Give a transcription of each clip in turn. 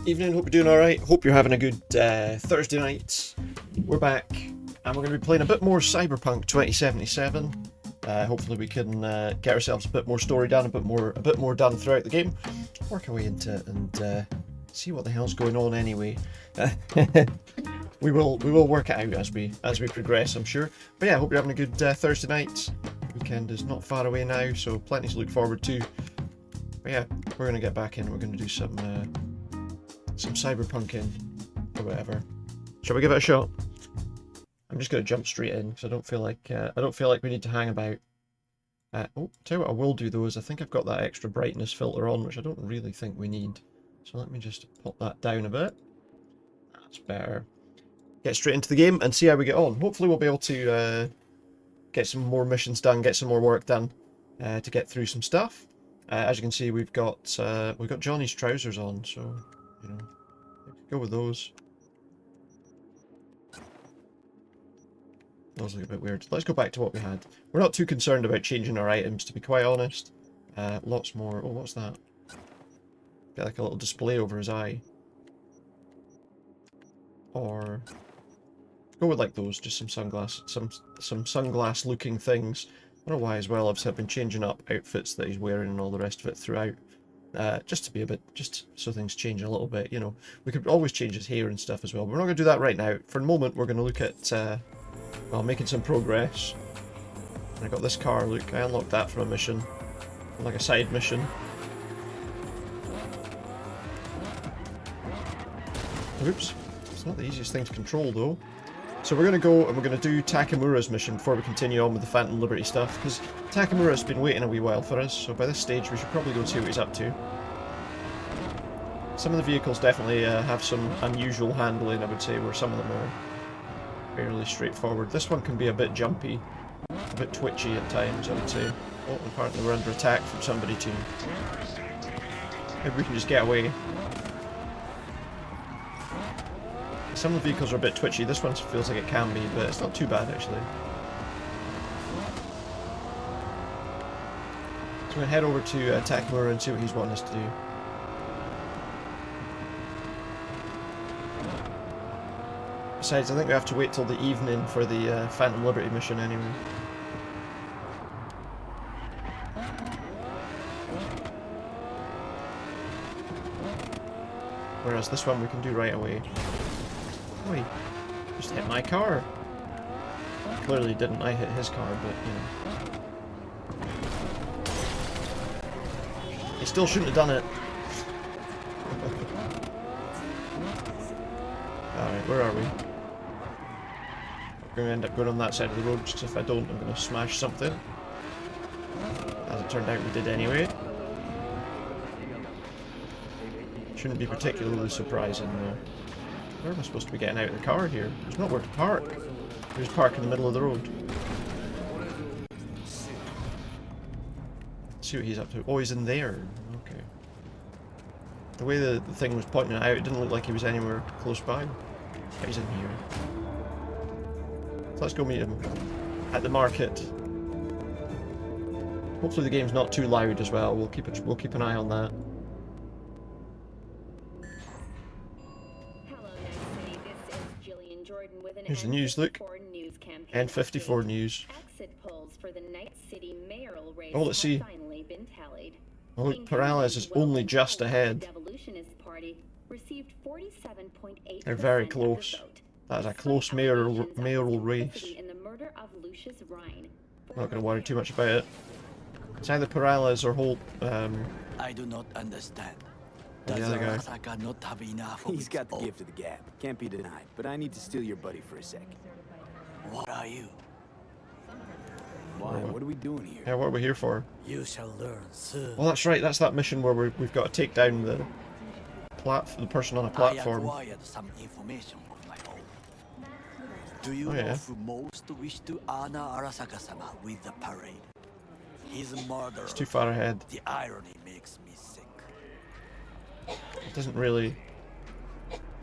Evening, hope you're doing alright. Hope you're having a good Thursday night. We're back and we're going to be playing a bit more Cyberpunk 2077. Hopefully we can get ourselves a bit more story done, a bit more done throughout the game. Work our way into it and see what the hell's going on anyway. we will work it out as we progress, I'm sure. But yeah, I hope you're having a good Thursday night. Weekend is not far away now, so plenty to look forward to. But yeah, we're going to get back in. We're going to do some cyberpunking or whatever. Shall we give it a shot? I'm just going to jump straight in because I don't feel like we need to hang about. Oh, tell you what I will do though is I think I've got that extra brightness filter on, which I don't really think we need. So let me just pop that down a bit. That's better. Get straight into the game and see how we get on. Hopefully we'll be able to get some more missions done, get some more work done to get through some stuff. As you can see, we've got Johnny's trousers on, so you know, go with those. Those look a bit weird. Let's go back to what we had. We're not too concerned about changing our items, to be quite honest. Lots more. Oh, what's that? Get like a little display over his eye. Or go with like those, just some sunglass looking things. I don't know why as well. Obviously, I've been changing up outfits that he's wearing and all the rest of it throughout. Just to be a bit, just so things change a little bit, you know. We could always change his hair and stuff as well, but we're not going to do that right now. For the moment, we're going to look at, well, making some progress. I got this car, look, I unlocked that from a mission, like a side mission. Oops, it's not the easiest thing to control though. So we're going to go and we're going to do Takamura's mission before we continue on with the Phantom Liberty stuff, because Takamura's been waiting a wee while for us, so by this stage we should probably go see what he's up to. Some of the vehicles definitely have some unusual handling, I would say, where some of them are fairly straightforward. This one can be a bit jumpy, a bit twitchy at times, I would say. Oh, apparently we're under attack from somebody too. Maybe we can just get away. Some of the vehicles are a bit twitchy. This one feels like it can be, but it's not too bad actually. So we're going to head over to Takamura and see what he's wanting us to do. Besides, I think we have to wait till the evening for the Phantom Liberty mission anyway. Whereas this one we can do right away. Oh, he just hit my car. Clearly didn't. I hit his car, but you know. He still shouldn't have done it. Alright, where are we? We're going to end up going on that side of the road, because if I don't, I'm going to smash something. As it turned out, we did anyway. Shouldn't be particularly surprising, though. Where am I supposed to be getting out of the car here? There's nowhere to park. We just park in the middle of the road. Let's see what he's up to. Oh, he's in there. Okay. The way the thing was pointing it out, it didn't look like he was anywhere close by. He's in here. So let's go meet him at the market. Hopefully the game's not too loud as well. We'll keep an eye on that. Here's the news, look. N54 news. Oh, let's see. Oh, look, Perales is only just ahead. They're very close. That is a close mayoral race. Not going to worry too much about it. It's either Perales or Holt. I do not understand. The other guy. Arasaka not have enough of He's got the gift of the gab. Can't be denied. But I need to steal your buddy for a sec. What are you? Why? What are we doing here? Yeah, what are we here for? You shall learn soon. Well, that's right. That's that mission where we've got to take down the person on a platform. I acquired some information of my own. Do you know who most wish to honor Arasaka-sama with the parade? His murder. It's too far ahead. The irony makes me sick. It doesn't really.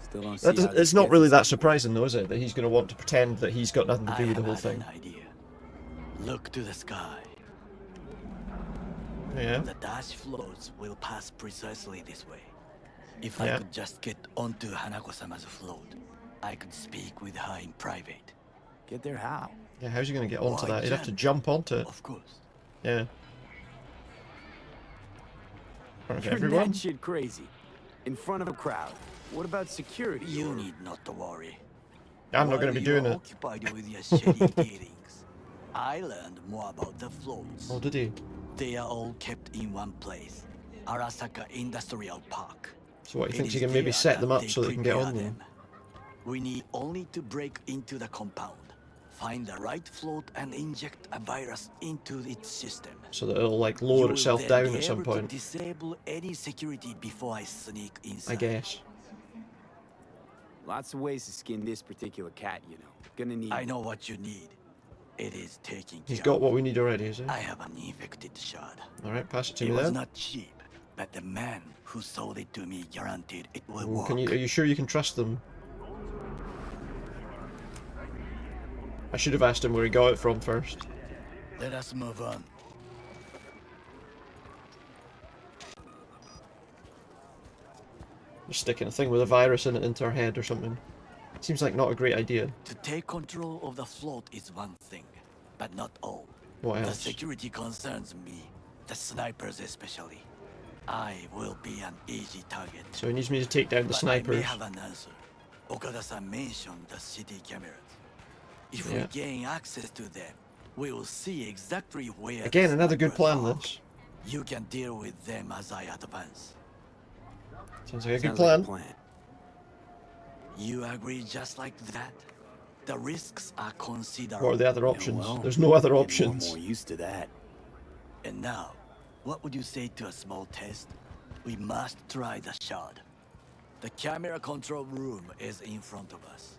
Still don't see it's not really that surprising, though, is it? That he's going to want to pretend that he's got nothing to do with the whole thing. An idea. Look to the sky. Yeah. The dash floats will pass precisely this way. If I could just get onto Hanako-sama's float, I could speak with her in private. Get there how? Yeah, how's he going to get onto Why, that? He'd have to Jen? jump onto it. Of course. Yeah. In front of You're everyone? that shit crazy. In front of a crowd. What about security? You need not to worry. I'm not going to be doing it. Occupied with your shady dealings, I learned more about the floats. Oh, did he? They are all kept in one place, Arasaka Industrial Park. So what, he It thinks he is can maybe there set them that up so they can get prepare on them? We need only to break into the compound, find the right float and inject a virus into its system. So that it'll like You lower will itself then down be at some able to point, disable any security before I sneak inside. I guess. Lots of ways to skin this particular cat, you know. Gonna need... I know what you need. It is taking He's care got of. what we need already, is he? I have an infected shard. Alright, pass it to It me was then. not cheap, but the man who sold it to me guaranteed it will Ooh, work. are you sure you can trust them? I should have asked him where he got it from first. Let us move on. Just sticking a thing with a virus in it into our head or something. Seems like not a great idea. To take control of the float is one thing, but not all. What The else? security concerns me, the snipers especially. I will be an easy target. So he needs me to take down the But I snipers. may have an answer. Okada-san mentioned the city cameras. If Yeah. we gain access to them, we will see exactly where Again, the another good snipers plan, are. this. You can deal with them as I advance. Sounds like a good Sounds like a plan. plan. You agree just like that? The risks are considerable. What are the other Yeah, options? well, There's no other getting options. more used to that. And now, what would you say to a small test? We must try the shard. The camera control room is in front of us.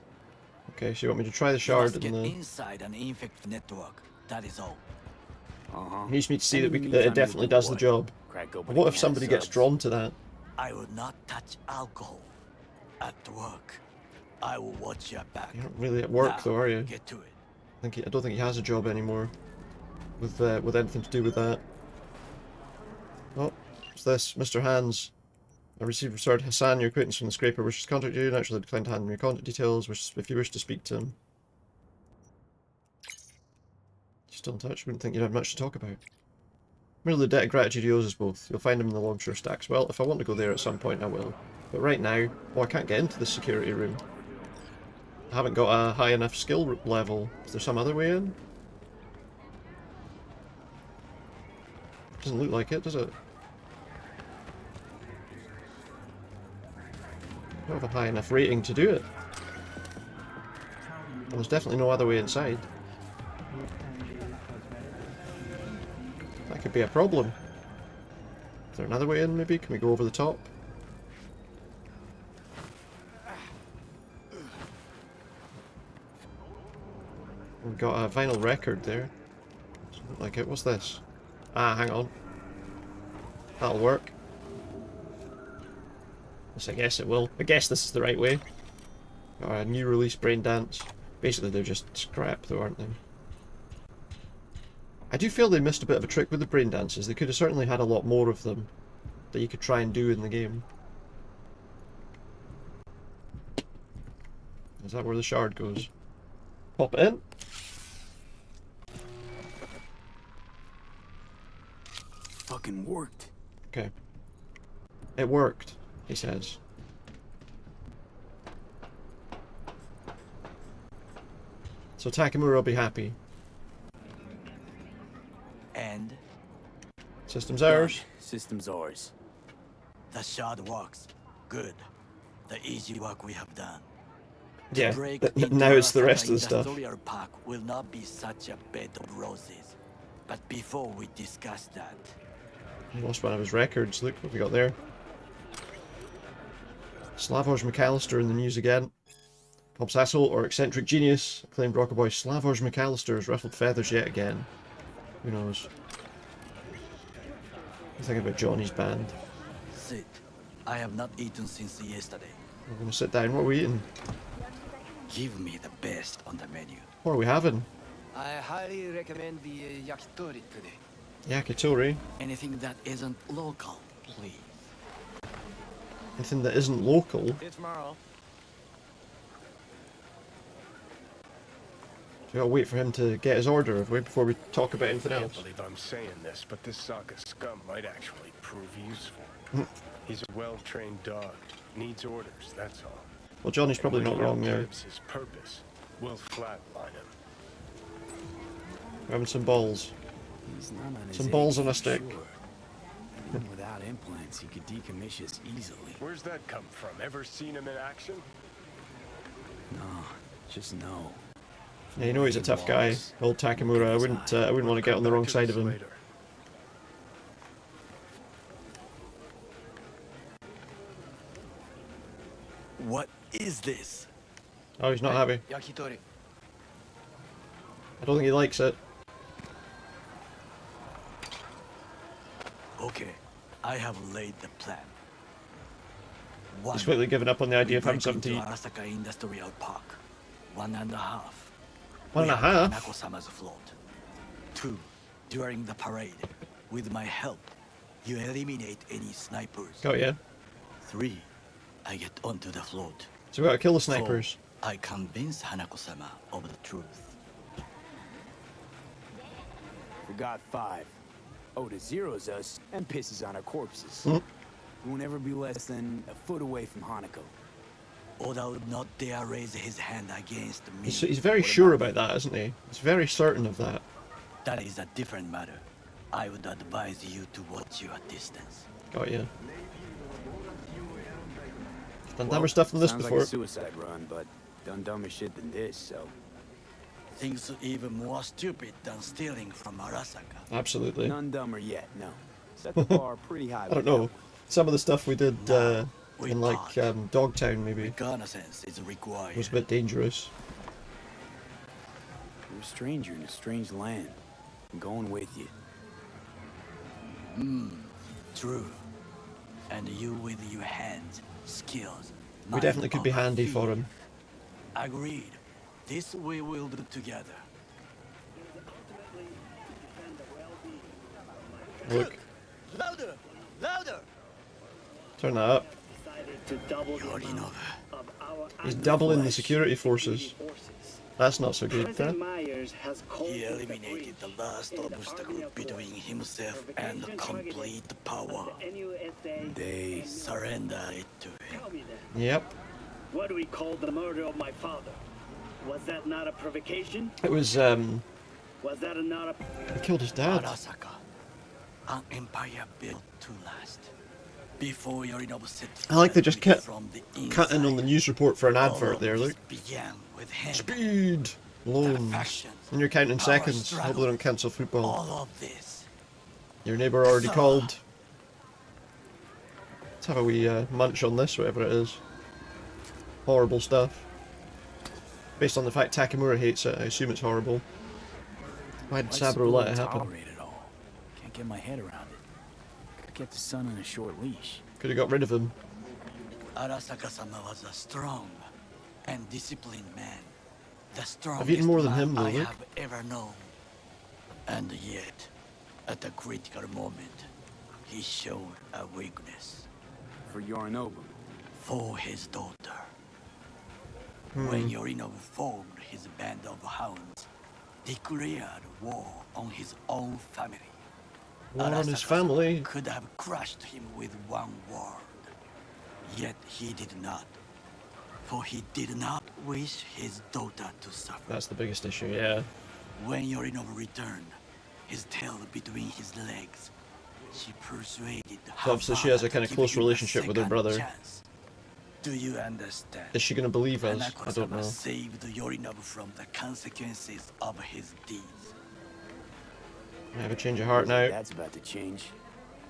Okay, so you want me to try the You shard must and get the... inside an infect network. That is all. Uh-huh. He needs me to see that, And in the that it meantime, definitely you do does the what? job. Crack open But a what if can of somebody gets subs? drawn to that? I will not touch alcohol. At work, I will watch your back. You're not really at work Now, though, are you? Get to it. I don't think he has a job anymore with anything to do with that. Oh, what's this? Mr. Hands. I received Sir Hassan, your acquaintance from the scraper, wishes to contact you. Naturally declined to hand him your contact details, if you wish to speak to him. Still in touch? Wouldn't think you'd have much to talk about. Merely the debt of gratitude he owes us both. You'll find him in the Longshore stacks. Well, if I want to go there at some point, I will. But right now, I can't get into the security room. I haven't got a high enough skill level. Is there some other way in? Doesn't look like it, does it? I don't have a high enough rating to do it. Well, there's definitely no other way inside. That could be a problem. Is there another way in, maybe? Can we go over the top? We've got a vinyl record there. Doesn't look like it. What's this? Ah, hang on. That'll work. Yes, I guess it will. I guess this is the right way. Got a new release Brain Dance. Basically, they're just scrap, though, aren't they? I do feel they missed a bit of a trick with the Brain Dances. They could have certainly had a lot more of them that you could try and do in the game. Is that where the shard goes? Pop it in. Fucking worked. Okay. It worked, he says. So Takamura will be happy. And System's ours. System's ours. the shard works. Good. The easy work we have done. Yeah, Break now into it's the Arasaka rest of the stuff. Industrial Park will not be such a bed of roses. But before we discuss that, He lost one of his records. Look what we got there. Slavoj McAllister in the news again. Pop's asshole or eccentric genius. Acclaimed rocker boy Slavoj McAllister has ruffled feathers yet again. Who knows? What do you think about Johnny's band? sit. I have not eaten since yesterday. We're going to sit down. What are we eating? Give me the best on the menu. What are we having? I highly recommend the yakitori today. Yakitori. Anything that isn't local, please. anything that isn't local. See you tomorrow. We gotta wait for him to get his order, have we, before we talk about anything I can't else. believe I'm saying this, but this Saka scum might actually prove useful. He's a well-trained dog. Needs orders, that's all. Well, Johnny's probably And not when he wrong there. outlives his purpose, we'll flatline him. We're having some balls. He's not on his Some balls edge, on a for stick. Sure. Even without implants, he could decommission us easily. Where's that come from? Ever seen him in action? No, just no. Yeah, you know he's a tough guy, old Takamura. I wouldn't want to get on the wrong side of him. Later. What is this? Oh, he's not happy. Yakitori. I don't think he likes it. Okay, I have laid the plan. One, He's completely given up on the idea of having break something to into eat. Arasaka Industrial Park. 1.5. 1.5? Hanako-sama's float. 2. During the parade, with my help, you eliminate any snipers. Got ya. 3. I get onto the float. So we gotta kill the 4. snipers. I convince Hanako-sama of the truth. Forgot 5. Oda zeros us and pisses on our corpses. Hmm. We won't ever be less than a foot away from Hanako. Oda would not dare raise his hand against me. He's very sure about that, isn't he? He's very certain of that. That is a different matter. I would advise you to watch your distance. Got ya. Done dumber stuff than this sounds before. like a suicide run, but done dumber shit than this, so... Things even more stupid than stealing from Arasaka. Absolutely. None dumber yet, no. Set the bar pretty high. I don't know. Some of the stuff we did we in like part. Dogtown maybe Reconnaissance is required. was a bit dangerous. You're a stranger in a strange land. I'm going with you. True. And you with your hands, skills. We definitely could be mind, handy for feet. him. Agreed. This we will do together. Look, Louder! Louder! turn that up. Yorinobu. He's doubling the security forces. That's not so good, huh? He eliminated the last obstacle between himself and complete power. They... Surrender it to him. Yep. What do we call the murder of my father? Was that not a provocation? It was, Was that not a... he killed his dad. Arasaka, an empire built to last. Before Yorinobu set I like they just fire kept from the cutting on the inside, news report for an all advert of there, this look. began with him. Speed! Loans. Factions, And you're counting our seconds. struggle, Hope they don't cancel football. all of this. Your neighbour already So- called. Let's have a wee munch on this, whatever it is. Horrible stuff. Based on the fact Takamura hates it, I assume it's horrible. Why did Why's Saburo let it Saburo happen? tolerate it all? Can't get my head around it. Could've kept the son on a short leash. Could have got rid of him. Arasaka-sama was a strong and disciplined man. The strongest I've eaten more than man him, though, I look. have ever known. And yet, at a critical moment, he showed a weakness For Yorinobu. for his daughter. Hmm. When Yorinobu formed his band of hounds, declared war on his own family. War on his Arasaka-sama family. could have crushed him with one word. Yet he did not. For he did not wish his daughter to suffer. That's the biggest issue, yeah. When Yorinobu returned, his tail between his legs, she persuaded her obviously she has a father kind of to close give him a relationship with her second brother. chance. Do you understand? Is she going to believe us? I don't Hanako-sama know. saved Yorinobu from the consequences of his deeds. I have a change of heart now. That's about to change.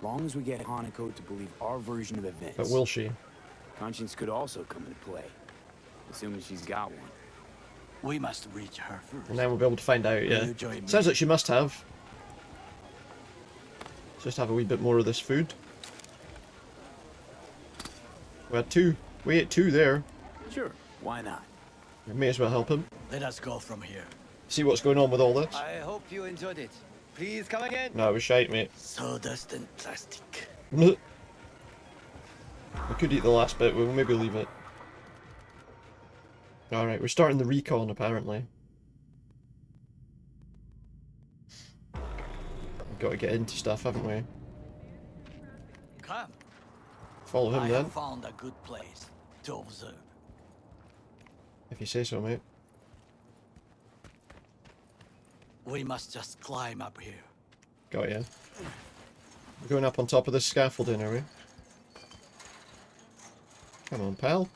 Long as we get Hanako to believe our version of events. But will she? Conscience could also come into play. Assuming she's got one. We must reach her first. And then we'll be able to find out, yeah. you join me? Sounds like she must have. Let's just have a wee bit more of this food. We had 2. We ate 2 there. Sure, why not? We may as well help him. Let us go from here. See what's going on with all this. I hope you enjoyed it. Please come again. No, it was shite, mate. Sawdust and plastic. We could eat the last bit, we'll maybe leave it. Alright, we're starting the recon apparently. We've got to get into stuff, haven't we? Come. Follow him I then, have found a good place to observe. if you say so, mate. We must just climb up here. Got ya. We're going up on top of this scaffolding, are we? Come on, pal.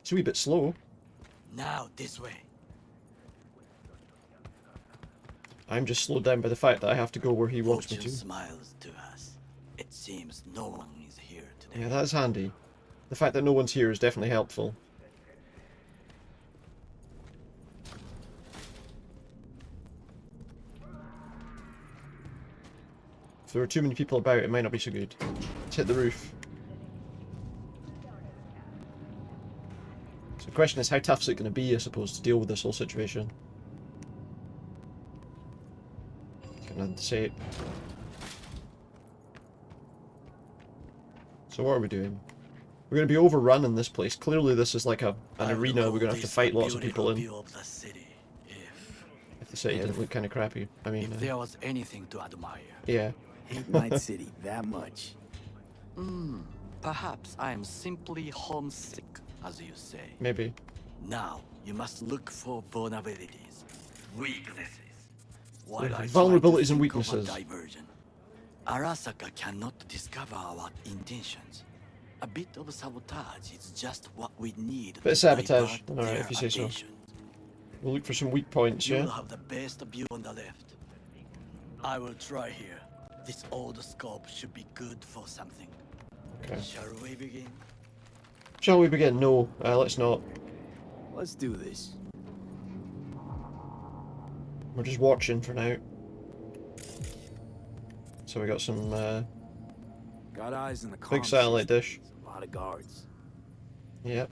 It's a wee bit slow. Now this way. I'm just slowed down by the fact that I have to go where he wants me Fortune to. smiles to us. It seems no one is here today. Yeah, that's handy. The fact that no one's here is definitely helpful. If there were too many people about, it might not be so good. Let's hit the roof. So the question is, how tough is it going to be, I suppose, to deal with this whole situation? Gonna say. So what are we doing? We're going to be overrun in this place. Clearly this is like an arena we're going to have to fight lots of people in. Of the city. If the city didn't look kind of crappy. I mean, If there was anything to admire. yeah. Hate my city that much. Perhaps I am simply homesick, as you say. Maybe. Now, you must look for vulnerabilities, weaknesses. While I try to Vulnerabilities and think of a weaknesses. diversion. Arasaka cannot discover our intentions. A bit of sabotage is just what we need. Bit of to sabotage. divert Alright, their if you say so. attention. We'll look for some weak points, yeah? You'll have the best view on the left. I will try here. This old scope should be good for something. Okay. Shall we begin? Shall we begin? No, let's not. Let's do this. We're just watching for now. So we got some Got eyes in the big satellite dish. A lot of guards. Yep.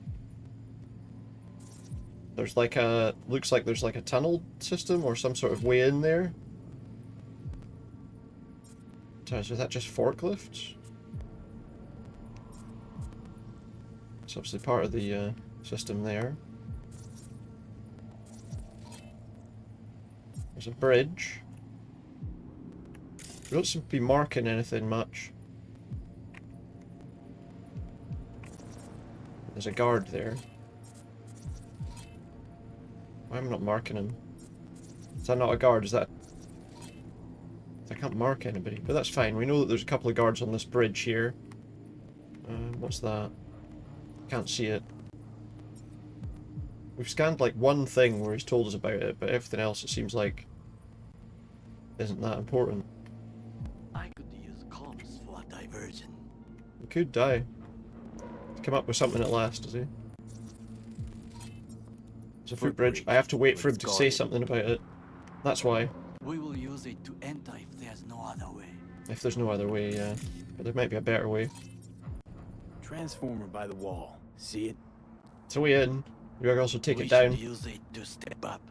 There's like a, looks like there's like a tunnel system or some sort of way in there. So is that just forklifts? It's obviously part of the system there. There's a bridge. We don't seem to be marking anything much. There's a guard there. Why am I not marking him? Is that not a guard? Is that... I can't mark anybody, but that's fine. We know that there's a couple of guards on this bridge here. What's that? Can't see it. We've scanned like one thing where he's told us about it, but everything else it seems like isn't that important. I could use comms for a diversion. We could die. Come up with something at last, does he? There's a footbridge. I have to wait for him to say something about it. That's why. We will use it to enter if there's no other way. If there's no other way, yeah. But there might be a better way. Transformer by the wall. See it? It's a way in. We can also take We it down. should use it to step up.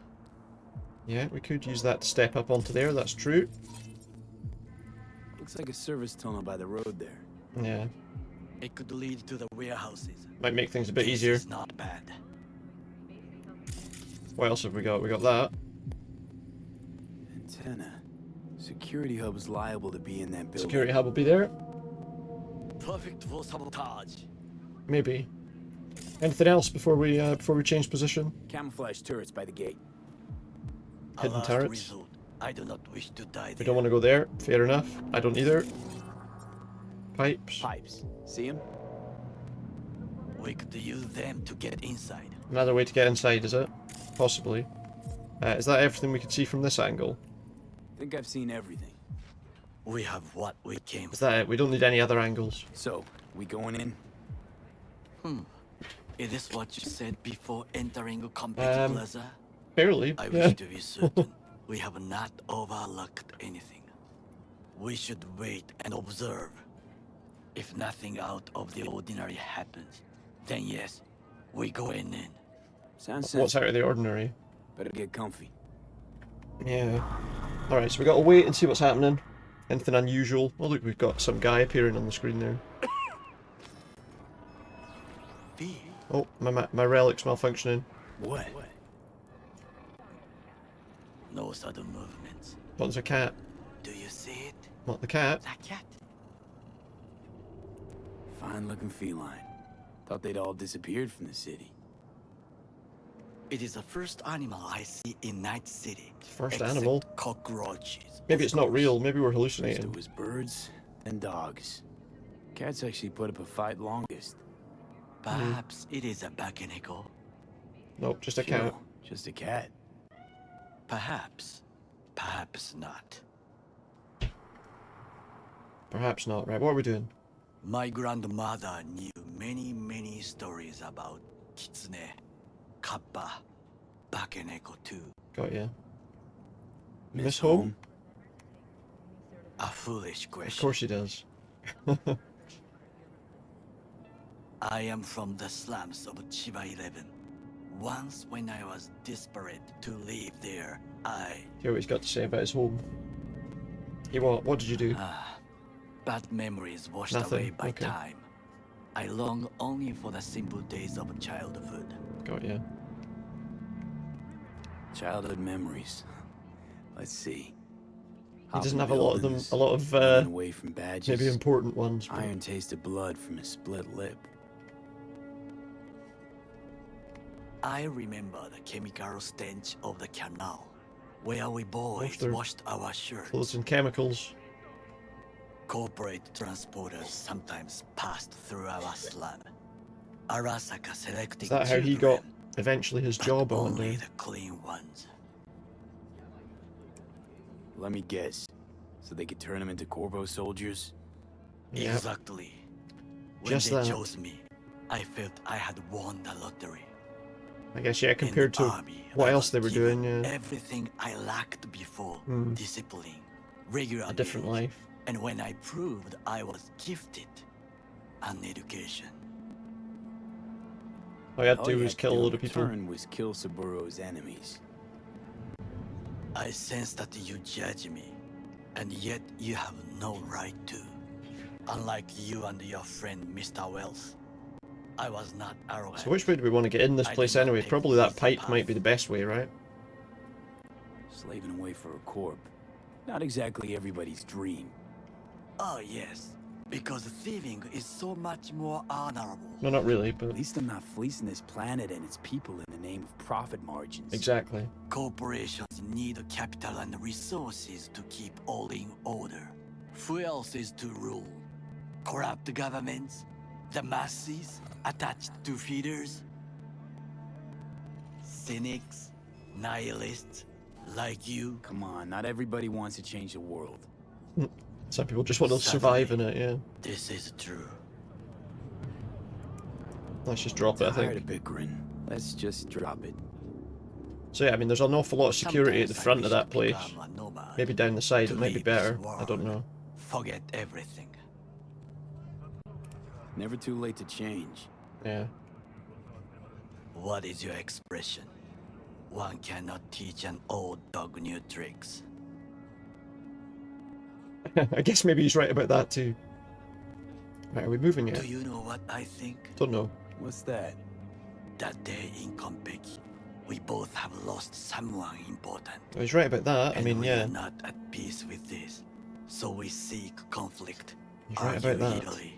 Yeah, we could use that to step up onto there, that's true. Looks like a service tunnel by the road there. Yeah. It could lead to the warehouses. Might make things a bit This easier. is not bad. What else have we got? We got that. Antenna. Security hub is liable to be in that building. Security hub will be there. Perfect for sabotage. Maybe. Anything else before we change position? Camouflage turrets by the gate. Hidden A last turrets. resort. I do not wish to die We there. don't want to go there. Fair enough. I don't either. Pipes. Pipes. See them? We could use them to get inside. Another way to get inside, is it? Possibly. Is that everything we can see from this angle? Think I've seen everything. We have what we came Is for. that it? We don't need any other angles. So, we going in? Is this what you said before entering Combat Plaza? Barely. I Yeah. wish to be certain we have not overlooked anything. We should wait and observe. If nothing out of the ordinary happens, then yes, we go in. Sounds What's sensible. out of the ordinary? Better get comfy. Yeah. Alright, so we gotta wait and see what's happening. Anything unusual? Oh look, we've got some guy appearing on the screen there. fear. Oh, my relic's malfunctioning. What? No sudden movements. What, there's a cat? Do you see it? What, the cat? That cat? Fine-looking feline. Thought they'd all disappeared from the city. It is the first animal I see in Night City. First except animal? Cockroaches. Maybe it's not Of real. course. Maybe we're First hallucinating. it was birds, then dogs. Cats actually put up a fight longest. Perhaps it is a bakeneko. Nope, just a cat. Sure, just a cat. Perhaps. Perhaps not. Perhaps not. Right, what are we doing? My grandmother knew many stories about kitsune, kappa, bakeneko too. Got ya. Miss Home? A foolish question. Of course he does. I am from the slums of Chiba 11. Once when I was desperate to live there, Hear what he's got to say about his home. He what? What did you do? bad memories washed Nothing, away by okay. time. I long only for the simple days of childhood. Got ya. Childhood memories. Let's see. He doesn't have a lot of them. A lot of away from badges. maybe important ones. But... Iron tasted blood from his split lip. I remember the chemical stench of the canal, where we boys After washed our shirts. clothes and chemicals. Corporate transporters sometimes passed through our slum. Arasaka selecting Is that how he got children, eventually his but job on only there? the clean ones. Let me guess. So they could turn him into Corvo soldiers? Yeah. Exactly. When Just they that. chose me, I felt I had won the lottery. I guess yeah. In Compared the to army, what I else was they were given doing, yeah. everything I lacked before. Hmm. Discipline, regular A different meals, life. and when I proved I was gifted, an education. All you had All to do you was had to kill a do load in of people. return was kill Saburo's enemies. I sense that you judge me, and yet you have no right to. Unlike you and your friend Mr. Wells, I was not arrogant. So which way do we want to get in this I place did not anyway? take Probably the that easy pipe path. might be the best way, right? Slaving away for a corp. Not exactly everybody's dream. Oh yes, because thieving is so much more honorable. No, not really, but At least I'm not fleecing this planet and its people in the name of profit margins. exactly. Corporations need capital and resources to keep all in order. Who else is to rule? Corrupt governments? The masses attached to feeders? Cynics? Nihilists? Like you? Come on, not everybody wants to change the world. Some people just want to survive in it, yeah. This is true. Let's just drop it, I Tired think. of bickering. Let's just drop it. So yeah, I mean, there's an awful lot of security at the Sometimes I front of wish that to place. become a nomad, Maybe down the side to it might be leave this better. I don't world. know. Forget everything. Never too late to change. Yeah. What is your expression? One cannot teach an old dog new tricks. I guess maybe he's right about that too. Right, are we moving yet? Do you know what I think? Don't know. What's that? That day in Konpeki, we both have lost someone important. Oh, he's right about that. I And mean, we yeah. are not at peace with this. So we seek conflict. He's right argue about that. heatedly.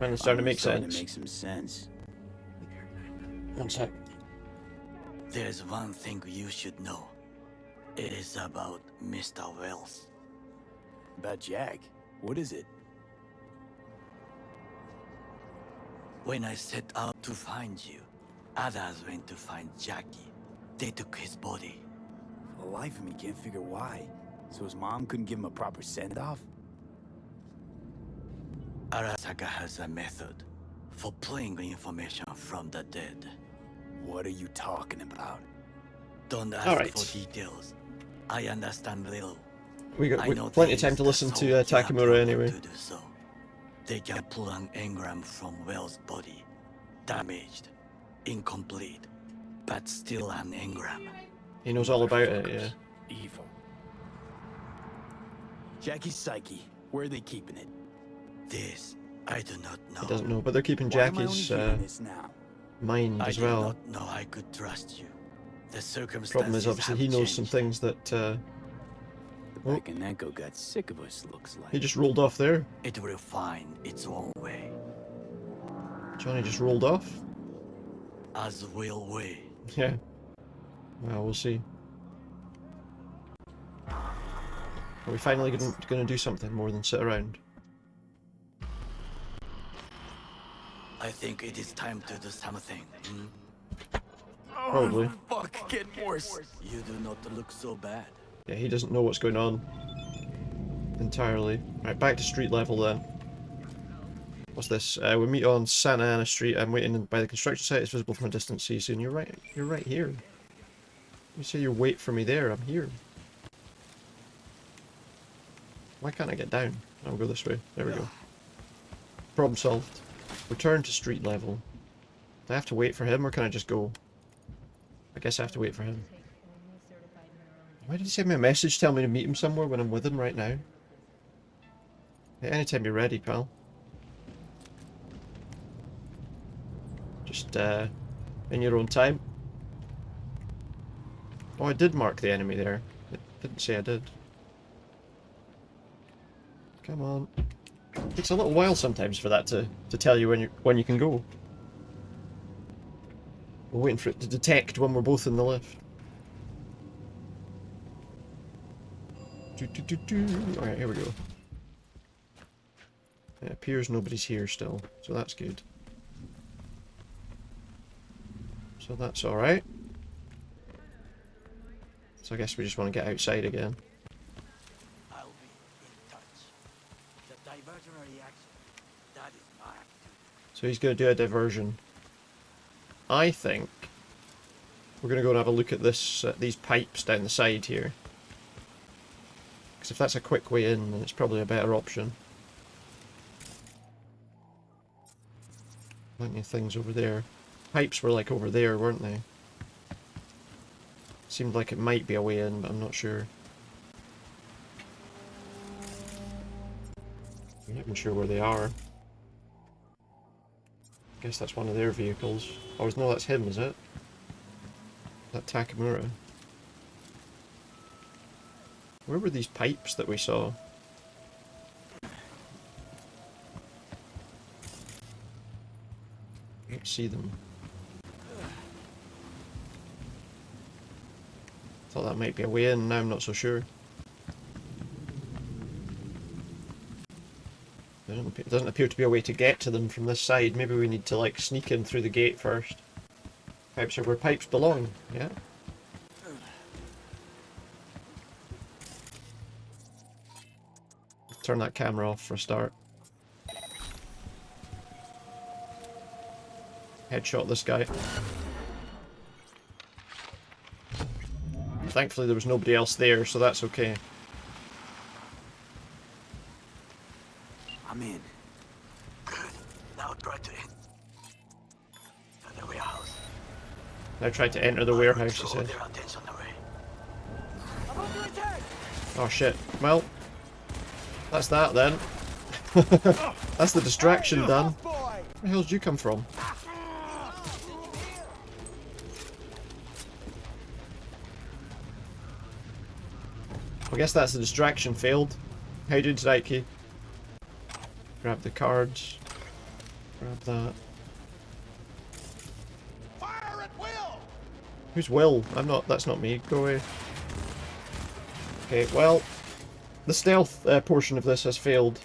Man, it's starting to Finally make starting sense. to make some sense. One sec. There's one thing you should know. It is about Mr. Wells. About Jack? What is it? When I set out to find you, others went to find Jackie. They took his body. For the life of me, can't figure why. So his mom couldn't give him a proper send-off? Arasaka has a method for pulling information from the dead. What are you talking about? Don't ask Alright. for details. I understand little. We got I know plenty of things time to that listen to soldiers are Takemura programmed anyway. to do so. They can pull an engram from Wells' body. Damaged, incomplete, but still an engram. He knows all about it, yeah. Evil. Jackie's psyche. Where are they keeping it? This I do not know. He doesn't know, but they're keeping Why am I only Jackie's hearing this now? mind I as did well. not know I could trust you. The circumstances Problem is, obviously, have he knows some changed. things that The Oh. back of Hanako got sick of us, looks like. he just rolled off there. It will find its own way, Johnny just rolled off. as will we. Yeah. Well, we'll see. Are we finally going to do something more than sit around? I think it is time to do something. Hmm? Probably. Fuck, get worse. You do not look so bad. Yeah, he doesn't know what's going on entirely. Right, back to street level then. What's this? We meet on Santa Ana Street. I'm waiting by the construction site. It's visible from a distance. See you soon. You're right. You're right here. You say you wait for me there. I'm here. Why can't I get down? I'll go this way. There we go. Problem solved. Return to street level. Do I have to wait for him or can I just go? I guess I have to wait for him. Why did he send me a message telling me to meet him somewhere when I'm with him right now? Hey, anytime you're ready, pal. Just, in your own time. Oh, I did mark the enemy there. It didn't say I did. Come on. It takes a little while sometimes for that to tell you when you can go. We're waiting for it to detect when we're both in the lift. Alright, here we go. It appears nobody's here still, so that's good. So that's alright. So I guess we just want to get outside again. I'll be in touch. The diversionary action, that is my activity. So he's going to do a diversion. I think we're going to go and have a look at this, these pipes down the side here. Because if that's a quick way in, then it's probably a better option. Plenty of things over there. Pipes were like over there, weren't they? Seemed like it might be a way in, but I'm not sure. I'm not even sure where they are. Guess that's one of their vehicles. Oh, no, that's him, is it? That Takamura. Where were these pipes that we saw? Can't see them. Thought that might be a way in, now I'm not so sure. It doesn't appear to be a way to get to them from this side. Maybe we need to like sneak in through the gate first. Pipes are where pipes belong, yeah? Turn that camera off for a start. Headshot this guy. Thankfully there was nobody else there, so that's okay. I'm in. Good. Now try to enter the warehouse. Now try to enter the warehouse, he Draw said. their attention away. Oh shit. Well, that's that then. That's the distraction done. Where the hell did you come from? I guess that's the distraction failed. How you doing tonight, Key? Grab the cards. Grab that. Fire at will! Who's Will? I'm not. That's not me. Go away. Okay, well, the stealth portion of this has failed.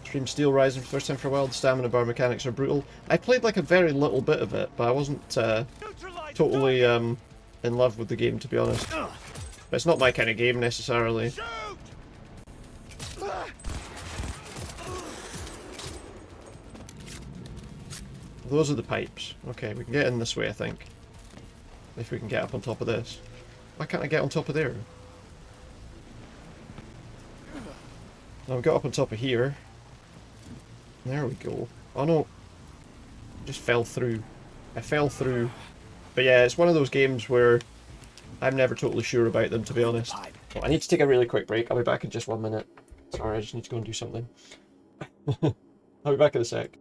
Stream Steel Rising for the first time for a while. The stamina bar mechanics are brutal. I played like a very little bit of it, but I wasn't totally in love with the game, to be honest. But it's not my kind of game necessarily. Those are the pipes. Okay, we can get in this way, I think. If we can get up on top of this. Why can't I get on top of there? Now we got up on top of here. There we go. Oh no. Just fell through. I fell through. But yeah, it's one of those games where I'm never totally sure about them, to be honest. Well, I need to take a really quick break. I'll be back in just 1 minute. Sorry, I just need to go and do something. I'll be back in a sec.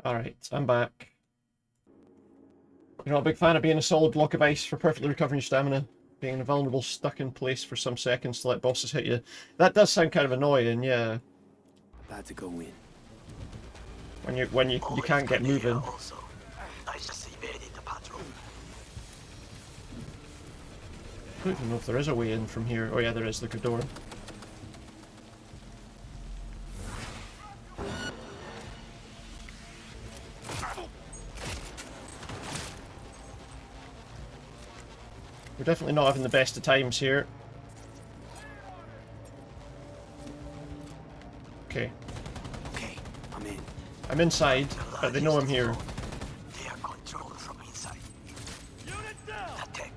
Alright, I'm back. You're not a big fan of being a solid block of ice for perfectly recovering your stamina. Being invulnerable, stuck in place for some seconds to let bosses hit you. That does sound kind of annoying, yeah. About to go in. When you can't get moving. Also, I just evaded the patrol. I don't even know if there is a way in from here. Oh yeah, there is. Look at the door. We're definitely not having the best of times here. Okay. Okay, I'm in. I'm inside, but they know I'm here. They are controlled from inside. Attack.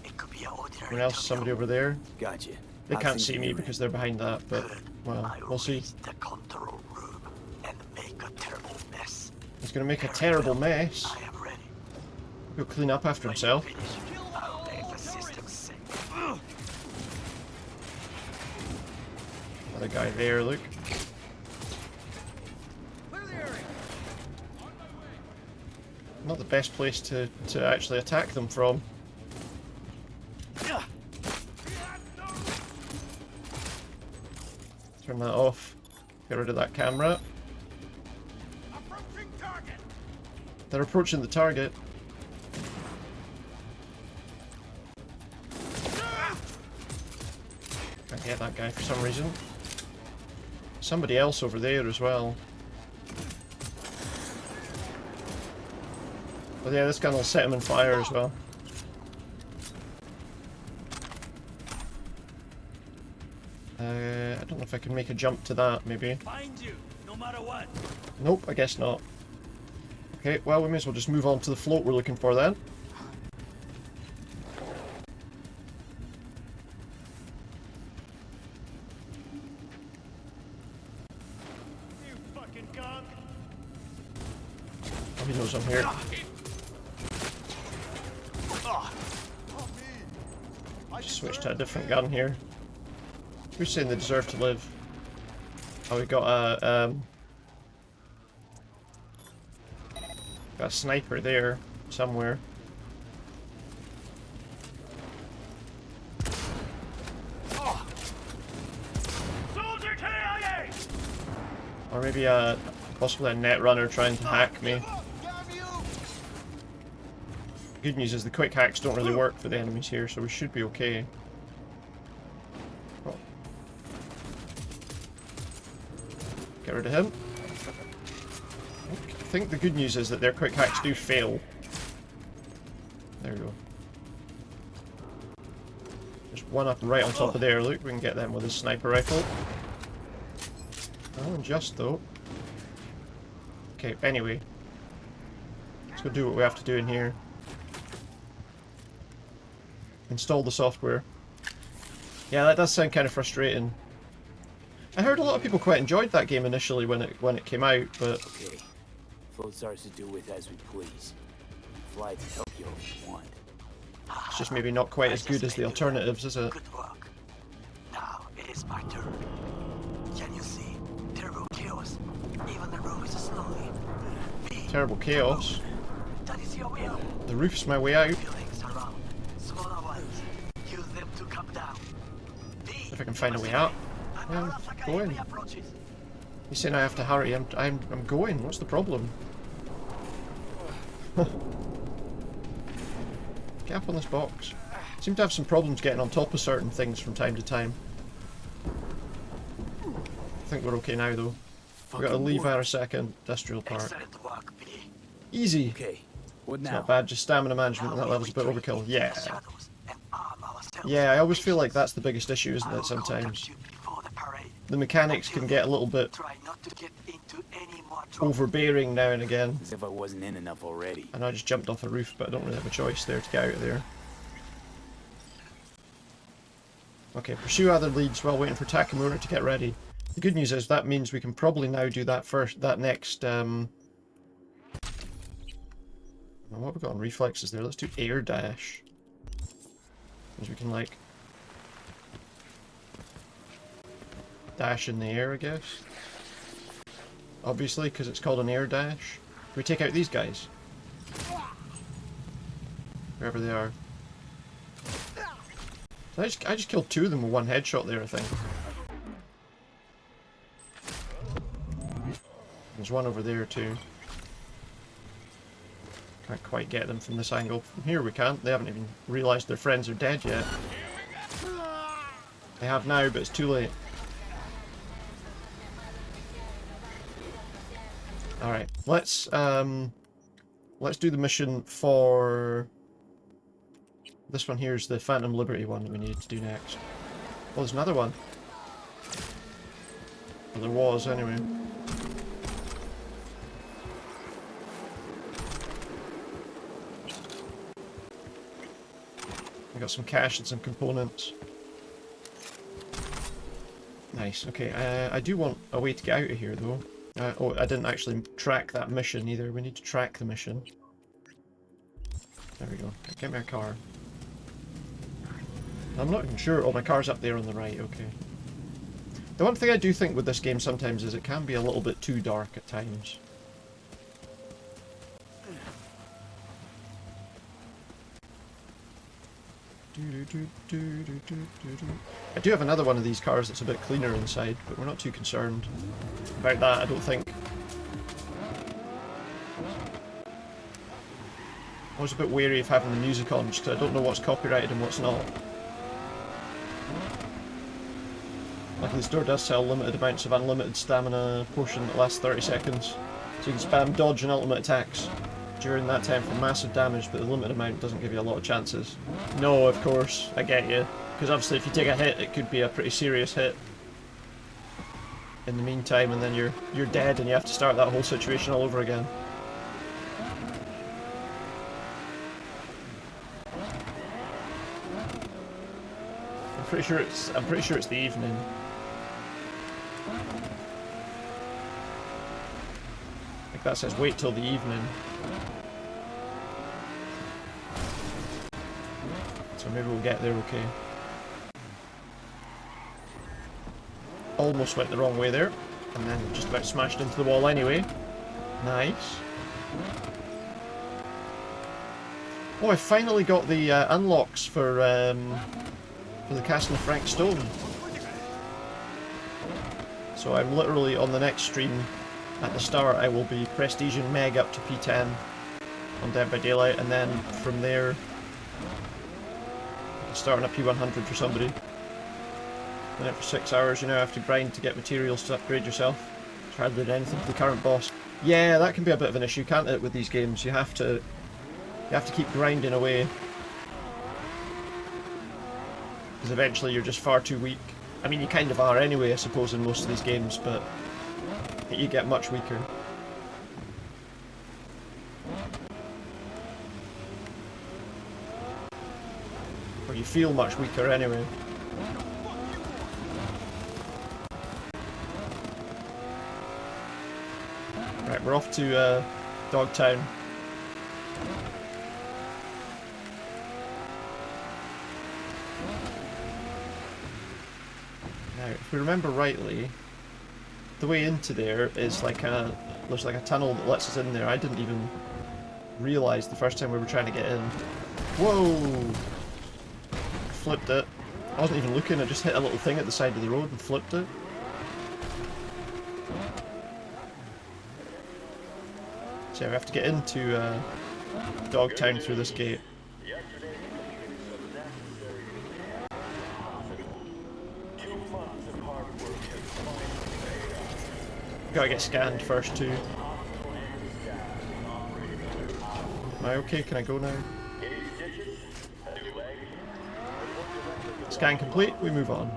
It could be an ordinary. Anyone else? Somebody over there? Gotcha. They How's can't things see on me your because end? they're behind that, but, well, I we'll see. reach the control room and make a terrible mess. He's gonna make a terrible mess. I am ready. He'll clean up after himself. Finish. I'll make the system safe. Another guy there, look. Not the best place to actually attack them from. Turn that off. Get rid of that camera. They're approaching the target. Can't get that guy for some reason. Somebody else over there as well. But yeah, this gun will set him on fire as well. I don't know if I can make a jump to that, maybe. Find you, no matter what. Nope, I guess not. Okay, well, we may as well just move on to the float we're looking for then. You fucking gun. Oh, he knows I'm here. Just switch to a different gun here. Who's saying they deserve to live? Oh, we got a sniper there somewhere. Soldier KIA! Or maybe possibly a net runner trying to hack me. Good news is the quick hacks don't really work for the enemies here, so we should be okay. Get rid of him. I think the good news is that their quick hacks do fail. There we go. There's one up right on top of there. Look, we can get them with a sniper rifle. Oh, unjust though. Okay, anyway. Let's go do what we have to do in here. Install the software. Yeah, that does sound kind of frustrating. I heard a lot of people quite enjoyed that game initially when it came out, but Okay. Float's ours to do with as we please. Fly to Tokyo if we want. it's just maybe not quite as good as the alternatives, is it? Good work. Now it is my turn. Can you see? Terrible chaos. Even the room is slowly. Terrible chaos. That is your will. The roof's my way out. Feelings around. Smaller ones. Use them to come down. If I can find a way out. I'm going. You saying I have to hurry? I'm going. What's the problem? Get up on this box. Seem to have some problems getting on top of certain things from time to time. I think we're okay now though. We've got to leave Arasaka Industrial Park. Excellent work, B. Easy. Okay. What It's now? not bad, just stamina management and that level's a bit overkill. Yeah. Shadows and arm ourselves. Yeah, I always feel like that's the biggest issue, isn't it, sometimes? The mechanics can get a little bit Try not to get into any more trouble. overbearing now and again. As if I wasn't in enough already. I know I just jumped off a roof, but I don't really have a choice there to get out of there. Okay, pursue other leads while waiting for Takamura to get ready. The good news is that means we can probably now do that next, what have we got on reflexes there? Let's do air dash. Because we can, like, dash in the air, I guess. Obviously, because it's called an air dash. Can we take out these guys? Wherever they are. So I just killed two of them with one headshot there, I think. There's one over there too. Can't quite get them from this angle. From here we can't. They haven't even realised their friends are dead yet. They have now, but it's too late. Alright, let's do the mission for... This one here is the Phantom Liberty one that we need to do next. Oh, there's another one. Well, there was, anyway. We got some cash and some components. Nice, okay, I do want a way to get out of here, though. Oh, I didn't actually track that mission either. We need to track the mission. There we go. Get my car. I'm not even sure. Oh, my car's up there on the right. Okay. The one thing I do think with this game sometimes is it can be a little bit too dark at times. I do have another one of these cars that's a bit cleaner inside, but we're not too concerned about that, I don't think. I was a bit wary of having the music on, just because I don't know what's copyrighted and what's not. Luckily the store does sell limited amounts of unlimited stamina potion that lasts 30 seconds, so you can spam dodge and ultimate attacks during that time for massive damage, but the limited amount doesn't give you a lot of chances. No, of course, I get you. Because obviously if you take a hit, it could be a pretty serious hit in the meantime, and then you're dead and you have to start that whole situation all over again. I'm pretty sure it's the evening. Like that says wait till the evening. So maybe we'll get there okay. Almost went the wrong way there, and then just about smashed into the wall anyway. Nice. Oh, I finally got the unlocks for the Castle of Frank Stone. So I'm literally on the next stream at the start. I will be prestiging Meg up to P10 on Dead by Daylight, and then from there starting a P100 for somebody. And then for 6 hours you now have to grind to get materials to upgrade yourself. It's Hardly did anything to the current boss. Yeah, that can be a bit of an issue, can't it, with these games? You have to keep grinding away. Because eventually you're just far too weak. I mean, you kind of are anyway, I suppose, in most of these games, but you get much weaker. Or you feel much weaker anyway. Right, we're off to Dogtown. Now, if we remember rightly, the way into there is like there's like a tunnel that lets us in there. I didn't even realise the first time we were trying to get in. Whoa! Flipped it. I wasn't even looking, I just hit a little thing at the side of the road and flipped it. So we have to get into Dogtown through this gate. Gotta get scanned first too. Am I okay? Can I go now? Scan complete, we move on.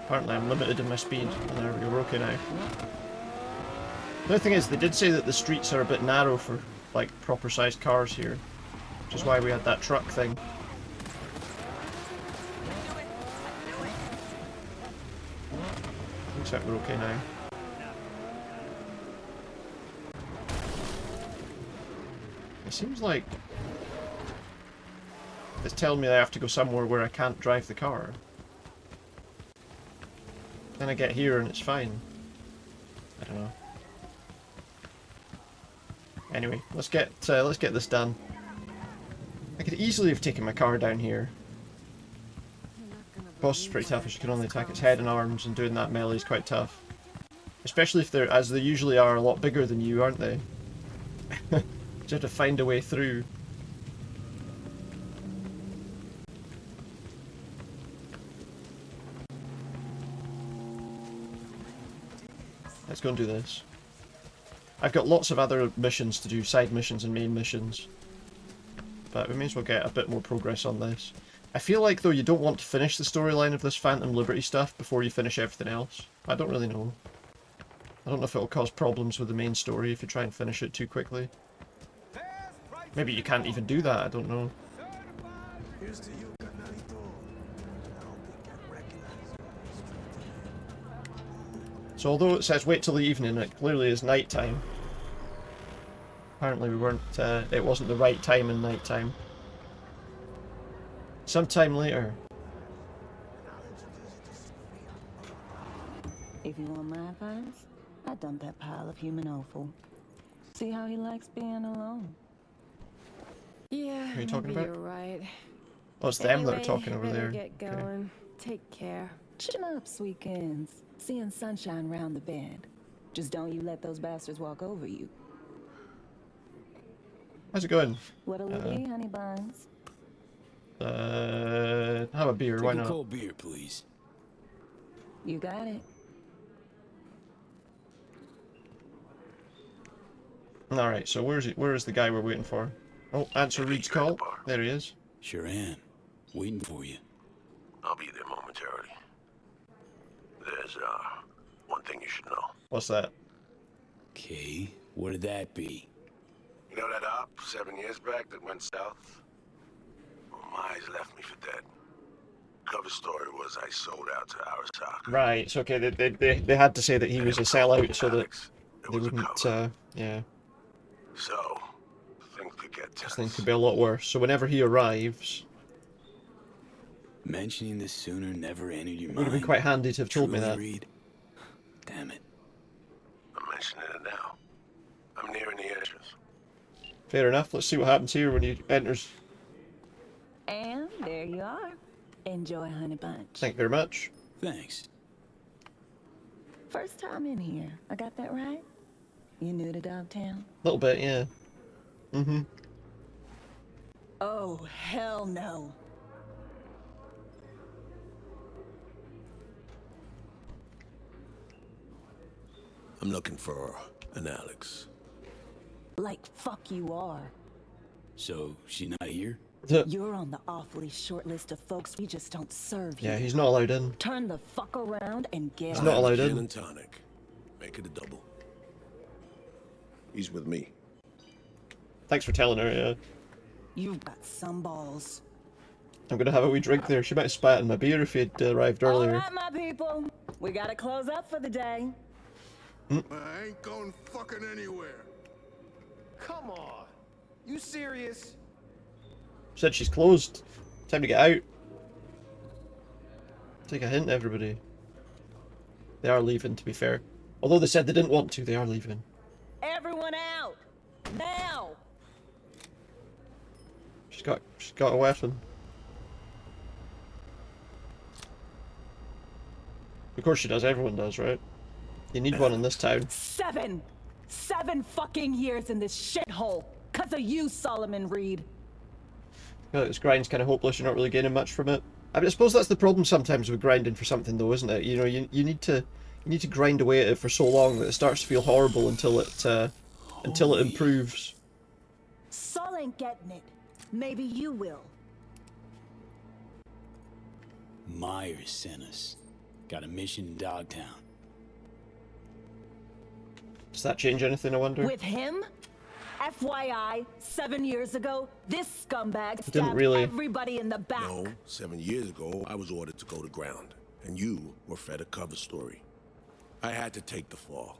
Apparently I'm limited in my speed, and there we go, we're okay now. The other thing is, they did say that the streets are a bit narrow for, like, proper sized cars here. Which is why we had that truck thing. Looks like we're okay now. It seems like it's telling me I have to go somewhere where I can't drive the car. Then I get here and it's fine. I don't know. Anyway, let's get this done. I could easily have taken my car down here. Boss is pretty tough as you can only attack its head and arms, and doing that melee is quite tough. Especially if they're, as they usually are, a lot bigger than you, aren't they? You have to find a way through. Let's go and do this. I've got lots of other missions to do, side missions and main missions. But we may as well get a bit more progress on this. I feel like, though, you don't want to finish the storyline of this Phantom Liberty stuff before you finish everything else. I don't really know. I don't know if it'll cause problems with the main story if you try and finish it too quickly. Maybe you can't even do that, I don't know. So although it says wait till the evening, it clearly is night time. Apparently we weren't, it wasn't the right time in night time. Sometime later. If you want my advice, I dump that pile of human offal. See how he likes being alone. Yeah, Who are you talking maybe about? You're right. Oh, it's them that are Anyway, talking over better there. Get going. Take care. Chin up, sweetkins. Seeing sunshine round the bend. Just don't you let those bastards walk over you. How's it going? What'll it be, honey buns? Have a beer, why Take a not? cold beer, please. You got it. Alright, so where is the guy we're waiting for? Oh, answer Reed's call. There he is. Sure am. Waiting for you. I'll be there momentarily. There's, one thing you should know. What's that? Okay, what'd that be? You know that op 7 years back that went south? Well, my eyes left me for dead. Cover story was I sold out to Arasaka. Right, so okay, they had to say that he was a sellout so that Alex, it they was a wouldn't, cover. yeah. So, things could get tense. Things could be a lot worse. So whenever he arrives, Mentioning this sooner never entered your it mind. would have been quite handy to have told me Truly, that. Reed. Damn it. I'm mentioning it now. I'm nearing the entrance. Fair enough, let's see what happens here when he enters. And there you are. Enjoy, honey bunch. Thank you very much. Thanks. First time in here. I got that right? You new to Dogtown? A little bit, yeah. Mm-hmm. Oh, hell no. I'm looking for an Alex. Like fuck you are. So, she not here? You're on the awfully short list of folks we just don't serve Yeah, here. he's not allowed in. Turn the fuck around and get He's out. not allowed Gin in. and tonic. Make it a double. He's with me. Thanks for telling her, yeah. You've got some balls. I'm gonna have a wee drink there. She might have spat in my beer if he'd arrived earlier. Alright, my people. We gotta close up for the day. I ain't going fucking anywhere. Come on. You serious? Said she's closed. Time to get out. Take a hint, everybody. They are leaving, to be fair. Although they said they didn't want to, they are leaving. Everyone out! Now! She's got a weapon. Of course she does, everyone does, right? You need one in this town. 7 fucking years in this shithole. 'Cause of you, Solomon Reed. I feel like this grind's kind of hopeless, you're not really gaining much from it. I mean, I suppose that's the problem sometimes with grinding for something though, isn't it? You know, you need to grind away at it for so long that it starts to feel horrible until it improves. Sol ain't getting it. Maybe you will. Myers sent us. Got a mission in Dogtown. Does that change anything, I wonder? With him? FYI, 7 years ago, this scumbag Didn't stabbed really. everybody in the back. No, 7 years ago, I was ordered to go to ground, and you were fed a cover story. I had to take the fall.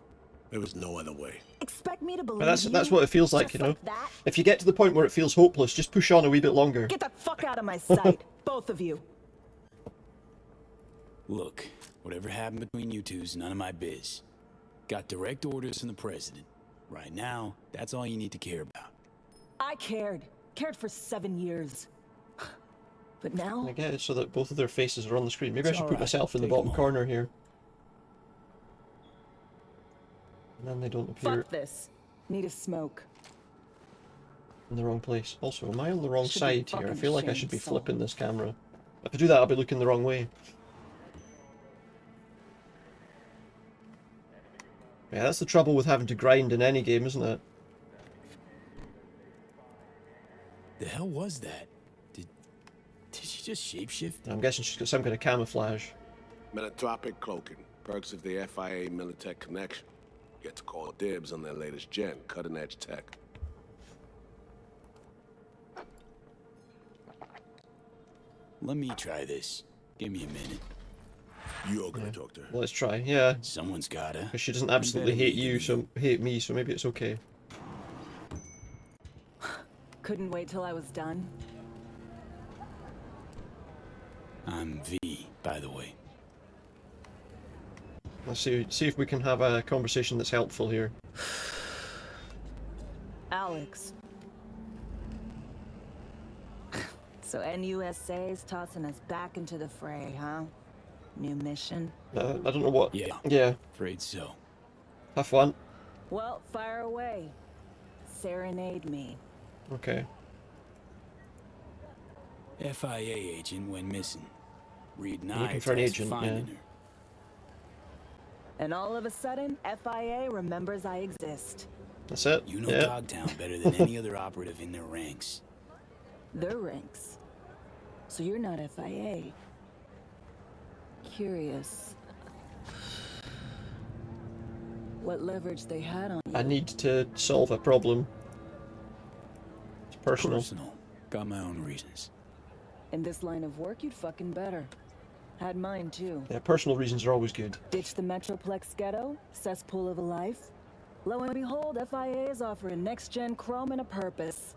There was no other way. Expect me to believe But that's you? what it feels like, Just you know? like that? If you get to the point where it feels hopeless, just push on a wee bit longer. Get the fuck out of my sight, both of you. Look, whatever happened between you two's none of my biz. Got direct orders from the president. Right now, that's all you need to care about. I cared for 7 years. But now, I get it so that both of their faces are on the screen. Maybe I It's should put alright. myself in the Take 'em bottom all. corner here. And then they don't appear fuck this. Need a smoke. in the wrong place. Also, am I on the wrong Should be side here? I fucking feel like I ashamed, should be Sol. flipping this camera. If I do that, I'll be looking the wrong way. Yeah, that's the trouble with having to grind in any game, isn't it? The hell was that? Did she just shapeshift? I'm guessing she's got some kind of camouflage. Metatropic cloaking. Perks of the FIA Militech connection. Get to call dibs on their latest gen, cutting-edge tech. Let me try this. Give me a minute. You're gonna talk to her. Let's try. Yeah, Someone's gotta. because she doesn't absolutely better hate me you, than so hate me, so maybe it's okay. Couldn't wait till I was done. I'm V, by the way. Let's see if we can have a conversation that's helpful here. Alex. So NUSA's tossing us back into the fray, huh? New mission? I don't know what. Yeah. Yeah, Afraid so. tough one. Well, fire away. Serenade me. Okay. FIA agent went missing. Reed and I Looking are for an tasked agent, finding yeah. her. And all of a sudden, FIA remembers I exist. That's it. You know Yeah. Dogtown better than any other operative in their ranks. Their ranks. So you're not FIA. Curious. What leverage they had on you. I need to solve a problem. It's personal. Personal. Got my own reasons. In this line of work, you'd fucking better. Had mine too. Yeah, personal reasons are always good. Ditch the Metroplex ghetto, cesspool of a life. Lo and behold, FIA is offering next-gen chrome and a purpose.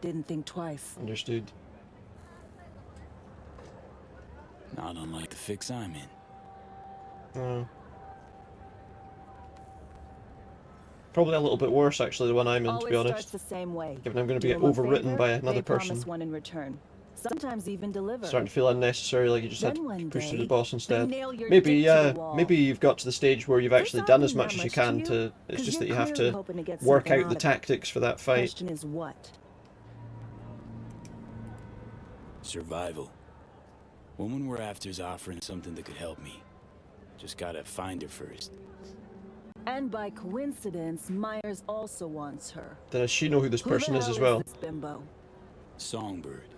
Didn't think twice. Understood. Not unlike the fix I'm in. Probably a little bit worse, actually, the one I'm in, Always to be honest. starts the same way. Given I'm going to be Do 'em a overwritten favor, by another they person. promise one in return. Sometimes even deliver. Starting to feel unnecessary, like you just had Then to one push through day, the boss they instead. nail your Maybe, dick to the wall. maybe you've got to the stage where you've actually This done aren't as much that as you much can to to. you, It's 'cause just that you're you have clearly to hoping to get work something out the of it. tactics for that fight. Question is what? Survival. Woman we're after's offering something that could help me. Just gotta find her first. And by coincidence, Myers also wants her. Then does she know who this Who the person is hell as well? This bimbo? Songbird.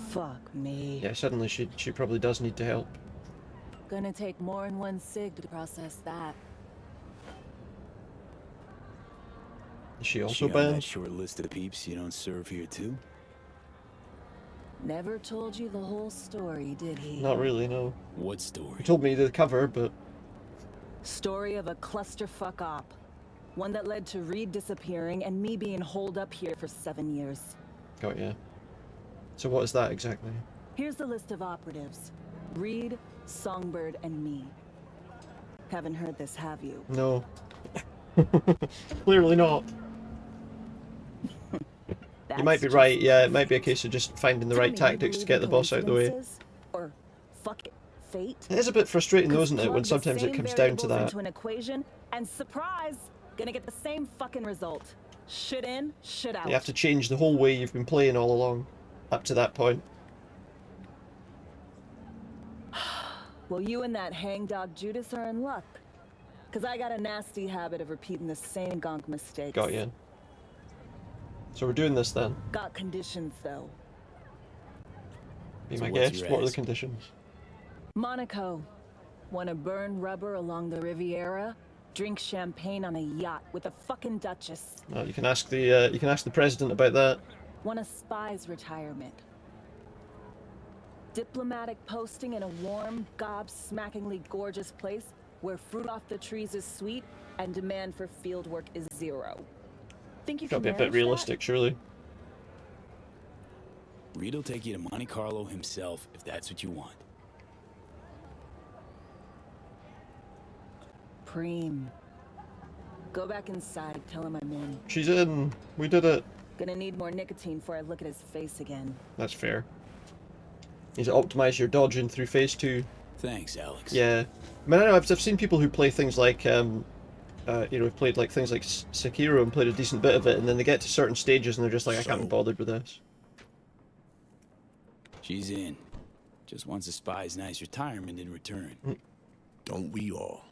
Fuck me. Yeah, suddenly she probably does need to help. Gonna take more than one sig to process that. Is she She also on that banned? short list of peeps you don't serve here too? Never told you the whole story, did he? Not really, no. What story? He told me the cover, but Story of a clusterfuck op. One that led to Reed disappearing and me being holed up here for 7 years. got ya. So what is that exactly? Here's the list of operatives. Reed, Songbird, and me. Haven't heard this, have you? No. Clearly not. You might be right, yeah, it might be a case of just finding the right tactics to get the boss out of the way. Or fuck it, fate. It is a bit frustrating though, isn't it, Plug when the sometimes it same comes down to variables that. into an equation, and surprise, gonna get the same fucking result. Shit in, shit out. You have to change the whole way you've been playing all along, up to that point. Well, you and that hangdog Judas are in luck. Cause I got a nasty habit of repeating the same gonk mistakes. Got you. So we're doing this then. Got conditions though. Be So my what's guest. your What are the ask? conditions? Monaco. Wanna burn rubber along the Riviera? Drink champagne on a yacht with a fucking duchess. You can ask the president about that. Want a spy's retirement. Diplomatic posting in a warm, gobsmackingly gorgeous place where fruit off the trees is sweet and demand for field work is zero. Think you Gotta can be a bit manage realistic, surely. Reed will take you to Monte Carlo himself if that's what you want. that? Preem. Go back inside, tell him I'm in. She's in. We did it. Gonna need more nicotine before I look at his face again. That's fair. Need to optimize your dodging through phase 2. Thanks, Alex. Yeah. I mean, I know I've seen people who play things like, you know, played like things like Sekiro and played a decent bit of it, and then they get to certain stages and they're just like, I can't be bothered with this. She's in. Just wants a spy's nice retirement in return. Don't we all?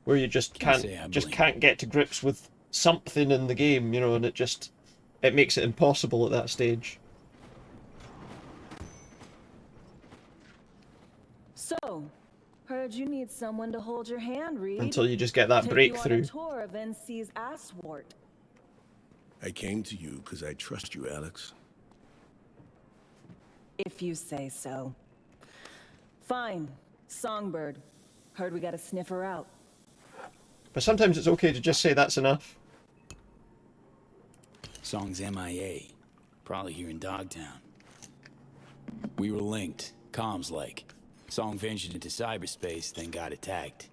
Where you just Can't say I blame. can't get to grips with something in the game, you know, and it makes it impossible at that stage. So, heard you need someone to hold your hand, Reed. Until you just get that Take breakthrough. You on a tour of NC's asswart. I came to you because I trust you, Alex. If you say so. Fine. Songbird. Heard we gotta sniff her out. But sometimes it's okay to just say that's enough. Song's MIA. Probably here in Dogtown. We were linked, comms like. Song ventured into cyberspace, then got attacked.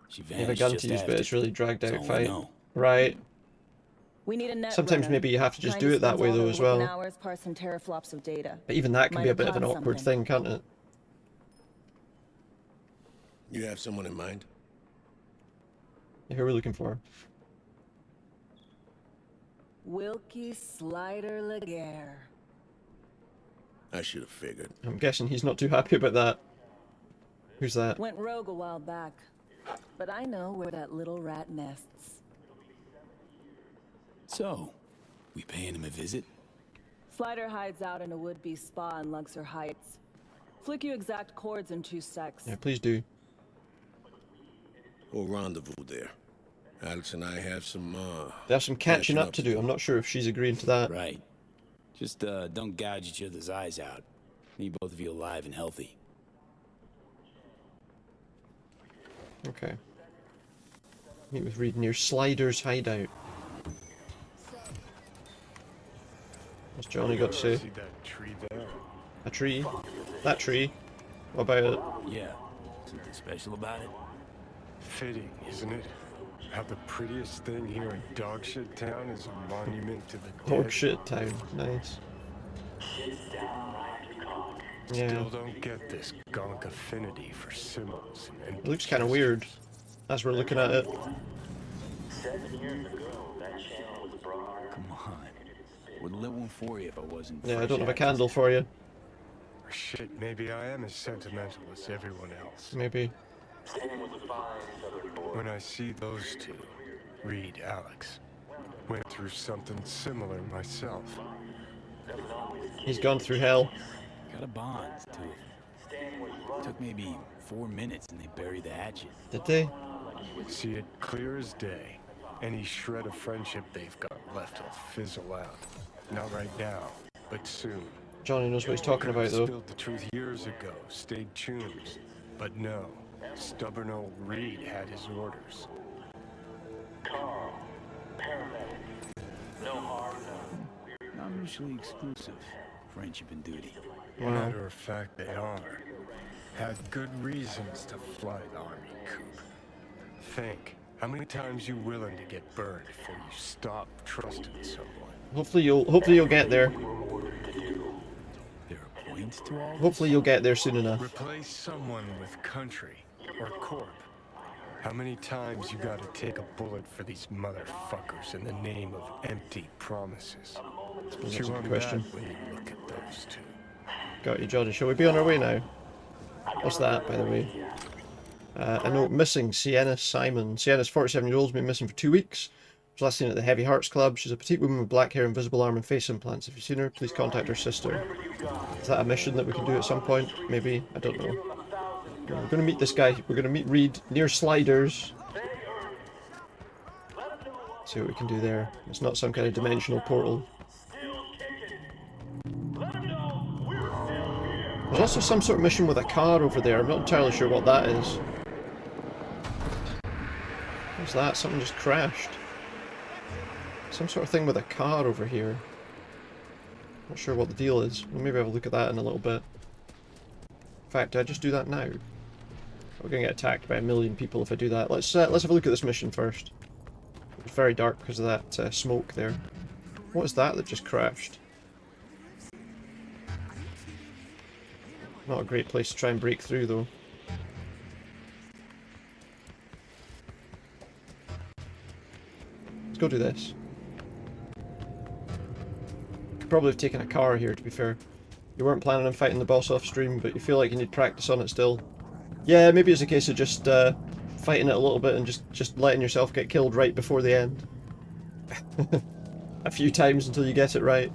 She You have a vanished gun just to use, but after. it's really dragged That's out all I fight. know. Right. We need a net Sometimes runner. maybe you have to just Kind do who it that spends way all though their as well. working hours parsing teraflops of data. But even that can Might be a have bit of an caught awkward something. thing, can't it? You have someone in mind? Who are we looking for? Wilkie Slider Laguerre. I should have figured. I'm guessing he's not too happy about that. Who's that? Went rogue a while back. But I know where that little rat nests. So, we paying him a visit? Slider hides out in a would-be spa in Luxor Heights. Flick you exact chords in 2 secs. Yeah, please do. We'll rendezvous there. Alex and I have some, There's some catching up to do. I'm not sure if she's agreeing to that. Right. Just, don't gouge each other's eyes out. Need both of you alive and healthy. Okay. Meet with Reed near Slider's hideout. What's Johnny got to say? See that tree there? A tree? That tree? What about it? Yeah. Something special about it? Fitting, isn't it? How the prettiest thing here in Dogshit Town is a monument to the dead. Dog shit town. Nice. Yeah. Still don't get this gonk affinity for symbols and It looks kind of weird as we're looking at it. Come on. Would lit one for you if I wasn't. Yeah, I fresh don't have a out. candle for you. Or shit, maybe I am as sentimental as everyone else. Maybe. When I see those two, Reed, Alex, went through something similar myself. He's gone through hell. Got a bond, two of them. Took maybe 4 minutes and they buried the hatchet. Did they? See it clear as day. Any shred of friendship they've got left will fizzle out. Not right now, but soon. Johnny knows what he's talking about, though. Spilled the truth years ago, stayed tuned. But no, stubborn old Reed had his orders. Carl, paramedic. No harm done. Not mutually exclusive. Friendship and duty. Wow. Matter of fact, they are. Had good reasons to fly the army coup. Think, how many times you willing to get burned before you stop trusting someone? Hopefully you'll get there. There are points to all this? Hopefully you'll get there soon enough. Replace someone with country or corp. How many times you gotta take a bullet for these motherfuckers in the name of empty promises? That's a Chew good on question. that when you look at those two. Got you, Johnny. Shall we be on our way now? What's that, by the way? A note missing. Sienna Simon. Sienna's 47-year-old, been missing for 2 weeks. Was last seen at the Heavy Hearts Club. She's a petite woman with black hair, invisible arm, and face implants. If you've seen her, please contact her sister. Is that a mission that we can do at some point? Maybe. I don't know. We're going to meet this guy. We're going to meet Reed near Sliders. See what we can do there. It's not some kind of dimensional portal. There's also some sort of mission with a car over there. I'm not entirely sure what that is. What's that? Something just crashed. Some sort of thing with a car over here. Not sure what the deal is. We'll maybe have a look at that in a little bit. In fact, do I just do that now? We're going to get attacked by a million people if I do that. Let's have a look at this mission first. It's very dark because of that smoke there. What is that just crashed? Not a great place to try and break through, though. Let's go do this. Could probably have taken a car here, to be fair. You weren't planning on fighting the boss off stream, but you feel like you need practice on it still. Yeah, maybe it's a case of just fighting it a little bit and just letting yourself get killed right before the end. A few times until you get it right.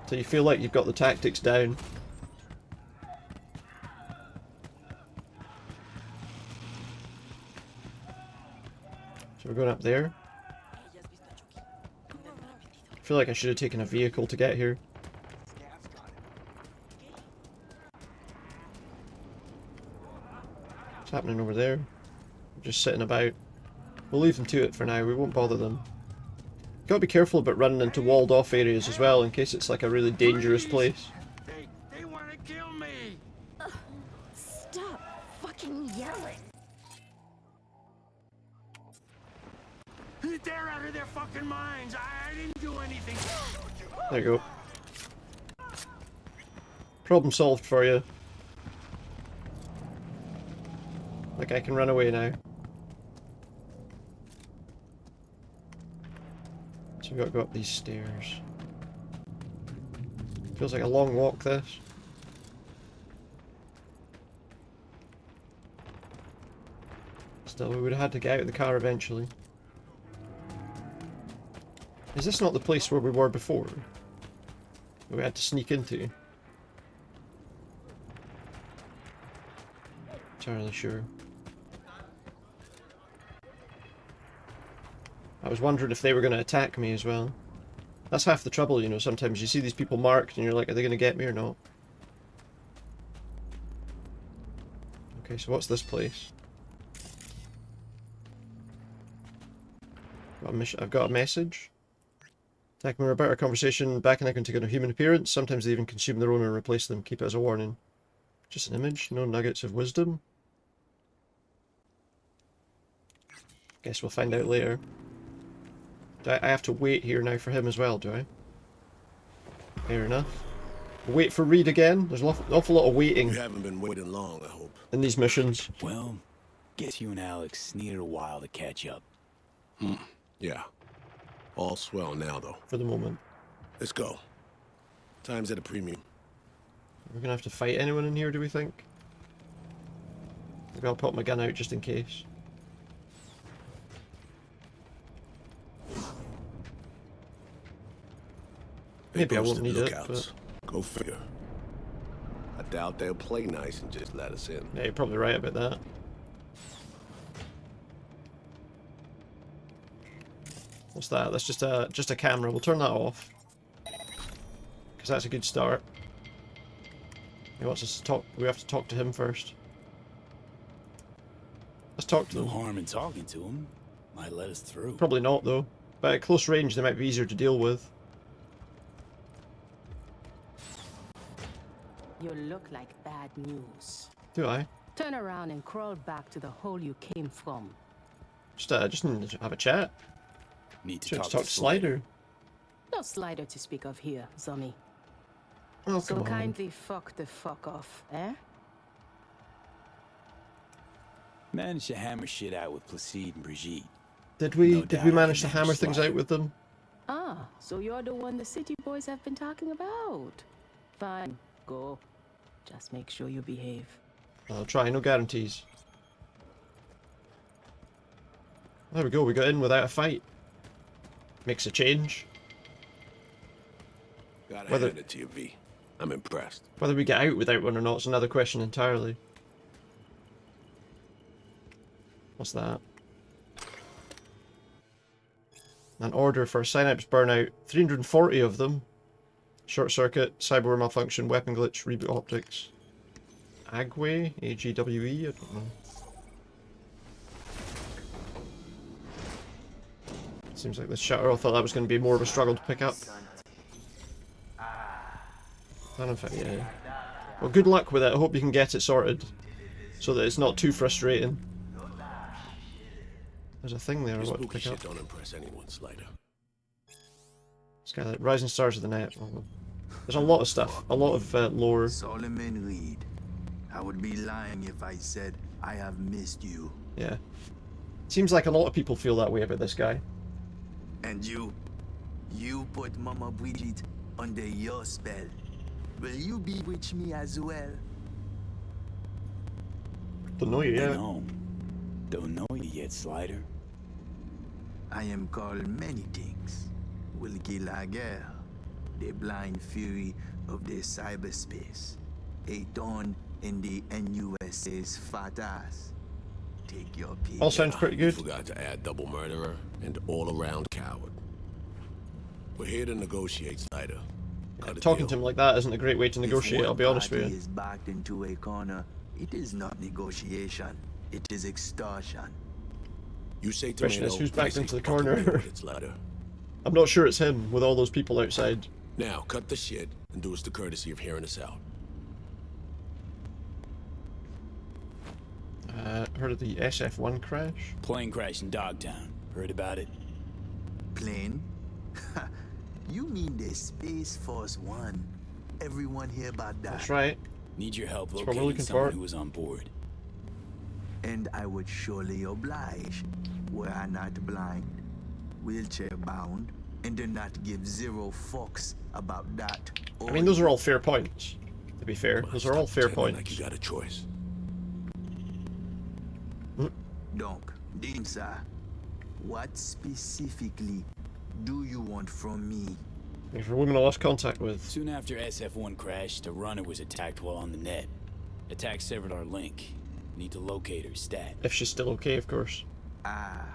So you feel like you've got the tactics down. So we're going up there. I feel like I should have taken a vehicle to get here. What's happening over there? Just sitting about. We'll leave them to it for now, we won't bother them. Gotta be careful about running into walled off areas as well, in case it's like a really dangerous place. They want to kill me. Stop fucking yelling. They're out of their fucking minds. I didn't do anything. There you go. Problem solved for you. Like I can run away now. So we've got to go up these stairs. Feels like a long walk, this. Still, we would have had to get out of the car eventually. Is this not the place where we were before? That we had to sneak into? Entirely sure. I was wondering if they were going to attack me as well. That's half the trouble, you know, sometimes you see these people marked and you're like, are they going to get me or not? Okay, so what's this place? I've got a message. Attack me about our conversation. Back and I can take on a human appearance. Sometimes they even consume their own and replace them. Keep it as a warning. Just an image. No nuggets of wisdom. Guess we'll find out later. I have to wait here now for him as well, do I? Fair enough. Wait for Reed again? There's an awful lot of waiting. You haven't been waiting long, I hope. In these missions. Well, guess you and Alex needed a while to catch up. Yeah. All swell now, though. For the moment. Let's go. Time's at a premium. We're gonna have to fight anyone in here, do we think? Maybe I'll put my gun out just in case. Maybe I won't need it, but... Go figure. I doubt they'll play nice and just let us in. Yeah, you're probably right about that. What's that? That's just a camera. We'll turn that off. Because that's a good start. He wants us to talk. We have to talk to him first. Let's talk to No them. harm in talking to him. Might let us through. Probably not, though. But at close range, they might be easier to deal with. You look like bad news. Do I? Turn around and crawl back to the hole you came from. Just need to have a chat. Need to Should talk talk to Slider. No Slider to speak of here, Zummy. Oh, So come on. kindly fuck the fuck off, eh? Managed to hammer shit out with Placide and Brigitte. Did we No did doubt we I manage can to hammer manage things Slider. out with them? Ah, so you're the one the city boys have been talking about. Fine, go. Just make sure you behave. I'll try. No guarantees. There we go. We got in without a fight. Makes a change. Gotta Whether- hand it to you, V. I'm impressed. Whether we get out without one or not is another question entirely. What's that? An order for Synapse burnout. 340 of them. Short circuit, cyberware malfunction, weapon glitch, reboot optics. Agwe? A-G-W-E? I don't know. Seems like this shutter. I thought that was going to be more of a struggle to pick up. And in fact, yeah. Well, good luck with it. I hope you can get it sorted. So that it's not too frustrating. There's a thing there I Your want to spooky pick up. shit don't impress anyone, Slider. Skylight, Rising Stars of the Net. There's a lot of stuff. A lot of lore. Solomon Reed. I would be lying if I said I have missed you. Yeah. Seems like a lot of people feel that way about this guy. And you put Mama Bridget under your spell. Will you bewitch me as well? Don't know you yet. No. Don't know you yet, Slider. I am called many things. Wilkie Laguerre, the blind fury of the cyberspace. A thorn in the NUSA's fat ass. Take your pick. All sounds pretty You good. forgot to add double murderer and all-around coward. We're here to negotiate, Slider. Cut a Talking deal. to him like that isn't a great way to negotiate, If I'll be one honest with party you. is backed into a corner, it is not negotiation. It is extortion. You say Question tomato, is, who's I backed say into the fucking corner? deal with it, Slider. I'm not sure it's him, with all those people outside. Now, cut the shit and do us the courtesy of hearing us out. Heard of the SF-1 crash? Plane crash in Dogtown. Heard about it? Plane? You mean the Space Force One? Everyone hear about that? That's right. Need your help That's what we're locating looking someone for. who was on board. And I would surely oblige, were I not blind, wheelchair bound, and do not give zero fucks about that. I mean, those are all fair points, to be fair. Those are all fair Pretending points. Like you got a choice. Donc, Dinsa, what specifically do you want from me? If a woman I lost contact with. Soon after SF-1 crashed, a runner was attacked while on the net. Attack severed our link. Need to locate her stat. If she's still okay, of course. Ah,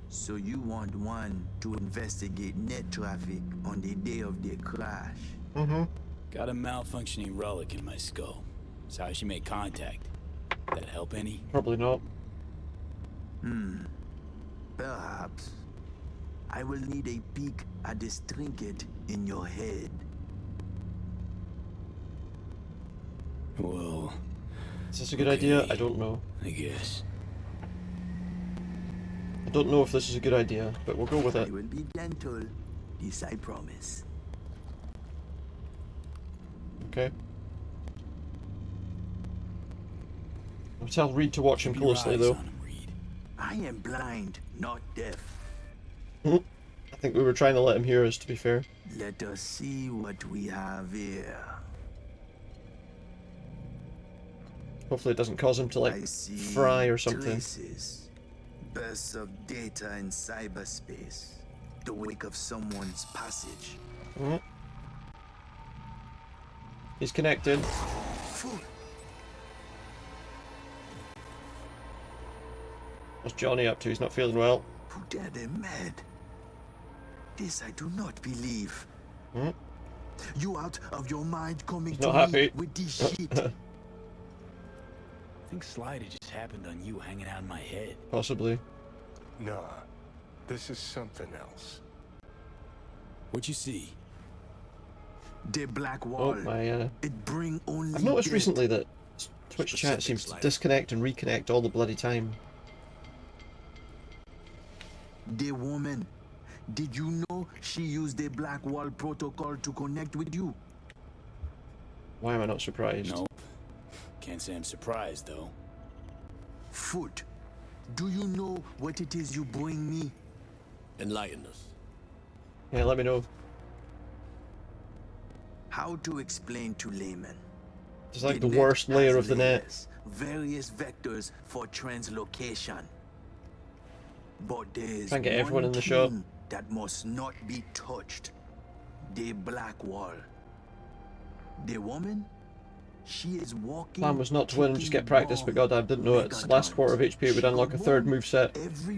so you want one to investigate net traffic on the day of the crash? Mm-hmm. Got a malfunctioning relic in my skull. That's how she made contact. That help any? Probably not. Perhaps. I will need a peek at this trinket in your head. Well, Is this a good idea? I don't know. I guess. I don't know if this is a good idea, but we'll go with I it. will be gentle, this I promise. Okay. I'll tell Reed to watch him Keep your closely, eyes though. on him, Reed. I am blind, not deaf. I think we were trying to let him hear us, to be fair. Let us see what we have here. Hopefully it doesn't cause him to, like, fry or something. Traces. Bursts of data in cyberspace. The wake of someone's passage. Mm. He's connected. What's Johnny up to? He's not feeling well. Put are they mad? This I do not believe. Mm. You out of your mind coming He's to not happy. me with this shit. I think Slider just happened on you hanging out in my head. Possibly. Nah, this is something else. What you see? The black Oh wall. my, It bring only I've noticed death. recently that Twitch chat seems to disconnect and reconnect all the bloody time. The woman. Did you know she used the black wall protocol to connect with you? Why am I not surprised? Nope. Can't say I'm surprised, though. Foot. Do you know what it is you bring me? Enlighten us. Yeah, let me know. How to explain to laymen? It's like the net worst layer has of the net. layers, various vectors for translocation. But there's Can't get everyone one in the shop. thing that must not be touched. The black wall. The woman? She is walking. Plan was not to win and just get practice, but god, I didn't know it's last quarter of HP it would unlock a third moveset.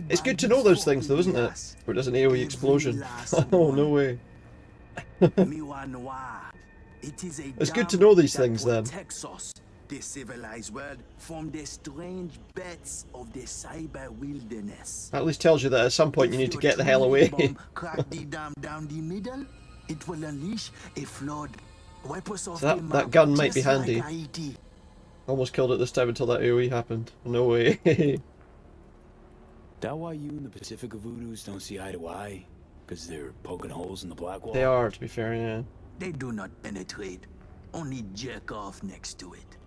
It's good to know those things though, isn't it? Where it does an AoE explosion. Oh, no way. It's good to know these things then. The civilized world from the strange beds of the cyber wilderness. At least tells you that at some point you need to get the hell away. Crack the dam down the middle, it will unleash a flood. Wipe us off So the that map, gun might be just like handy. Haiti. Almost killed it this time until that AoE happened. No way. That why you and the Pacifica Voodoos don't see eye to eye? Because they're poking holes in the black wall? They are, to be fair, yeah. They do not penetrate, only jerk off next to it.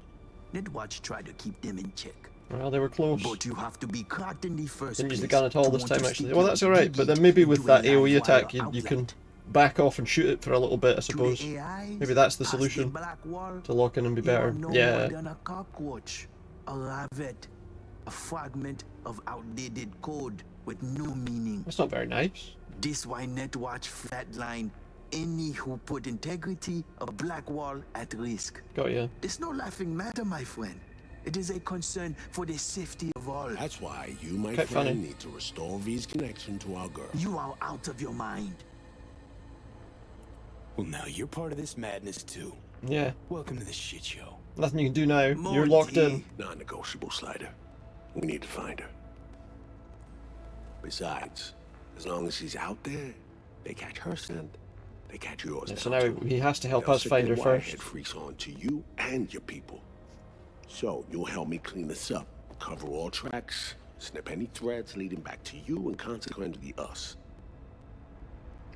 Netwatch try to keep them in check. Well, they were close. But you have to be cracked in the first Didn't use the place gun at all to this want time to actually. stick Well, your that's alright, but then maybe with into a that AoE live attack wire you can outlet. back off and shoot it for a little bit, I suppose. To the AIs, Maybe that's the past solution black wall, to lock in and be you are better. no Yeah. more than a cockroach, a ravet, a fragment of outdated code with no meaning. That's not very nice. This why Netwatch flatline any who put integrity of black wall at risk. Got ya. It's no laughing matter, my friend. It is a concern for the safety of all. That's why you, my Quite friend, funny. need to restore V's connection to our girl. You are out of your mind. Well, now you're part of this madness, too. Yeah. Welcome to the shit show. Nothing you can do now. You're locked in. Non-negotiable, Slider. We need to find her. Besides, as long as she's out there, they catch her scent, they catch yours. Yeah, so now, now too. he has to help They'll us stick find their her wirehead first. freaks on to you and your people. So you'll help me clean this up, cover all tracks, snip any threads leading back to you and consequently us.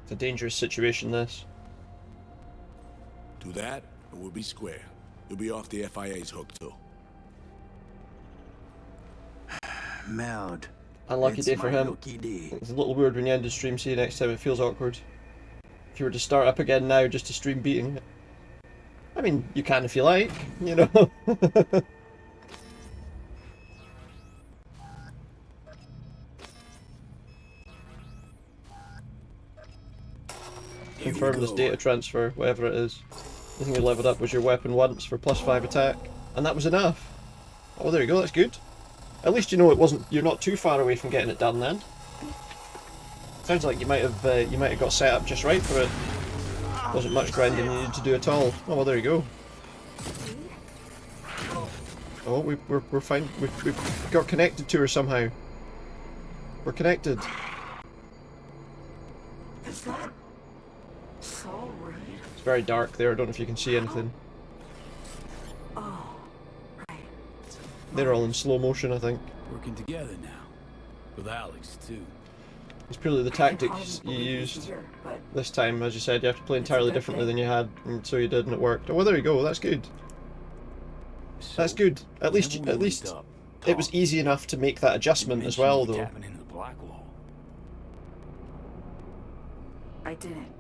It's a dangerous situation, this. Do that, and we'll be square. You'll be off the FIA's hook too. Meld. Unlucky It's day for my him. lucky day. It's a little weird when you end the stream. See you next time. It feels awkward. If you were to start up again now just to stream beating it. I mean, you can if you like, you know. Confirm this data transfer, whatever it is. The thing you leveled up was your weapon once for +5 attack, and that was enough. Oh, there you go. That's good. At least you know it wasn't. You're not too far away from getting it done then. Sounds like you might have got set up just right for it. Wasn't much grinding you needed to do at all. Oh well, there you go. Oh, we're fine. We've got connected to her somehow. We're connected. Is that so rude? It's very dark there. I don't know if you can see anything. Oh, right. They're all in slow motion, I think. Working together now. With Alex, too. It's purely the tactics you used this time. As you said, you have to play entirely differently than you had, and so you did, and it worked. Oh, well, there you go. That's good. That's good. At least it was easy enough to make that adjustment as well, though. I didn't.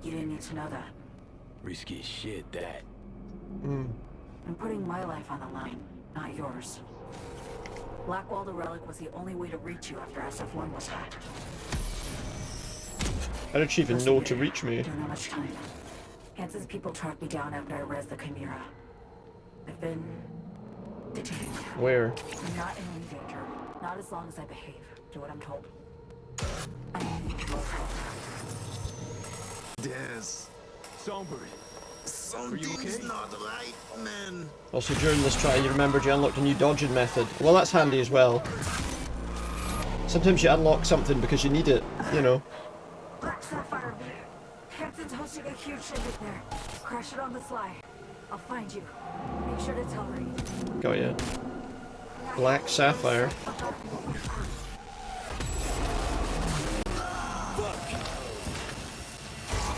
You didn't need to know that. Risky as shit, that. I'm putting my life on the line, not yours. Blackwall the Relic was the only way to reach you after SF-1 was hacked. How did she even know to reach me? Don't have much time. Hansen's people tracked me down after I res the Chimera. I've been detained. Where? I'm not in any danger. Not as long as I behave. Do what I'm told. I need your help. Yes. Songbird. Something's not right, man. Also, during this trial, you remembered you unlocked a new dodging method. Well, that's handy as well. Sometimes you unlock something because you need it, you know. Black Sapphire V. Hampton's hosting a huge shindig there. Crash it on the sly. I'll find you. Make sure to tell Reed. Got ya. Black Sapphire.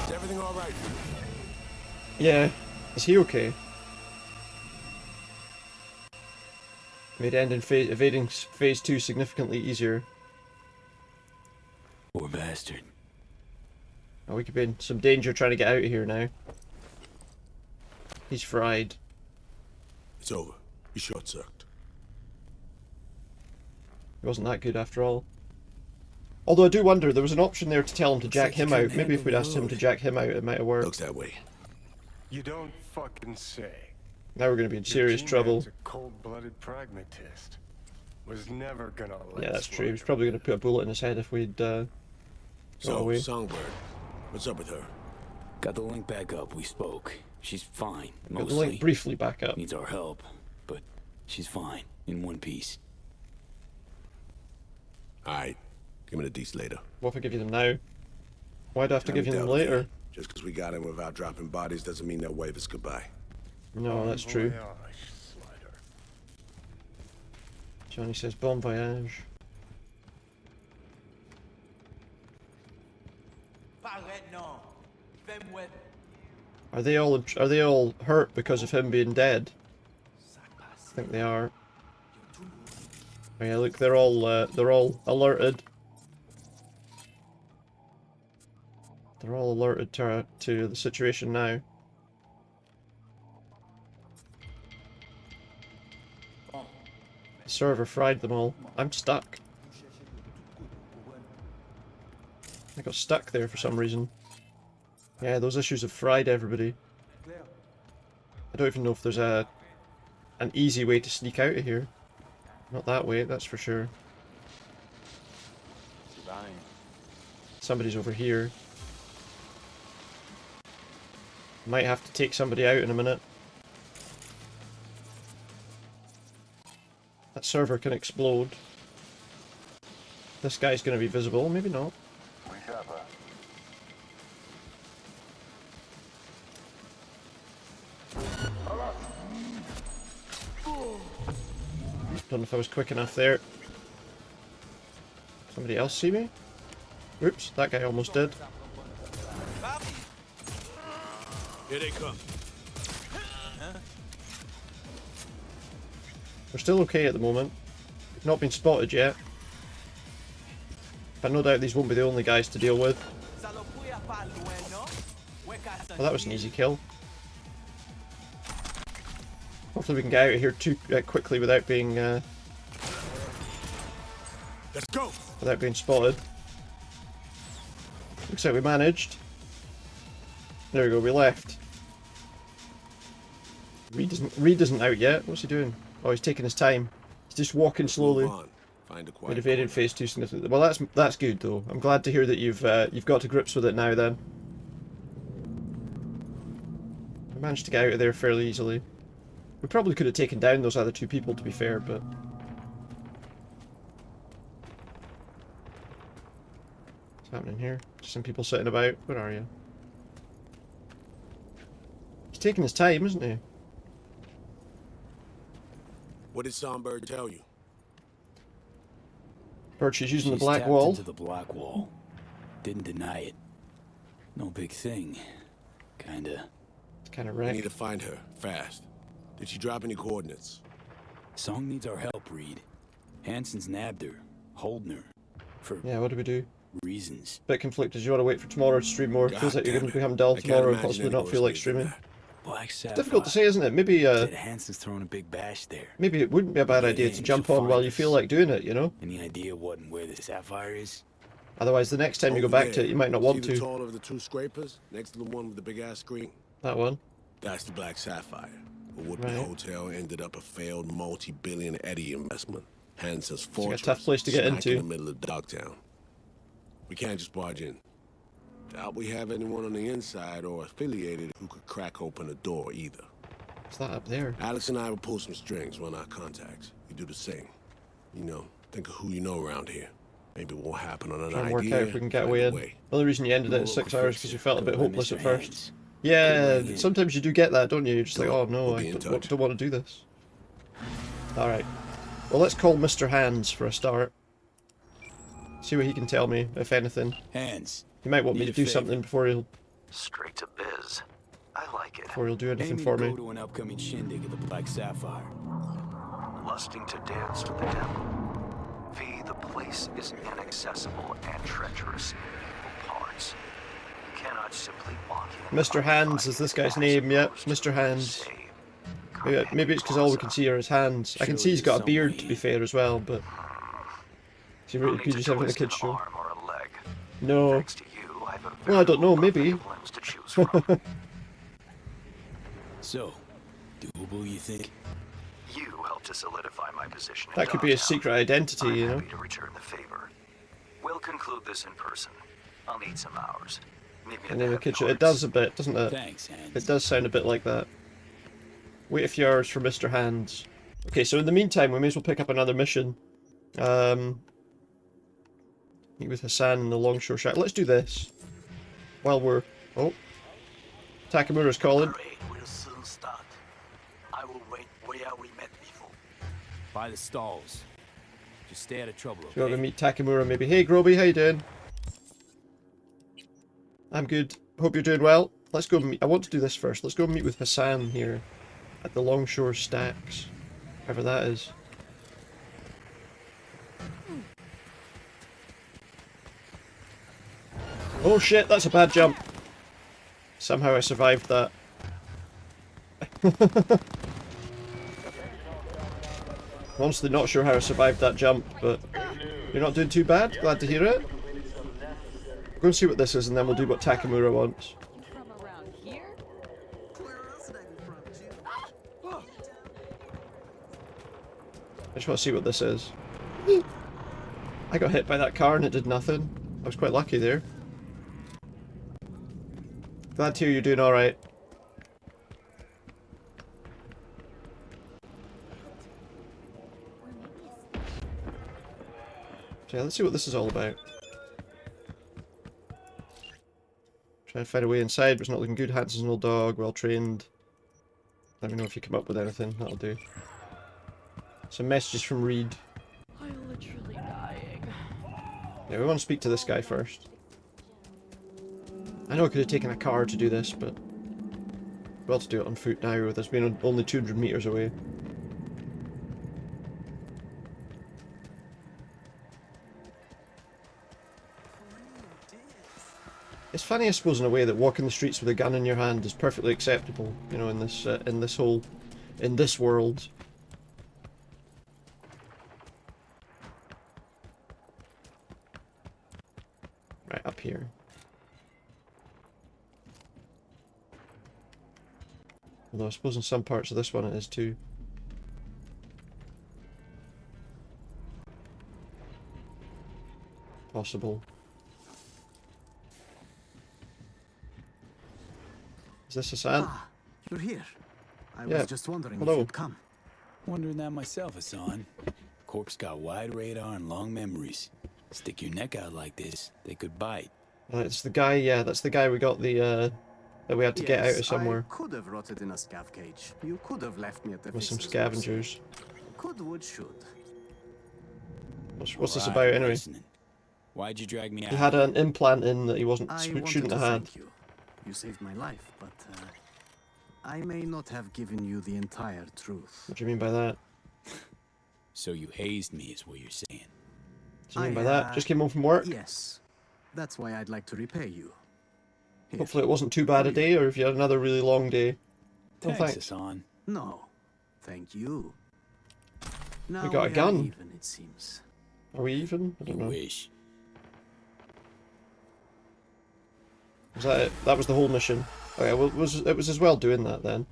Is everything all right? Yeah. Is he okay? Made evading phase 2 significantly easier. Poor bastard. Oh, we could be in some danger trying to get out of here now. He's fried. It's over. You short-circuited. He wasn't that good after all. Although I do wonder, there was an option there to tell him to jack him out. Maybe if we'd asked him to jack him out, it might have worked. Looks that way. You don't fucking say. Now we're going to be in serious trouble. A cold-blooded pragmatist. Was never gonna let Yeah, that's true. He was probably going to put a bullet in his head if we'd got away. Songbird, what's up with her? Got the link back up. We spoke. She's fine. Got Mostly. the link briefly back up. Needs our help, but she's fine. In one piece. Alright. Give me the deets later. What if I give you them now? Why'd I have to give you them Dealt with later? it. Just because we got in without dropping bodies doesn't mean they'll wave us goodbye. No, that's true. Johnny says bon voyage. Are they all hurt because of him being dead? I think they are. Oh yeah, look, they're all alerted. They're all alerted to the situation now. The server fried them all. I'm stuck. I got stuck there for some reason. Yeah, those issues have fried everybody. I don't even know if there's an easy way to sneak out of here. Not that way, that's for sure. Somebody's over here. Might have to take somebody out in a minute. That server can explode. This guy's going to be visible, maybe not. Don't know if I was quick enough there. Somebody else see me? Oops, that guy almost did. Here they come. We're still okay at the moment. We've not been spotted yet. But no doubt these won't be the only guys to deal with. Well, that was an easy kill. Hopefully we can get out of here too quickly without being Let's go. Without being spotted. Looks like we managed. There we go, we left. Reed isn't out yet. What's he doing? Oh, he's taking his time. He's just walking slowly. We'd evaded phase 2 significantly. Well, that's good though. I'm glad to hear that you've got to grips with it now. Then I managed to get out of there fairly easily. We probably could have taken down those other two people, to be fair, but what's happening here? Just some people sitting about. Where are you? He's taking his time, isn't he? What did Songbird tell you? Birch is using the She's black tapped wall. into the black wall. Didn't deny it. No big thing. Kinda. It's kind of We wrecked. need to find her, fast. Did she drop any coordinates? Song needs our help, Reed. Hansen's nabbed her, holding her. For Yeah, what do we do? reasons. Bit conflicted. You want to wait for tomorrow to stream more? Feels like you're going to become dull tomorrow and possibly not feel like streaming. Black Sapphire. Difficult to say, isn't it? Maybe Hansen's throwing a big bash there. Maybe it wouldn't be a bad idea to jump on while you feel like doing it, you know? Any idea what and where the Sapphire is? Otherwise, the next time you go back to it, you might not want See the to. taller of the two scrapers next to the one with the big ass screen? That one? That's the Black Sapphire. A would-be hotel ended up a failed multi-billion Eddie investment. Hansen's fortress, tough place to get smack into. in the middle of Dogtown. We can't just barge in. Doubt we have anyone on the inside or affiliated who could crack open the door either. What's that up there? Alex and I will pull some strings, run our contacts. You do the same. You know, think of who you know around here. Maybe it won't happen on an Try and idea. work out if we can get away in. The only reason you ended it at 6 hours because you felt a bit hopeless at first. Yeah, sometimes you do get that, don't you? You're just like, oh no, I don't want to do this. Alright. Well, let's call Mr. Hands for a start. See what he can tell me, if anything. Hands. He might want me to do something before he'll... Straight to biz. I like it. Before he'll do anything for me. Go to an upcoming shindig at the Black Sapphire. Lusting to dance with the devil. V, the place is inaccessible and treacherous in equal parts. You cannot simply walk in. Mr. Hands is this guy's name, yep. Mr. Hands. Maybe it's because all we can see are his hands. I can see he's got a beard, to be fair, as well, but... Could you just have it in a kid's show? No. Well, I don't know, maybe. So, doable, you think? You help to solidify my position. That could be a secret identity, you know? To return the favor. We'll conclude this in person. I'll need some hours. And in the kitchen, it does a bit, doesn't it? Thanks, Hands. It does sound a bit like that. Wait a few hours for Mr. Hands. Okay, so in the meantime, we may as well pick up another mission. Meet with Hassan in the Longshore Shack. Let's do this. While we're... Oh. Takamura's calling. Will soon start. I will wait where we met before. By the stalls. Just stay out of trouble, okay? So we're gonna meet Takamura maybe. Hey Groby, how you doing? I'm good. Hope you're doing well. Let's go meet... I want to do this first. Let's go meet with Hassan here. At the Longshore Stacks. Whatever that is. Oh shit, that's a bad jump. Somehow I survived that. I'm honestly not sure how I survived that jump, but you're not doing too bad. Glad to hear it. We'll go and see what this is and then we'll do what Takamura wants. I just want to see what this is. I got hit by that car and it did nothing. I was quite lucky there. Glad to hear you're doing alright. So yeah, let's see what this is all about. Trying to find a way inside, but it's not looking good. Hansen's an old dog, well trained. Let me know if you come up with anything, that'll do. Some messages from Reed. I'm literally dying. Yeah, we want to speak to this guy first. I know I could have taken a car to do this, but we'll have to do it on foot now with us being only 200 meters away. It's funny, I suppose, in a way that walking the streets with a gun in your hand is perfectly acceptable, you know, in this world. Right, up here. Although I suppose in some parts of this one it is too. Possible. Is this Hassan? Ah, you're here. I Yeah. was just wondering Hello. if you'd come. Wondering that myself, Hassan. Corpse got wide radar and long memories. Stick your neck out like this, they could bite. It's the guy, yeah, that's the guy we got the, that we had to get out of somewhere. I could have rotted in a scav cage. You could have left me at the With some fixer's scavengers. Could would should. What's this about anyway? Listening. Why'd you drag me out? He had an implant in that he I shouldn't wanted have to had. thank you. You saved my life, but I may not have given you the entire truth. What do you mean by that? So you hazed me is what you're saying. What do you mean by that? Just came home from work? Yes. That's why I'd like to repay you. Here. Hopefully it wasn't too bad a day, or if you had another really long day. Oh, Thanks, Hassan. No, thank you. Now We got a are gun. even, it seems. Are we even? I don't know. Wish. Was that it? That was the whole mission. Okay, well, it was as well doing that then.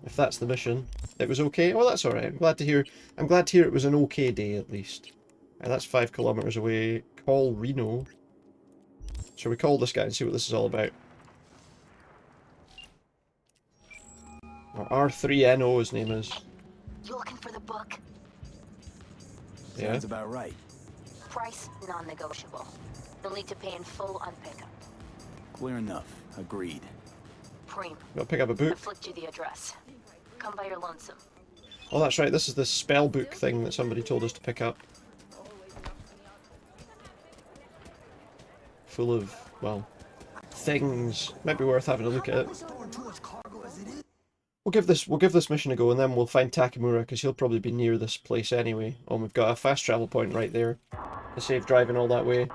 If that's the mission, it was okay. Oh, that's all right. I'm glad to hear. I'm glad to hear it was an okay day at least. That's 5 kilometers away. Call Reno. Shall we call this guy and see what this is all about? Or R3NO, his name is. You looking for the book? Yeah. Sounds about right. Price non-negotiable. You'll need to pay in full on pickup. Clear enough. Agreed. Preem. Gotta pick up a book. I flicked you the address. Come by your lonesome. Oh, that's right. This is the spell book thing that somebody told us to pick up. Full of, well, things. Might be worth having a look at it. We'll give this mission a go, and then we'll find Takamura, because he'll probably be near this place anyway. Oh, and we've got a fast travel point right there to save driving all that way.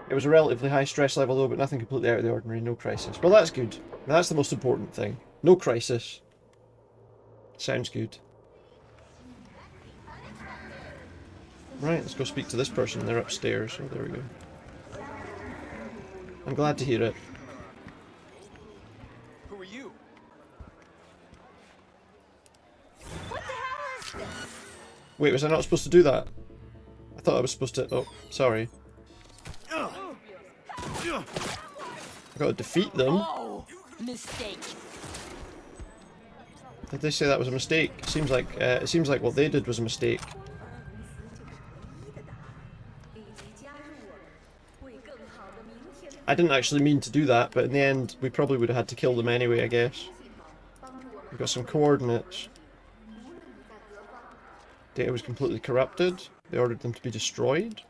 It was a relatively high stress level though, but nothing completely out of the ordinary. No crisis. Well, that's good. That's the most important thing. No crisis. Sounds good. Right, let's go speak to this person. They're upstairs. Oh, there we go. I'm glad to hear it. Who are you? Wait, was I not supposed to do that? I thought I was supposed to... Oh, sorry. I gotta defeat them. Oh, mistake. Did they say that was a mistake? It seems like what they did was a mistake. I didn't actually mean to do that, but in the end, we probably would have had to kill them anyway, I guess. We've got some coordinates. Data was completely corrupted. They ordered them to be destroyed.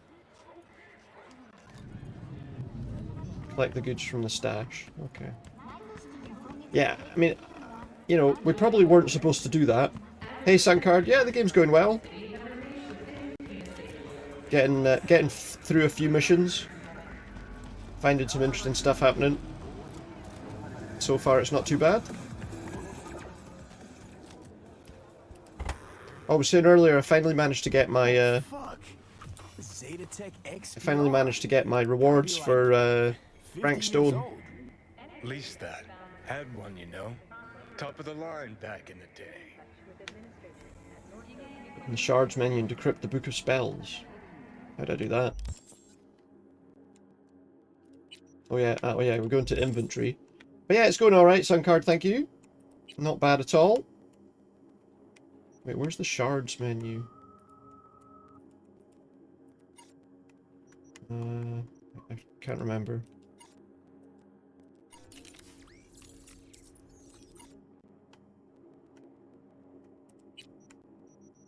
Collect the goods from the stash. Okay. Yeah, I mean, you know, we probably weren't supposed to do that. Hey, Suncard. Yeah, the game's going well. Getting through a few missions. Finding some interesting stuff happening. So far, it's not too bad. I was saying earlier, I finally managed to get my rewards for Frank Stone. At least that. Had one, you know. Top of the line back in the day. In the shards menu and decrypt the book of spells. How'd I do that? Oh yeah, we're going to inventory. But yeah, it's going alright, Suncard, thank you. Not bad at all. Wait, where's the shards menu? I can't remember.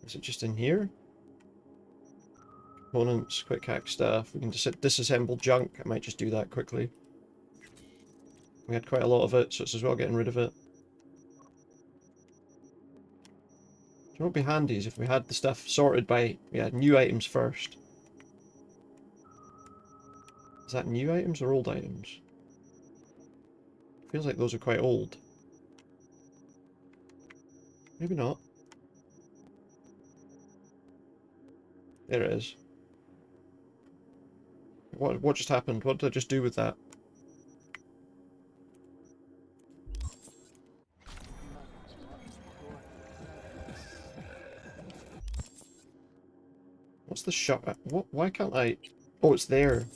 Is it just in here? Components, quick hack stuff. We can just disassemble junk. I might just do that quickly. We had quite a lot of it, so it's as well getting rid of it. So what would be handy is if we had the stuff sorted by, yeah, new items first. Is that new items or old items? Feels like those are quite old. Maybe not. There it is. What just happened? What did I just do with that? What's the shot? What? Why can't I? Oh, it's there.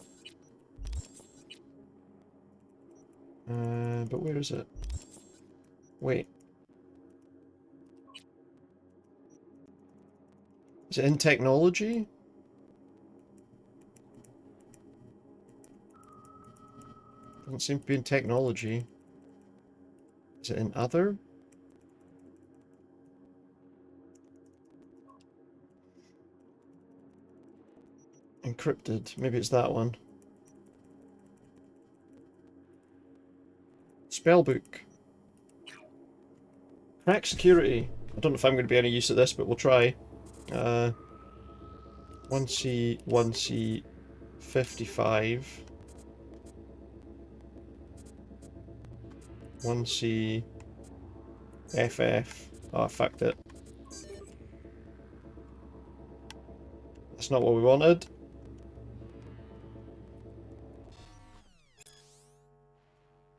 But where is it? Wait. Is it in technology? Doesn't seem to be in technology. Is it in other? Encrypted. Maybe it's that one. Spellbook. Crack security. I don't know if I'm going to be any use of this, but we'll try. 1C, 1C, 55. 1C. FF. Oh, I fucked it. That's not what we wanted.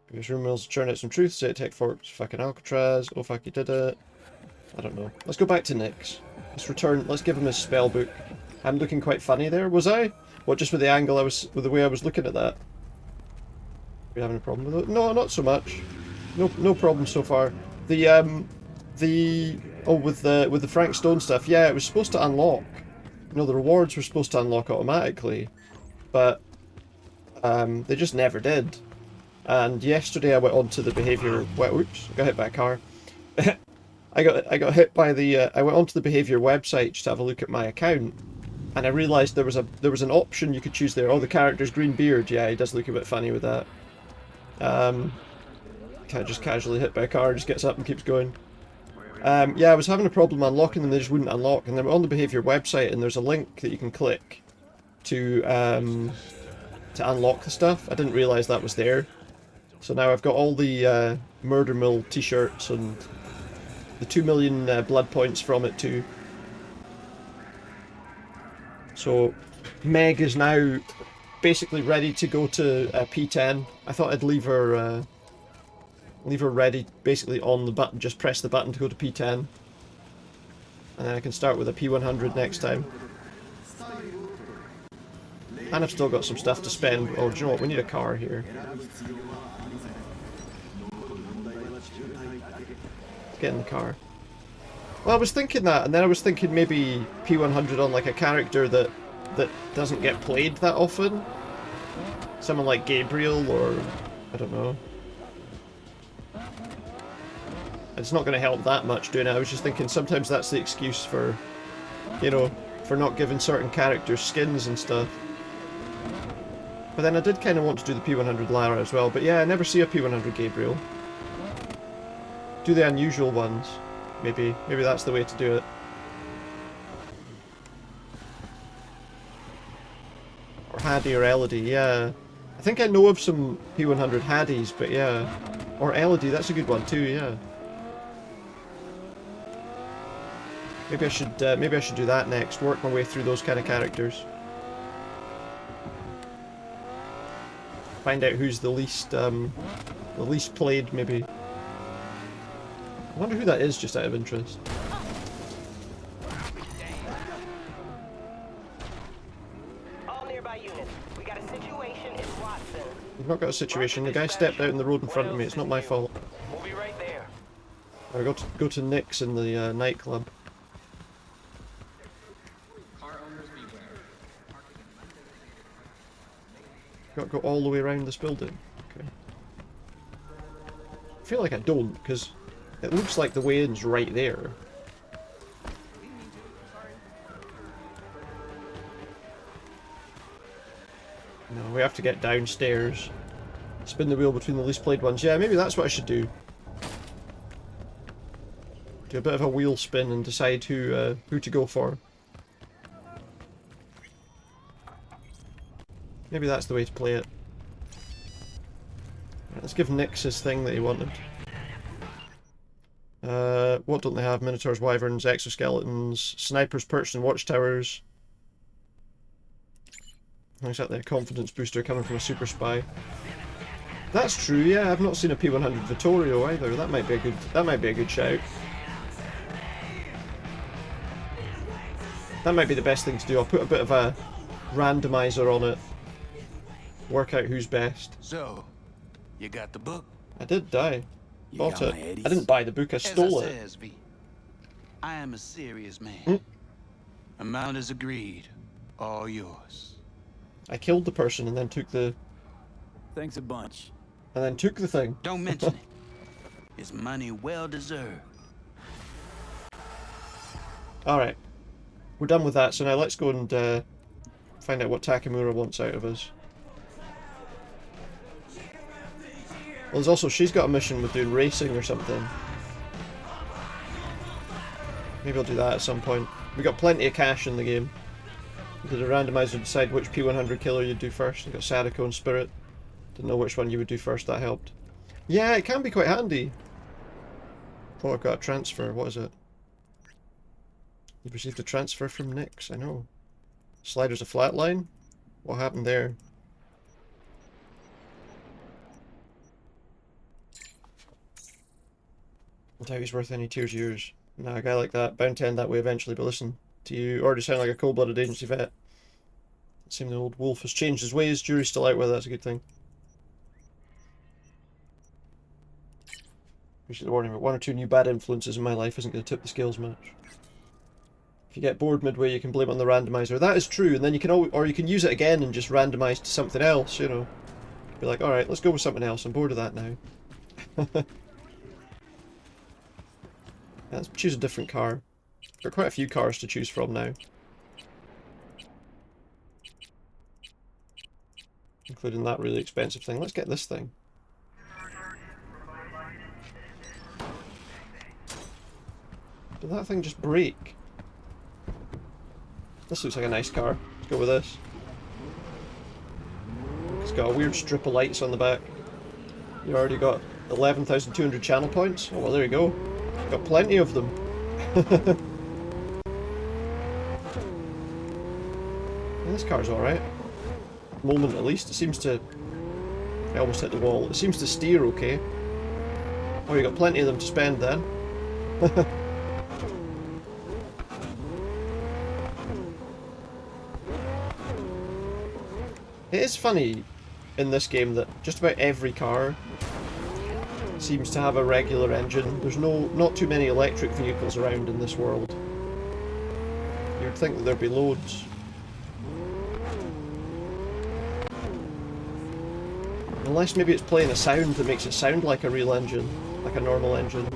Previous rumors churn out some truth, say Tech Forks fucking Alcatraz. Oh fuck, he did it. I don't know. Let's go back to Nyx. Let's give him his spell book. I'm looking quite funny there, was I? What, just with the angle with the way I was looking at that? Are you having a problem with it? No, not so much. No problem so far. With the Frank Stone stuff, yeah, it was supposed to unlock. You know, the rewards were supposed to unlock automatically, but they just never did. And yesterday I went onto the behavior. Oops! I got hit by a car. I got hit by the. I went onto the behavior website just to have a look at my account, and I realised there was an option you could choose there. Oh, the character's green beard. Yeah, he does look a bit funny with that. Can't just casually hit by a car, just gets up and keeps going. Yeah, I was having a problem unlocking them, they just wouldn't unlock. And then on the behavior website, and there's a link that you can click to unlock the stuff. I didn't realise that was there. So now I've got all the Murder Mill t-shirts and the 2 million blood points from it too. So Meg is now basically ready to go to P10. I thought I'd leave her ready basically on the button, just press the button to go to P10. And then I can start with a P100 next time. And I've still got some stuff to spend. Oh, do you know what? We need a car here. Let's get in the car. Well, I was thinking that, and then I was thinking maybe P100 on like a character that doesn't get played that often. Someone like Gabriel, or I don't know. It's not going to help that much doing it. I was just thinking sometimes that's the excuse for, you know, for not giving certain characters skins and stuff. But then I did kind of want to do the P100 Lara as well. But yeah, I never see a P100 Gabriel. Do the unusual ones. Maybe that's the way to do it. Or Haddie or Elodie, yeah. I think I know of some P100 Haddies, but yeah. Or Elodie, that's a good one too, yeah. Maybe I should do that next. Work my way through those kind of characters. Find out who's the least played, maybe. I wonder who that is, just out of interest. All nearby units. We got a situation in Watson. We've not got a situation. The guy stepped out in the road in front of me. It's not my fault. We'll be right there. I go to Nyx in the nightclub. Got to go all the way around this building. Okay. I feel like I don't, because it looks like the way in's right there. No, we have to get downstairs. Spin the wheel between the least played ones. Yeah, maybe that's what I should do. Do a bit of a wheel spin and decide who to go for. Maybe that's the way to play it. Right, let's give Nyx his thing that he wanted. What don't they have? Minotaurs, wyverns, exoskeletons, snipers perched in watchtowers. Not exactly a confidence booster coming from a super spy. That's true, yeah, I've not seen a P100 Vittorio either. That might be a good shout. That might be the best thing to do. I'll put a bit of a randomizer on it. Work out who's best. So, you got the book? I did die. Bought it. my eddies? I didn't buy the book, I stole As I it. says, V, I am a serious man. Amount is agreed. All yours. I killed the person and then took the... Thanks a bunch. And then took the thing. Don't mention it. It's money well deserved. Alright. We're done with that, so now let's go and find out what Takamura wants out of us. Well, there's also, she's got a mission with doing racing or something. Maybe I'll do that at some point. We got plenty of cash in the game. Did a randomizer decide which P100 killer you'd do first? You got Sadako and Spirit. Didn't know which one you would do first, that helped. Yeah, it can be quite handy. Oh, I've got a transfer. What is it? You've received a transfer from Nyx, I know. Slider's a flatline? What happened there? I doubt he's worth any tears of yours. Nah, a guy like that, bound to end that way eventually, but listen, to you already sound like a cold-blooded agency vet. It seems the old wolf has changed his ways, jury's still out with it, that's a good thing. Appreciate the warning, but one or two new bad influences in my life isn't going to tip the scales much. If you get bored midway, you can blame it on the randomizer. That is true, and then you can or you can use it again and just randomize to something else, you know. Be like, alright, let's go with something else, I'm bored of that now. Let's choose a different car. There are quite a few cars to choose from now. Including that really expensive thing. Let's get this thing. Did that thing just break? This looks like a nice car. Let's go with this. It's got a weird strip of lights on the back. You already got 11,200 channel points? Oh well, there you go. Got plenty of them. Yeah, this car's alright. Moment at least. It seems to... I almost hit the wall. It seems to steer okay. Oh, you got plenty of them to spend then. It is funny in this game that just about every car seems to have a regular engine. There's not too many electric vehicles around in this world. You'd think that there'd be loads. Unless maybe it's playing a sound that makes it sound like a real engine, like a normal engine.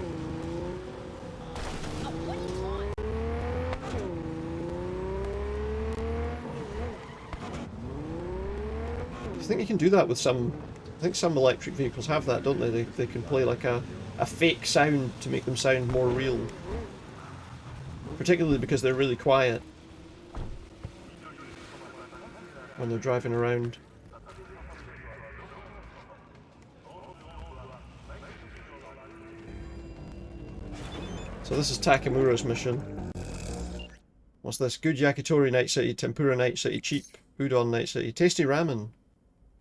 I think you can do that with some... I think some electric vehicles have that, don't they? They can play like a fake sound to make them sound more real. Particularly because they're really quiet when they're driving around. So this is Takamura's mission. What's this? Good yakitori night city, tempura night city, cheap udon night city, tasty ramen.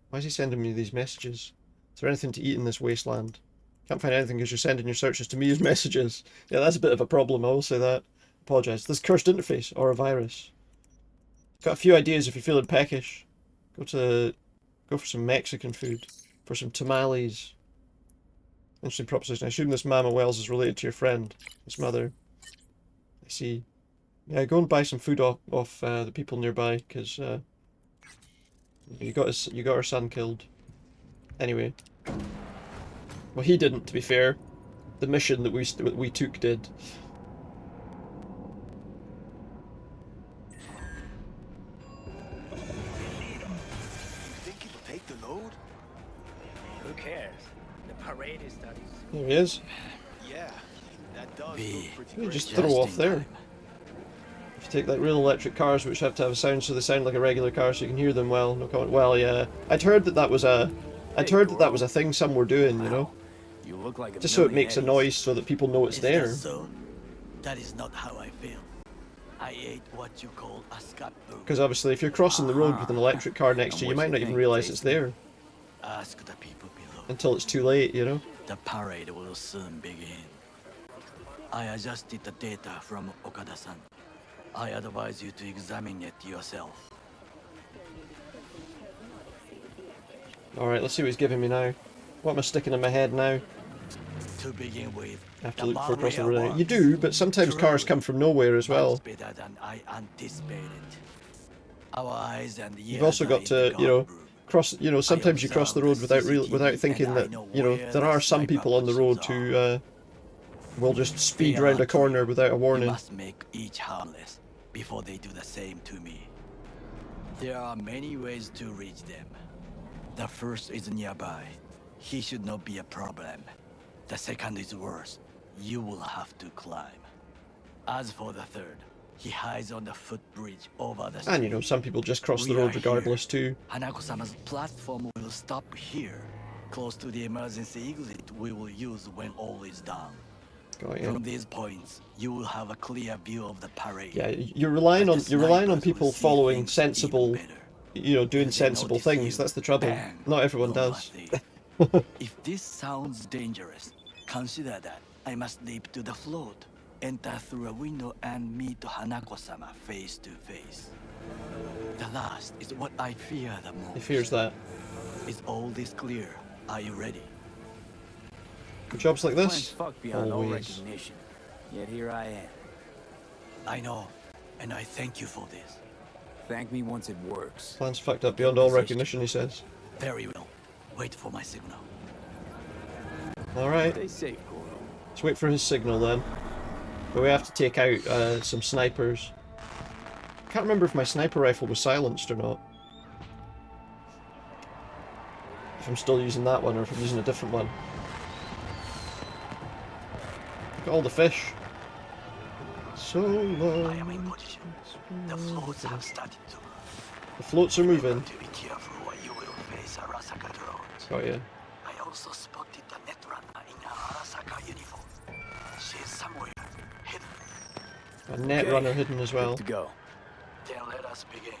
Why is he sending me these messages? Is there anything to eat in this wasteland? Can't find anything because you're sending your searches to me as messages. Yeah, that's a bit of a problem, I will say that. Apologise. This cursed interface, or a virus. Got a few ideas if you're feeling peckish. Go for some Mexican food. For some tamales. Interesting proposition. I assume this Mama Wells is related to your friend, his mother. I see. Yeah, go and buy some food off the people nearby, because you got her son killed. Anyway. Well, he didn't, to be fair. The mission that we took did. Think it'll take the load? Who cares? The parade is starting. There he is. Yeah, that does You look pretty just great. throw off there. If you take like real electric cars which have to have a sound so they sound like a regular car so you can hear them well, no comment. Well, yeah. I'd heard that was a thing some were doing, you know? You look like a Just so it makes a millionaire. noise so that people know it's Is there. that so? That is not how I feel. I ate what you call a scapegoat. Because obviously if you're crossing the road with an electric car next to you, you might not even realise it's there. Ask the people below. Until it's too late, you know? The parade will soon begin. I adjusted the data from Okada-san. I advise you to examine it yourself. Alright, let's see what he's giving me now. What am I sticking in my head now? To begin with, I have to look for a personal relationship. You do, but sometimes cars come from nowhere as well. better than I anticipated. Our eyes and ears You've also got to, you know, cross. You know, sometimes you cross the road without thinking that, you know, there are some people on the road who will just speed around a corner without a You warning. must make each harmless before they do the same to me. There are many ways to reach them. The first is nearby. He should not be a problem. The second is worse. You will have to climb. As for the third, He hides on the footbridge over the And you know, some people just cross the road regardless too. Hanako-sama's platform will stop here, close to the emergency exit we will use when all is done. Got you. From these points, you will have a clear view of the parade. Yeah, you're relying on people following sensible, you know, doing sensible things. That's the trouble. Not everyone does. If this sounds dangerous, consider that I must leap to the float, enter through a window, and meet Hanako-sama face to face. The last is what I fear the most. He fears that. Is all this clear? Are you ready? Jobs like Plans this, fucked beyond all always. recognition. Yet here I am. I know, and I thank you for this. Thank me once it works. Plans fucked up beyond all recognition, he says. Very well. Wait for my signal. Alright. Stay safe, Goro. Let's wait for his signal then. But we have to take out some snipers. Can't remember if my sniper rifle was silenced or not. If I'm still using that one or if I'm using a different one. Look at all the fish. So long. I am in position. The floats have started to move. The floats are moving. To be careful or you will face Arasaka drones. Got you. I also spotted the netrunner in her Arasaka uniform. She is somewhere hidden. A net runner hidden as well. Good to go. Then let us begin.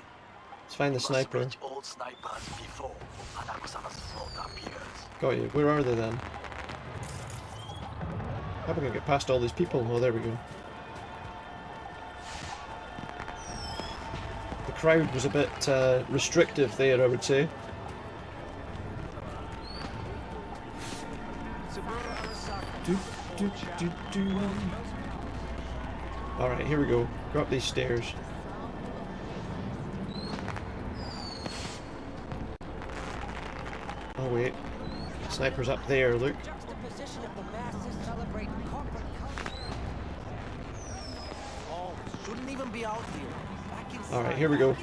Let's find the sniper. Reach old snipers before Hanako-sama's float appears. Got you. Where are they then? How am I gonna get past all these people? Oh, there we go. The crowd was a bit restrictive there, I would say. Alright, here we go. Go up these stairs. Oh wait. Sniper's up there, look. Shouldn't even be out here. Alright, here we go.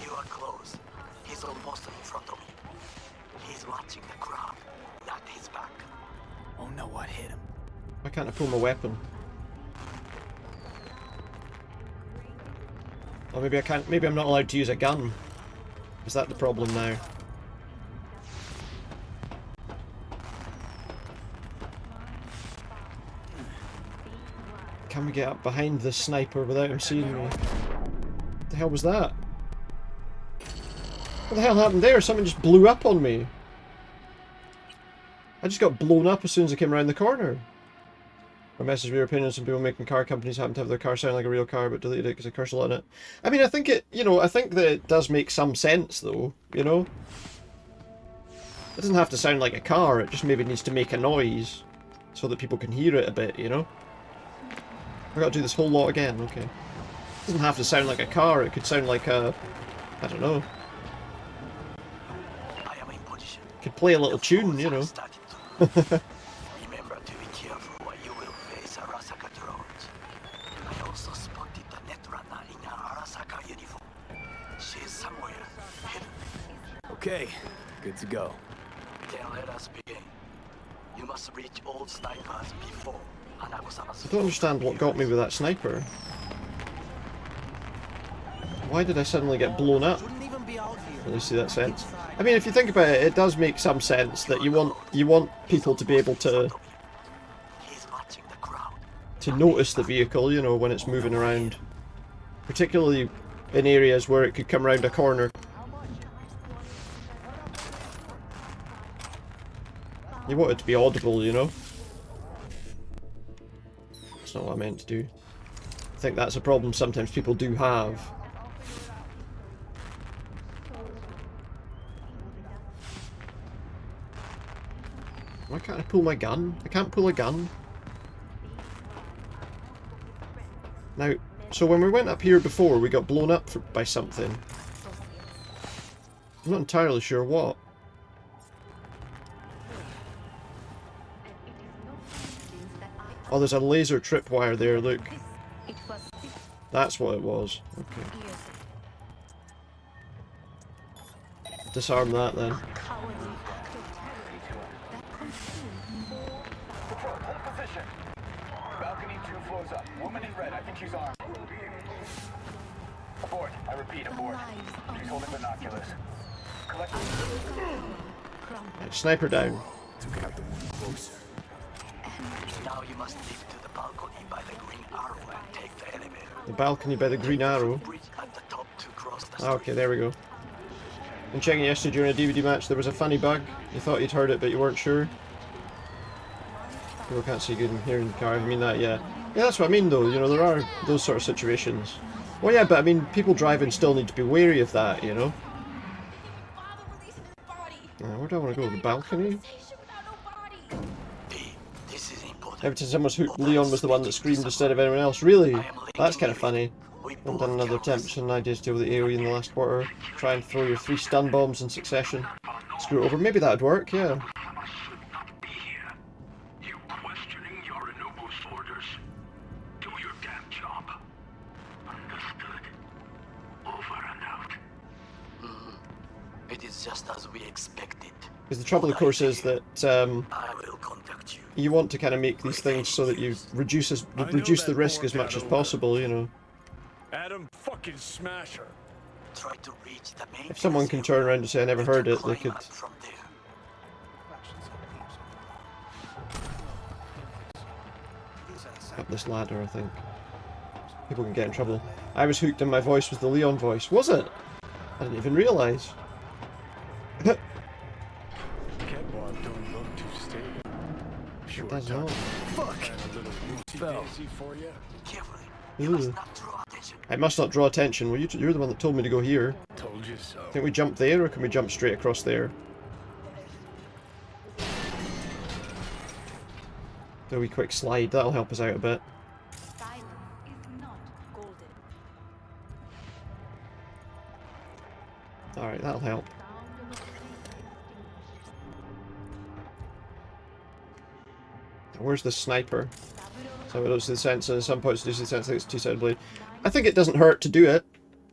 You are close. He's almost in front of me. He's watching the crowd, not his back. Oh no, what hit him? Why can't I pull my weapon? Or maybe I can't. Maybe I'm not allowed to use a gun. Is that the problem now? Can we get up behind this sniper without him seeing me? What the hell was that? What the hell happened there? Something just blew up on me. I just got blown up as soon as I came around the corner. A message of your opinion, some people making car companies happen to have their car sound like a real car but deleted it because of cursor on it. I mean, I think it, you know, I think that it does make some sense though, you know? It doesn't have to sound like a car, it just maybe needs to make a noise so that people can hear it a bit, you know? I gotta do this whole lot again, okay. It doesn't have to sound like a car, it could sound like a, I don't know. I am in position. Could play a little tune, you know. Remember to be careful or you will face Arasaka drones. I also spotted the netrunner in her Arasaka uniform. She is somewhere hidden. Okay, good to go. Then let us begin. You must reach old snipers before Hanako-sama's I don't understand what got me with that sniper. Why did I suddenly get blown up? Really see that sense. I mean, if you think about it, it does make some sense that you want people to be able to notice the vehicle, you know, when it's moving around, particularly in areas where it could come around a corner. You want it to be audible, you know. That's not what I meant to do. I think that's a problem sometimes people do have. Why can't I pull my gun? I can't pull a gun. Now, so when we went up here before, we got blown up by something. I'm not entirely sure what. Oh, there's a laser tripwire there, look. That's what it was. Okay. Disarm that then. close up. Woman in red, I think she's armed. Abort. I repeat, abort. She's holding binoculars. Collect. Right, sniper down. Took out the one closer. Now you must leave to the balcony by the green arrow and take the elevator. The balcony by the green arrow. Bridge at the top to cross the Ah, okay, there we go. And checking yesterday during a DVD match, there was a funny bug. You thought you'd heard it, but you weren't sure. People can't see good in here in the car. I mean that, yeah. Yeah, that's what I mean, though. You know, there are those sort of situations. Well, yeah, but I mean, people driving still need to be wary of that, you know. Where do I want to go? The balcony? Every time someone's hooked, Leon was the one that screamed instead of anyone else. Really? That's kind of funny. I've done another attempt to an idea to deal with the AoE in the last quarter. Try and throw your 3 stun bombs in succession. Screw it over. Maybe that'd work, yeah. It is just as we expected. Because the trouble, of course, is that you want to kind of make these things so that you reduce the risk as much as possible, you know. Adam, fucking smash her. Try to reach the main. If someone can turn around and say I never heard it, they could. Up this ladder, I think. People can get in trouble. I was hooked and my voice was the Leon voice. Was it? I didn't even realise. Ketbog don't look too stable. Sure, it does not. Fuck. For you. Ooh. I must not draw attention. Well, you're the one that told me to go here. Told you so. Can we jump there, or can we jump straight across there? Do a wee quick slide. That'll help us out a bit. Alright, that'll help. Where's the sniper? So it looks to the sensor, some points to the sensor, it's two-sided blade. I think it doesn't hurt to do it,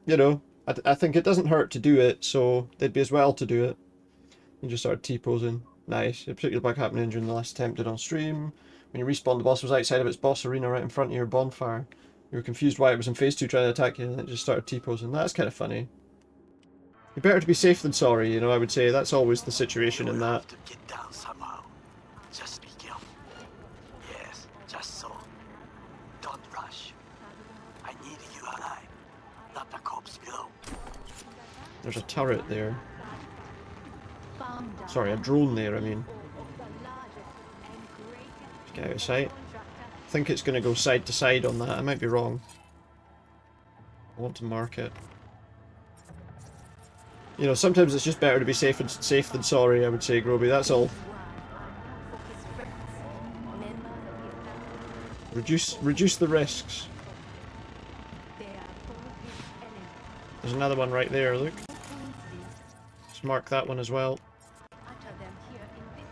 you know. I think it doesn't hurt to do it, so they'd be as well to do it. You just started T-posing. Nice. A particular bug happening during the last attempt did on stream. When you respawned, the boss was outside of its boss arena right in front of your bonfire. You were confused why it was in phase 2 trying to attack you, and it just started T-posing. That's kind of funny. You're better to be safe than sorry, you know, I would say. That's always the situation in that. Get down somehow. Just be careful. Yes, just so. Don't rush. I need you alive, not the cops below. There's a turret there. Sorry, a drone there, I mean. Get out of sight. I think it's going to go side to side on that. I might be wrong. I want to mark it. You know, sometimes it's just better to be safe than sorry, I would say, Groby. That's all. Reduce the risks. There's another one right there, look. Let's mark that one as well.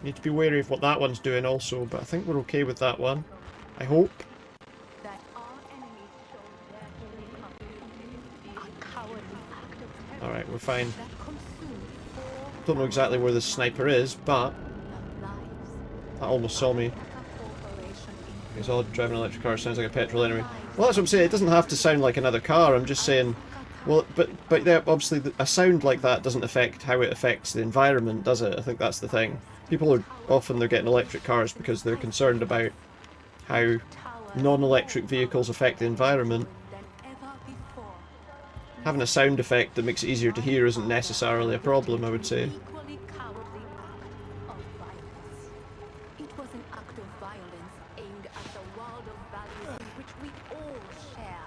Need to be wary of what that one's doing also, but I think we're okay with that one. I hope. Alright, we're fine. Don't know exactly where the sniper is, but that almost saw me. It's odd, driving an electric car sounds like a petrol enemy. Well, that's what I'm saying, it doesn't have to sound like another car, I'm just saying... Well, but yeah, obviously a sound like that doesn't affect how it affects the environment, does it? I think that's the thing. People are often they're getting electric cars because they're concerned about how non-electric vehicles affect the environment. Having a sound effect that makes it easier to hear isn't necessarily a problem, I would say. It was an act of violence aimed at the world of values in which we all share.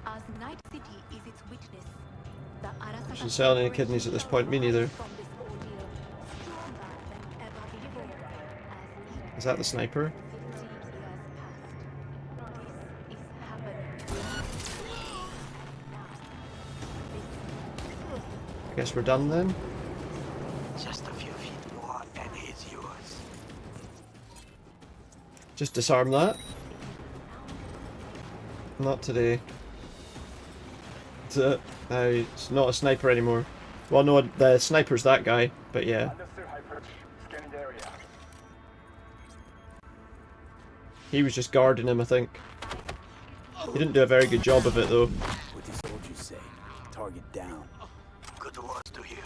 As Night City is its witness, the Arasaka Shouldn't sell any kidneys at this point, me neither. Is that the sniper? I guess we're done then. Just a few feet more and it's yours. Just disarm that. Not today. It's not a sniper anymore. Well, no, the sniper's that guy, but yeah. He was just guarding him, I think. He didn't do a very good job of it though. What do soldiers say? Target down. Good words to hear.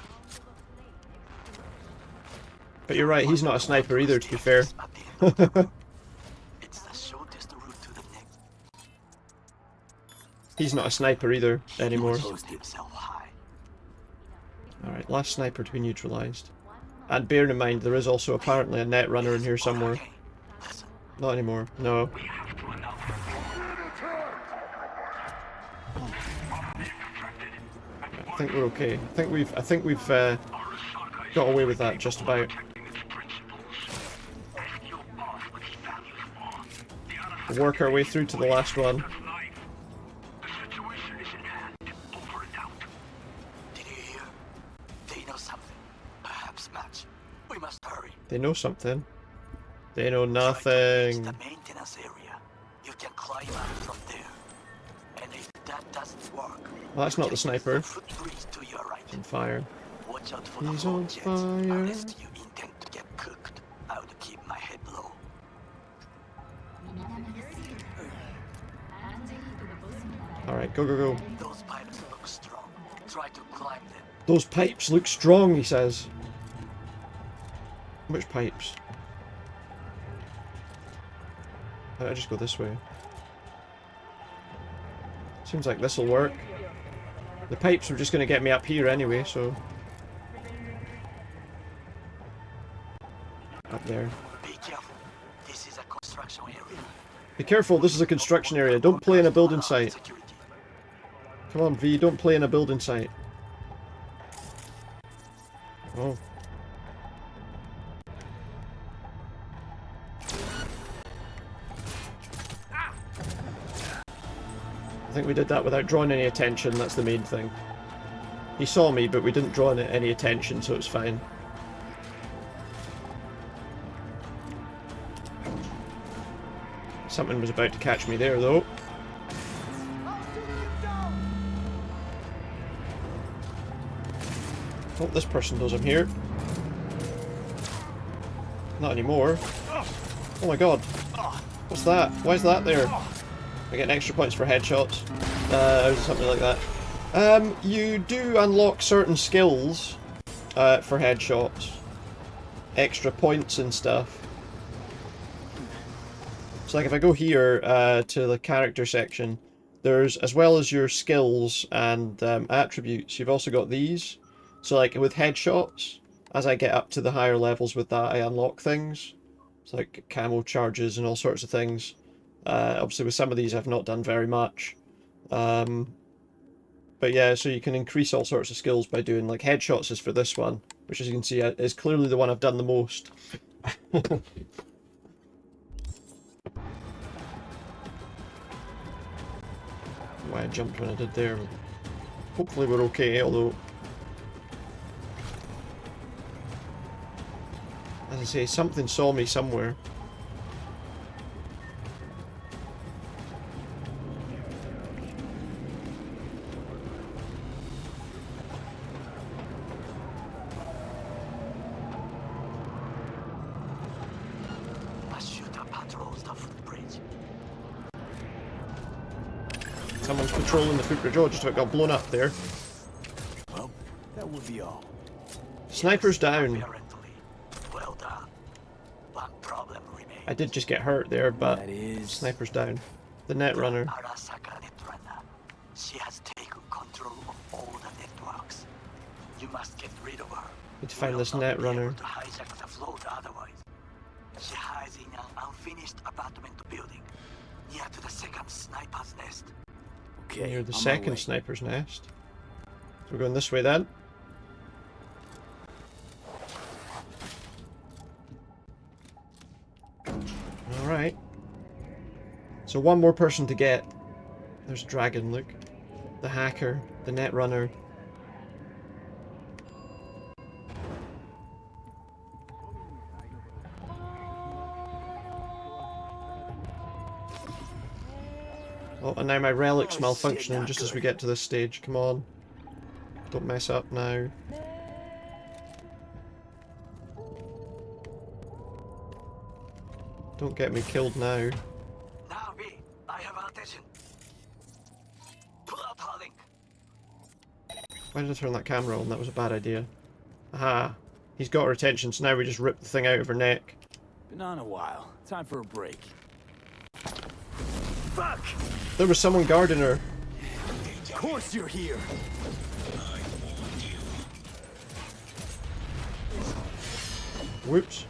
But you're right, he's not a sniper either, to be fair. It's the shortest route to the next. He's not a sniper either anymore. Himself high. Alright, last sniper to be neutralised. And bearing in mind, there is also apparently a net runner in here somewhere. Not anymore, no. I think we're okay. I think we've got away with that just about. We'll work our way through to the last one. Did you hear? They know something. Perhaps much. We must hurry. They know something. They know nothing. The maintenance area. You can climb out from there. And if that doesn't work, Well, that's not the sniper. footbridge to your right. He's on fire. Watch out for He's the on objects. fire. Unless you intend to get cooked, I would keep my head low. Alright, go, go, go. Those pipes look strong. Try to climb them. Those pipes look strong, he says. Which pipes? Why don't I just go this way? Seems like this'll work. The pipes were just going to get me up here anyway, so... Up there. Be careful. This is a construction area. Be careful, this is a construction area. Don't play in a building site. Come on, V, don't play in a building site. Oh. I think we did that without drawing any attention, that's the main thing. He saw me, but we didn't draw any attention, so it's fine. Something was about to catch me there, though. Oh, this person knows I'm here. Not anymore. Oh my god. What's that? Why is that there? I get extra points for headshots. Or something like that. You do unlock certain skills for headshots. Extra points and stuff. So like if I go here to the character section, there's, as well as your skills and attributes, you've also got these. So like with headshots, as I get up to the higher levels with that, I unlock things. It's like camo charges and all sorts of things. Obviously with some of these I've not done very much. But yeah, so you can increase all sorts of skills by doing, like headshots is for this one, which as you can see is clearly the one I've done the most. Why I jumped when I did there. Hopefully we're okay, although... As I say, something saw me somewhere. A shooter patrols the footbridge. Someone's patrolling the footbridge. Oh, just about got blown up there. Well, that would be all. Sniper's down. Well done. One problem remains. I did just get hurt there, but sniper's down. The net runner. Arasaka Netrunner. She has taken control of all the networks. You must get rid of her. Need to find this net runner. To hijack the float otherwise. She hides in an unfinished apartment building near to the second sniper's nest. Okay, Near the on my second way. sniper's nest. So we're going this way then. Alright. So one more person to get. There's Dragon, look. The hacker, the net runner. Oh, and now my relic's malfunctioning just as we get to this stage. Come on. Don't mess up now. Don't get me killed now. Now, V, I have attention. Why did I turn that camera on? That was a bad idea. Aha. He's got her attention, so now we just rip the thing out of her neck. Been on a while. Time for a break. Fuck! There was someone guarding her. Of course you're here. Whoops.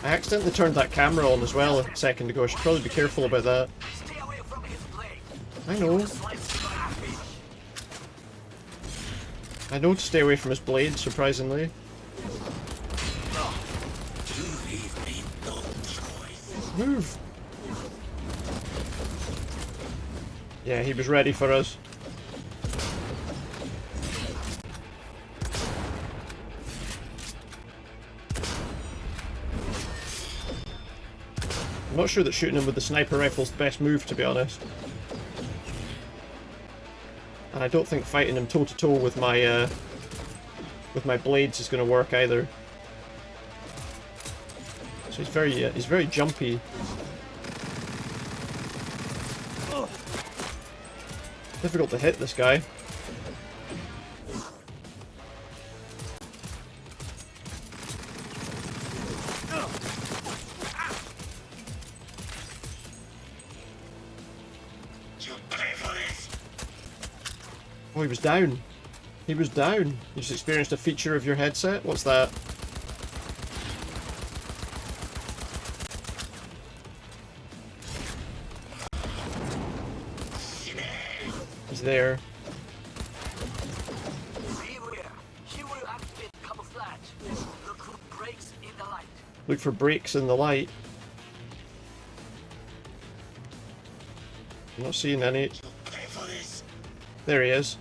I accidentally turned that camera on as well a second ago. I should probably be careful about that. I know. I know to stay away from his blade, surprisingly. Move! Yeah, he was ready for us. I'm not sure that shooting him with the sniper rifle is the best move, to be honest. And I don't think fighting him toe-to-toe with my blades is going to work either. So he's very jumpy. Difficult to hit this guy. Oh, he was down. He was down. You just experienced a feature of your headset? What's that? He's there. Look for breaks in the light. I'm not seeing any. There he is.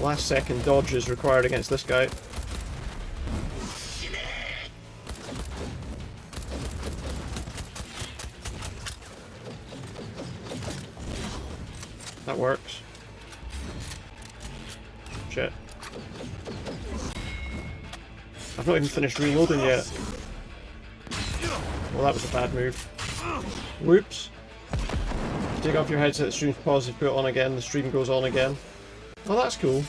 Last second dodge is required against this guy. That works. Shit. I've not even finished reloading yet. Well, that was a bad move. Whoops. Take off your headset, the stream's paused, you put it on again, the stream goes on again. Oh, that's cool.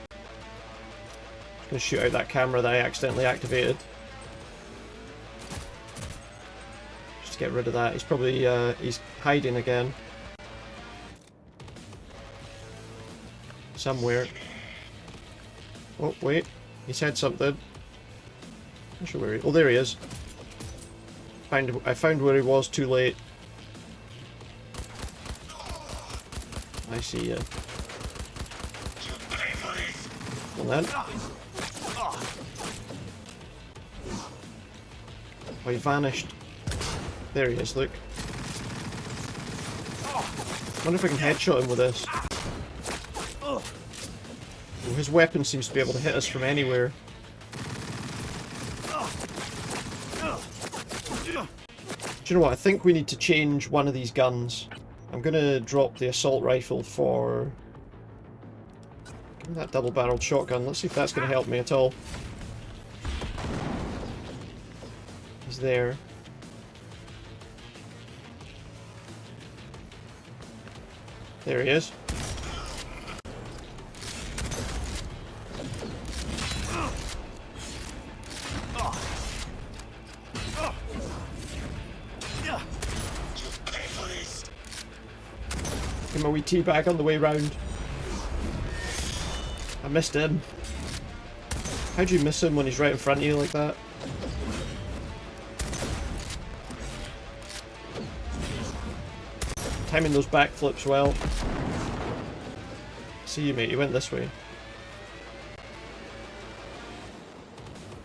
Just gonna shoot out that camera that I accidentally activated. Just to get rid of that. He's probably, he's hiding again. Somewhere. Oh, wait. He said something. Not sure where he... Oh, there he is. I found where he was too late. I see you. Well then. Oh, he vanished. There he is, look. I wonder if I can headshot him with this. Oh, his weapon seems to be able to hit us from anywhere. Do you know what? I think we need to change one of these guns. I'm gonna drop the assault rifle for... Give me that double-barreled shotgun. Let's see if that's gonna help me at all. He's there. There he is. Give him a wee teabag on the way round. I missed him. How'd you miss him when he's right in front of you like that? Timing those backflips well. See you, mate. You went this way.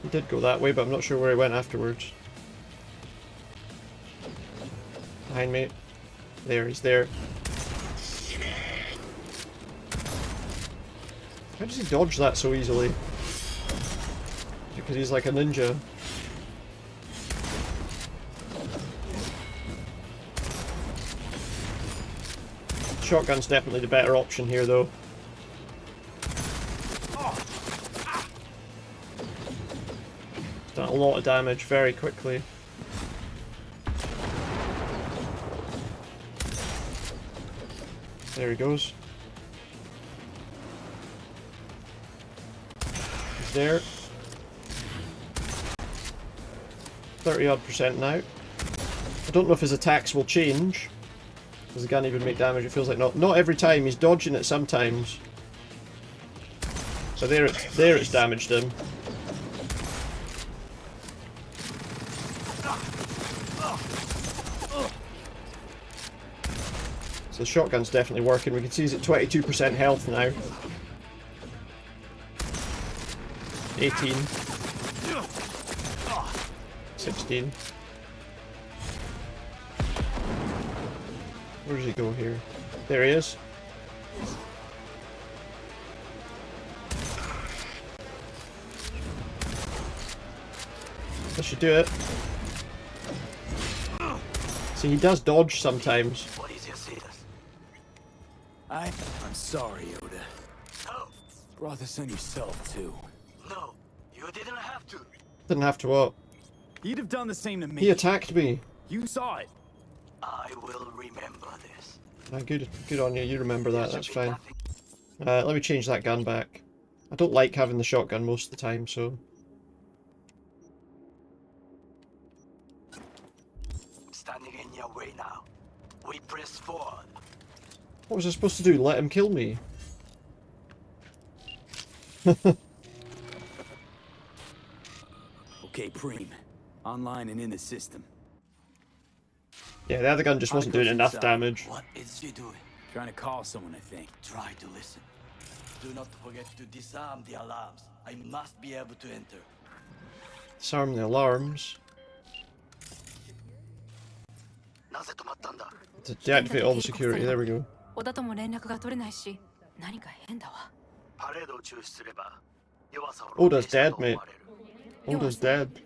He did go that way, but I'm not sure where he went afterwards. Behind me. There, he's there. How does he dodge that so easily? Because he's like a ninja. Shotgun's definitely the better option here, though. lot of damage very quickly. There he goes. He's there. 30-odd% now. I don't know if his attacks will change. Because he can't even make damage, it feels like not every time, he's dodging it sometimes. So there it's damaged him. So the shotgun's definitely working. We can see he's at 22% health now. 18. 16. Where does he go here? There he is. That should do it. See, he does dodge sometimes. What is your status? I'm sorry, Yoda. No. Brought this on yourself, too. No, you didn't have to. Didn't have to what? You'd have done the same to me. He attacked me. You saw it. I will remember this. Good on you. You remember that. That's fine. Let me change that gun back. I don't like having the shotgun most of the time, so. Standing in your way now. We press forward. What was I supposed to do? Let him kill me? Okay, Preem. Online and in the system. Yeah, the other gun just wasn't doing enough damage. What is she doing? Trying to call someone, I think. Try to listen. Do not forget to disarm the alarms. I must be able to enter. Disarm the alarms. To deactivate all the security, there we go. Oda's dead, mate. Oda's dead.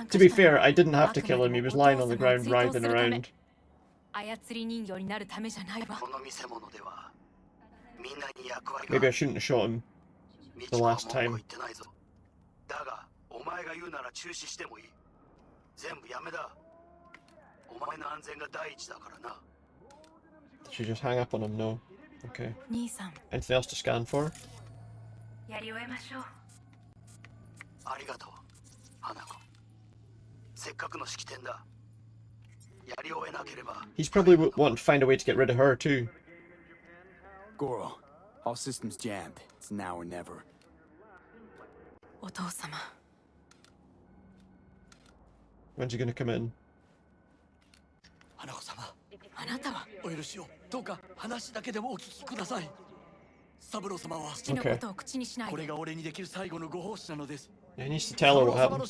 To be fair, I didn't have to kill him, he was lying on the ground writhing around. Maybe I shouldn't have shot him the last time. Did she just hang up on him? No. Okay. Anything else to scan for? He's probably wanting to find a way to get rid of her too. Goro, all systems jammed. It's now or never. When's he gonna come in? Okay. Yeah, he needs to tell her what happened.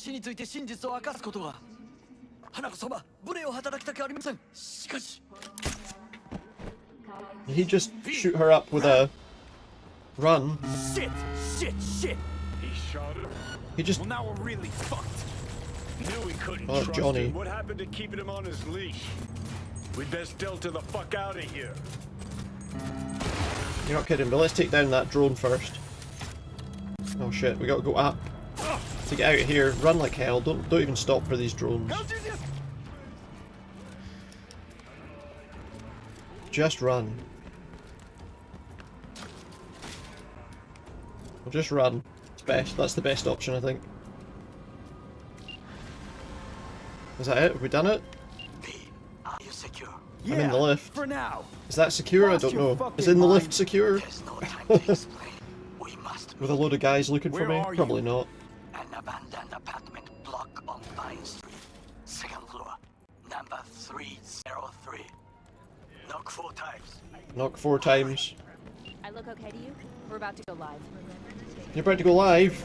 Did he just shoot her up with a run? Shit! He shot her. He just. Well, now we're really fucked. Knew we couldn't Oh, trust Johnny. him. What happened to keeping him on his leash? We'd best delta the fuck out of here. You're not kidding, but let's take down that drone first. Oh shit, we gotta go up. To get out of here, run like hell, don't even stop for these drones. Just run. Well, just run. It's best. That's the best option, I think. Is that it? Have we done it? Are you secure? I'm in the lift. For now. Is that secure? I don't know. Is in the lift secure? With a load of guys looking for me? Probably not. An abandoned apartment block on Vine Street. Second floor. Number 303. Knock 4 times. Knock 4 times. I look okay to you? We're about to go live. You're about to go live?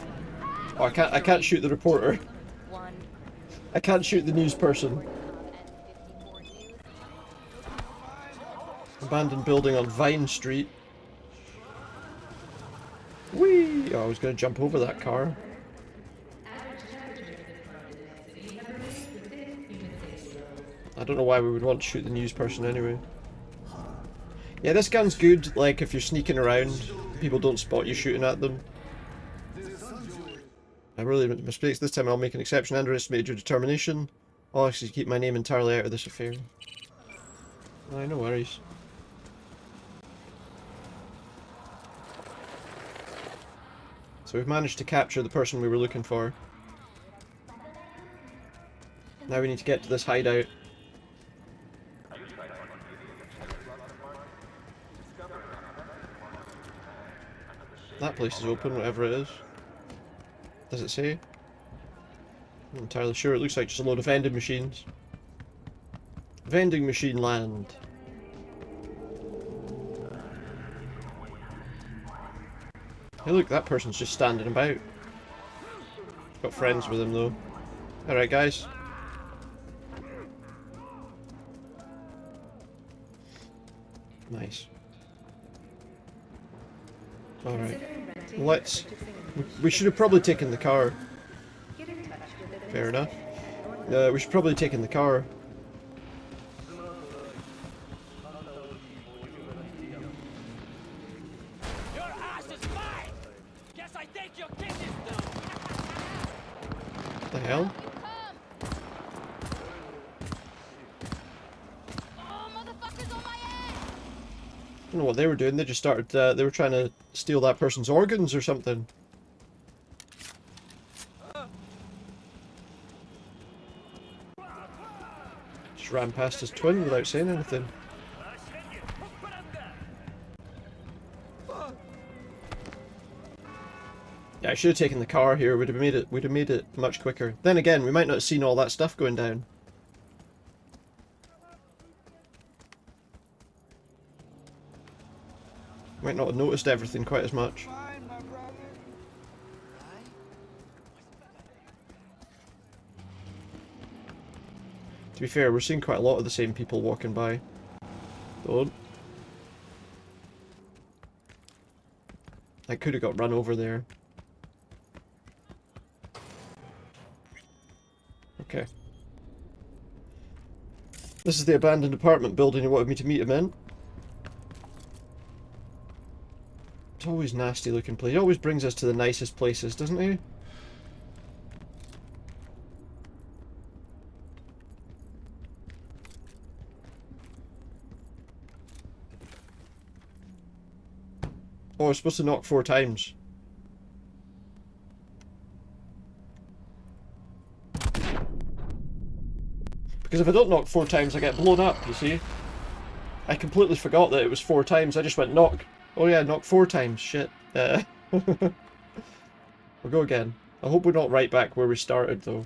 Oh, I can't shoot the reporter. I can't shoot the news person. Abandoned building on Vine Street. Whee! Oh, I was going to jump over that car. I don't know why we would want to shoot the news person anyway. Yeah, this gun's good, like, if you're sneaking around, people don't spot you shooting at them. I really made mistakes. This time I'll make an exception. I underestimated your determination. I'll actually keep my name entirely out of this affair. Aye, no worries. So we've managed to capture the person we were looking for. Now we need to get to this hideout. That place is open, whatever it is. Does it say? I'm not entirely sure. It looks like just a load of vending machines. Vending machine land. Hey look, that person's just standing about. Got friends with him though. Alright guys. Nice. Alright. Let's... We should have probably taken the car. Fair enough. We should probably have taken the car. Your ass is mine! Guess I take your kisses too! What the hell? I don't know what they were doing. They just started, they were trying to steal that person's organs or something. Just ran past his twin without saying anything. Yeah, I should have taken the car here. We'd have made it much quicker. Then again, we might not have seen all that stuff going down. Might not have noticed everything quite as much. To be fair, we're seeing quite a lot of the same people walking by. Don't. I could have got run over there. Okay. This is the abandoned apartment building you wanted me to meet him in. It's always nasty looking place. He always brings us to the nicest places, doesn't he? Oh, I was supposed to knock 4 times. Because if I don't knock 4 times, I get blown up, you see? I completely forgot that it was 4 times. I just went knock. Oh yeah, knock 4 times. Shit. We'll go again. I hope we're not right back where we started, though.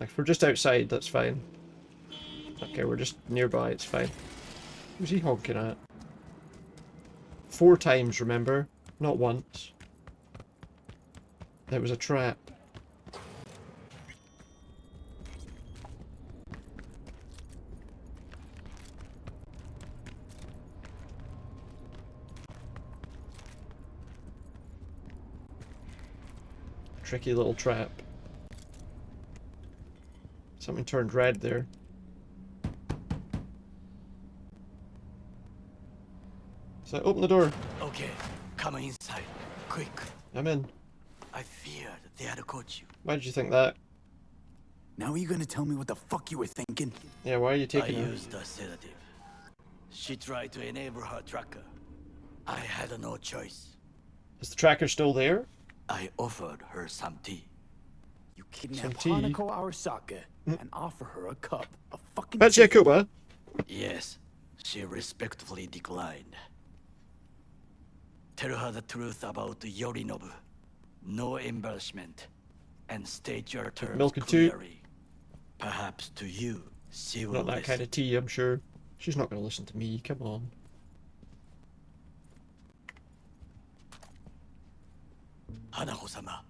Like, if we're just outside, that's fine. Okay, we're just nearby, it's fine. Who's he honking at? 4 times, remember? Not once. It was a trap. Tricky little trap. Something turned red there. So open the door. Okay, come inside, quick. I'm in. I feared they had caught you. Why did you think that? Now are you gonna tell me what the fuck you were thinking? Yeah, why are you taking her? I used a sedative. She tried to enable her tracker. I had no choice. Is the tracker still there? I offered her some tea. You kidnapped Hanako Arasaka and offer her a cup of fucking That's tea. Yakuba. Yes, she respectfully declined. Tell her the truth about Yorinobu. No embarrassment. And state your terms Milk and clearly. Perhaps to you, she will Not that listen. kind of tea, I'm sure. She's not going to listen to me, come on. Hanako-sama,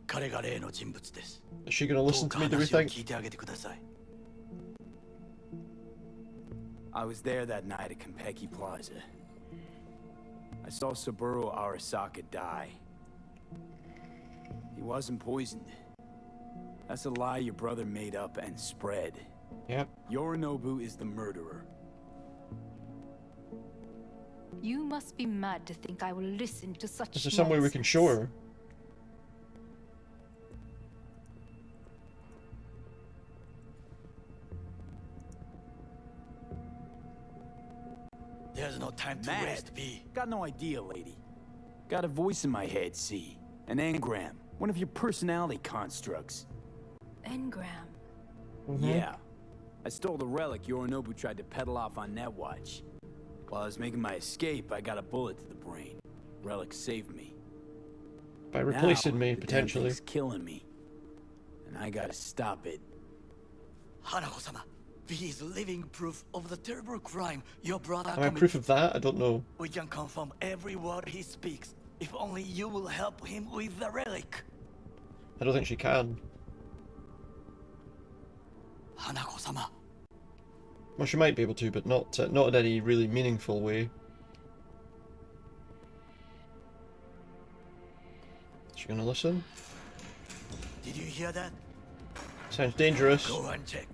彼が例の人物です。 Is she going to listen to me, do we どうか話を think? 聞いてあげてください。 I was there that night at Konpeki Plaza. I saw Saburo Arasaka die. He wasn't poisoned. That's a lie your brother made up and spread. Yep. Yorinobu is the murderer. You must be mad to think I will listen to such Is there some way we can show her? There's no time to Mad? waste, V. Got no idea, lady. Got a voice in my head, see? An engram. One of your personality constructs. Engram. Yeah. I stole the relic Yorinobu tried to peddle off on Netwatch. While I was making my escape, I got a bullet to the brain. Relic saved me. By replacing Now, me, the damn potentially. thing's killing me. And I gotta stop it. Hanako-sama, V is living proof of the terrible crime your brother Am I committed. proof of that? I don't know. We can confirm every word he speaks, if only you will help him with the relic. I don't think she can. Hanako-sama. Well, she might be able to, but not in any really meaningful way. Is she gonna listen? Did you hear that? Sounds dangerous. Go and check.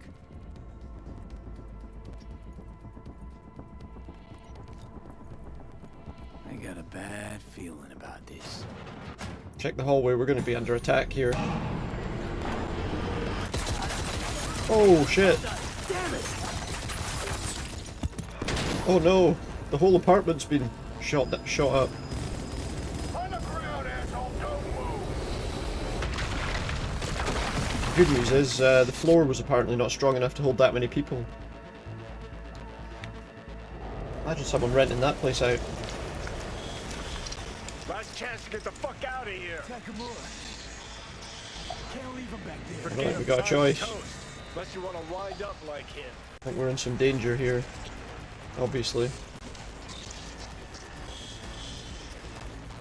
I got a bad feeling about this. Check the hallway, we're gonna be under attack here. Oh shit! Oh no! The whole apartment's been shot up. The good news is the floor was apparently not strong enough to hold that many people. Imagine someone renting that place out. Last chance to get the fuck out of here. Can't leave him back there. I don't think we got a choice. Unless you want to wind up like him. I think we're in some danger here. Obviously.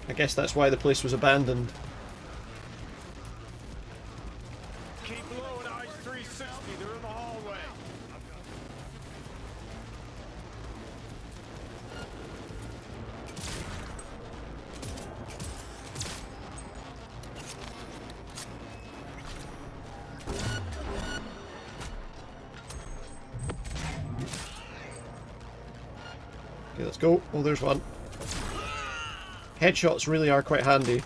I guess that's why the place was abandoned. Keep low at eyes 360. They're in the hallway. Okay, let's go. Oh, there's one. Headshots really are quite handy.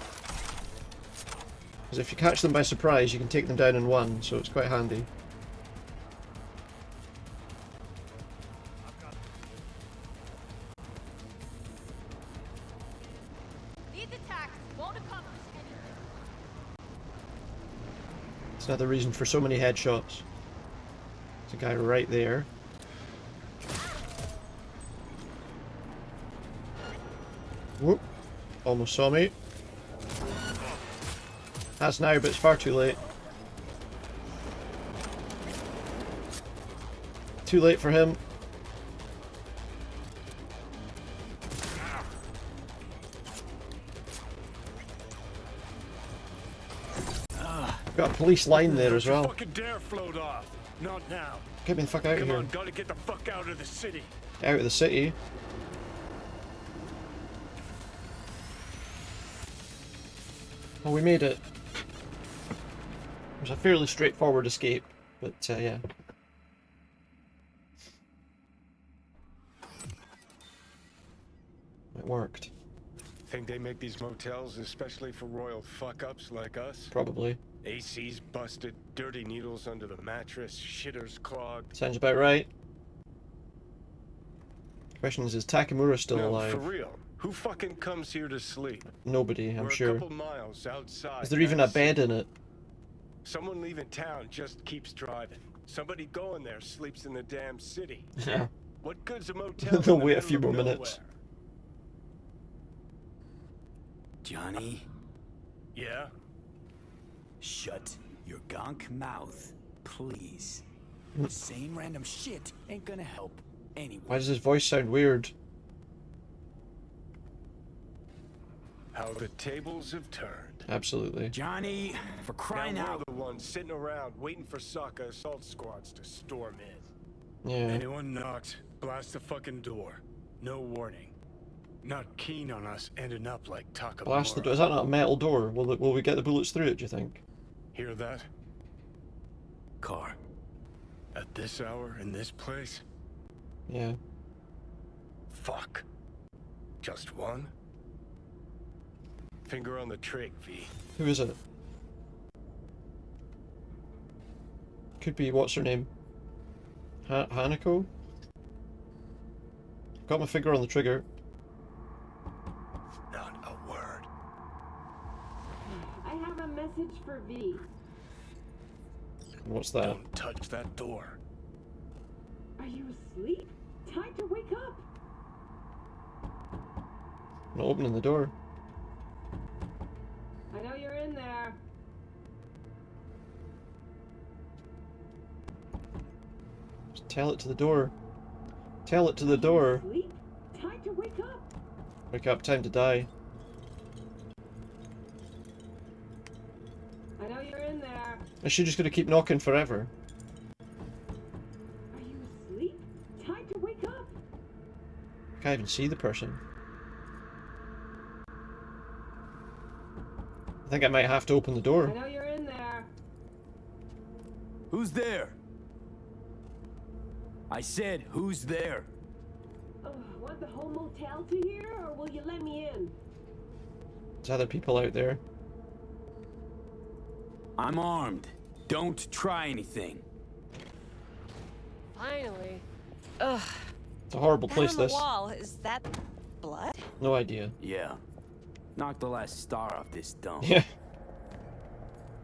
Because if you catch them by surprise, you can take them down in one, so it's quite handy. These attacks won't accomplish anything. It's another reason for so many headshots. There's a guy right there. Whoop. Almost saw me. That's now, but it's far too late. Too late for him. Got a police line there as well. Fucking dare float off. Not now. Get me the fuck out of Come here. on, gotta get the fuck out of the city. Out of the city. Well, we made it. It was a fairly straightforward escape, but yeah. It worked. Think they make these motels especially for royal fuck-ups like us? Probably. AC's busted, dirty needles under the mattress, shitters clogged. Sounds about right. Question is Takamura still No, alive? for real. Who fucking comes here to sleep? Nobody, I'm We're sure. a couple miles outside. Is there even a bed in it? Someone leaving town just keeps driving. Somebody going there sleeps in the damn city. Yeah. What good's a motel? They'll in the wait a middle few of more nowhere? minutes. Johnny, Yeah? shut your gonk mouth, please. Saying random shit ain't gonna help anyone. Why does his voice sound weird? How the tables have turned. Absolutely. Johnny, for crying now out. we're the ones sitting around waiting for Sokka assault squads to storm in. Yeah. Anyone knocks, blast the fucking door. No warning. Not keen on us ending up like Takamura. Blast the door. Is that not a metal door? Will we get the bullets through it, do you think? Hear that? Car. At this hour, in this place? Yeah. Fuck. Just one? Finger on the trig, V. Who is it? Could be, what's her name? Hanako? Got my finger on the trigger. Not a word. I have a message for V. What's that? Don't touch that door. Are you asleep? Time to wake up. I'm not opening the door. I know you're in there. Just tell it to the door. Tell it to the door. Sleep? Time to wake up. Wake up, time to die. I know you're in there. Is she just gonna keep knocking forever? Are you asleep? Time to wake up. I can't even see the person. I think I might have to open the door. I know you're in there. Who's there? I said, who's there? Want the whole motel to hear, or will you let me in? There's other people out there. I'm armed. Don't try anything. Finally. Ugh. It's a horrible That place, on the this. wall, is that blood? No idea. Yeah. Knock the last star off this dump. Yeah.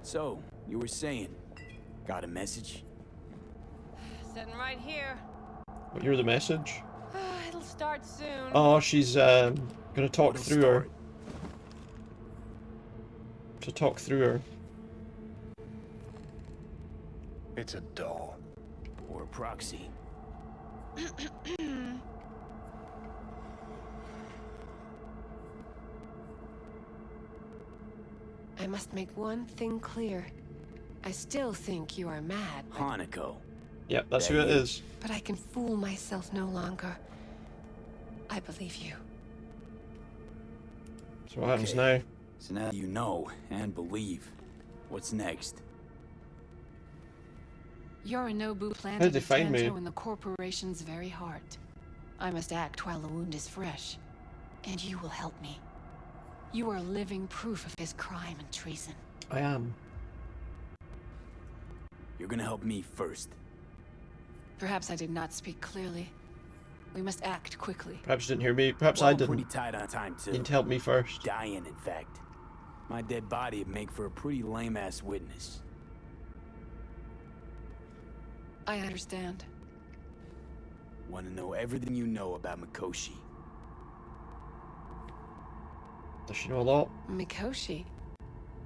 So, you were saying, got a message? Sitting right here. What, you're the message? It'll start soon. Oh, she's gonna talk It'll through her. start. To talk through her. It's a doll. Or a proxy. I must make one thing clear. I still think you are mad. Hanako. Yep, that's who it is. But I can fool myself no longer. I believe you. So what happens now? So now you know and believe. What's next? Yorinobu How planted did they a find me? Tanto in the corporation's very heart. I must act while the wound is fresh. And you will help me. You are living proof of his crime and treason. I am. You're gonna help me first. Perhaps I did not speak clearly. We must act quickly. Perhaps you didn't hear me. Perhaps Well, I I'm didn't. pretty tight on time too. You need to help me first. Dying, in fact. My dead body would make for a pretty lame-ass witness. I understand. Want to know everything you know about Mikoshi. Does she know a lot? Mikoshi.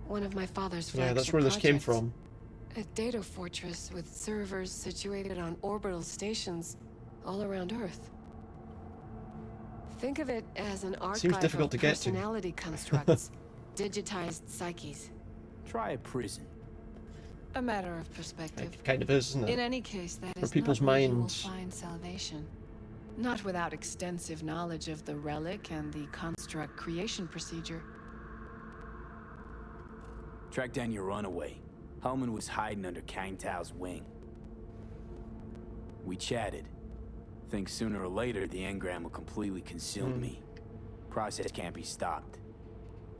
One of my father's Yeah, that's flagship where this came projects. from. A data fortress with servers situated on orbital stations all around Earth. Think of it as an archive difficult of to get to. personality constructs, digitized psyches. Try a prison. A matter of perspective. It kind of is, isn't In it? any case, that For is people's not where you will minds. find salvation. Not without extensive knowledge of the relic and the construct creation procedure. Track down your runaway. Hellman was hiding under Kang Tao's wing. We chatted. Think sooner or later the engram will completely consume me. Process can't be stopped.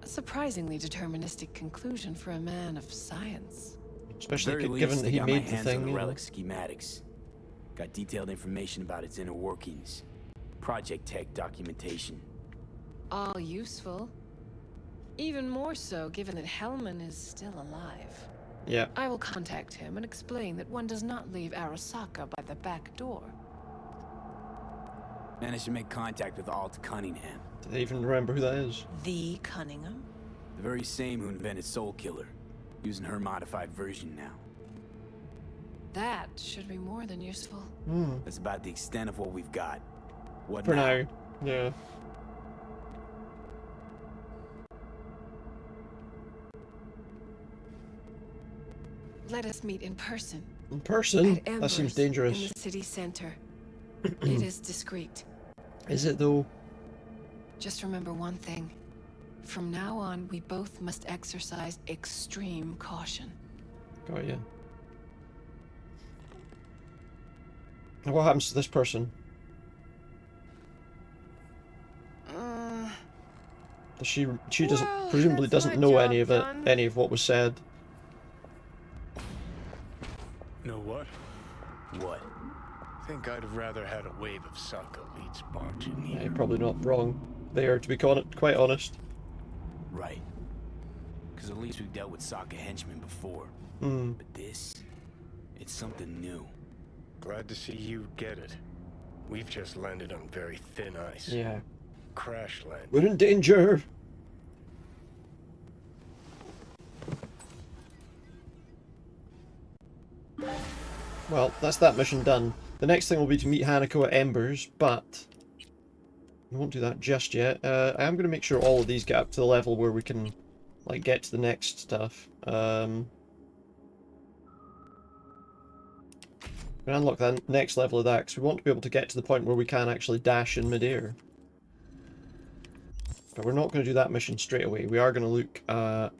A surprisingly deterministic conclusion for a man of science. Especially Very given least, that I he got made my the hands on thing. the you know. relic schematics. Got detailed information about its inner workings. Project tech documentation. All useful. Even more so given that Hellman is still alive. Yeah. I will contact him and explain that one does not leave Arasaka by the back door. Managed to make contact with Alt Cunningham. Do they even remember who that is? The Cunningham? The very same who invented Soul Killer. Using her modified version now. That should be more than useful. That's about the extent of what we've got. What For now? now. Yeah. Let us meet in person. In person? At That Embers, seems dangerous. In the city center. It is discreet. Is it though? Just remember one thing. From now on, we both must exercise extreme caution. Got you. Now what happens to this person? Does she doesn't Well, presumably that's doesn't my know job any of it, done. any of what was said. Know what? What? Think I'd have rather had a wave of Saka elites barging here. Yeah, you're probably not wrong there, to be quite honest. Right. Because at least we've dealt with Sokka henchmen before. But this, it's something new. Glad to see you get it. We've just landed on very thin ice. Yeah. Crash land. We're in danger! Well, that's that mission done. The next thing will be to meet Hanako at Embers, but we won't do that just yet. I am going to make sure all of these get up to the level where we can, like, get to the next stuff. We're going to unlock the next level of that, because we want to be able to get to the point where we can actually dash in midair. But we're not going to do that mission straight away. We are going to look at...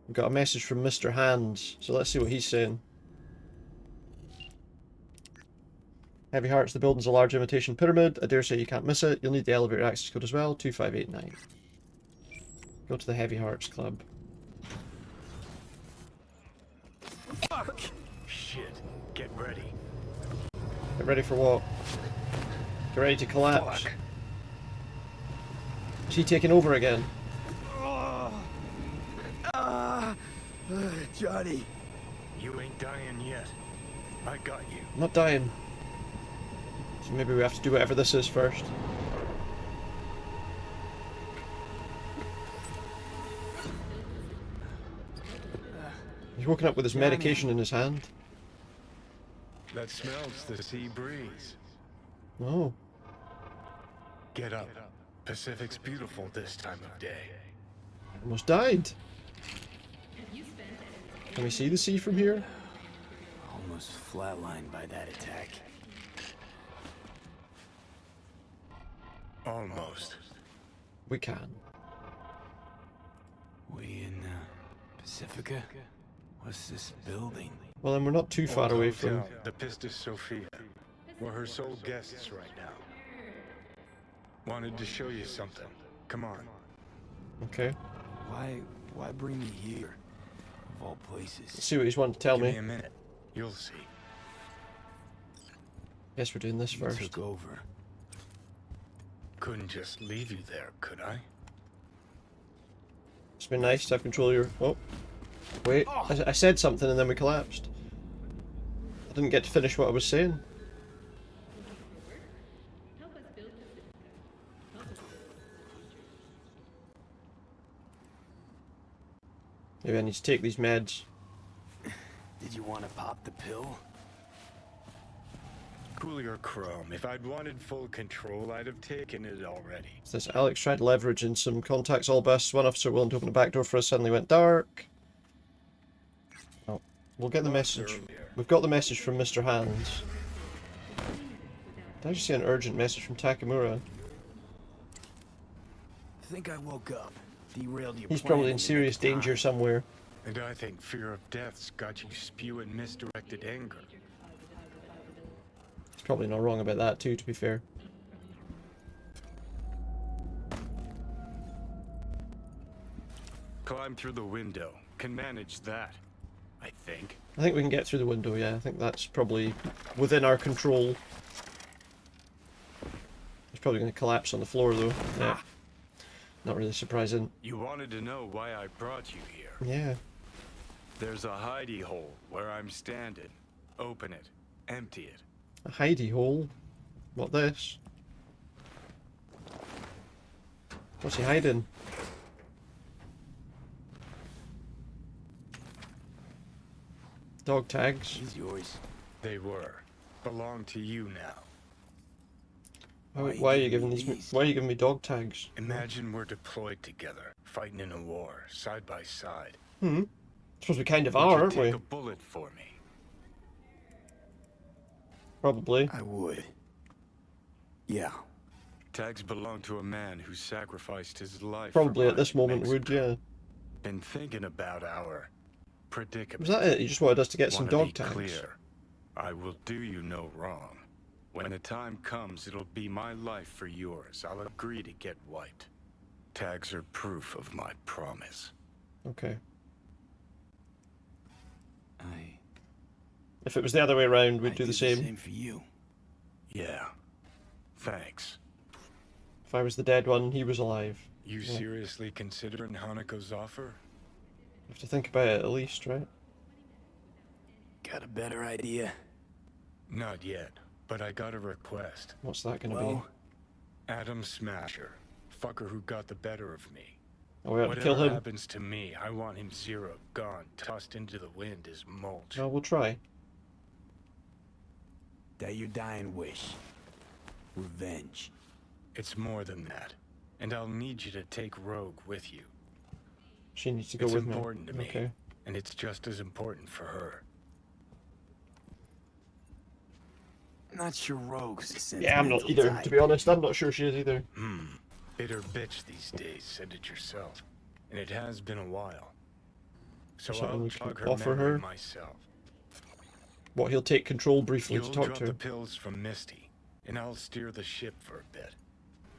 We've got a message from Mr. Hands, so let's see what he's saying. Heavy Hearts, the building's a large imitation pyramid. I dare say you can't miss it. You'll need the elevator access code as well, 2589. Go to the Heavy Hearts Club. Fuck! Shit. Get ready. Get ready for what? Get ready to collapse. Fuck. Is he taking over again? Johnny. You ain't dying yet. I got you. I'm not dying. So maybe we have to do whatever this is first. He's woken up with his medication in his hand. That smells the sea breeze. Oh. Get up. Pacific's beautiful this time of day. Almost died. Can we see the sea from here? Almost flatlined by that attack. Almost. We can. We in Pacifica? What's this building? Well, then we're not too far away from... The Pistis Sophia. We're her sole guests right now. Wanted to show you something. Come on. Okay. Why bring me here? Of all places. Let's see what he's wanting to tell me. Give me a minute. You'll see. Guess we're doing this first. Took over. Couldn't just leave you there, could I? It's been nice to have control of your... Oh. Wait. I said something and then we collapsed. I didn't get to finish what I was saying. Maybe I need to take these meds. Did you want to pop the pill? Cool your chrome. If I'd wanted full control, I'd have taken it already. This Alex tried to leverage in some contacts all busts. One officer willing to open a back door for us suddenly went dark. Oh, we'll get the message. We've got the message from Mr. Hands. Did I just see an urgent message from Takamura? Think I woke up. Derailed your He's plan probably in in serious the nick of danger time. somewhere. And I think fear of death's got you spewing misdirected anger. He's probably not wrong about that too, to be fair. Climb through the window. Can manage that, I think. I think we can get through the window, yeah. I think that's probably within our control. He's probably going to collapse on the floor though. Yeah. Not really surprising. You wanted to know why I brought you here. Yeah. There's a hidey hole where I'm standing. Open it. Empty it. A hidey hole? What this? What's he hiding? Dog tags. He's yours. They were. Belong to you now. Why are you giving these? Why are you giving me dog tags? Imagine we're deployed together, fighting in a war, side by side. Suppose we kind of Would are, you aren't take we? a bullet for me? Probably. I would. Yeah. Tags belong to a man who sacrificed his life. Probably for at this mine, moment would, Mexico. yeah. Been thinking about our predicament. Was that it? You just wanted us to get some Wanna dog be tags. clear. I will do you no wrong. When the time comes, it'll be my life for yours. I'll agree to get wiped. Tags are proof of my promise. Okay. If it was the other way around, we'd do the same. Same for you. Yeah. Thanks. If I was the dead one, he was alive. You Yeah. seriously considering Hanako's offer? You have to think about it at least, right? Got a better idea? Not yet, but I got a request. What's that gonna be? Adam Smasher. Fucker who got the better of me. Oh, we have to Whatever kill him? happens to me, I want him zeroed, gone, tossed into the wind as mulch. Well, we'll try. That your dying wish. Revenge. It's more than that. And I'll need you to take Rogue with you. She needs to go It's with me. important to me. Okay. And it's just as important for her. Not sure Rogue's a Yeah, I'm not either. type. To be honest, I'm not sure she is either. Bitter bitch these days, said it yourself. And it has been a while. So Something I'll we can jog her offer memory her? myself. What, he'll take control briefly You'll to talk drop to her? the pills from Misty, and I'll steer the ship for a bit.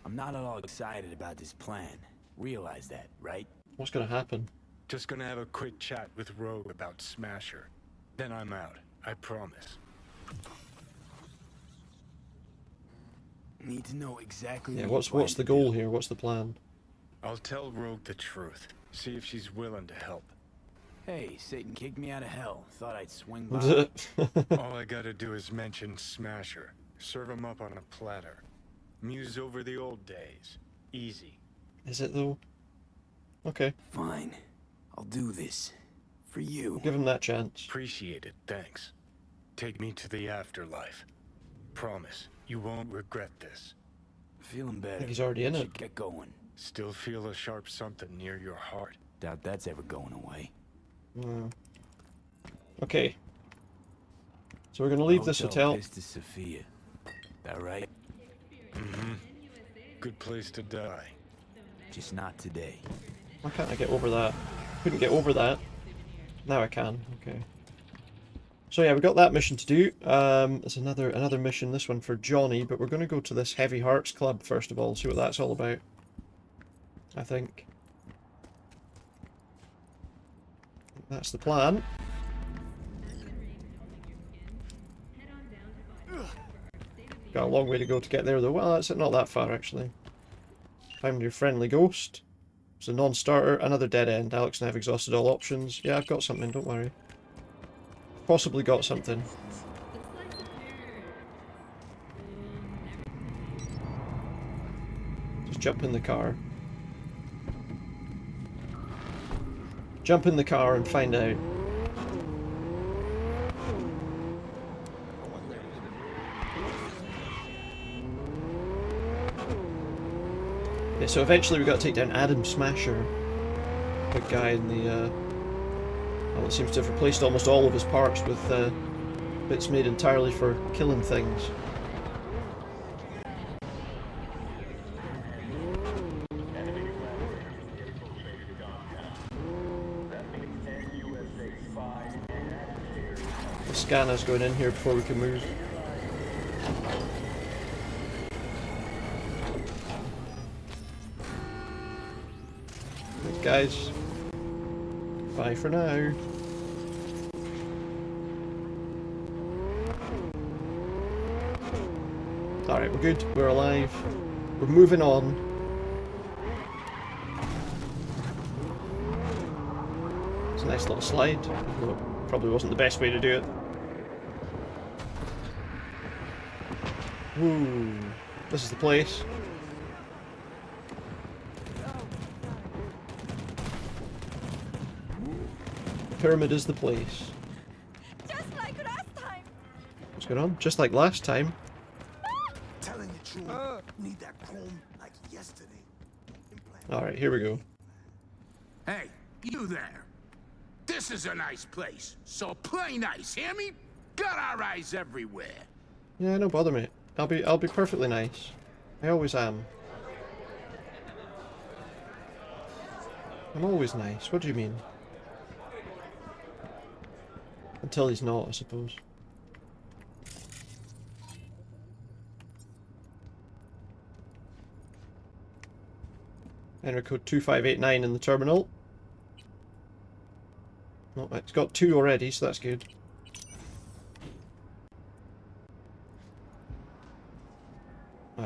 I'm not at all excited about this plan. Realize that, right? What's gonna happen? Just gonna have a quick chat with Rogue about Smasher. Then I'm out, I promise. Need to know exactly Yeah, what what's the goal here? What's the plan? I'll tell Rogue the truth. See if she's willing to help. Hey, Satan kicked me out of hell. Thought I'd swing by. All I gotta do is mention Smasher. Serve him up on a platter. Muse over the old days. Easy. Is it though? Okay. Fine. I'll do this. For you. Give him that chance. Appreciate it, thanks. Take me to the afterlife. Promise, you won't regret this. Feeling better. I think he's already in it. Should get going. Still feel a sharp something near your heart. Doubt that's ever going away. Okay. So we're gonna leave this hotel. Pistis Sophia. That right? Good place to die. Just not today. Why can't I get over that? Couldn't get over that. Now I can. Okay. So yeah, we got that mission to do. There's another mission. This one for Johnny, but we're gonna go to this Heavy Hearts Club first of all. See what that's all about. I think that's the plan. Got a long way to go to get there though. Well, that's not that far actually. Found your friendly ghost. It's a non-starter, another dead end. Alex and I have exhausted all options. Yeah, I've got something, don't worry. Possibly got something. Just jump in the car. Jump in the car and find out. Yeah, so eventually we got to take down Adam Smasher. Big guy in the, well, it seems to have replaced almost all of his parts with bits made entirely for killing things. The scanner's going in here before we can move. Right, guys, bye for now. Alright, we're good, we're alive, we're moving on. It's a nice little slide, although it probably wasn't the best way to do it. Woo, this is the place. Pyramid is the place. Just like last time. What's going on? Just like last time. Telling you true, need that chrome like yesterday. Alright, here we go. Hey, you there. This is a nice place, so play nice, hear me? Got our eyes everywhere. Yeah, no bother, mate. I'll be perfectly nice. I always am. I'm always nice. What do you mean? Until he's not, I suppose. Enter code 2589 in the terminal. Oh, it's got 2 already, so that's good.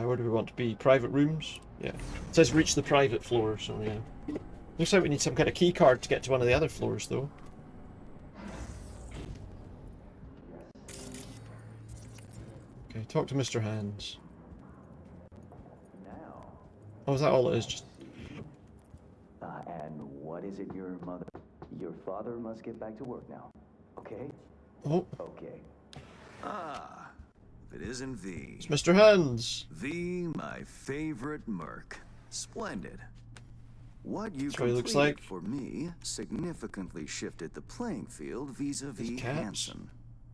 Where do we want to be? Private rooms? Yeah. It says reach the private floor, so yeah. Looks like we need some kind of key card to get to one of the other floors, though. Okay, talk to Mr. Hands. Oh, is that all it is? Just... And what is it your father must get back to work now, okay? Oh. Okay. Ah, if it isn't V. It's Mr. Hands. V, my favorite merc. Splendid. What you That's what he looks completed like. for me significantly shifted the playing field vis-a-vis Hansen.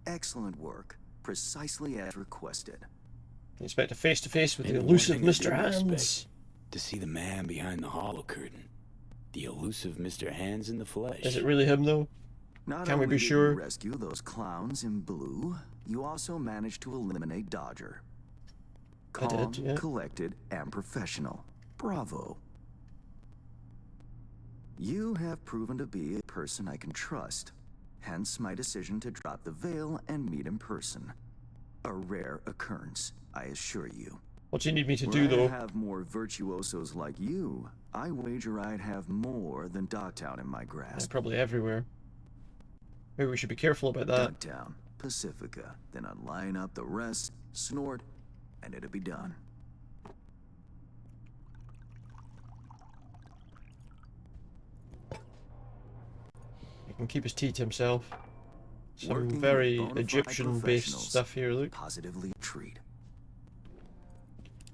Excellent work, precisely as requested. Expect a face-to-face with the And one elusive thing I Mr. didn't Hands. expect, to see the man behind the hollow curtain. The elusive Mr. Hands in the flesh. Is it really him, though? Not Can we only be did sure? you rescue those clowns in blue, you also managed to eliminate Dodger. I Calm, did, yeah. collected, and professional. Bravo. You have proven to be a person I can trust. Hence my decision to drop the veil and meet in person. A rare occurrence, I assure you. What do you need me to Were do, though? I have more virtuosos like you, I wager I'd have more than Dogtown in my Yeah, grasp. probably everywhere. Maybe we should be careful about that. Dogtown, Pacifica, then I'd line up the rest, snort, and it'll be done. He can keep his tea to himself. Some Working with very bona fide Egyptian-based professionals, stuff here, look. Positively a treat.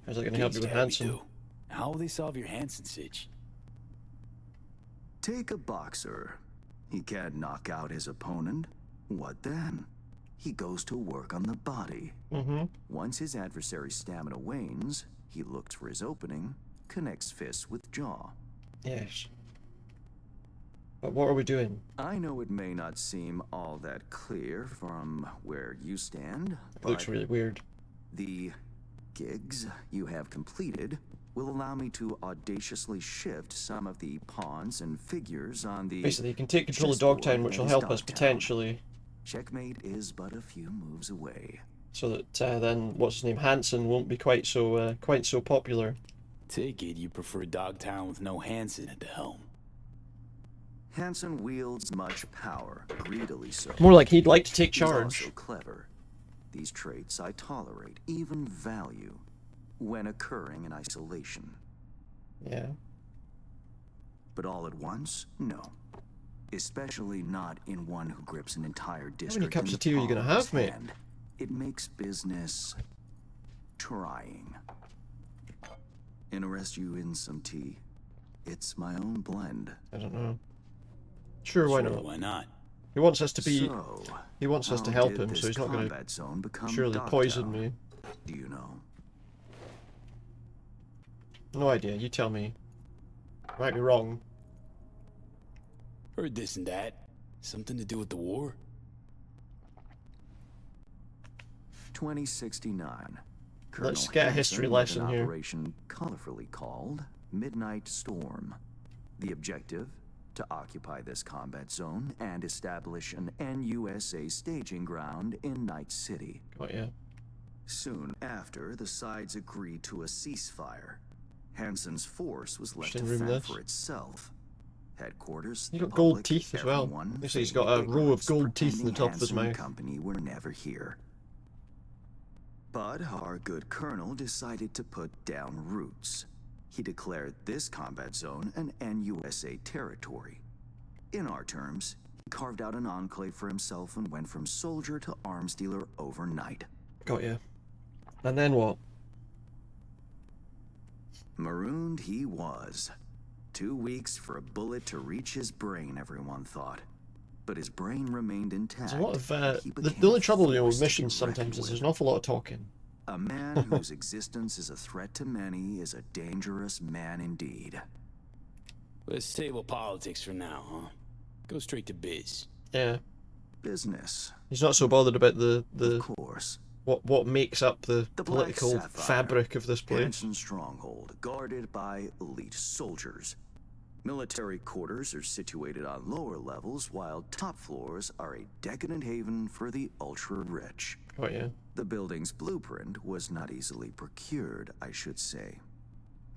How's that going to help you with Hansen? How will they solve your Hansen sitch? Take a boxer. He can't knock out his opponent. What then? He goes to work on the body. Once his adversary's stamina wanes, he looks for his opening, connects fists with jaw. Yes. But what are we doing? I know it may not seem all that clear from where you stand, It looks really weird. the gigs you have completed will allow me to audaciously shift some of the pawns and figures on the Basically, you can take control of chessboard Dogtown, which will as help us Dogtown. potentially. Checkmate is but a few moves away. So that then, what's his name, Hansen won't be quite so popular. Take it you prefer Dogtown with no Hansen at the helm. Hansen wields much power, greedily so. More like he'd like to take He's charge. also clever. These traits I tolerate, even value, when occurring in isolation. Yeah. But all at once, no. Especially not in one who grips an entire How district. many cups in of the tea are you palm going to of his have, mate? hand. It makes business trying. Interest you in some tea? It's my own blend. I don't know. Sure, why Sure, not? why not? He wants us to be. So, He wants us how to help did him, this so he's not going combat zone to become surely Dogtown? poison me. Do you know? No idea. You tell me. I might be wrong. Heard this and that. Something to do with the war? 2069. Let's Colonel get a Hansen history led lesson an here. operation colorfully called Midnight Storm. The objective? To occupy this combat zone and establish an NUSA staging ground in Night City. Got ya. Soon after, the sides agreed to a ceasefire. Hansen's force was left to Interesting room, fend this. for itself. Headquarters, He's the got gold public, teeth as well. everyone Looks like he's feigned got a row of ignorance, gold teeth in the pretending top of his Hansen and mouth. company were never here. But our good colonel decided to put down roots. He declared this combat zone an NUSA territory. In our terms, he carved out an enclave for himself and went from soldier to arms dealer overnight. Got ya. And then what? Marooned he was. 2 weeks for a bullet to reach his brain, everyone thought. But his brain remained intact. There's a lot of and he the became only trouble with forced to missions be reckoned sometimes is with. there's an awful lot of talking. A man whose existence is a threat to many is a dangerous man indeed. Let's table politics for now, huh? Go straight to biz. Yeah. Business. He's not so bothered about the Of course. what makes up the The Black political Sapphire, fabric of this place. Hansen stronghold, guarded by elite soldiers. Military quarters are situated on lower levels, while top floors are a decadent haven for the ultra-rich. Oh, yeah. The building's blueprint was not easily procured, I should say.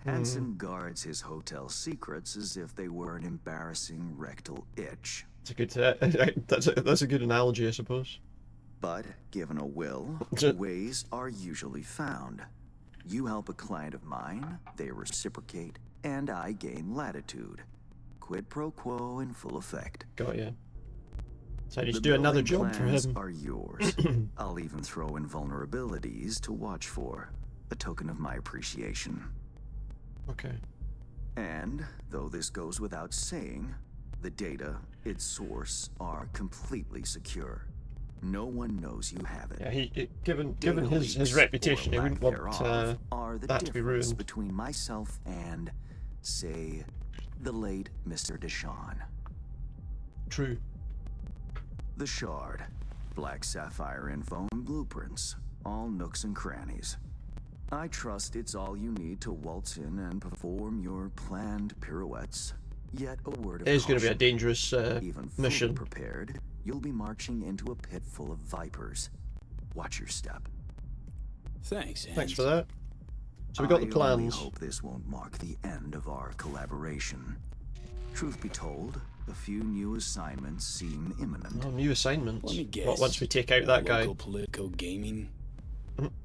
Hansen guards his hotel secrets as if they were an embarrassing rectal itch. It's a good. That's a good analogy, I suppose. But given a will, ways are usually found. You help a client of mine, they reciprocate, and I gain latitude. Quid pro quo in full effect. Got ya. So I just do another job for him. Are yours. I'll even throw in vulnerabilities to watch for, a token of my appreciation. Okay. And, though this goes without saying, the data, its source, are completely secure. No one knows you have it. Yeah, given his reputation, he wouldn't want that to be ruined. Between myself and, say, the late Mr. Deshawn. True. The Shard, Black Sapphire info and blueprints, all nooks and crannies. I trust it's all you need to waltz in and perform your planned pirouettes. Yet a word of It is going to be a caution. dangerous Even mission. fully prepared, you'll be marching into a pit full of vipers. Watch your step. Thanks, Hans. Thanks for that. So we got the I plans. hope this won't mark the end of our collaboration. Truth be told, a few new assignments seem imminent. Oh, new assignments. Let me guess. What, once we take out that guy? Local political gaming.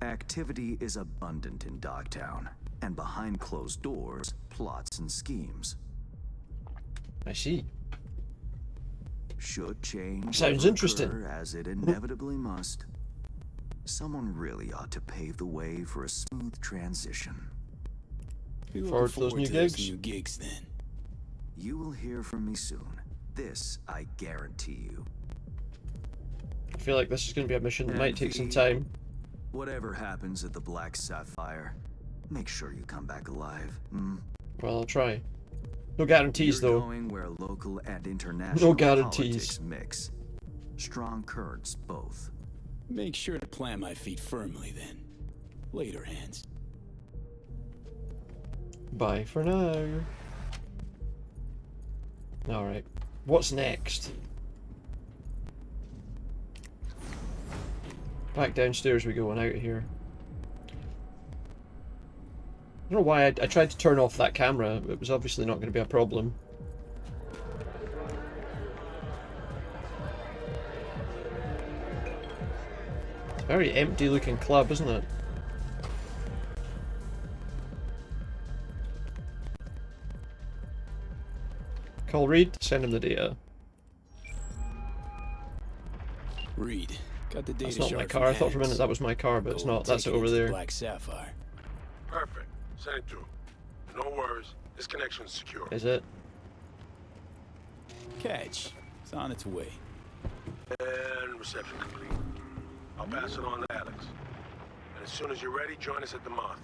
Activity is abundant in Dogtown, and behind closed doors, plots and schemes. I see. Should change Sounds ever interesting. occur, as it inevitably must, someone really ought to pave the way for a smooth transition. Be looking Forward to those new gigs. New gigs then. You will hear from me soon. This I guarantee you. I feel like this is going to be a mission that might take some And time. Whatever happens at the Black Sapphire, make sure you come back alive. Well, I'll try. No guarantees, You're though. going where local and international No guarantees. politics mix. Strong currents, both. Make sure to plant my feet firmly then. Later, Hans. Bye for now. Alright. What's next? Back downstairs we go and out of here. I don't know why I tried to turn off that camera. It was obviously not going to be a problem. It's a very empty looking club, isn't it? Call Reed, send him the data. Reed, got the data. That's not my shard car. from I thought for a minute Hans. that was my car, but it's not. That's it Take over to the there. Black Sapphire. Perfect. Send it to him. No worries. This connection's secure. Is it? Catch. It's on its way. And reception complete. I'll pass it on to Alex. And as soon as you're ready, join us at the Moth.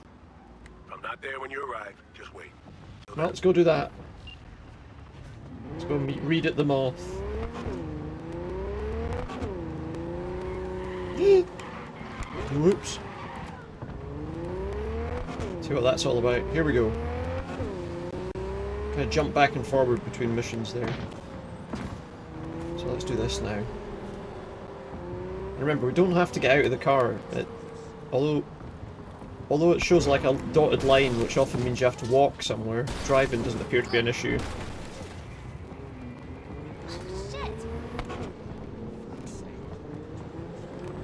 If I'm not there when you arrive, just wait. Well, let's go do that. Let's go meet Reed at the Moth. Whoops. See what that's all about. Here we go. Kind of jump back and forward between missions there. So let's do this now. And remember, we don't have to get out of the car. Although it shows like a dotted line, which often means you have to walk somewhere, driving doesn't appear to be an issue.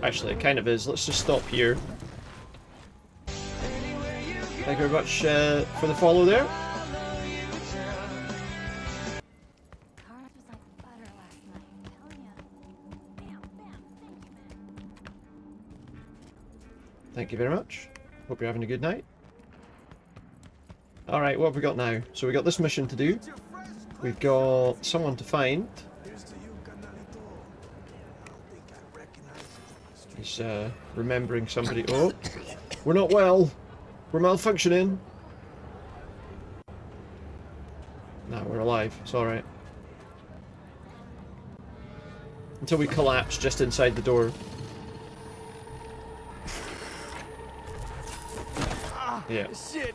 Actually, it kind of is. Let's just stop here. Thank you very much for the follow there. Thank you very much. Hope you're having a good night. Alright, what have we got now? So we got this mission to do. We've got someone to find. He's remembering somebody. Oh, we're not well. We're malfunctioning. No, we're alive. It's alright. Until we collapse just inside the door. Ah, Yeah. shit.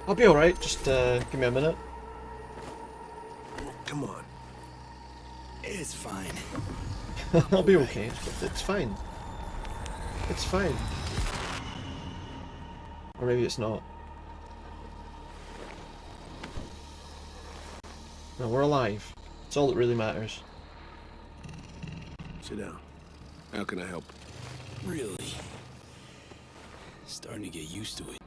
I'll be alright, just give me a minute. Come on. It's fine. I'll be okay. It's fine. It's fine. Or maybe it's not. No, we're alive. It's all that really matters. Sit down. How can I help? Really? Starting to get used to it.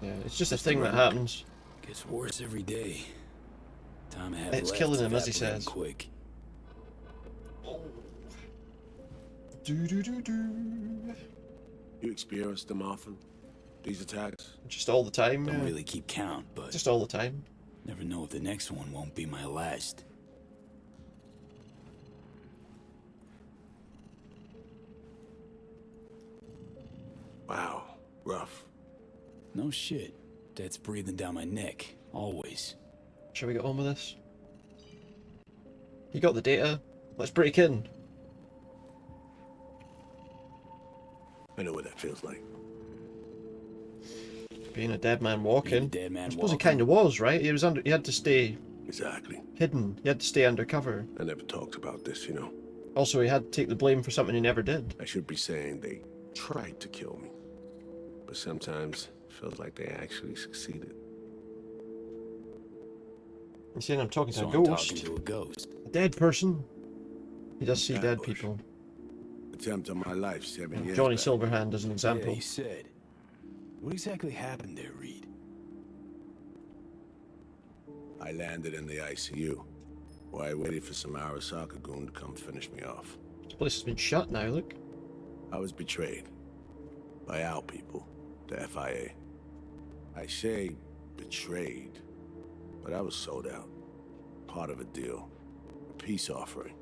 Yeah, it's just a thing that happens. Gets worse every day. Time I have It's left killing him, as he evaporating says. Quick. Do. You experience them often? These attacks? Just all the time. Don't really keep count, but just all the time. Never know if the next one won't be my last. Wow, rough. No shit. Death's breathing down my neck, always. Shall we get on with this? You got the data? Let's break in. I know what that feels like. Being a dead man walking. Dead man I suppose walking. he kind of was, right? He was under. He had to stay Exactly. hidden. He had to stay undercover. I never talked about this, you know. Also, he had to take the blame for something he never did. I should be saying they tried to kill me. But sometimes it feels like they actually succeeded. You saying I'm talking to So a I'm ghost? talking to a ghost. A dead person? He does see That dead bush. people. Attempt on my life 7 years Johnny back. Silverhand as an Yeah, example. you said. What exactly happened there, Reed? I landed in the ICU. While I waited for some Arasaka goon to come finish me off. This place has been shut now, look. I was betrayed. By our people, the FIA. I say betrayed, but I was sold out. Part of a deal. A peace offering.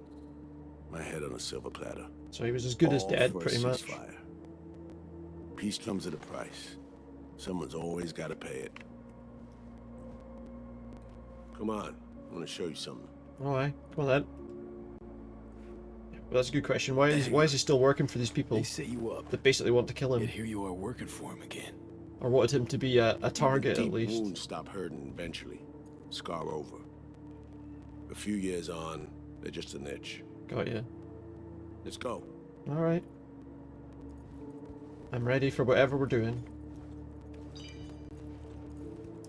My head on a silver platter. So he was as good as All dead, for a pretty much. ceasefire. Peace comes at a price. Someone's always got to pay it. Come on, I want to show you something. Alright, come on then. Well, that's a good question. Why is he still working for these people They set you up. that basically want to kill him? Yet here you are working for him again. Or wanted him to be a target, Deep at least? wounds stop hurting eventually. Scar over. A few years on, they're just an itch. Got you. Let's go. Alright. I'm ready for whatever we're doing.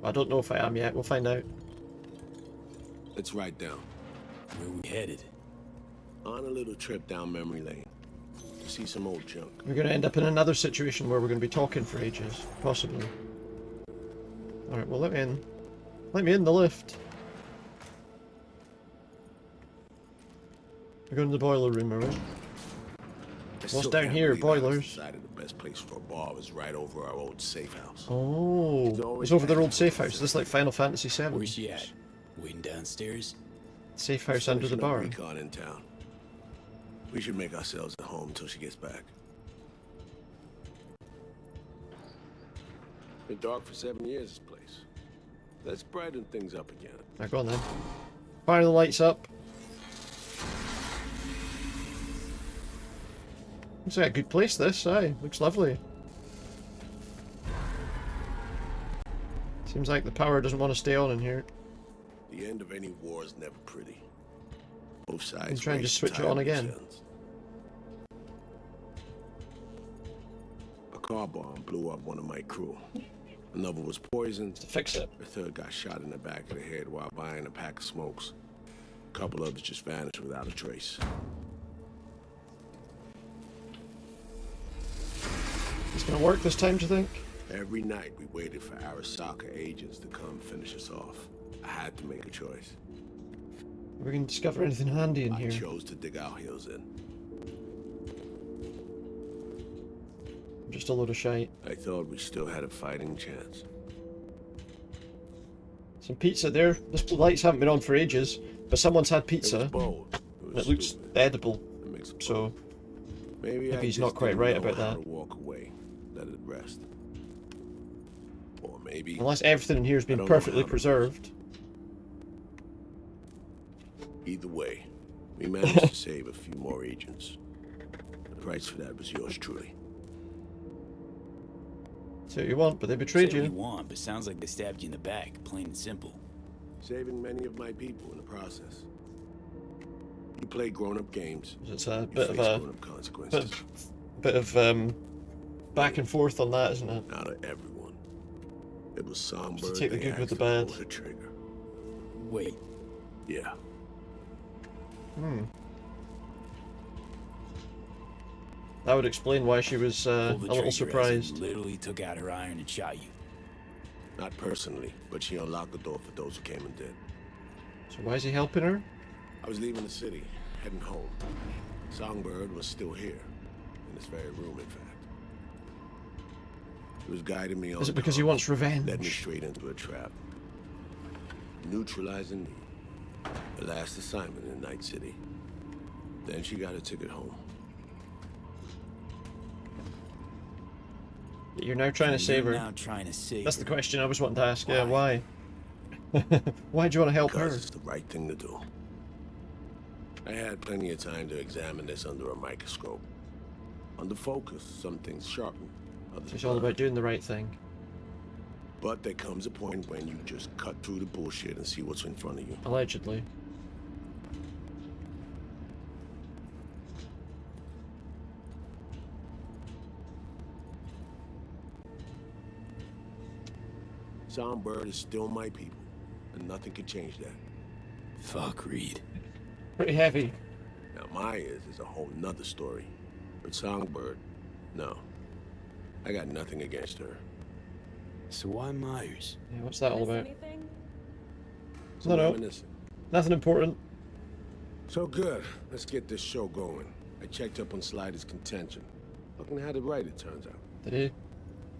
I don't know if I am yet. We'll find out. Let's ride down. Where we headed? On a little trip down memory lane. To see some old junk. We're going to end up in another situation where we're going to be talking for ages. Possibly. Alright, well let me in. Let me in the lift. We're going to the boiler room, are we? What's down here? Boilers. Decided the best place for a bar was right over our old safe house. Oh, it's over their old safe house. Is this like Final Fantasy VII? Where's she at? Waiting downstairs? Safe house under the bar. Recon in town. We should make ourselves at home until she gets back. Been dark for 7 years, this place. Let's brighten things up again. Right, go on then. Fire the lights up. Looks like a good place, this. Aye, looks lovely. Seems like the power doesn't want to stay on in here. The end of any war is never pretty. Both sides. I'm trying to waste switch it time on with again. sins. A car bomb blew up one of my crew. Another was poisoned. To fix it. The third got shot in the back of the head while buying a pack of smokes. A couple others just vanished without a trace. It's gonna work this time, do you think? Every night we waited for Arasaka agents to come finish us off. I had to make a choice. We're gonna discover anything handy in I here. chose to dig our heels in. Just a load of shite. I thought we still had a fighting chance. Some pizza there. The lights haven't been on for ages, but someone's had It pizza. was bold. It And was it looks stupid. edible. It makes it So bold. Maybe I he's just not quite didn't right know about how that. to walk away, let it rest. Or maybe. unless everything in here has I been don't know perfectly how to- preserved. Either way, we managed to save a few more agents. The price for that was yours truly. Say what you want, but they betrayed Say what you. you want, but sounds like they stabbed you in the back, plain and simple. Saving many of my people in the process. You play grown-up games. It's a you bit of face a grown-up consequences. bit of back and forth on that, isn't it? Not of everyone. It was Songbird. Just to take the they good with the asked to bad. pull the trigger. Wait. Yeah. That would explain why she was a Pulled the little trigger as surprised. in literally took out her iron and shot you. Not personally, but she unlocked the door for those who came and did. So why is he helping her? I was leaving the city, heading home. Songbird was still here, in this very room, in fact. He was guiding me on. Is it because he wants revenge? Led me straight into a trap. Neutralizing me. The last assignment in Night City. Then she got a ticket home. You're now trying to save her. Now trying to save That's the her. question I was wanting to ask. Yeah, why? Why do you want to help Because her? it's the right thing to do. I had plenty of time to examine this under a microscope. Under focus, some things sharpen, others It's all burn. about doing the right thing. But there comes a point when you just cut through the bullshit and see what's in front of you. Allegedly. Songbird is still my people, and nothing can change that. Fuck Reed. Pretty heavy. Now Myers is a whole nother story. But Songbird, no. I got nothing against her. So why Myers? Yeah, what's that all Miss about? anything? No, no. Reminiscent. Nothing important. So good. Let's get this show going. I checked up on Slider's contention. Fucking had it right, it turns out. Did he?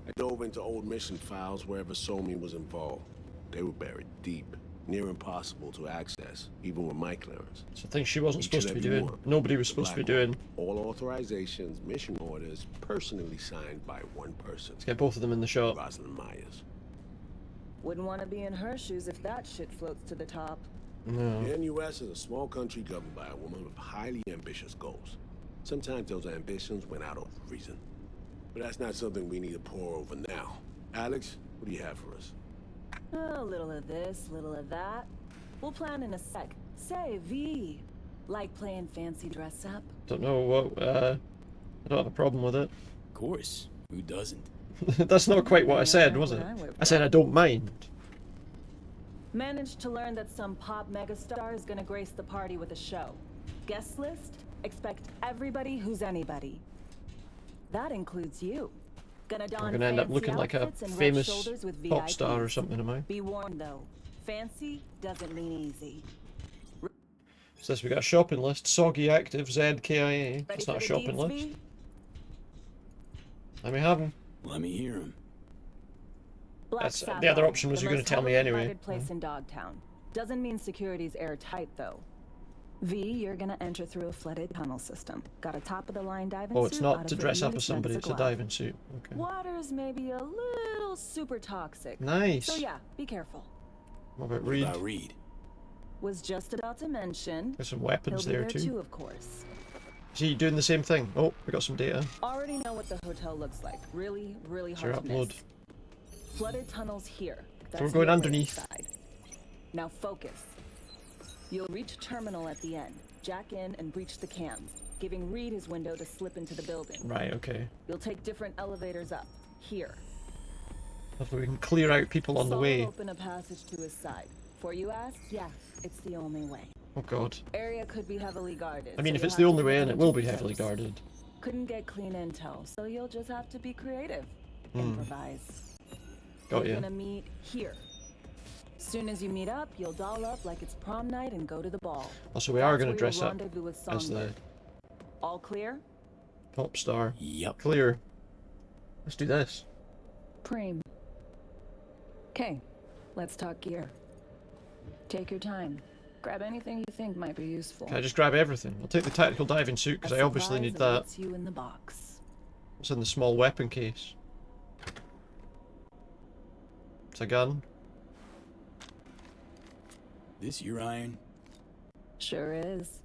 I dove into old mission files wherever Somi was involved. They were buried deep, near impossible to access, even with my clearance. So things she wasn't Each and supposed to be every doing. one. Nobody was The supposed to be black one. doing. All authorizations, mission orders, personally signed by one person. Let's get both of them in the shot. Rosalind Myers. Wouldn't want to be in her shoes if that shit floats to the top. No. The NUS is a small country governed by a woman with highly ambitious goals. Sometimes those ambitions went out of reason. But that's not something we need to pour over now. Alex, what do you have for us? A little of this, little of that. We'll plan in a sec. Say, V. Like playing fancy dress up? Don't know what. I don't have a problem with it. Of course. Who doesn't? That's not quite what I said, was it? I said I don't mind. Managed to learn that some pop megastar is gonna grace the party with a show. Guest list? Expect everybody who's anybody. That includes you. Gonna don I'm gonna end up fancy looking like a outfits and rub famous shoulders with pop star or VIPs. something, am I? Be warned though, fancy doesn't mean easy. Says we got a shopping list. Soggy Active, ZKIA. Ready That's for not a the shopping deeds, list. V? Let me have them. Let me hear him. Black That's the Sapphire, other option was the you're going most to tell me heavily anyway. guarded place in Dogtown. Doesn't mean security's airtight though. V, you're gonna enter through a flooded tunnel system. Got a top-of-the-line diving suit. Oh, it's not out to of dress really up as somebody, it's a expensive glove. diving suit. Okay. Water's maybe a little super toxic. Nice. So yeah, be careful. What about What Reed? about Reed? Was just about to mention. There's some weapons he'll be there too. of course. Is he doing the same thing? Oh, we got some data. Already know what the hotel looks like. Really, really Sure, hard to upload. miss. Flooded tunnels here. So we're That's going the underneath. side. Now focus. You'll reach terminal at the end. Jack in and breach the cams, giving Reed his window to slip into the building. Right, okay. You'll take different elevators up. Here. Hopefully we can clear out people on the Saul way. will open a passage to his side. For you ask? Yeah, it's the only way. Oh god. Area could be heavily guarded. I mean, so if you'll it's have the to only look way in, it into will be details. heavily guarded. Couldn't get clean intel, so you'll just have to be creative. Hmm. Improvise. Got You're ya. gonna meet here. Soon as you meet up, you'll doll up like it's prom night and go to the ball. Also, we are That's going to where dress you'll up rendezvous with as the Songbird. All clear? pop star. Yep. Clear. Let's do this. Preem. Okay, let's talk gear. Take your time. Grab anything you think might be useful. Can I just grab everything? I'll take the tactical diving suit because I obviously need that. It's you in the box. It's in the small weapon case. It's a gun. This your iron? Sure is.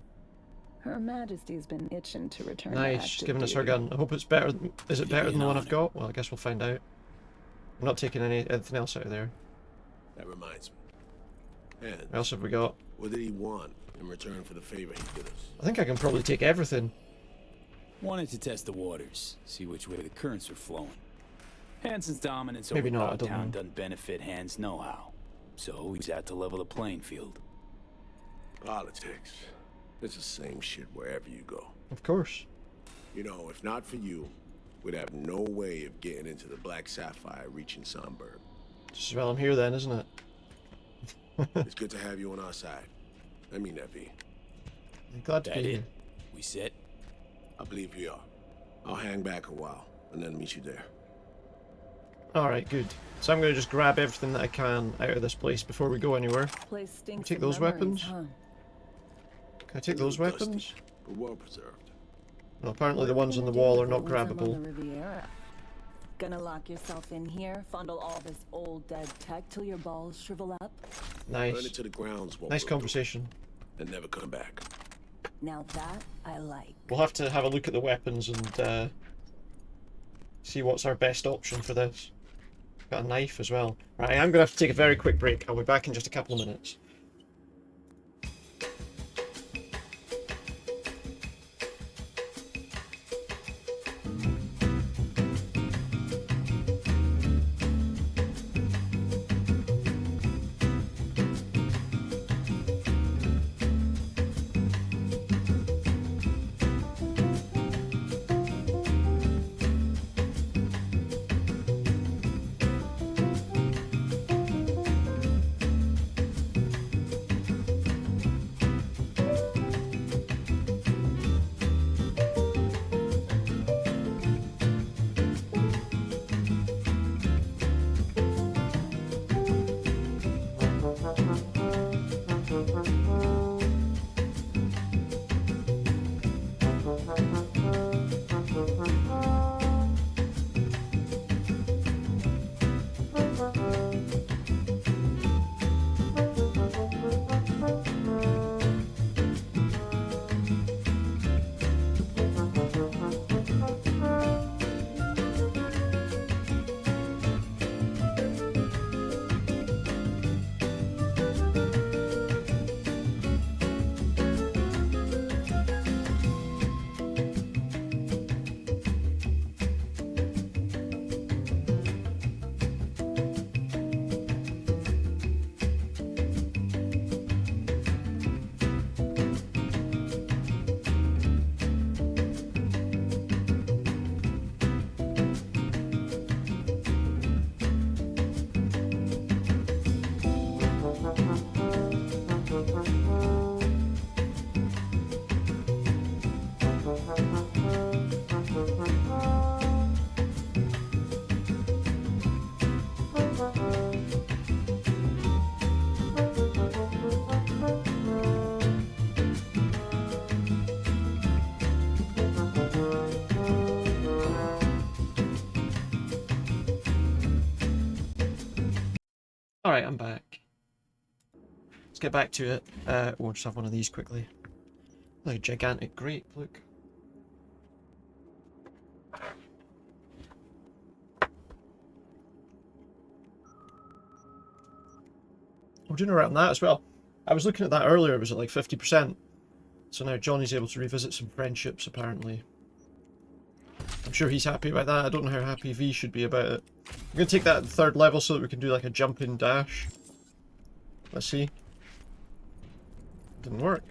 Her Majesty's been itching to return. Nice, to she's giving us her duty. gun. I hope it's better. Is it better than the one I've honor. got? Well, I guess we'll find out. I'm not taking anything else out of there. That reminds me. And What else have we got? what did he want in return for the favor he did us? I think I can probably take everything. Wanted to test the waters, see which way the currents are flowing. Hansen's dominance Maybe over not, I don't Dogtown know. doesn't benefit Hans' know-how. So he's out to level the playing field. Politics. It's the same shit wherever you go. Of course. You know, if not for you, we'd have no way of getting into the Black Sapphire reaching Sunburg. Just as well I'm here then, isn't it? It's good to have you on our side. I mean that, V. Glad to be here. We set? I believe we are. I'll hang back a while and then meet you there. Alright, good. So I'm going to just grab everything that I can out of this place before we go anywhere. Place stinks Take of those memories, weapons. huh? Can I take those weapons? But well preserved. Well, apparently the ones on the wall are not What was grabbable. on the Riviera? Gonna lock yourself in here, fondle all this old dead tech till your balls shrivel up? Burn Nice. it to the grounds. Nice conversation. And never come back. Now that I like. We'll have to have a look at the weapons and see what's our best option for this. Got a knife as well. Right, I am going to have to take a very quick break. I'll be back in just a couple of minutes. Alright, I'm back. Let's get back to it. We'll just have one of these quickly. Like a gigantic grape, look. We're doing around that as well. I was looking at that earlier, it was at like 50%. So now Johnny's able to revisit some friendships, apparently. I'm sure he's happy about that. I don't know how happy V should be about it. I'm going to take that at the 3rd level so that we can do like a jump in dash. Let's see. Didn't work.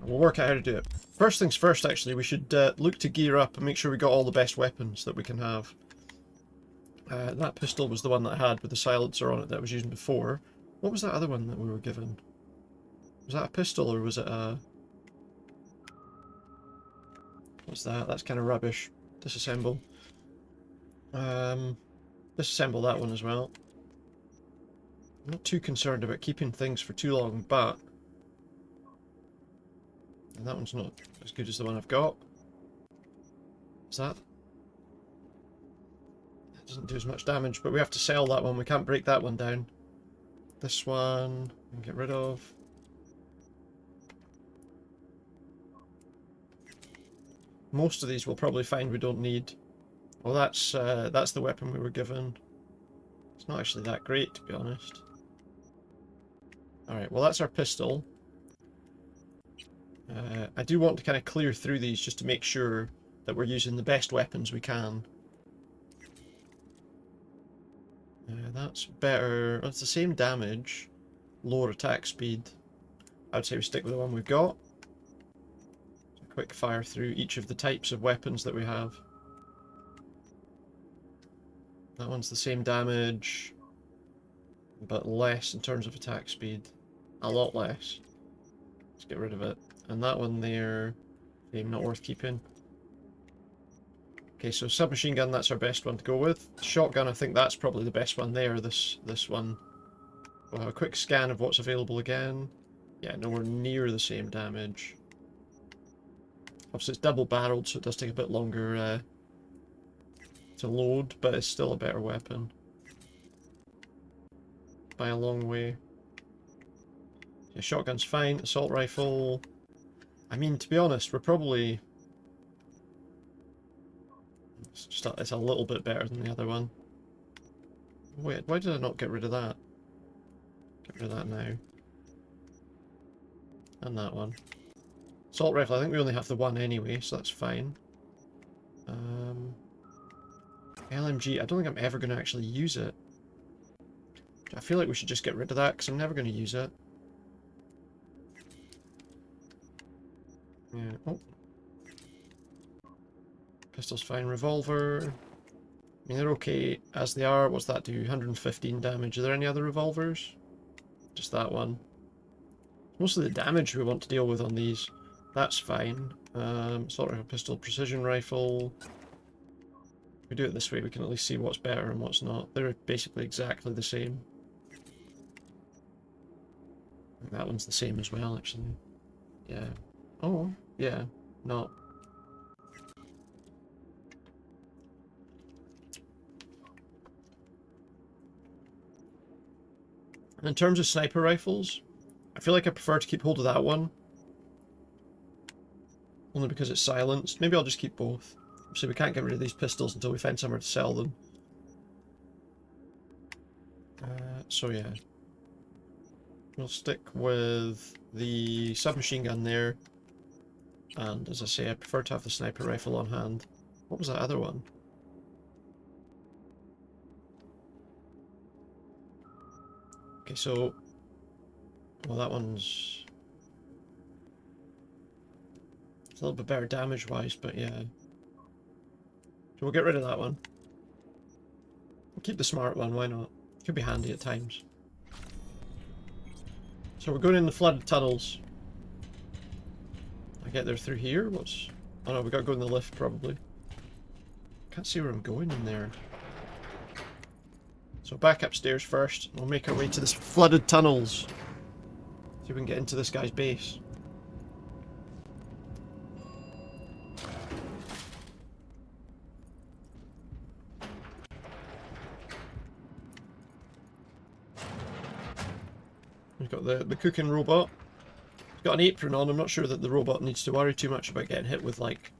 We'll work out how to do it. First things first, actually, we should look to gear up and make sure we got all the best weapons that we can have. That pistol was the one that I had with the silencer on it that I was using before. What was that other one that we were given? Was that a pistol or was it a... What's that? That's kind of rubbish. Disassemble. Disassemble that one as well. I'm not too concerned about keeping things for too long, but... And that one's not as good as the one I've got. Is that? That doesn't do as much damage, but we have to sell that one. We can't break that one down. This one, we can get rid of. Most of these we'll probably find we don't need. Well, that's the weapon we were given. It's not actually that great, to be honest. Alright, well that's our pistol. I do want to kind of clear through these just to make sure that we're using the best weapons we can. That's better. It's the same damage, lower attack speed. I would say we stick with the one we've got. So quick fire through each of the types of weapons that we have. That one's the same damage, but less in terms of attack speed. A lot less. Let's get rid of it. And that one there, not worth keeping. Okay, so submachine gun, that's our best one to go with. Shotgun, I think that's probably the best one there, this one. We'll have a quick scan of what's available again. Yeah, nowhere near the same damage. Obviously it's double barreled, so it does take a bit longer to load, but it's still a better weapon. By a long way. Yeah, shotgun's fine. Assault rifle. I mean, to be honest, we're probably... It's a little bit better than the other one. Wait, why did I not get rid of that? Get rid of that now. And that one. Assault rifle, I think we only have the one anyway, so that's fine. LMG, I don't think I'm ever going to actually use it. I feel like we should just get rid of that, because I'm never going to use it. Yeah, oh. Pistol's fine. Revolver. I mean, they're okay as they are. What's that do? 115 damage. Are there any other revolvers? Just that one. Mostly the damage we want to deal with on these. That's fine. Assault rifle, pistol, precision rifle. If we do it this way, we can at least see what's better and what's not. They're basically exactly the same. That one's the same as well, actually. Yeah. Oh, yeah. Not. And in terms of sniper rifles, I feel like I prefer to keep hold of that one. Only because it's silenced. Maybe I'll just keep both. So we can't get rid of these pistols until we find somewhere to sell them. So yeah. We'll stick with the submachine gun there. And as I say, I prefer to have the sniper rifle on hand. What was that other one? Okay, so... Well, that one's... It's a little bit better damage-wise, but yeah. So we'll get rid of that one. We'll keep the smart one, why not? Could be handy at times. So we're going in the flooded tunnels. I get there through here? What's... Oh no, we gotta go in the lift, probably. Can't see where I'm going in there. So back upstairs first. We'll make our way to this flooded tunnels. See if we can get into this guy's base. We've got the cooking robot. He's got an apron on. I'm not sure that the robot needs to worry too much about getting hit with, like,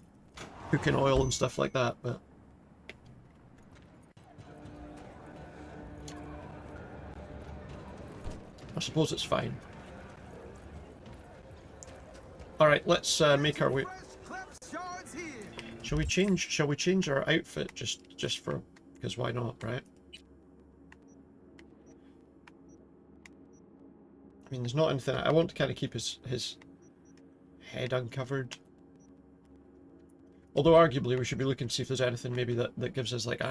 cooking oil and stuff like that, but... I suppose it's fine. Alright, let's make our way... Shall we change our outfit just for... Because why not, right? I mean, there's not anything... I want to kind of keep his head uncovered. Although arguably we should be looking to see if there's anything maybe that gives us like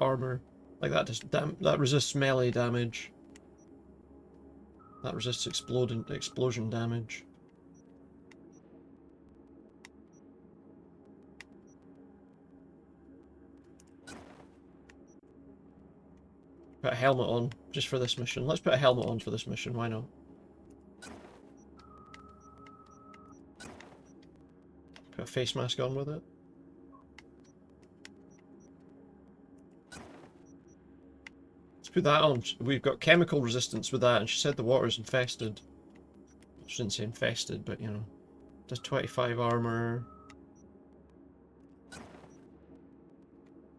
armor. Like that that resists melee damage. That resists explosion damage. Put a helmet on, just for this mission. Let's put a helmet on for this mission, why not? Put a face mask on with it. Let's put that on. We've got chemical resistance with that, and she said the water's infested. She didn't say infested, but you know. Does 25 armor.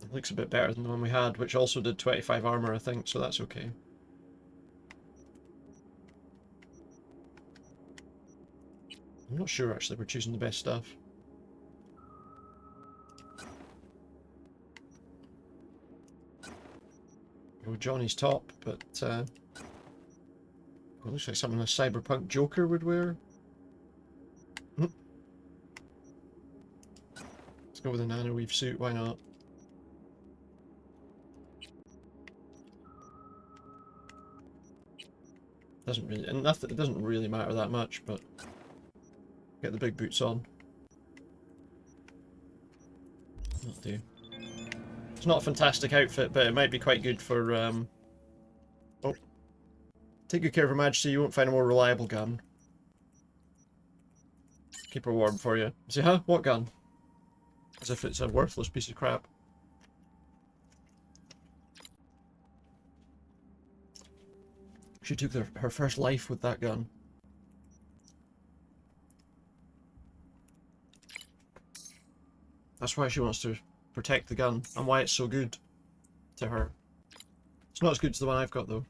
It looks a bit better than the one we had, which also did 25 armor, I think, so that's okay. I'm not sure, actually, we're choosing the best stuff. Well, Johnny's top, but it looks like something a Cyberpunk Joker would wear. Let's go with a nanoweave suit, why not? Doesn't really, and nothing, it doesn't really matter that much, but get the big boots on. That'll do. It's not a fantastic outfit, but it might be quite good for, oh. Take good care of Her Majesty, you won't find a more reliable gun. Keep her warm for you. Say, huh? What gun? As if it's a worthless piece of crap. She took her first life with that gun. That's why she wants to protect the gun, and why it's so good to her. It's not as good as the one I've got, though.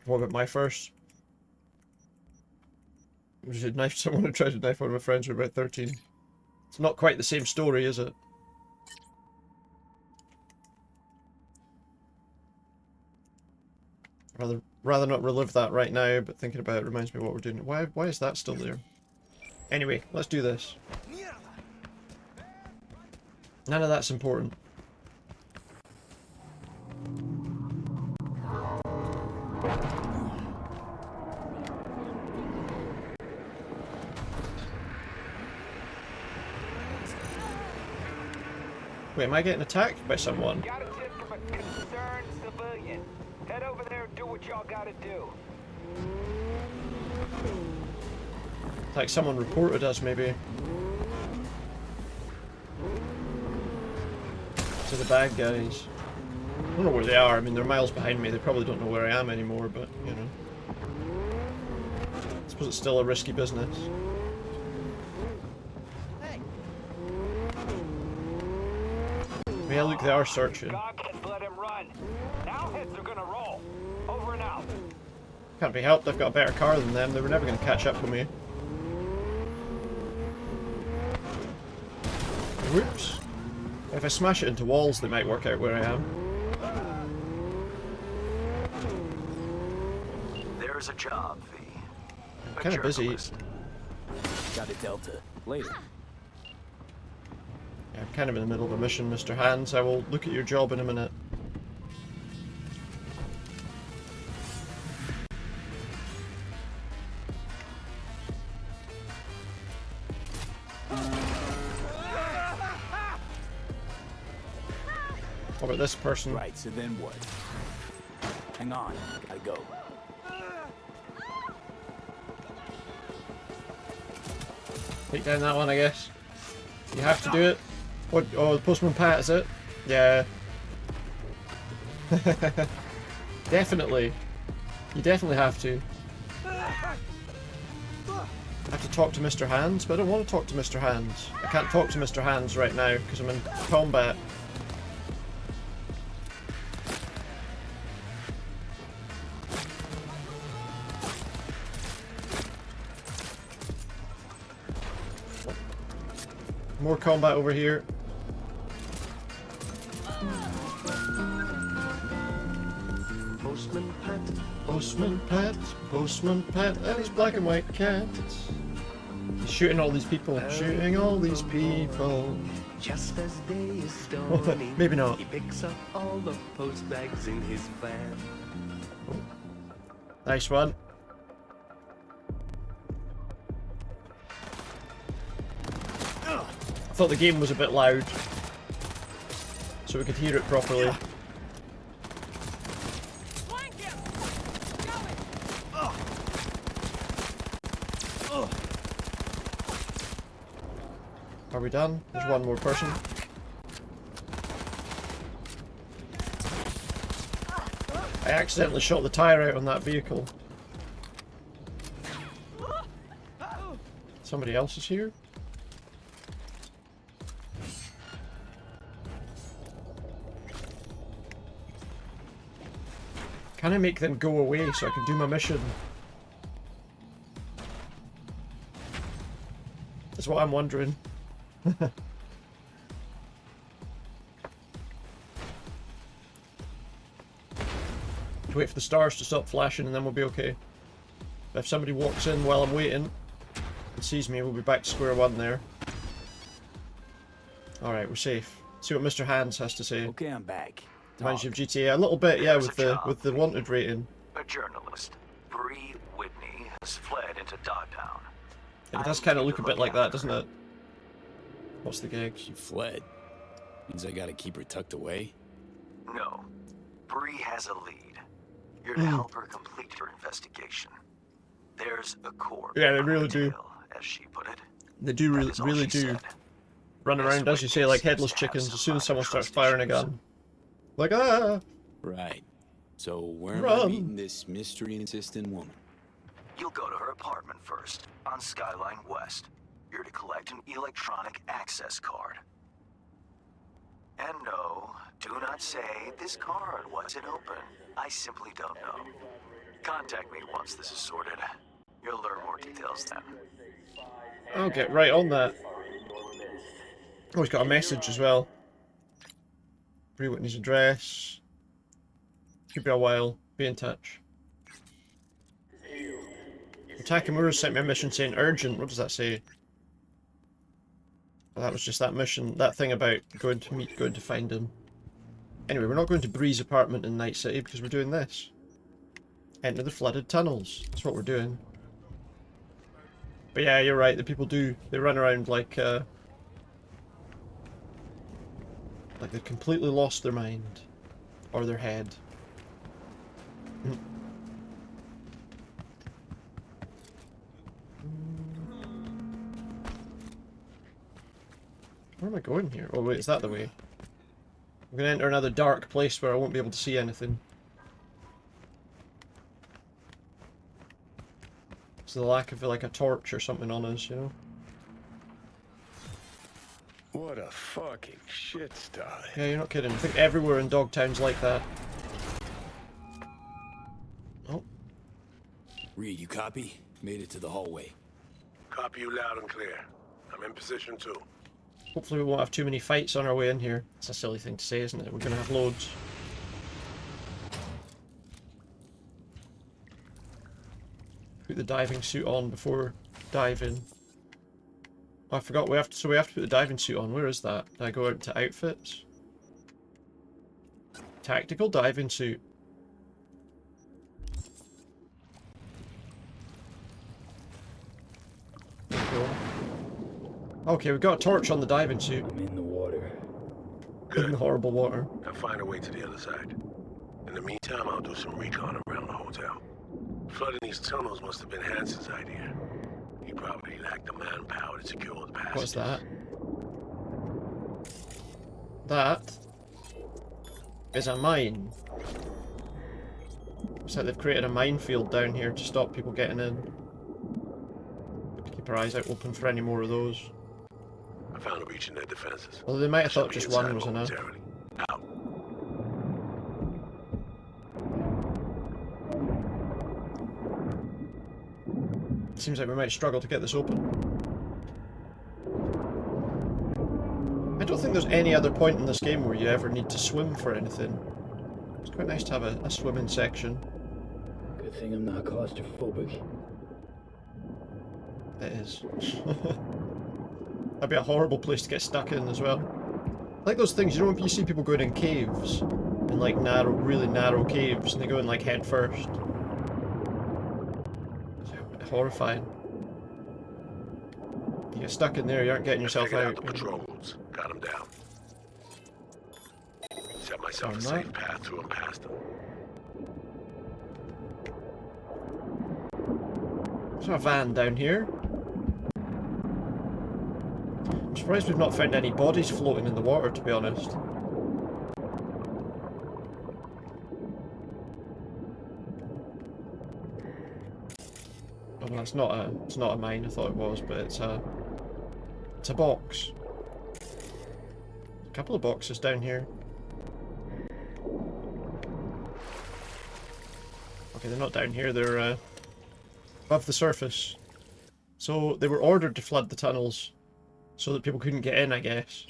What about my first? Was it knife someone who tried to knife one of my friends who were about 13? It's not quite the same story, is it? Rather not relive that right now, but thinking about it reminds me of what we're doing. Why is that still there? Anyway, let's do this. None of that's important. Wait, am I getting attacked by someone? Got a tip from a concerned civilian. Head over there and do what y'all gotta do. It's like someone reported us, maybe. To the bad guys. I don't know where they are. I mean, they're miles behind me. They probably don't know where I am anymore, but, you know. I suppose it's still a risky business. Yeah, look, they are searching. Let him run. Now heads are gonna roll. Over and out. Can't be helped, I've got a better car than them. They were never going to catch up with me. Whoops. If I smash it into walls, they might work out where I am. There's a job, V. I'm kind of busy. Got a Delta. Later. Yeah, I'm kind of in the middle of a mission, Mr. Hands. I will look at your job in a minute. What about this person? Right, so then what? Hang on, gotta go. Take down that one, I guess. You have to do it. What? Oh, the Postman Pat, is it? Yeah. Definitely. You definitely have to. I have to talk to Mr. Hands, but I don't want to talk to Mr. Hands. I can't talk to Mr. Hands right now because I'm in combat. More combat over here. Postman Pat, Postman Pat, Postman Pat, and his black and white cat. He's shooting all these people, shooting all these people. Just as day is dawning, maybe not. He picks up all the post bags in his van. Oh. Nice one. I thought the game was a bit loud, so we could hear it properly. Are we done? There's one more person. I accidentally shot the tire out on that vehicle. Somebody else is here? Can I make them go away so I can do my mission? That's what I'm wondering. Wait for the stars to stop flashing and then we'll be okay. But if somebody walks in while I'm waiting and sees me, we'll be back to square one there. Alright, we're safe. See what Mr. Hands has to say. Okay, I'm back. Reminds you of GTA a little bit, yeah, with the wanted rating. A journalist, Bree Whitney, has fled into Dogtown. It does kind of look a bit like that, doesn't it? What's the gig? She fled. Means I gotta keep her tucked away? No. Bree has a lead. You're to help her complete her investigation. There's a core. Yeah, they really do. As she put it. They do really do. Run around, as you say, like headless chickens as soon as someone starts firing a gun. Like, ah! Right. So where am Run. I meeting this mystery-insistent woman? You'll go to her apartment first, on Skyline West. You're to collect an electronic access card. And no, do not say this card wasn't open. I simply don't know. Contact me once this is sorted. You'll learn more details then. I'll get right on that. Oh, he's got a message as well. Bree Whitney's address. Could be a while. Be in touch. Takamura sent me a mission saying urgent. What does that say? Well, that was just that mission, that thing about going to find him. Anyway, we're not going to Bree's apartment in Night City because we're doing this. Enter the flooded tunnels. That's what we're doing. But yeah, you're right. The people do. They run around like they've completely lost their mind or their head. Where am I going here? Oh wait, is that the way? I'm gonna enter another dark place where I won't be able to see anything. It's the lack of like a torch or something on us, you know? What a fucking shit sty. Yeah, you're not kidding. I think everywhere in Dogtown's like that. Oh. Reed, you copy? Made it to the hallway. Copy you loud and clear. I'm in position too. Hopefully we won't have too many fights on our way in here. It's a silly thing to say, isn't it? We're gonna have loads. Put the diving suit on before diving. Oh, I forgot we have to put the diving suit on. Where is that? Did I go out to outfits? Tactical diving suit. There we go. Okay, we've got a torch on the diving suit. I'm in the water. In the horrible water. Now find a way to the other side. In the meantime, I'll do some recon around the hotel. Flooding these tunnels must have been Hansen's idea. He probably lacked the manpower to secure the passages. What's that? That is a mine. Looks like they've created a minefield down here to stop people getting in. Keep our eyes out open for any more of those. I found a breach in their defenses. Although they might have thought just one was enough. Out. Seems like we might struggle to get this open. I don't think there's any other point in this game where you ever need to swim for anything. It's quite nice to have a swimming section. Good thing I'm not claustrophobic. It is. That'd be a horrible place to get stuck in as well. Like those things, you know when you see people going in caves, in like narrow, really narrow caves, and they go in like head first. It's horrifying. You get stuck in there, you aren't getting yourself out. The patrols. Got them down. Set myself a safe path through and past them. There's a van down here. I'm surprised we've not found any bodies floating in the water, to be honest. Oh no, it's not a mine. I thought it was, but it's a box. A couple of boxes down here. Okay, they're not down here. They're above the surface. So they were ordered to flood the tunnels so that people couldn't get in, I guess.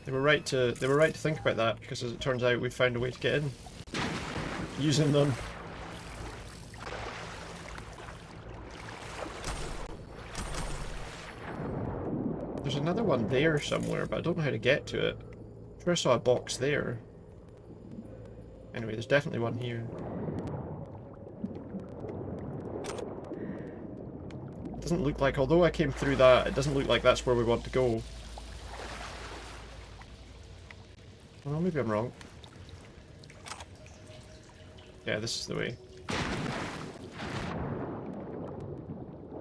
They were right to think about that, because as it turns out we found a way to get in using them. There's another one there somewhere, but I don't know how to get to it. I'm sure I saw a box there. Anyway, there's definitely one here. It doesn't look like, although I came through that, it doesn't look like that's where we want to go. Well, maybe I'm wrong. Yeah, this is the way.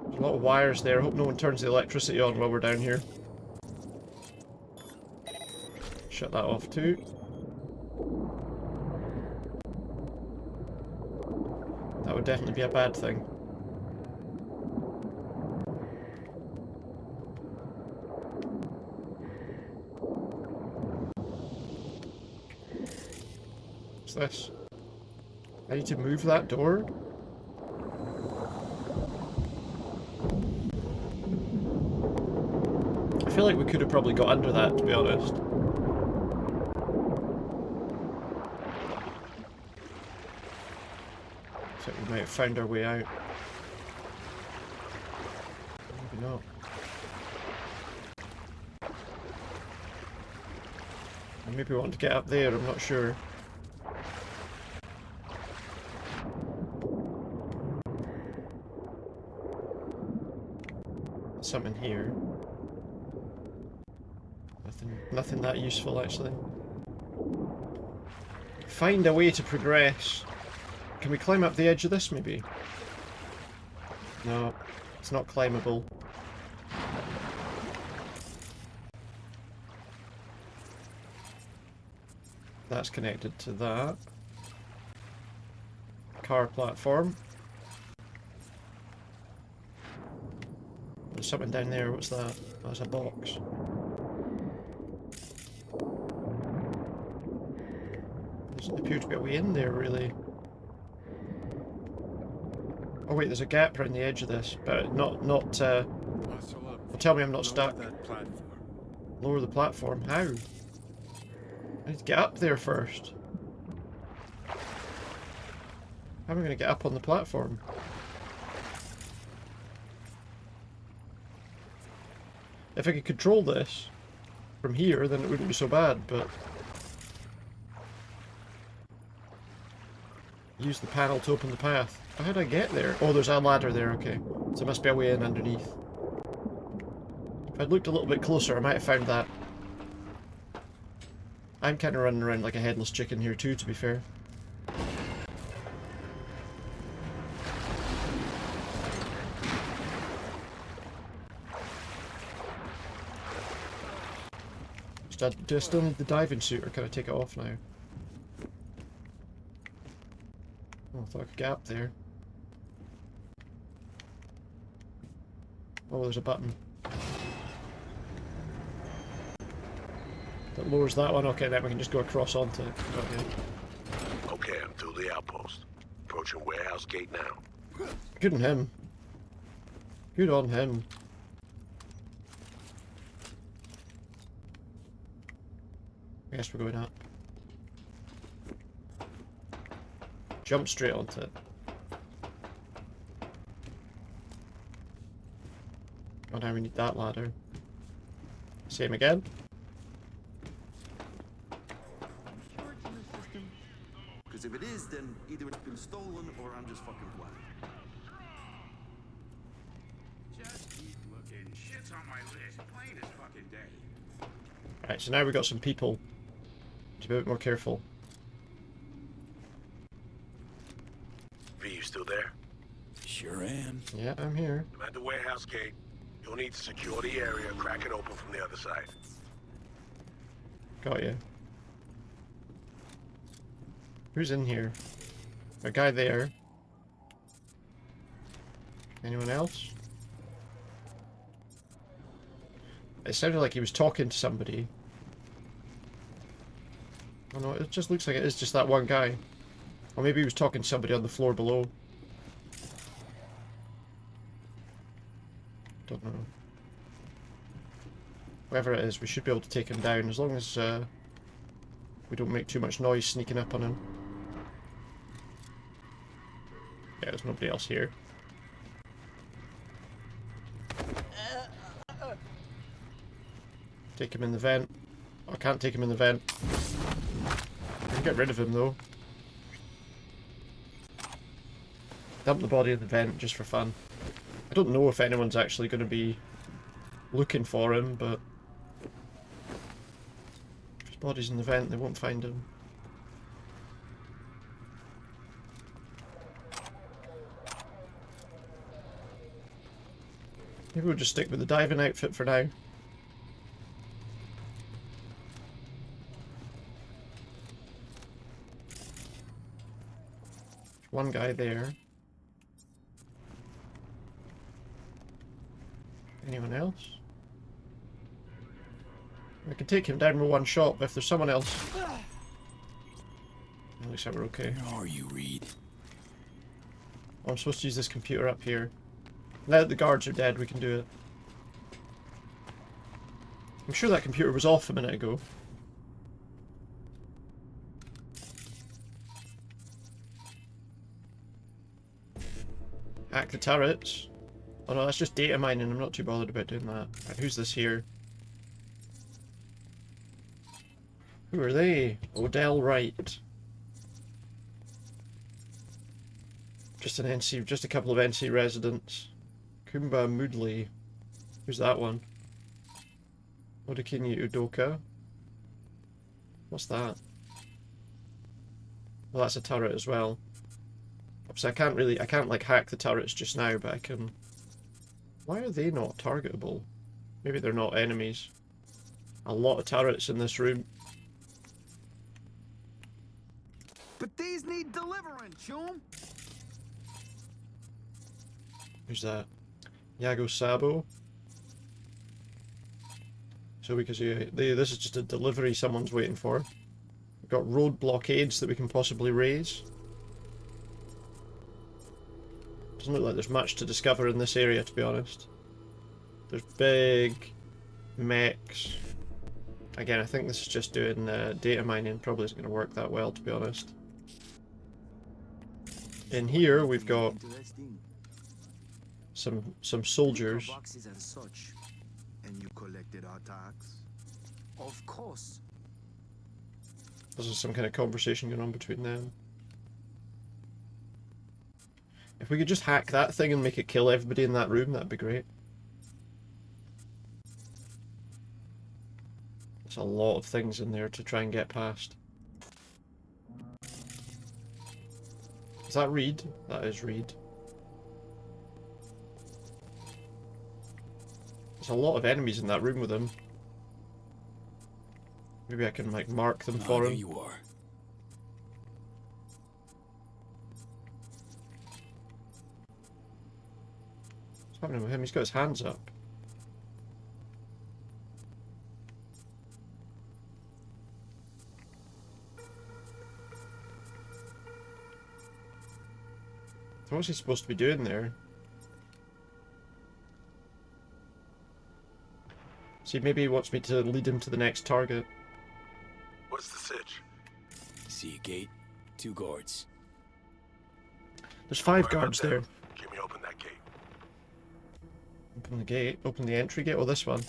There's a lot of wires there. I hope no one turns the electricity on while we're down here. Shut that off too. That would definitely be a bad thing. What's this? I need to move that door? I feel like we could have probably got under that, to be honest. So we might have found our way out. Maybe not. Maybe we want to get up there, I'm not sure. Something here. Nothing that useful, actually. Find a way to progress. Can we climb up the edge of this, maybe? No, it's not climbable. That's connected to that. Car platform. There's something down there, what's that? That's a box. Doesn't appear to be a way in there, really. Oh wait, there's a gap around the edge of this, but not well, tell me I'm not stuck. Lower the platform? How? I need to get up there first. How am I going to get up on the platform? If I could control this from here, then it wouldn't be so bad, but... Use the panel to open the path. How did I get there? Oh, there's a ladder there, okay. So there must be a way in underneath. If I'd looked a little bit closer, I might have found that. I'm kind of running around like a headless chicken here too, to be fair. Do I still need the diving suit, or can I take it off now? Oh, I thought I could get up there. Oh, there's a button. That lowers that one. Okay, then we can just go across onto it. Okay. Okay, I'm through the outpost. Approaching warehouse gate now. Good on him. Good on him. I guess we're going up. Jump straight onto it. Oh, now we need that ladder. Same again. Because if it is, then either it's been stolen or I'm just fucking blind. Just keep looking. Shit's on my list. Plain as fucking day. Alright, so now we've got some people. To be a bit more careful. V, you still there? Sure am. Yeah, I'm here. I'm at the warehouse gate. You'll need to secure the area, crack it open from the other side. Got you. Who's in here? A guy there. Anyone else? It sounded like he was talking to somebody. Oh no, it just looks like it is just that one guy. Or maybe he was talking to somebody on the floor below. Don't know. Whoever it is, we should be able to take him down as long as we don't make too much noise sneaking up on him. Yeah, there's nobody else here. Take him in the vent. Oh, I can't take him in the vent. I can get rid of him though. Dump the body in the vent just for fun. I don't know if anyone's actually going to be looking for him, but if his body's in the vent, they won't find him. Maybe we'll just stick with the diving outfit for now. There's one guy there. Anyone else? We can take him down with one shot, but if there's someone else... At least we're okay. Where are you, Reed? Oh, I'm supposed to use this computer up here. Now that the guards are dead, we can do it. I'm sure that computer was off a minute ago. Hack the turrets. Oh no, that's just data mining. I'm not too bothered about doing that. Right, who's this here? Who are they? Odell Wright. Just an NC, just a couple of NC residents. Kumba Moodley. Who's that one? Odakini Udoka. What's that? Well, that's a turret as well. So I can't like hack the turrets just now, but I can... Why are they not targetable? Maybe they're not enemies. A lot of turrets in this room. But these need delivering, Chum. Who's that? Yago Sabo. So because this is just a delivery someone's waiting for. We've got road blockades that we can possibly raise. Doesn't look like there's much to discover in this area, to be honest. There's big mechs. Again, I think this is just doing data mining. Probably isn't going to work that well, to be honest. In here, we've got some soldiers. Boxes and such. And you collected our tax? Of course. There's some kind of conversation going on between them. If we could just hack that thing and make it kill everybody in that room, that'd be great. There's a lot of things in there to try and get past. Is that Reed? That is Reed. There's a lot of enemies in that room with him. Maybe I can like mark them for him. There you are. What's happening with him? He's got his hands up. So what's he supposed to be doing there? See, maybe he wants me to lead him to the next target. What's the sitch? See a gate, 2 guards. There's 5 guards there. Can we open that gate? Open the gate. Open the entry gate. Oh, this one.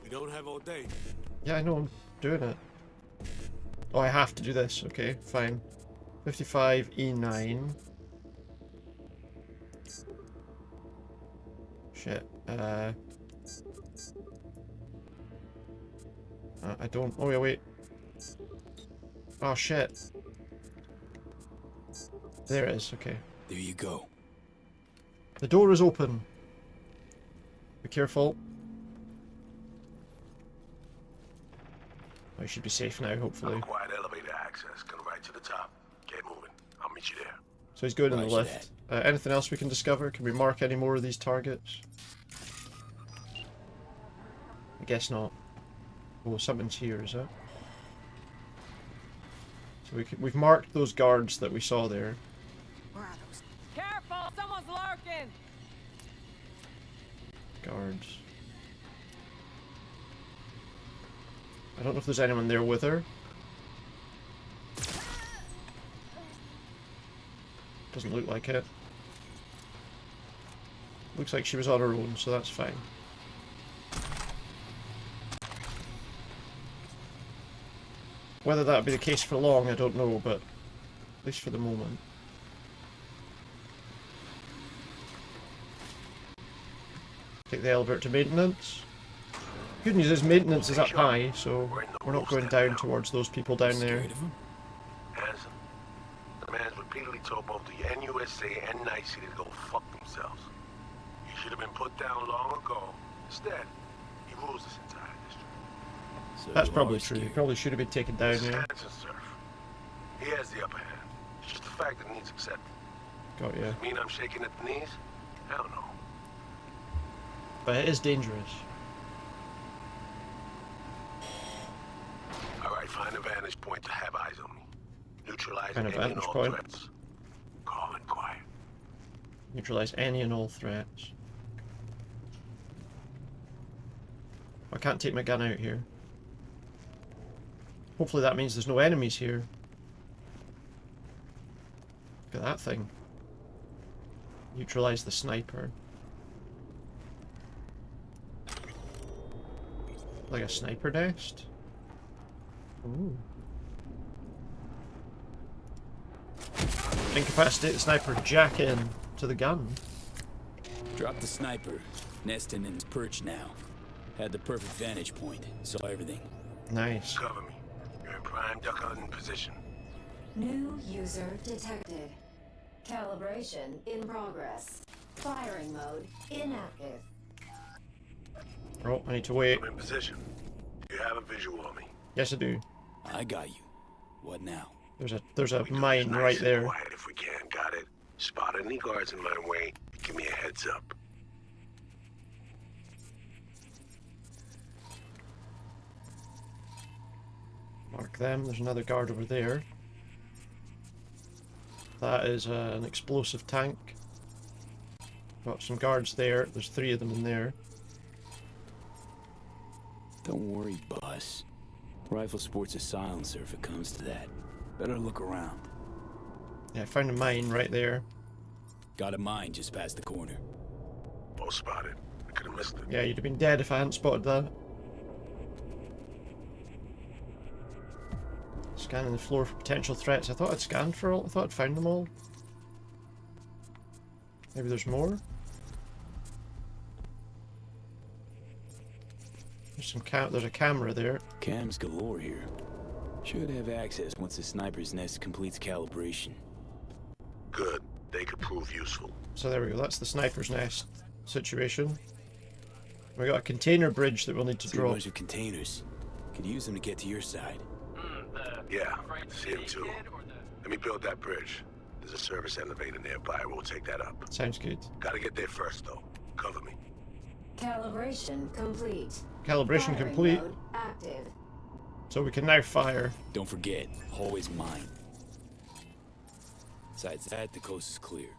We don't have all day. Yeah, I know. I'm doing it. Oh, I have to do this. Okay, fine. 55 E9. Shit. I don't. Oh yeah, wait. Oh shit. There it is. Okay. There you go. The door is open. Be careful. I should be safe now, hopefully. Quiet elevator access. Come right to the top. Get moving. I'll meet you there. So So he's going in the Roger lift. Anything else we can discover? Can we mark any more of these targets? I guess not. Oh, something's here, is it? So we've marked those guards that we saw there. Careful! Someone's lurking! Guards. I don't know if there's anyone there with her. Doesn't look like it. Looks like she was on her own, so that's fine. Whether that would be the case for long, I don't know, but at least for the moment. Take the elevator to maintenance. Good news is maintenance is up high, so we're not going down towards those people down there. Hanson, the man's repeatedly told both the NUSA and Night City to go fuck themselves. He should have been put down long ago. Instead, he rules this entire district. So That's probably true. He probably should have been taken down there. Hanson, sir. He has the upper hand. It's just the fact that it needs accepted. Got ya. Does it mean I'm shaking at the knees? I don't know. But it is dangerous. Alright, find a vantage point to have eyes on me. Neutralize Find a any and vantage all point. threats. Calm and quiet. Neutralize any and all threats. I can't take my gun out here. Hopefully that means there's no enemies here. Look at that thing. Neutralize the sniper. Like a sniper nest? Ooh. Incapacitate the sniper, jack in to the gun. Drop the sniper. Nesting in his perch now. Had the perfect vantage point. Saw everything. Nice. Cover me. You're in prime duck hunting position. New user detected. Calibration in progress. Firing mode inactive. Oh, I need to wait. I'm in position. Do you have a visual on me? Yes, I do. I got you. What now? There's a mine Nice right and there. Quiet if we can. Got it. Spot any guards in my way. Give me a heads up. Mark them. There's another guard over there. That is an explosive tank. Got some guards there. There's 3 of them in there. Don't worry, boss. Rifle sports a silencer if it comes to that. Better look around. Yeah, I found a mine right there. Got a mine just past the corner. Well spotted. I could have missed it. Yeah, you'd have been dead if I hadn't spotted that. Scanning the floor for potential threats. I thought I'd scanned for all. I thought I'd found them all. Maybe there's more? There's a camera there. Cams galore here. Should have access once the sniper's nest completes calibration. Good. They could prove useful. So there we go. That's the sniper's nest situation. We got a container bridge that we'll need to See drop. a bunch of containers. Could use them to get to your side. Yeah, see him too. Let me build that bridge. There's a service elevator nearby. We'll take that up. Sounds good. Gotta get there first, though. Cover me. Calibration complete. Calibration Firing complete. mode active. So we can now fire. Don't forget, always mine. Besides that, the coast is clear.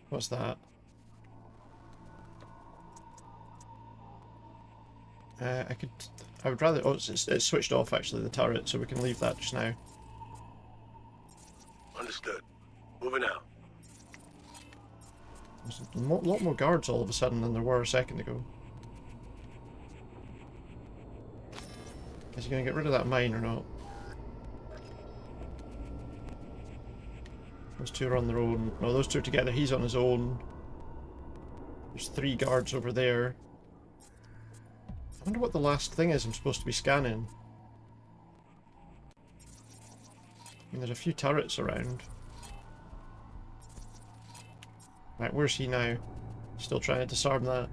What's that? I would rather... Oh, it's switched off actually, the turret, so we can leave that just now. Understood. Moving out. There's a lot more guards all of a sudden than there were a second ago. Is he going to get rid of that mine or not? Those 2 are on their own. No, those 2 are together. He's on his own. There's 3 guards over there. I wonder what the last thing is I'm supposed to be scanning. And there's a few turrets around. Right, where's he now? Still trying to disarm that.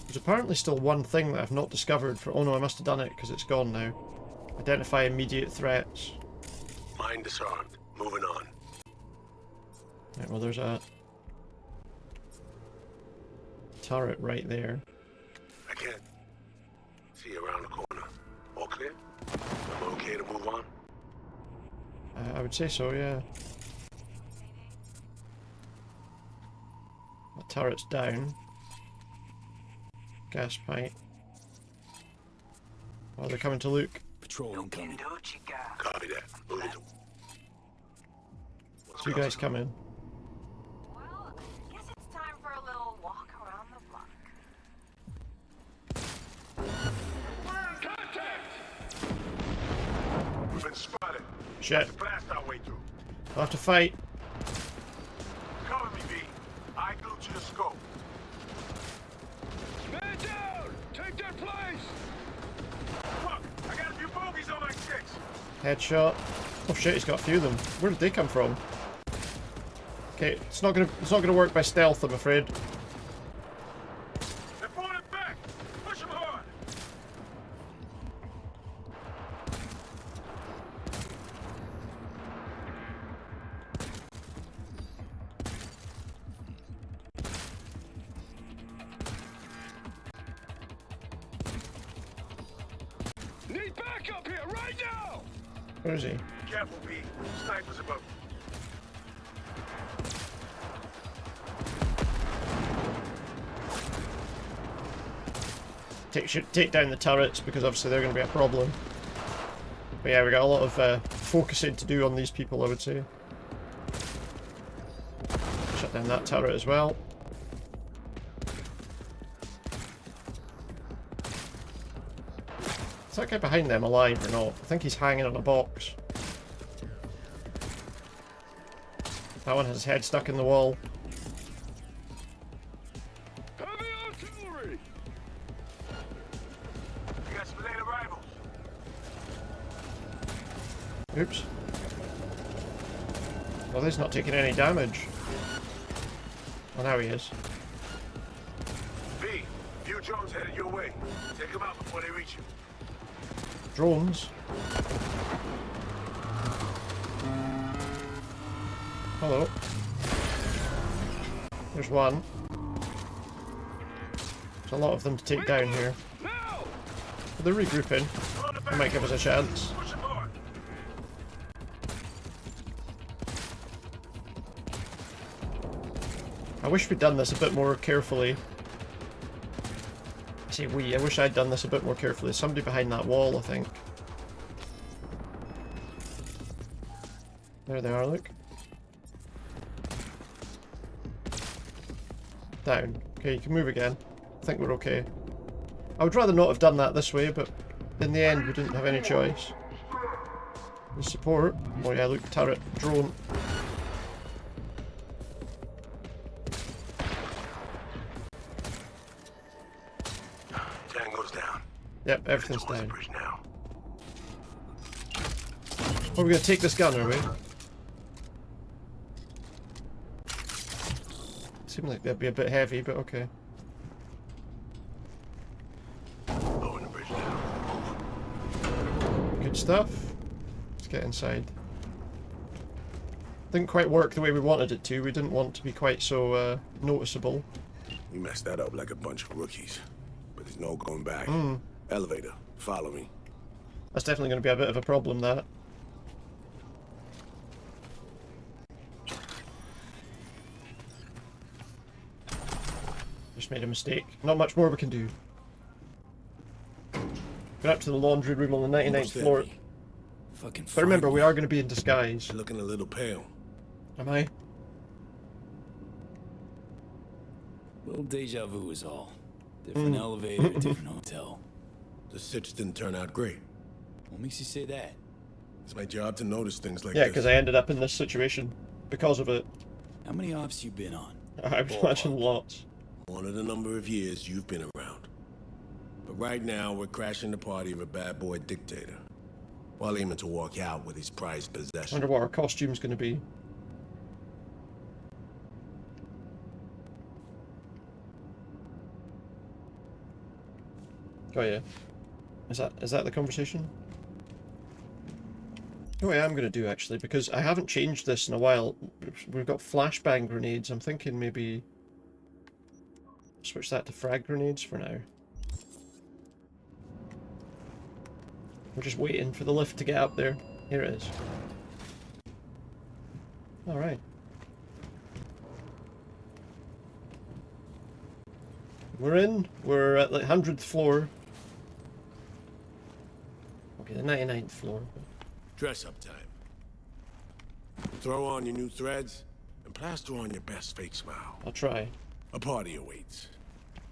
There's apparently still one thing that I've not discovered for... Oh no, I must have done it because it's gone now. Identify immediate threats. Mine disarmed. Moving on. Right, well, there's a turret right there. I can't see around the corner. All clear? I'm okay to move on? I would say so, yeah. The turret's down. Gas pipe. Oh, they're coming to Luke. Patrol incoming. Copy that. Moving to... Two guys coming. Well, I guess it's time for a little walk around the block. Contact! We've been spotted. Shit. Let's blast our way through. I'll have to fight. Cover me, B. I glued to the scope. Man down! Take their place! Fuck! I got a few bogeys on my six. Headshot. Oh shit, he's got a few of them. Where did they come from? Okay, it's not gonna work by stealth, I'm afraid. They're falling back. Push them hard. Need backup here right now! Where is he? Careful, B. Snipers above you. Should take down the turrets because obviously they're going to be a problem. But yeah, we got a lot of focusing to do on these people, I would say. Shut down that turret as well. Is that guy behind them alive or not? I think he's hanging on a box. That one has his head stuck in the wall. Heavy artillery! We got some late arrivals. Oops. Well, he's not taking any damage. Well, now he is. B, few drones headed your way. Take them out before they reach you. Drones. Hello. There's one. There's a lot of them to take down here. But they're regrouping. They might give us a chance. I wish we'd done this a bit more carefully. I say we, I wish I'd done this a bit more carefully. Somebody behind that wall, I think. There they are, look. Down. Okay, you can move again. I think we're okay. I would rather not have done that this way, but in the end we didn't have any choice. The support. Oh yeah, look, turret, drone. Tango's down. Yep, everything's down. Bridge now. Are we going to take this gun, are we? Seems like that'd be a bit heavy, but okay. Over the bridge now. Good stuff. Let's get inside. Didn't quite work the way we wanted it to. We didn't want to be quite so noticeable. We messed that up like a bunch of rookies. But there's no going back. Mm. Elevator, follow me. That's definitely going to be a bit of a problem, that. Just made a mistake. Not much more we can do. Go up to the laundry room on the 99th floor. Fucking but remember, we are going to be in disguise. Looking a little pale. Am I? Little deja vu is all. Different elevator, different hotel. The sitch didn't turn out great. What makes you say that? It's my job to notice things like Yeah, this. because I ended up in this situation because of it. How many ops you been on? I would imagine lots. One of the number of years you've been around. But right now, we're crashing the party of a bad boy dictator, while aiming to walk out with his prized I possession. wonder what our costume's going to be. Oh yeah. Is that the conversation? what I am going to do actually, because I haven't changed this in a while. We've got flashbang grenades. I'm thinking maybe switch that to frag grenades for now. We're just waiting for the lift to get up there. Here it is. Alright. We're in. We're at the 100th floor. Okay, the 99th floor. Dress up time. Throw on your new threads and plaster on your best fake smile. I'll try. A party awaits.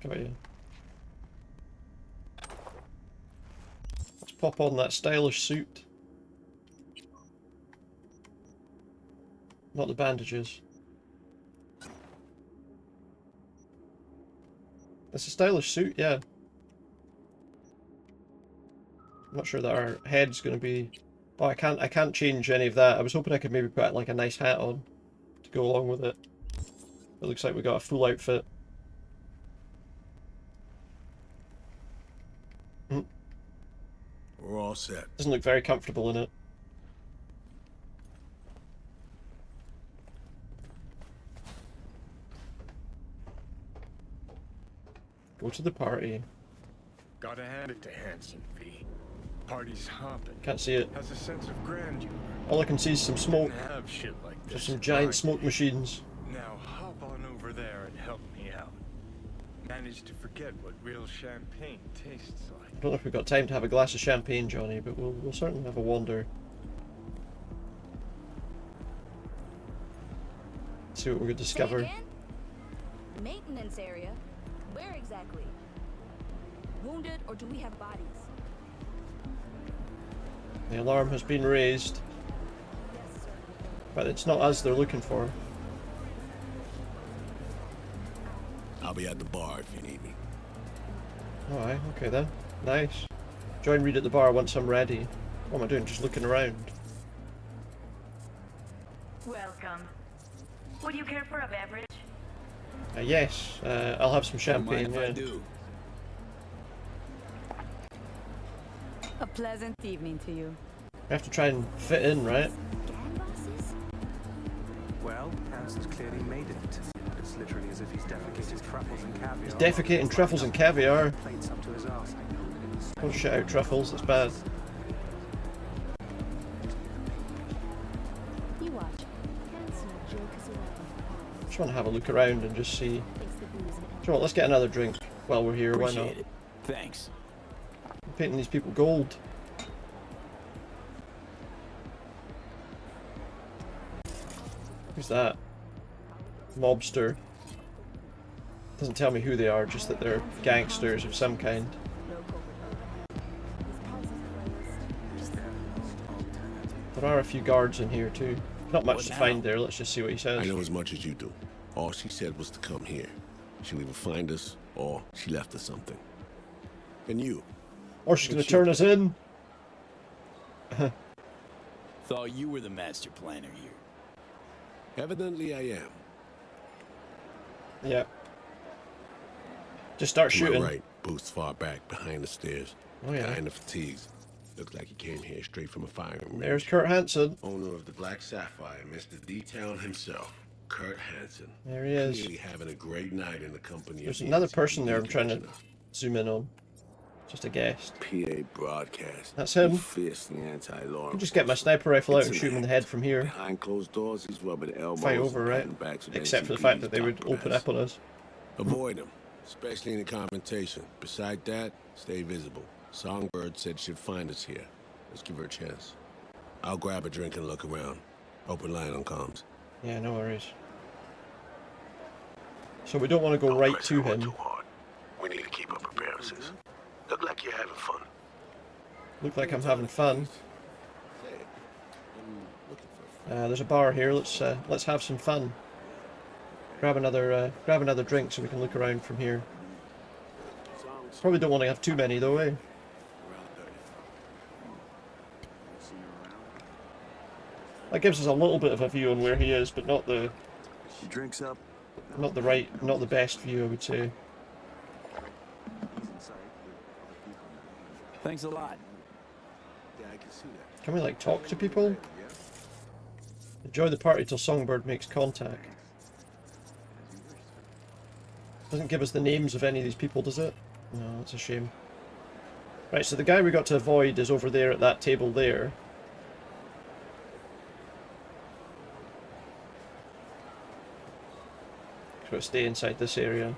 Got you. Let's pop on that stylish suit. Not the bandages. It's a stylish suit, yeah. I'm not sure that our head's gonna be... Oh, I can't change any of that. I was hoping I could maybe put like a nice hat on to go along with it. It looks like we got a full outfit. We're all set. Doesn't look very comfortable in it. Go to the party. Gotta hand it to Hanson, V. Party's hopping. Can't see it. Has a sense of grandeur. All I can see is some smoke. Have shit like this. Just some giant smoke machines. Now hop on over there and help me out. Managed to forget what real champagne tastes like. I don't know if we've got time to have a glass of champagne, Johnny, but we'll certainly have a wander. See what we could discover. Say again? Maintenance area? Where exactly? Wounded, or do we have bodies? The alarm has been raised. But it's not us they're looking for. I'll be at the bar if you need me. Alright, okay then. Nice. Join Reed at the bar once I'm ready. What am I doing? Just looking around. Welcome. Would you care for a beverage? Yes, I'll have some champagne, Don't mind if I do. A pleasant evening to you. We have to try and fit in, right? Well, Hanson's clearly made it. It's literally as if he's defecated truffles and caviar. He's defecating truffles and caviar. Plates up to his arse. Don't shit out truffles, that's bad. You watch. Hanson will joke us around. Just want to have a look around and just see. So what, let's get another drink while we're here, why not? Appreciate it. Thanks. I'm painting these people gold. Who's that? Mobster. Doesn't tell me who they are, just that they're gangsters of some kind. There are a few guards in here too. Not much to find there, let's just see what he says. I know as much as you do. All she said was to come here. She'll either find us, or she left us something. And you? Or she's gonna turn us in. Thought you were the master planner here. Evidently I am. Yeah. Just start To my shooting. right, booth's far back, behind the stairs. Oh, yeah. Guy in the fatigues. Looks like he came here straight from a firing range. There's Kurt Hansen. Owner of the Black Sapphire, Mr. D-Town himself, Kurt Hansen. There he is. Clearly having a great night in the company There's of another the person there I'm trying to commissioner. zoom in on. Just a guest. PA broadcast. That's him. Fiercely anti-law. I'll just get my sniper rifle out and shoot him in the head from here. Behind closed doors, he's rubbing elbows. Fight over, and right? patting backs with Except for the NCPD fact that they would top open brass. up on us. Avoid him, especially in a confrontation. Beside that, stay visible. Songbird said she'd find us here. Let's give her a chance. I'll grab a drink and look around. Open line on comms. Yeah, no worries. So we don't want to go right to him. We need to keep up appearances. Look like you're having fun. Look like I'm having fun. There's a bar here. Let's have some fun. Grab another drink so we can look around from here. Probably don't want to have too many though, eh? That gives us a little bit of a view on where he is, but not the drinks up. not the best view, I would say. Thanks a lot. I can see that. Can we like talk to people? Enjoy the party till Songbird makes contact. Doesn't give us the names of any of these people, does it? No, that's a shame. Right, so the guy we got to avoid is over there at that table there. Just gotta stay inside this area.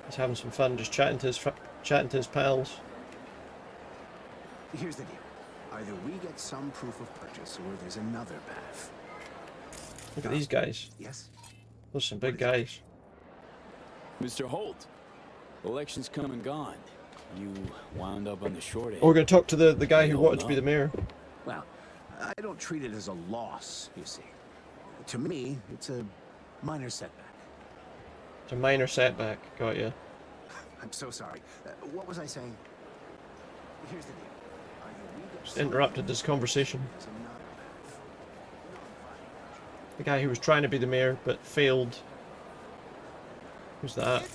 He's having some fun, just chatting to his pals. Here's the deal. Either we get some proof of purchase, or there's another path. Look at these guys. Yes? Those are some big guys. Mr. Holt, election's come and gone. You wound up on the short end. Oh, we're going to talk to the guy who wanted to be the mayor. Well, I don't treat it as a loss, you see. To me, it's a minor setback. It's a minor setback. Got you. I'm so sorry. What was I saying? Here's the deal. Just interrupted this conversation. The guy who was trying to be the mayor but failed. Who's that?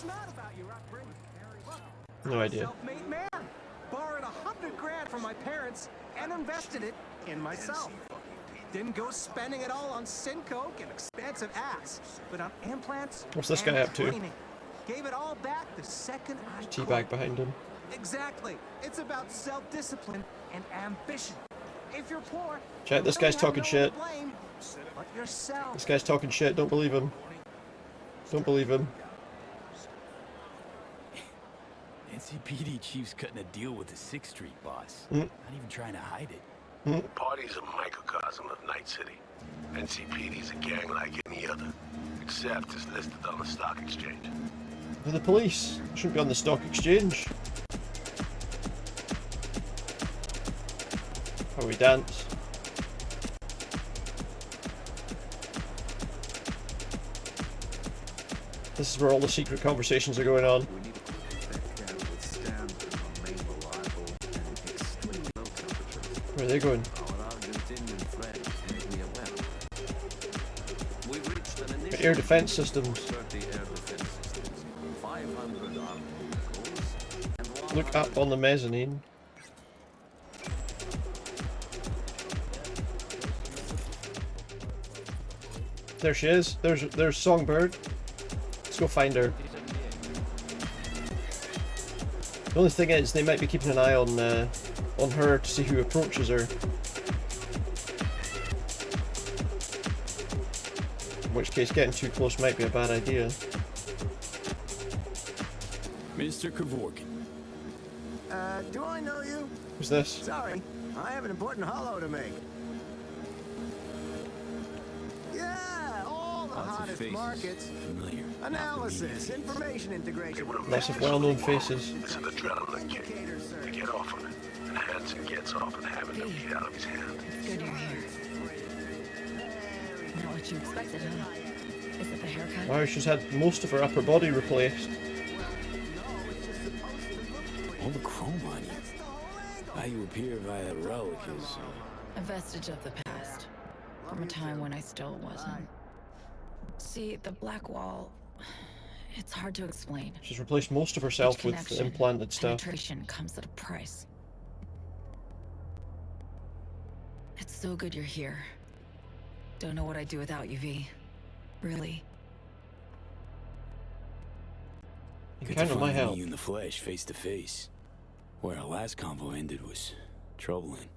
No idea. Self-made man. Borrowed $100 from my parents and invested it in myself. Didn't go spending it all on Syncoke and expensive ass, but on implants. What's this guy and up to? training. Gave it all back the second I Teabag behind him. Exactly. It's about self-discipline and ambition. If you're poor, Chat, this guy's talking shit. blame but yourself. This guy's talking shit. Don't believe him. Don't believe him. NCPD chief's cutting a deal with the 6th Street boss. Mm. Not even trying to hide it. The party's a microcosm of Night City. NCPD's a gang like any other, except it's listed on the stock exchange. For the police. Shouldn't be on the stock exchange. How we dance. This is where all the secret conversations are going on. Where are they going? Air defense systems. Look up on the mezzanine. There she is. There's Songbird. Let's go find her. The only thing is, they might be keeping an eye on her to see who approaches her. In which case, getting too close might be a bad idea. Mr. Kevorkian. Do I know you? Who's this? Sorry, I have an important holo to make. Yeah, all the hottest markets. Familiar. Analysis, information integration. Lots of well-known faces. It's an adrenaline kick. To get off on it. And Hanson gets off and having them beat out of his hand. Good you're here. Not what you expected, huh? Is it the haircut? Wow, she's had most of her upper body replaced. All the chrome on you. How you appear via the relic is... A vestige of the past. From a time when I still wasn't. See, the black wall... It's hard to explain. She's replaced most of herself with implanted stuff. Penetration comes at a price. It's so good you're here. Don't know what I'd do without you, V. Really. You count on my help. You in the flesh, face to face. Where our last convo ended was troubling.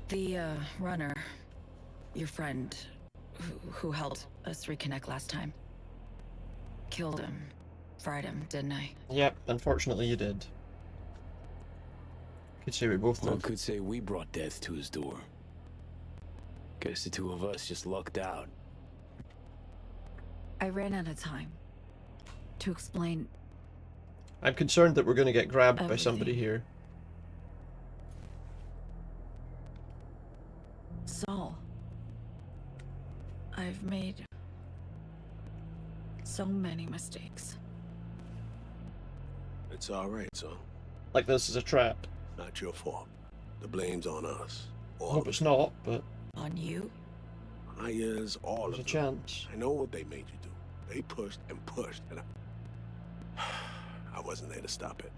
The, runner, your friend, who helped us reconnect last time. Killed him. Fried him, didn't I? Yep, unfortunately you did. Could say we both One did. could say we brought death to his door. Guess the two of us just lucked out. I ran out of time to explain. I'm concerned that we're going to get grabbed by somebody Everything. here. Saul, I've made so many mistakes. It's alright, son. Like this is a trap. Not your fault. The blame's on us. I hope it's not, but On you? Is all there's a of them. chance. I know what they made you do. They pushed and pushed, and I wasn't there to stop it.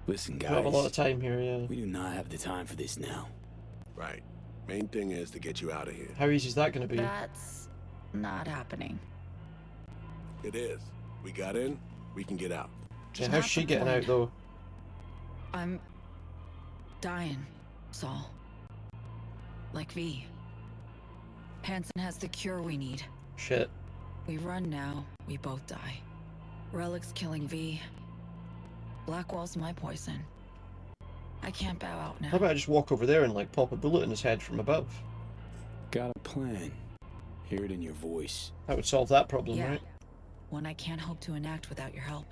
Listen, We guys. have a lot of time here, yeah. We do not have the time for this now. Right. Main thing is to get you out of here. How easy is that going to be? That's not happening. It is. We got in, we can get out. Yeah, how's she getting out, though? I'm dying, Saul. Like V. Hansen has the cure we need. Shit. We run now, we both die. Relic's killing V. Blackwall's my poison. I can't bow out now. How about I just walk over there and like pop a bullet in his head from above? Got a plan. Hear it in your voice. That would solve that problem, Yeah. right? One I can't hope to enact without your help.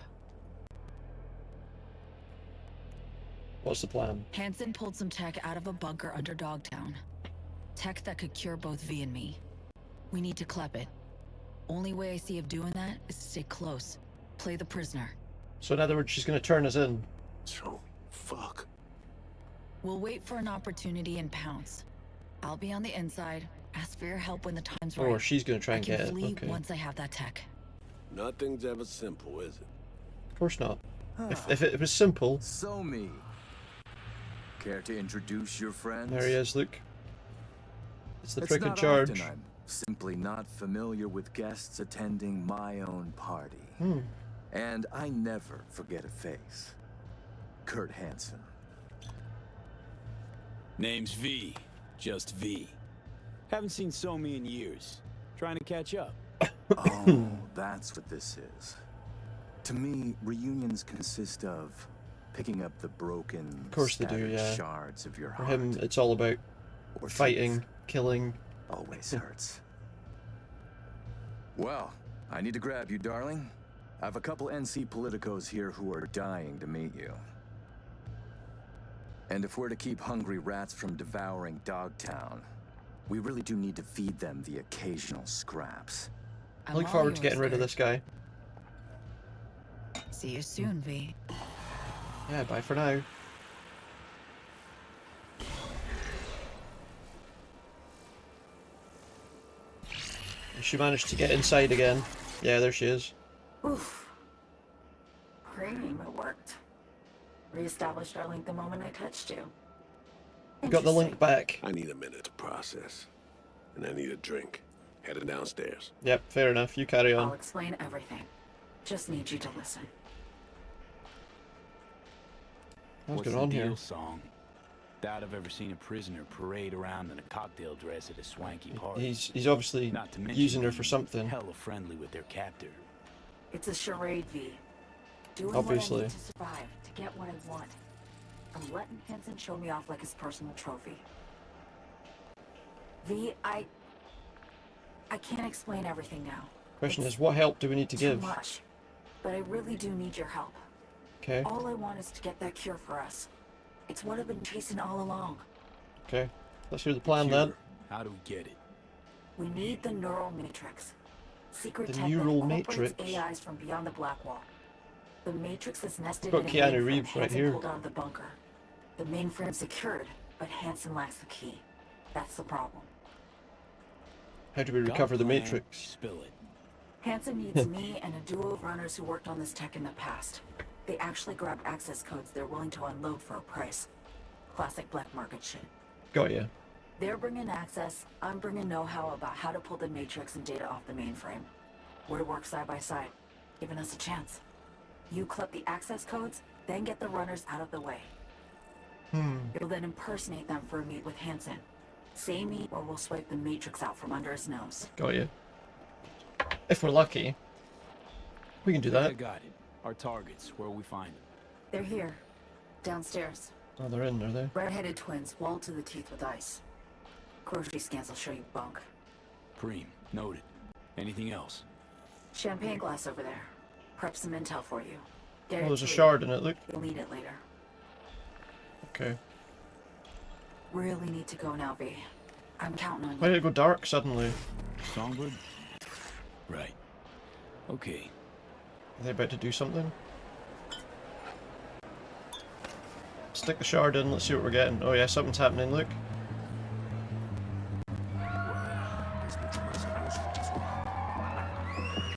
What's the plan? Hansen pulled some tech out of a bunker under Dogtown. Tech that could cure both V and me. We need to clep it. Only way I see of doing that is to stay close. Play the prisoner. So in other words, she's going to turn us in. So, fuck. We'll wait for an opportunity and pounce. I'll be on the inside. Ask for your help when the time's right. Or she's going to try and I can get it. flee Okay. once I have that tech. Nothing's ever simple, is it? Of course not. If it was simple. So me. Care to introduce your friends? There he is, look. It's the It's prick in not charge. often I'm simply not familiar with guests attending my own party. And I never forget a face. Kurt Hansen. Name's V. Just V. Haven't seen Somi in years. Trying to catch up. Oh, that's what this is. To me, reunions consist of picking up the broken, Of course they do, scattered yeah. shards of your For heart. him, it's all about Or fighting, killing. Always hurts. Well, I need to grab you, darling. I have a couple NC politicos here who are dying to meet you. And if we're to keep hungry rats from devouring Dogtown, we really do need to feed them the occasional scraps. I look forward to getting rid of this guy. See you soon, V. Yeah, bye for now. She managed to get inside again. Yeah, there she is. Oof. Great, it worked. Reestablished our link the moment I touched you. We got the link back. I need a minute to process. And I need a drink. Headed downstairs. Yep, fair enough. You carry I'll on. explain everything. Just need you to listen. What's What's going on the deal, here? Song? Doubt I've ever seen a prisoner parade around in a cocktail dress at a swanky party. He's obviously Not to mention using her being for something. hella friendly with their captor. It's a charade, V. Doing Obviously. what I need to survive, to get what I want. I'm letting Hansen show me off like his personal trophy. V, I can't explain everything now. Question is, what help do we need to give? Too much. But I really do need your help. Okay. All I want is to get that cure for us. It's what I've been chasing all along. Okay. Let's hear the plan then. How do we get it? We need the neural matrix. Secret The tech that neural incorporates matrix? AIs from beyond the black wall. The matrix is nested Got in a Keanu mainframe Reeves right Hansen here. pulled out of the bunker. The mainframe's secured, but Hansen lacks the key. That's the problem. How do we Got a recover the plan. matrix? Spill it. Hansen needs me and a duo of runners who worked on this tech in the past. They actually grabbed access codes they're willing to unload for a price. Classic black market shit. Got you. They're bringing access, I'm bringing know-how about how to pull the matrix and data off the mainframe. We're to work side by side, giving us a chance. You clip the access codes, then get the runners out of the way. You'll then impersonate them for a meet with Hansen. Say meet or we'll swipe the matrix out from under his nose. Got you. If we're lucky, we can do I that. got it. Our targets, where we find them. They're here. Downstairs. Oh, they're in, are they? Red-headed twins, walled to the teeth with ice. Grocery scans will show you bunk. Preem, noted. Anything else? Champagne glass over there. Prep some intel for you. Get Oh, it there's a to shard in it, look. You'll need it later. Okay. Really need to go now, V. I'm counting on Why you. did it go dark suddenly? Songbird? Right. Okay. Are they about to do something? Stick the shard in, let's see what we're getting. Oh yeah, something's happening, look.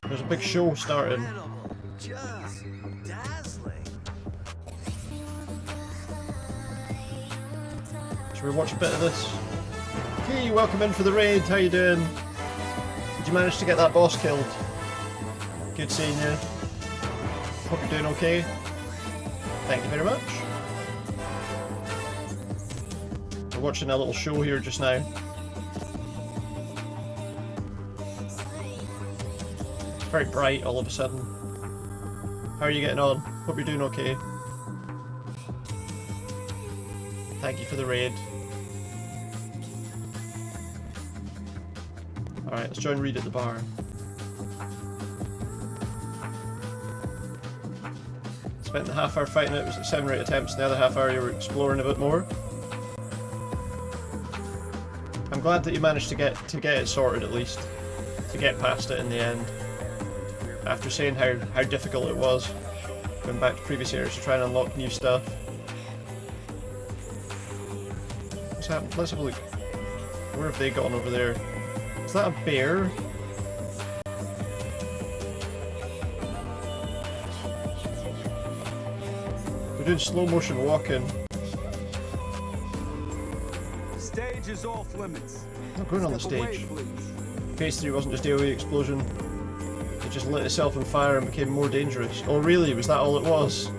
There's a big show starting. Just dazzling. we watch a bit of this? Hey, welcome in for the raid. How you doing? Did you manage to get that boss killed? Good seeing you. Hope you're doing okay. Thank you very much. We're watching a little show here just now. It's very bright all of a sudden. How are you getting on? Hope you're doing okay. Thank you for the raid. Alright, let's join Reed at the bar. Spent the half hour fighting it, was at 7 or 8 attempts, and the other half hour you were exploring a bit more. I'm glad that you managed to get it sorted at least. To get past it in the end. After saying how difficult it was. Going back to previous areas to try and unlock new stuff. What's happened? Let's have a look. Where have they gone over there? Is that a bear? We're doing slow motion walking. Stage is off limits. Not going on the stage. Phase 3 wasn't just AoE explosion. It just lit itself on fire and became more dangerous. Oh really? Was that all it was?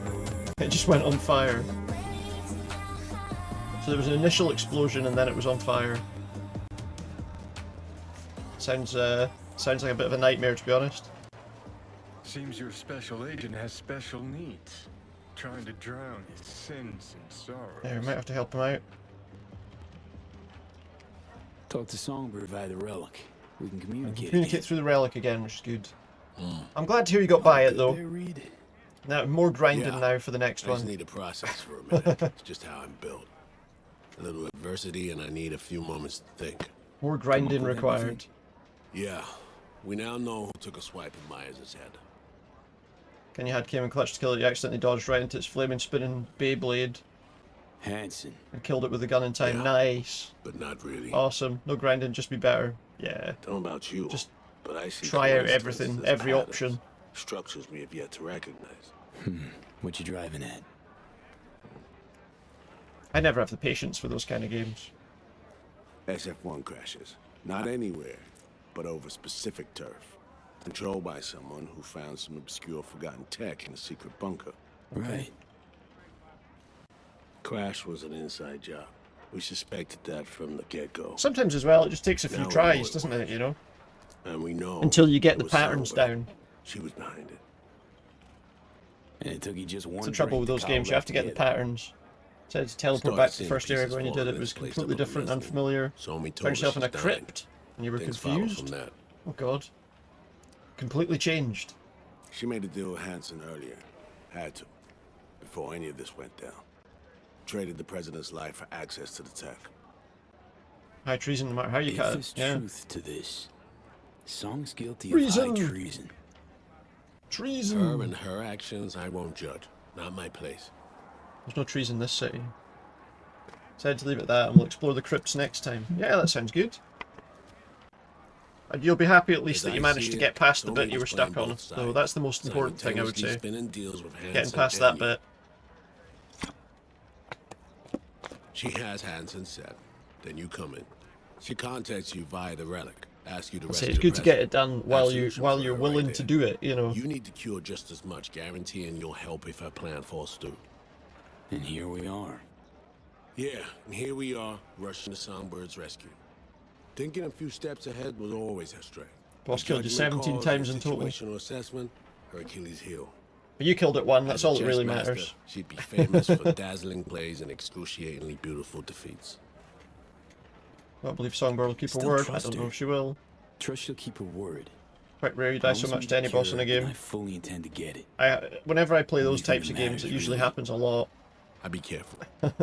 It just went on fire. So there was an initial explosion and then it was on fire. Sounds like a bit of a nightmare, to be honest. Seems your special agent has special needs. Trying to drown his sins and sorrows. Yeah, we might have to help him out. Talk to Songbird via the relic. We can communicate. Communicate through the relic again, which is good. I'm glad to hear you got by it though. Now more grinding now for the next I one. just need to process for a minute. It's just how I'm built. A little adversity and I need a few moments to think. More grinding required. Yeah, we now know who took a swipe at Myers' head. Kenny came in clutch to kill it. You accidentally dodged right into its flaming spinning Beyblade. Hanson. And killed it with the gun in time. Yeah, nice. But not really. Awesome. No grinding, just be better. Yeah. Don't know about you. Just but I see try out everything, every option. Structures we have yet to recognize. What you driving at? I never have the patience for those kind of games. SF-1 crashes. Not anywhere, but over specific turf. Controlled by someone who found some obscure forgotten tech in a secret bunker. Right. Crash was an inside job. We suspected that from the get-go. Sometimes as well, it just takes a few Now we tries, know it doesn't it, you know? And we know until you get it the was patterns Songbird. down. She was behind it. And it took you just one. That's the trouble with those games, you have to get the patterns. Said to teleport back to the first area, but when you did it was completely different, unfamiliar. Found yourself in a crypt, and you were confused. Oh god. Completely changed. She made a deal with Hanson earlier. Had to. Before any of this went down. Traded the president's life for access to the tech. High treason, no matter how you cut There's it. Yeah. truth to this. Song's guilty Treason. of high treason. Treason. Her and her actions, I won't judge. Not my place. There's no trees in this city. Decided to leave it at that, and we'll explore the crypts next time. Yeah, that sounds good. And you'll be happy at least that you managed to get past the bit you were stuck on. So that's the most important thing, I would say. Getting past that bit. She has Hanson set. Then you come in. She contacts you via the relic. Ask you to rescue It's good to get it done while you're willing right to do it, you know. You need to cure just as much, guaranteeing you'll help if her plan falls through. And here we are. Yeah, and here we are, rushing to Songbird's rescue. Thinking a few steps ahead was always her strength. Boss killed you 17 times in total. Situational assessment, her Achilles heel. But you killed it one, that's As a all that really chess master, matters. She'd be famous for dazzling plays and excruciatingly beautiful defeats. I don't believe Songbird will keep her Still word. I trust don't know her. if she will. Trust she'll keep her word. Quite rare you die so much to any boss in a game. I fully intend to get it. Whenever I play those Only thing types of that games, matters, it usually really. happens a lot. I'd be careful.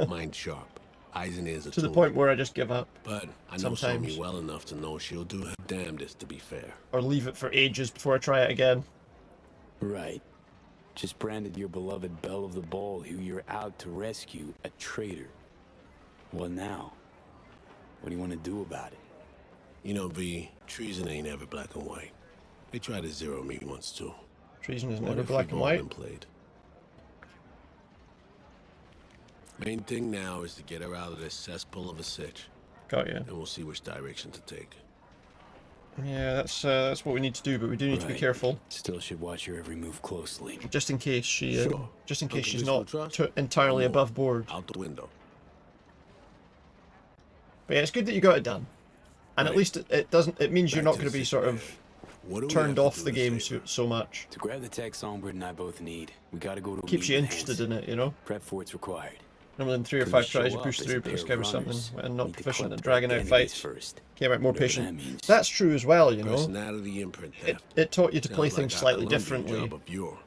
Mind sharp. Eyes and ears To the attuned. point where I just give up. But I know sometimes. Somi well enough to know she'll do her damnedest to be fair. Or leave it for ages before I try it again. Right. Just branded your beloved Belle of the Ball, who you're out to rescue, a traitor. Well, now, what do you want to do about it? You know, V, treason ain't ever black and white. They tried to zero me once, too. Treason isn't What ever if black we've and all white. been played? Main thing now is to get her out of this cesspool of a sitch. Got you. And we'll see which direction to take. Yeah, that's what we need to do, but we do need to be careful. Still should watch her every move closely. Just in case she, Sure. just in case she's Unconditional not trust? entirely above board. Out the window. But yeah, it's good that you got it done, and at least it doesn't. It means you're not going to be sort of turned off the game so much. To grab the tech Songbird and I both need, we gotta go to a Keeps you meeting interested in it, you know. Prep for it's required. Normally in 3 or Couldn't 5 tries show you push up as through, a pair of discover something, runners. and not Need to proficient collect at dragging out identities fights. first. Came out more Whatever patient. that means. That's true as well, you know. Personality imprint It taught you to play Sounds like things a slightly Colombian differently, job of yore.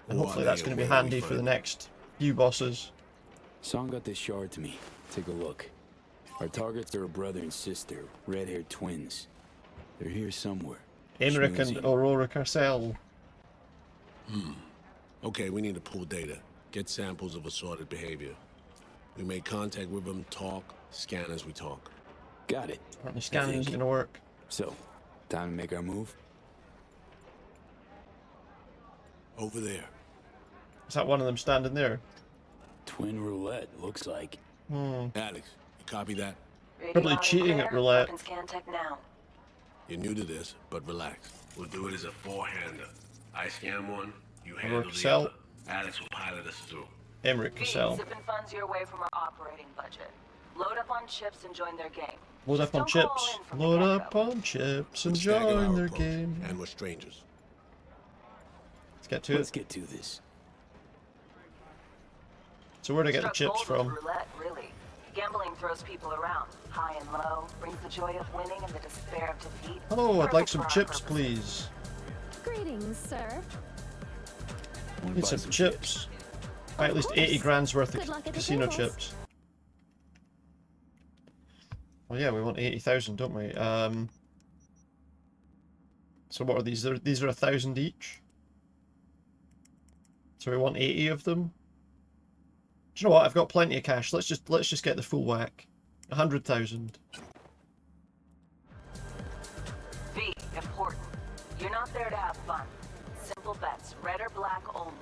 and Who hopefully are that's they going to and be where do we handy for the find next few bosses. Song got this shard to me. Take a look. Our targets are a brother and sister, red-haired twins. They're here somewhere. Emmerich and Schmoozy. Aurora Carcel. Okay, we need to pull data. Get samples of assorted behavior. We make contact with them, talk, scan as we talk. Got it. Apparently scanning isn't going to work. So, time to make our move? Over there. Is that one of them standing there? Twin roulette, looks like. Alex, you copy that? Probably cheating at roulette. Scan tech now. You're new to this, but relax. We'll do it as a four-hander. I scan one, you handle the Carcel. other. Alex will pilot us through. Emmerich Carcel. Zipping funds your way from our operating budget. Load up on chips and join their game. Load up on Just don't go all chips. in from the Load get-go. up on chips and Stagger join our their approach, game. And we're strangers. Let's get to Let's it. get to this. So where do I get the Struck chips gold from? with roulette, really. Gambling throws people around, high and low, brings the joy of winning and the despair of defeat. Hello, I'd like Perfect some for our chips, purposes. please. Greetings, sir. Need some chips. Buy at least 80 grand's worth Good of luck at the casino tables. chips. Well, yeah, we want 80,000, don't we? So what are these? These are 1,000 each. So we want 80 of them. Do you know what? I've got plenty of cash. Let's just get the full whack. 100,000. V, important. You're not there to have fun. Simple bets, red or black only.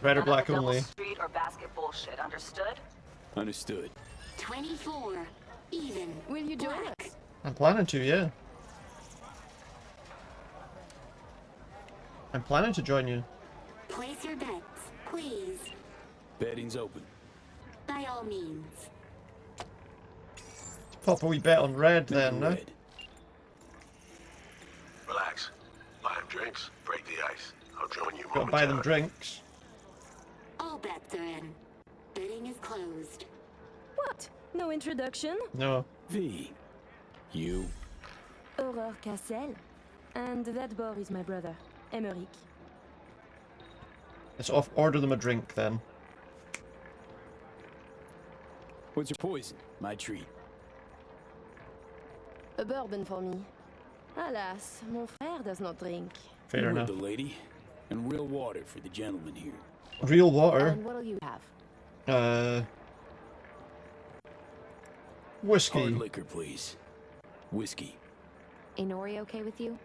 Red or None of black the double only. street or basket bullshit, understood? Understood. 24. Even. Will you join us? I'm planning to, yeah. I'm planning to join you. Place your bets, please. Betting's open. By all means. Pop a wee bet on red then, no? Red. Relax. Buy them drinks, break the ice. I'll join you Gotta buy them momentarily. drinks. All bets are in. Bidding is closed. What? No introduction? No. V. You. Aurore Cassel. And that boy is my brother, Emmerich. Let's order them a drink then. What's your poison? My treat. A bourbon for me. Alas, mon frère does not drink. Fair You enough. heard the lady. And real water for the gentleman here. Real water. And what'll you have? Whiskey. Hard liquor, please. Whiskey. Inori okay with you?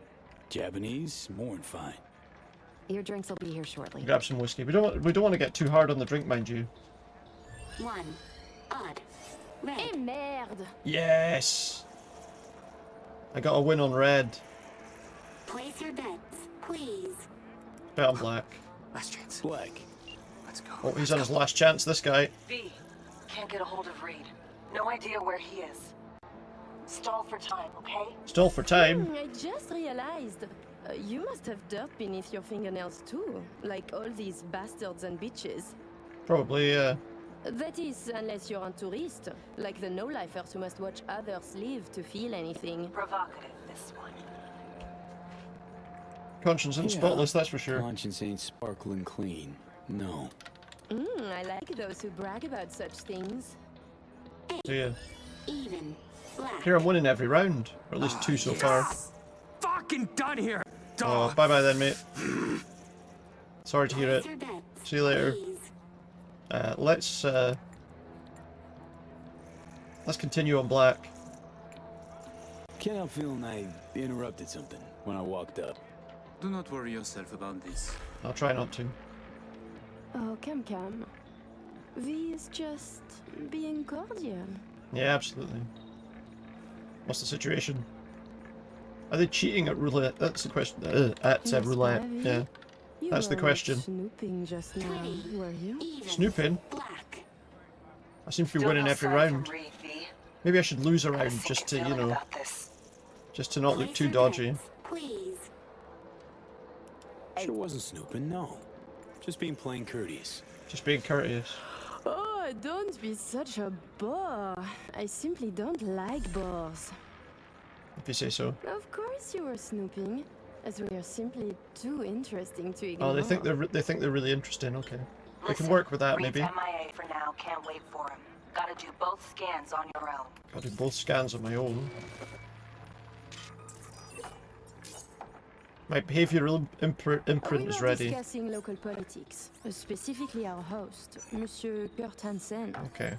Japanese, more than fine. Your drinks will be here shortly. Grab some whiskey. We don't want to get too hard on the drink, mind you. One. Odd. Red. Eh merde! Yes. I got a win on red. Place your bets, please. Bet on black. Last chance. Black. Let's go. Oh, he's on his last chance, this guy. V, can't get a hold of Reed. No idea where he is. Stall for time, okay? Stall for time. I just realized. You must have dirt beneath your fingernails too, like all these bastards and bitches. Probably, That is, unless you're a tourist, like the no-lifers who must watch others live to feel anything. Provocative, this one. conscience and spotless, that's for sure. Conscience ain't sparkling clean. No. I like those who brag about such things. So yeah. Even. Black. Here I'm winning every round, or at least two so far. Fucking done here. Oh, bye bye then, mate. Sorry to hear it. See you later. Let's continue on black. Can't help feeling I interrupted something when I walked up. Do not worry yourself about this. I'll try not to. Oh, come. V is just being cordial. Yeah, absolutely. What's the situation? Are they cheating at roulette? That's the question. At roulette. Yeah. That's the question. Snooping just now, were you? Snooping? I seem to be winning every round. Maybe I should lose a round just to, you know, just to not look too dodgy. Sure wasn't snooping, no. Just being plain courteous. Just being courteous. Oh, don't be such a bore. I simply don't like bores. If you say so. Of course you were snooping, as we are simply too interesting to ignore. Oh, they think they're really interesting. Okay, we can work with that maybe. MIA for now. Can't wait for him. Gotta do both scans on your own. Gotta do both scans on my own. My behavioral imprint is ready. We are discussing local politics, specifically our host, Monsieur Kurt Hansen. Okay.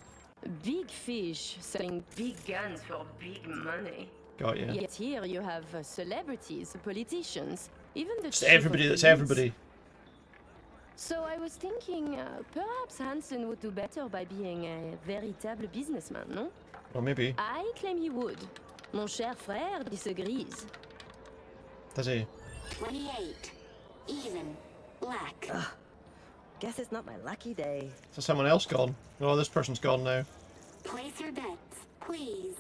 Big fish selling big guns for big money. Got you. Yet here you have celebrities, politicians, even the It's everybody that's everybody. So I was thinking, perhaps Hansen would do better by being a véritable businessman, no? Well, maybe. I claim he would. Mon cher frère disagrees. Does he? 28. Even. Black. Guess it's not my lucky day. So someone else gone? Oh, this person's gone now. Place your bets, please.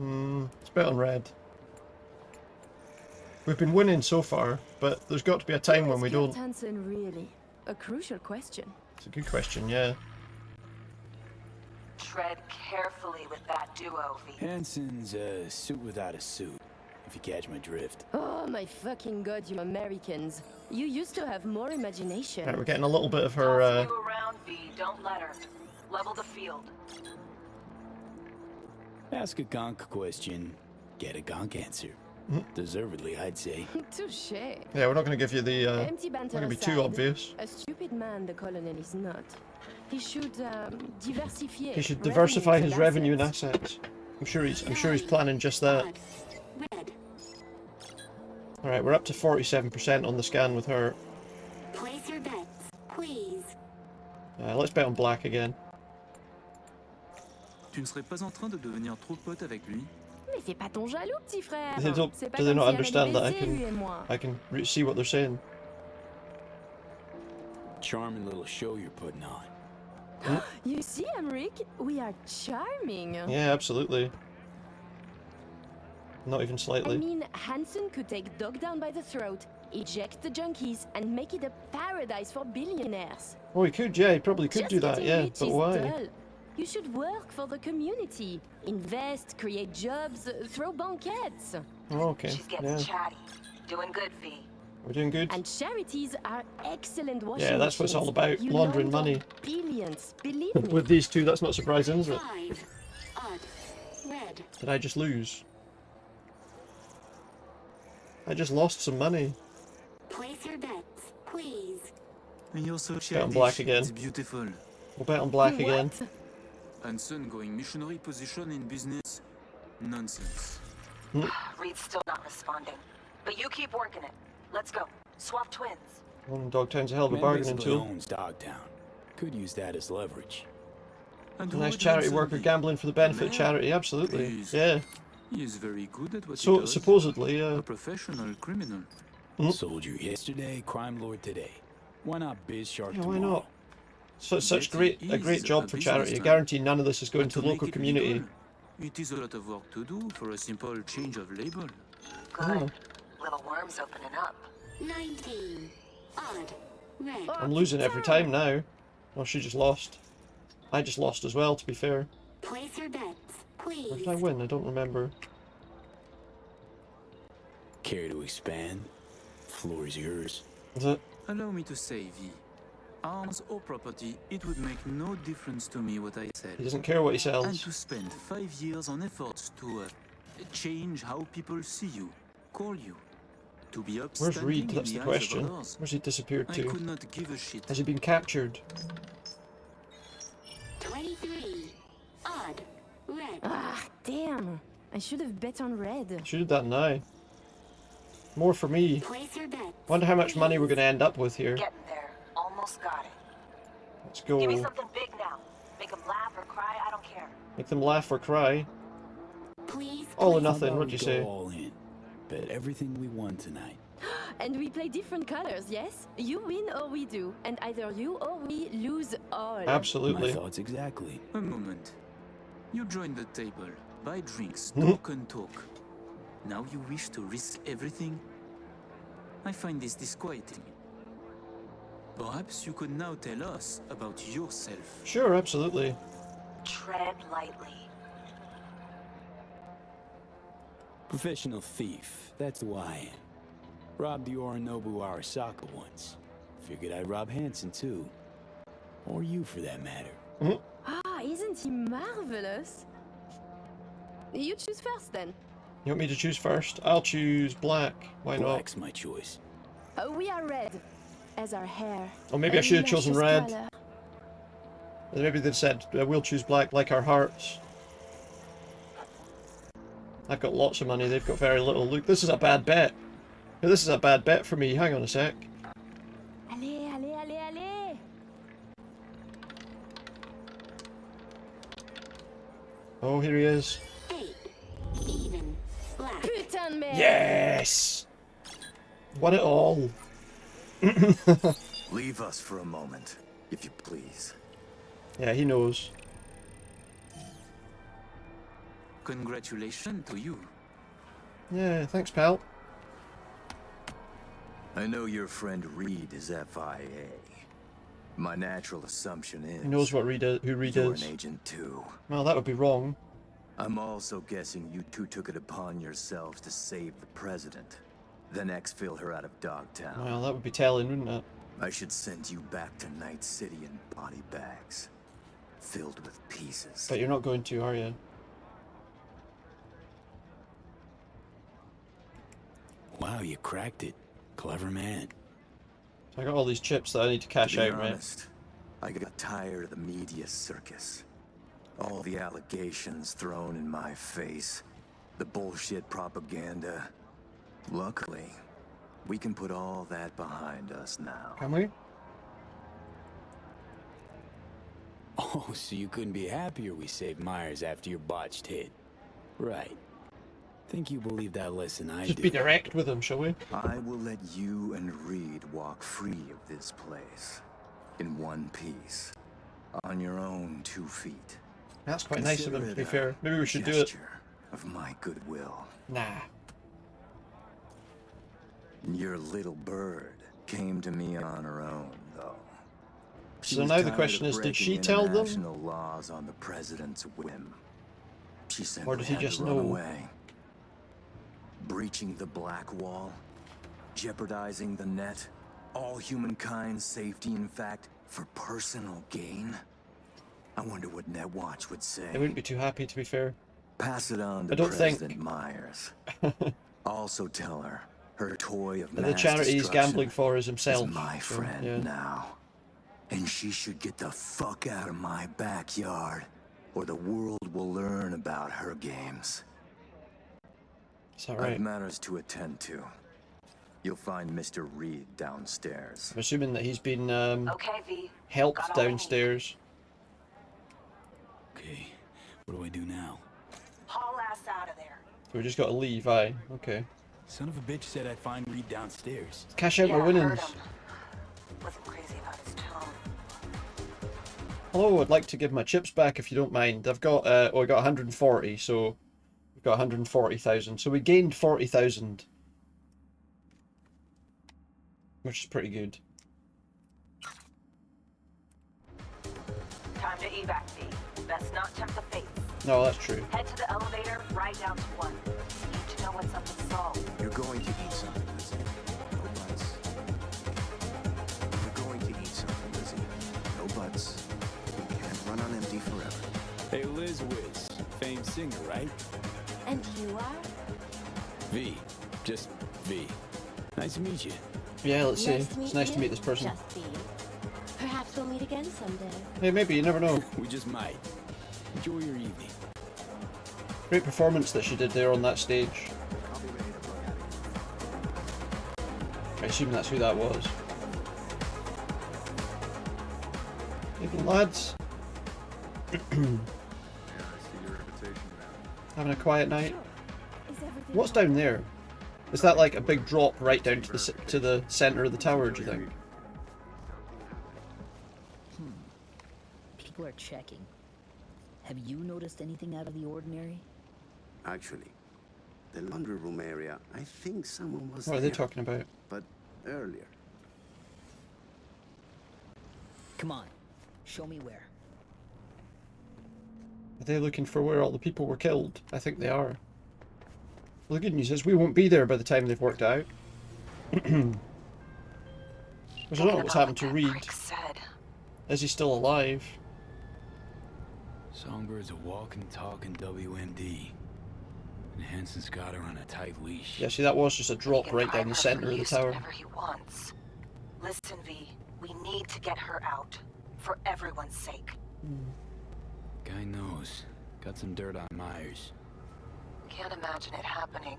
It's bet on red. We've been winning so far, but there's got to be a time when we don't. Hansen really? A crucial question. It's a good question, yeah. Tread carefully with that duo, V. Hansen's a suit without a suit, if you catch my drift. Oh my fucking god, you Americans. You used to have more imagination. Right, we're getting a little bit of her, Toss you around, V. Don't let her. Level the field. Ask a gonk question, get a gonk answer. Deservedly, I'd say. Touché. Yeah, we're not going to give you the, Empty not banter going to be aside, too obvious. A stupid man the colonel is not. He should diversify. He should diversify his revenue and assets. I'm sure he's planning just that. Alright, we're up to 47% on the scan with her. Place your bets, please. Let's bet on black again. Tu ne serais pas en train de devenir trop pote avec lui? Mais fais pas ton jaloux, petit frère. C'est pas Do they comme not si understand that lui et moi. I can see what they're saying? Charming little show you're putting on. You see, Amrik, we are charming. Yeah, absolutely. Not even slightly. I mean, Hansen could take Dogtown by the throat, eject the junkies, and make it a paradise for billionaires. Oh, he could, yeah, he probably could do that, yeah, but why? Dull. You should work for the community. Invest, create jobs, throw banquets. Oh, okay, She's getting chatty. Doing good, V. We're doing good. And charities are excellent washing Yeah, that's what it's all about, you laundering launder money. Billions, believe me. With these two, that's not surprising, is it? 5. Odd. Red. Did I just lose? I just lost some money. Place your bets, please. You're so Bet on black again. It's beautiful. We'll bet on black again. Hansen going missionary position in business? Nonsense. Reed's still not responding. But you keep working it. Let's go. Swap twins. Dogtown's a hell of a Man bargaining basically tool. owns Dogtown. Could use that as leverage. A nice charity worker gambling for the benefit of charity, absolutely. Yeah. He is very good at what he So does. supposedly, A professional criminal. Soldier yesterday, crime lord today. Why not biz shark Yeah, tomorrow? why not? Such a great job for charity. I guarantee none of this is going to the local community. It is a lot of work to do for a simple change of label. Good. Little worm's opening up. 19. Odd. Red. I'm losing every time now. Oh, she just lost. I just lost as well, to be fair. Place your bets, please. Where did I win? I don't remember. Care to expand? Floor is yours. Is it? Allow me to say, V. Arms or property, it would make no difference to me what I said. He doesn't care what he And sells. to spend 5 years on efforts to change how people see you, call you, to be Where's upstanding Reed? in That's the eyes question. of others. Where's he disappeared I to? could not give a shit. Has he been captured? 23. Odd. Red. Ah, damn. I should have bet on red. Should have done now. More for me. Place your bets. Wonder how much money we're going to end up with here. Getting there. Almost got it. Let's go. Give me something big now. Make them laugh or cry, I don't care. Make them laugh or cry. Please. All or please. nothing, How about what'd you we say? go all in? Bet everything we won tonight. And we play different colors, yes? You win or we do. And either you or we lose all. Absolutely. My thoughts exactly. A moment. You join the table, buy drinks, talk and talk. Now you wish to risk everything? I find this disquieting. Perhaps you could now tell us about yourself. Sure, absolutely. Tread lightly. Professional thief, that's who I am. Robbed the Hanako Arasaka once. Figured I'd rob Hanson too. Or you for that matter. Ah, isn't he marvelous? You choose first then. You want me to choose first? I'll choose black. Why not? Black's my choice. We are red, as our hair. Or maybe I should have chosen red. Or maybe they'd said, we'll choose black like our hearts. I've got lots of money, they've got very little. Look, this is a bad bet. This is a bad bet for me. Hang on a sec. Allez, allez, allez, allez! Oh, here he is. 8. Even. Black. Putain de merde! Yes! Won it all. Leave us for a moment, if you please. Yeah, he knows. Congratulations to you. Yeah, thanks, pal. I know your friend Reed is FIA. My natural assumption is... He knows what who Reed you're is. an agent too. Well, that would be wrong. I'm also guessing you two took it upon yourselves to save the president, then exfil her out of Dogtown. Well, that would be telling, wouldn't it? I should send you back to Night City in body bags, filled with pieces. But you're not going to, are you? Wow, you cracked it. Clever man. So I got all these chips that I need to cash To be out, right? honest, I got tired of the media circus. All the allegations thrown in my face. The bullshit propaganda. Luckily, we can put all that behind us now. Can we? Oh, so you couldn't be happier we saved Myers after your botched hit. Right. Think you believe that less than I Just do. be direct with him, shall we? I will let you and Reed walk free of this place. In one piece. On your own 2 feet. That's quite nice of him, to be Consider it fair. Maybe we should do it. gesture of my goodwill. Nah. Your little bird came to me on her own, though. She So was now the tired question of is, did she breaking tell them? international laws on the president's whim. She simply Or did he had just to run know? away. Breaching the black wall, jeopardizing the net, all humankind's safety, in fact, for personal gain. I wonder what Netwatch would say. They wouldn't be too happy, to be fair. Pass it on I to don't think. President Myers. Also tell her her toy of That mass the charity he's destruction gambling for is himself. is my so, friend yeah. now. And she should get the fuck out of my backyard, or the world will learn about her games. Is that I have right? matters to attend to. You'll find Mr. Reed downstairs. I'm assuming that he's been Okay, V. helped Got all I need. downstairs. Okay, what do I do now? Haul ass out of there. So we just got to leave, aye. Okay. Son of a bitch said I'd find Reed downstairs. Cash out my Yeah, winnings. heard him. Wasn't crazy about his tone. Hello, I'd like to give my chips back if you don't mind. I've got, I got 140, so we've got 140,000. So we gained 40,000. Which is pretty good. Time to evac, V. Best not tempt the fates. No, that's true. Head to the elevator, right down to 1. Need to know what's up with Saul. You're going to eat something, Lizzie. No buts. You're going to eat something, Lizzie. No buts. You can't run on empty forever. Hey, Liz Wiz, famed singer, right? And you are? V. Just V. Nice to meet you. Yeah, let's see. Nice to meet It's nice to you. meet this person. Just be. Perhaps we'll meet again someday. Hey, maybe, you never know. We just might. Enjoy your evening. Great performance that she did there on that stage. I'll be ready to bug out of here. I assume that's who that was. Evening, lads. Having a quiet night. What's down there? Is that like a big drop right down to the center of the tower, do you think? People are checking. Have you noticed anything out of the ordinary? Actually, the laundry room area, I think someone was What are they there, talking about? but earlier. Come on, show me where. Are they looking for where all the people were killed? I think they are. Well, the good news is we won't be there by the time they've worked out. Which I don't know what's happened to Reed. Is he still alive? Songbird's a walking, talking WMD. And Henson's got her on a tight leash. Yeah, see, that was just a drop right down the center of the tower. Whatever he wants. Listen, V, we need to get her out. For everyone's sake. Guy knows. Got some dirt on Myers. Can't imagine it happening.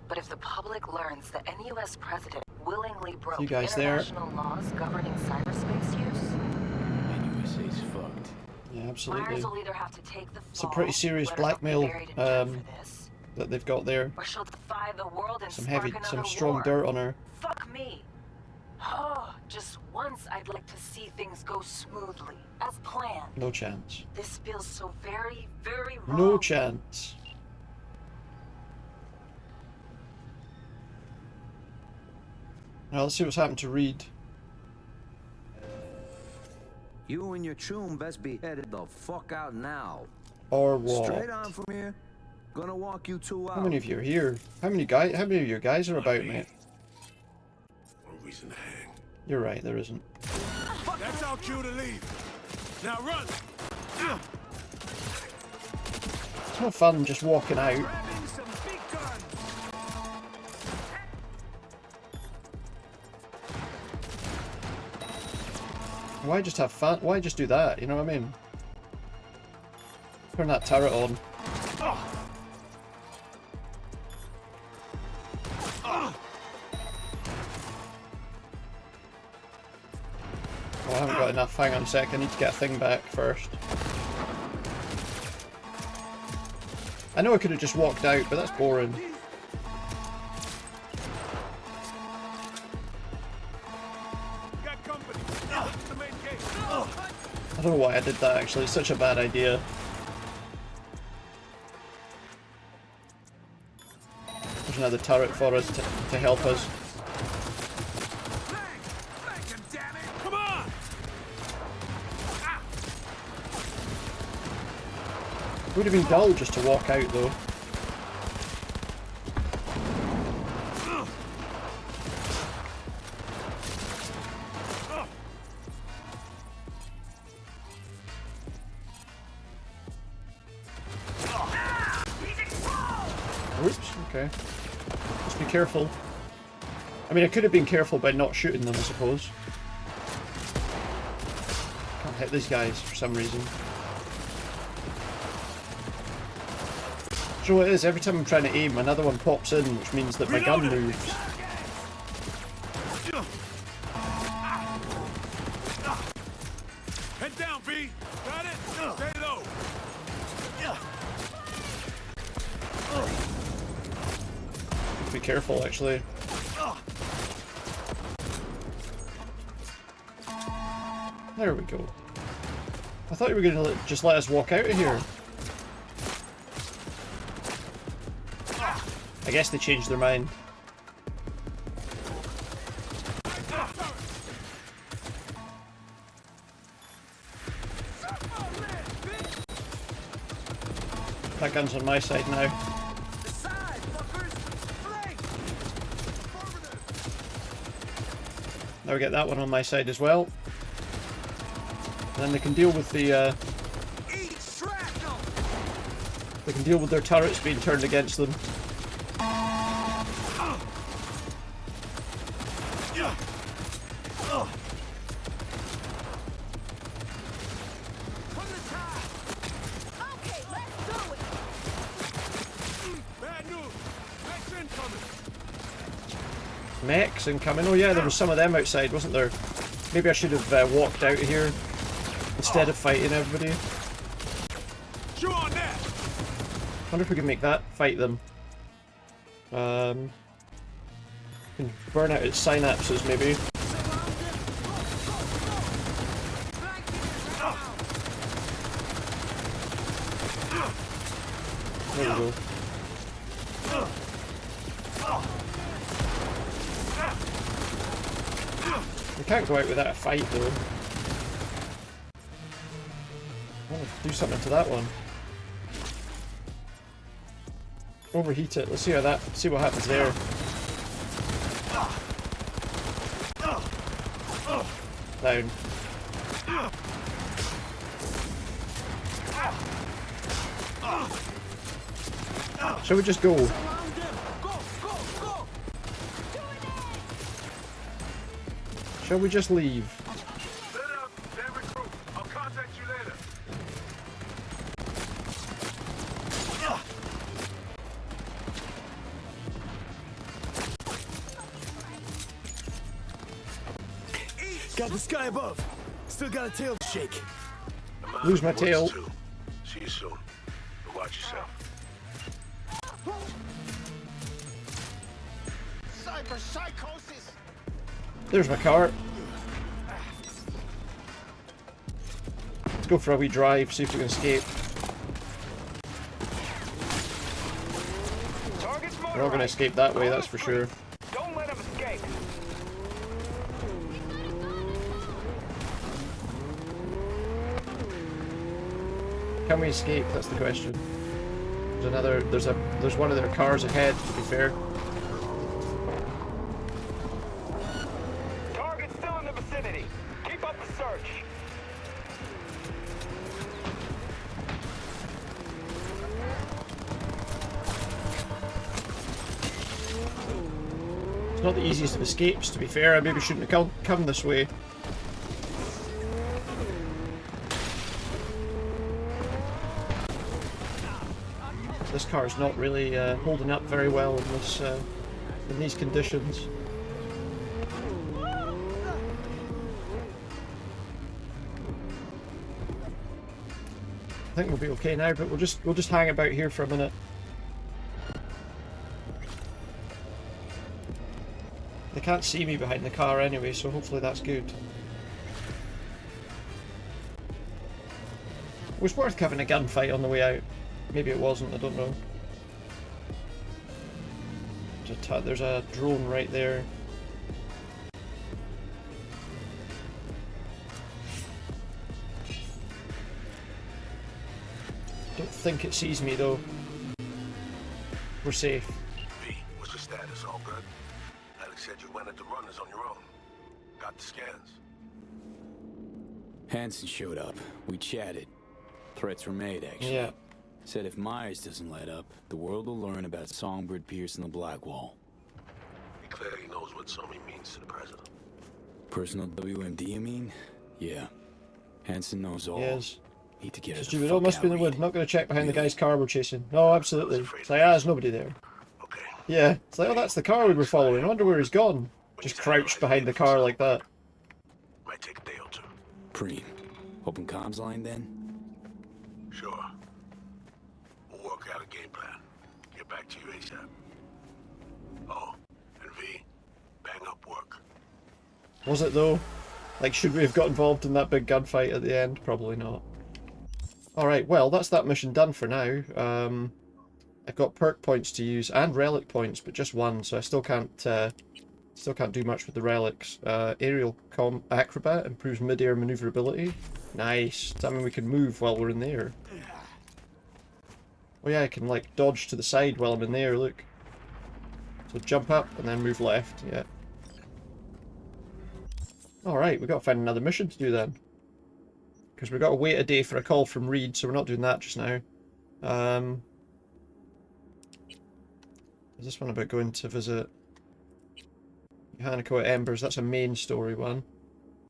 But if the public learns that any US president willingly broke You guys there? international laws governing cyberspace use, NUSA's fucked. Yeah, absolutely. Myers will either have to take the fall, It's a pretty serious let herself be blackmail buried in dirt for this, that they've got there. or she'll defy the world and Some spark heavy, another some strong war. dirt on her. Fuck me. Oh, just once I'd like to see things go smoothly, as planned. No chance. This feels so very, very wrong. No chance. Now let's see what's happened to Reed. You and your chum best be headed the fuck out now. Or what? Straight on from here. Gonna walk you two out. How many of you are here? How many of your guys are about, mate? No reason to hang. You're right, there isn't. That's our cue to leave. Now run! It's no fun just walking out. Why just have fun? Why just do that? You know what I mean? Turn that turret on. Oh, I haven't got enough. Hang on a sec. I need to get a thing back first. I know I could have just walked out, but that's boring. I don't know why I did that actually, it's such a bad idea. There's another turret for us to help us. Come on! It would have been dull just to walk out though. Oops, okay. Just be careful. I mean, I could have been careful by not shooting them, I suppose. Can't hit these guys for some reason. Do you know what it is? Every time I'm trying to aim, another one pops in, which means that my gun moves. Head down, V. Got it? Stay low. Be careful, actually. There we go. I thought you were going to just let us walk out of here. I guess they changed their mind. That gun's on my side now. Now we get that one on my side as well. And then they can deal with the they can deal with their turrets being turned against them. Mechs incoming. Oh yeah, there was some of them outside, wasn't there? Maybe I should have walked out of here. instead of fighting everybody. Chew on that. Wonder if we can make that fight them. Can burn out its synapses maybe. There we go. We can't go out without a fight though. I want to do something to that one. Overheat it. Let's see see what happens there. Down. Shall we just go? Shall we just leave? I'll contact you later. Got the sky above. Still got a tail to shake. Lose my tail. See you soon. But watch yourself. Cyber psychosis. There's my car. Let's go for a wee drive, see if we can escape. We're not going to escape that way, that's for sure. Don't let him escape. Can we escape? That's the question. There's one of their cars ahead, to be fair. Target's still in the vicinity. Keep up the search. It's not the easiest of escapes, to be fair. I maybe shouldn't have come this way. This car's not really holding up very well in these conditions. I think we'll be okay now, but we'll just hang about here for a minute. They can't see me behind the car anyway, so hopefully that's good. It was worth having a gunfight on the way out. Maybe it wasn't, I don't know. There's a drone right there. Don't think it sees me though. We're safe. V, what's the status? All good? Alex said you went at the runners on your own. Got the scans. Hansen showed up. We chatted. Threats were made, actually. Yeah. Said if Myers doesn't let up, the world will learn about Songbird Pierce and the Black Wall. He clearly knows what Somi means to the president. Personal WMD, you mean? Yeah. Hansen knows all. Yes. Need to get us. Stupid. Oh, must be in the wood. Not going to check behind the guy's car we're chasing. No, absolutely. It's like, there's nobody there. Okay. Yeah. It's like, oh, that's the car we were following. I wonder where he's gone. Just crouched behind the car like that. Might take a day or two. Preem. Open comms line then? Sure. We'll work out a game plan. Get back to you ASAP. Oh, and V, bang up work. Was it though? Like, should we have got involved in that big gunfight at the end? Probably not. Alright, well, that's that mission done for now. I've got perk points to use and relic points, but just one, so I still can't do much with the relics. Aerial acrobat improves mid-air maneuverability. Nice. Does that mean we can move while we're in the air? Oh yeah, I can like dodge to the side while I'm in the air, look. So jump up and then move left, yeah. Alright, we've got to find another mission to do then. Because we've got to wait a day for a call from Reed, so we're not doing that just now. Is this one about going to visit Hanako at Embers? That's a main story one.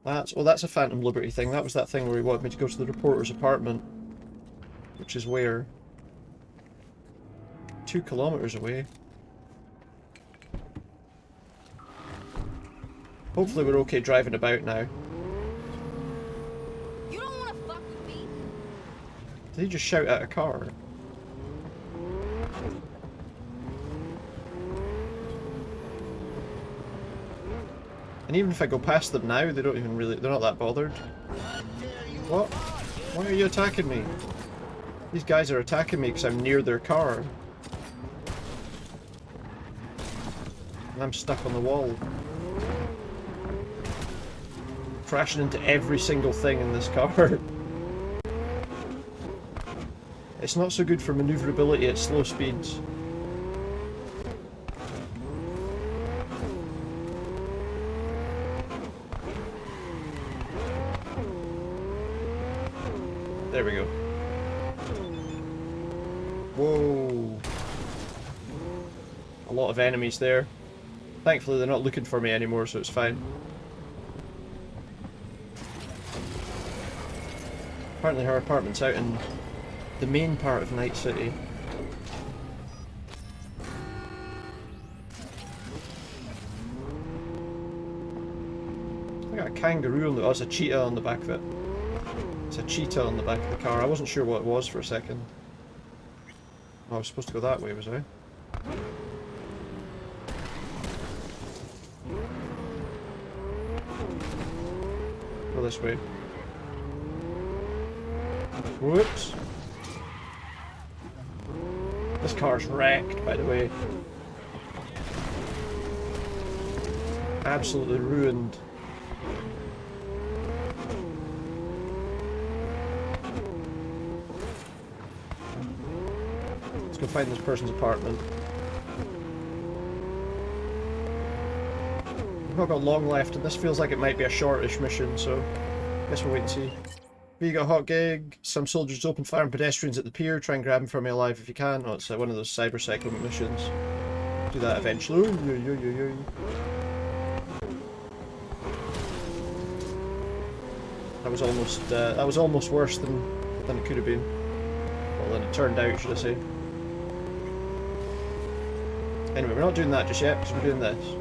That's a Phantom Liberty thing. That was that thing where he wanted me to go to the reporter's apartment. Which is where? 2 kilometers away. Hopefully we're okay driving about now. You don't want to Did he just shout at a car? And even if I go past them now, they don't even really, they're not that bothered. What? Why are you attacking me? These guys are attacking me because I'm near their car. And I'm stuck on the wall. Crashing into every single thing in this car. It's not so good for maneuverability at slow speeds. There we go. Whoa. A lot of enemies there. Thankfully they're not looking for me anymore, so it's fine. Apparently her apartment's out in the main part of Night City. I got a kangaroo on the... oh, it's a cheetah on the back of it. It's a cheetah on the back of the car. I wasn't sure what it was for a second. Oh, I was supposed to go that way, was I? Go this way. Whoops. This car's wrecked, by the way. Absolutely ruined. Let's go find this person's apartment. We've not got long left, and this feels like it might be a shortish mission, so I guess we'll wait and see. You got a hot gig. Some soldiers open fire on pedestrians at the pier. Try and grab them from me alive if you can. Oh, it's one of those cyber settlement missions. Do that eventually. That was almost worse than it could have been. Well, than it turned out, should I say. Anyway, we're not doing that just yet, because we're doing this.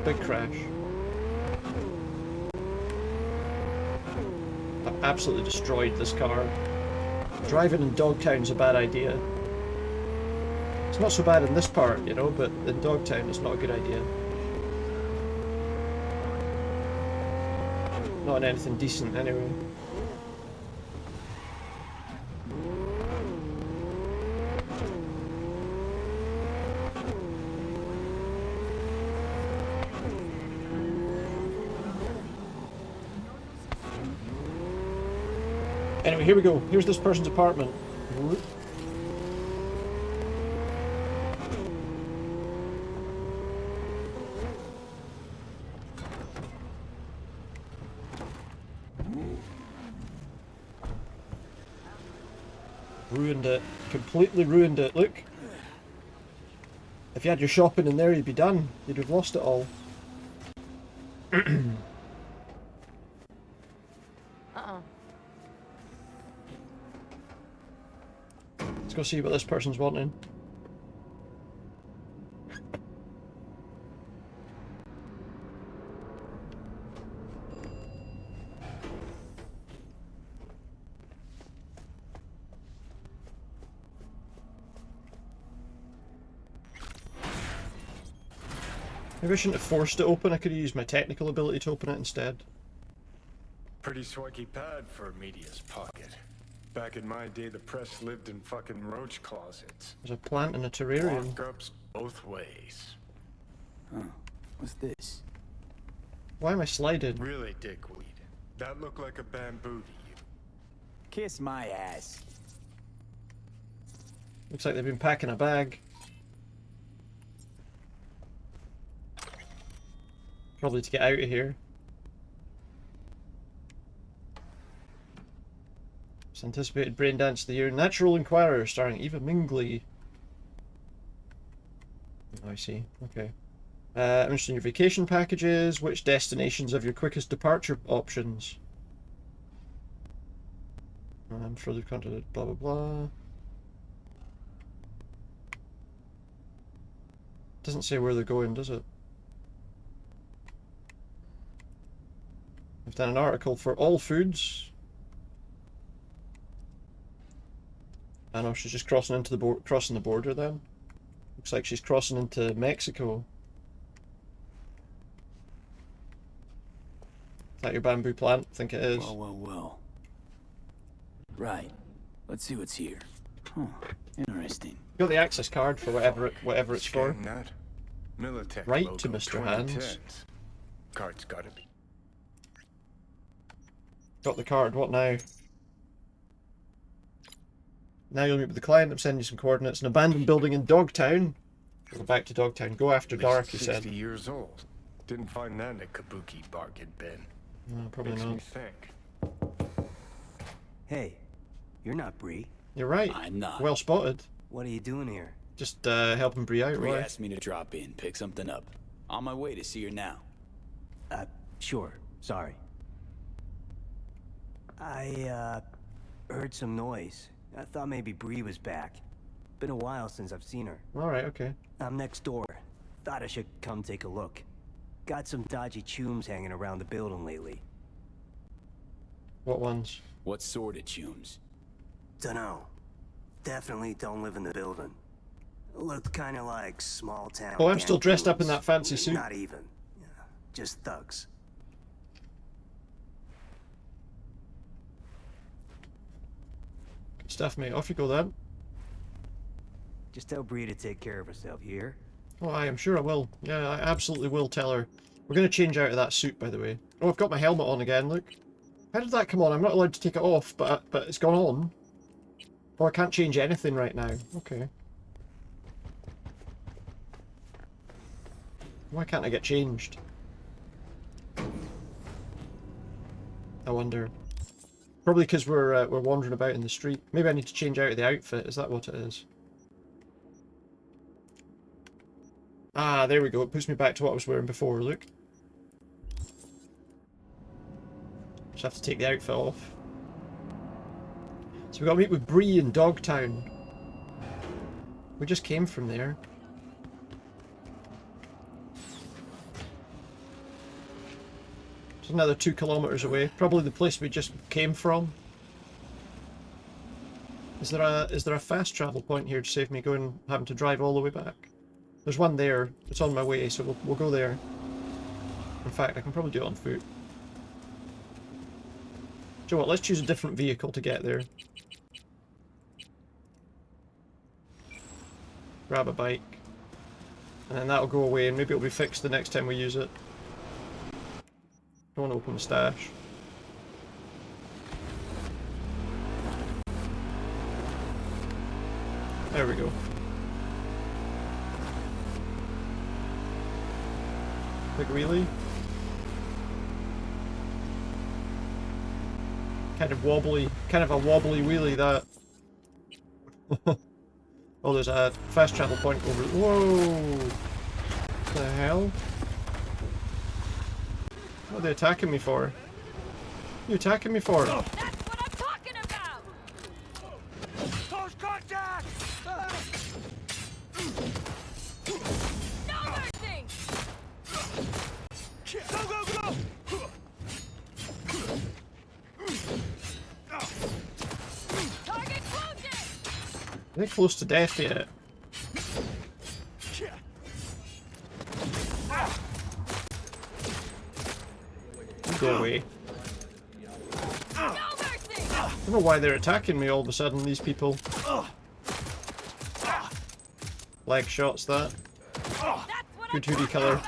Big crash. I've absolutely destroyed this car. Driving in Dogtown is a bad idea. It's not so bad in this part, you know, but in Dogtown it's not a good idea. Not in anything decent, anyway. Anyway, here we go. Here's this person's apartment. Ruined it. Completely ruined it. Look. If you had your shopping in there, you'd be done. You'd have lost it all. Let's go see what this person's wanting. Maybe I shouldn't have forced it open. I could have used my technical ability to open it instead. Pretty swanky pad for a media's pocket. Back in my day, the press lived in fucking roach closets. There's a plant in a terrarium. Lockups both ways. Huh. What's this? Why am I sliding? Really, dickweed. That looked like a bamboo to you. Kiss my ass. Looks like they've been packing a bag. Probably to get out of here. It's anticipated brain dance of the year. Natural Inquirer starring Eva Mingley. Oh, I see. Okay. I'm interested in your vacation packages. Which destinations have your quickest departure options? Further content, blah blah blah. Doesn't say where they're going, does it? I've done an article for all foods. I know she's just crossing into the crossing the border then. Looks like she's crossing into Mexico. Is that your bamboo plant? I think it is. Well. Right. Let's see what's here. Huh. Interesting. You got the access card for whatever it's for. That. Militech Right logo, to Mr. Hands. 2010s. Card's gotta be. Got the card. What now? Now you'll meet with the client. I'm sending you some coordinates. An abandoned building in Dogtown. Go back to Dogtown. Go after dark, he said. 60 years old. Didn't find that in a kabuki bargain bin. No, probably Makes not. me think. Hey, you're not Bree. You're right. I'm not. Well spotted. What are you doing here? Just helping Bree out, Bree right? asked me to drop in, pick something up. On my way to see her now. Sure. Sorry. I, heard some noise. I thought maybe Bree was back. Been a while since I've seen her. Alright, okay. I'm next door. Thought I should come take a look. Got some dodgy chooms hanging around the building lately. What ones? What sort of chooms? Dunno. Definitely don't live in the building. Looked kinda like small town. Oh, I'm still dressed up in gangs. that fancy suit. Not even. Yeah, just thugs. Good stuff, mate. Off you go then. Just tell Bree to take care of herself, you hear? Oh, I am sure I will. Yeah, I absolutely will tell her. We're going to change out of that suit, by the way. Oh, I've got my helmet on again, look. How did that come on? I'm not allowed to take it off, but it's gone on. Oh, I can't change anything right now. Okay. Why can't I get changed? I wonder. Probably because we're wandering about in the street. Maybe I need to change out of the outfit. Is that what it is? Ah, there we go. It puts me back to what I was wearing before. Look. Just have to take the outfit off. So we got to meet with Bree in Dogtown. We just came from there. It's another 2 kilometers away. Probably the place we just came from. Is there a fast travel point here to save me having to drive all the way back? There's one there. It's on my way, so we'll go there. In fact, I can probably do it on foot. Do you know what? Let's choose a different vehicle to get there. Grab a bike. And then that'll go away, and maybe it'll be fixed the next time we use it. Don't want to open the stash. There we go. Big wheelie. Kind of wobbly, kind of a wobbly wheelie that. Oh, there's a fast travel point over. Whoa! What the hell? What are they attacking me for? What are you attacking me for? That's what I'm talking about! Close contact! No mercy! Go, go, go! Target closing! Are they close to death yet? You go away. No mercy! I don't know why they're attacking me all of a sudden, these people. Leg shots, that. Good hoodie colour.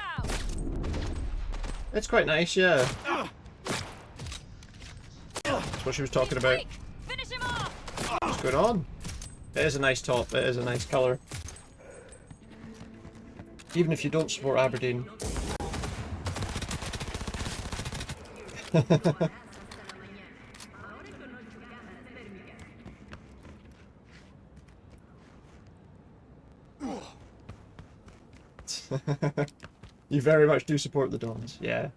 It's quite nice, yeah. That's what she was talking about. Finish him off! What's going on? It is a nice top, it is a nice colour. Even if you don't support Aberdeen. You very much do support the Dons, yeah.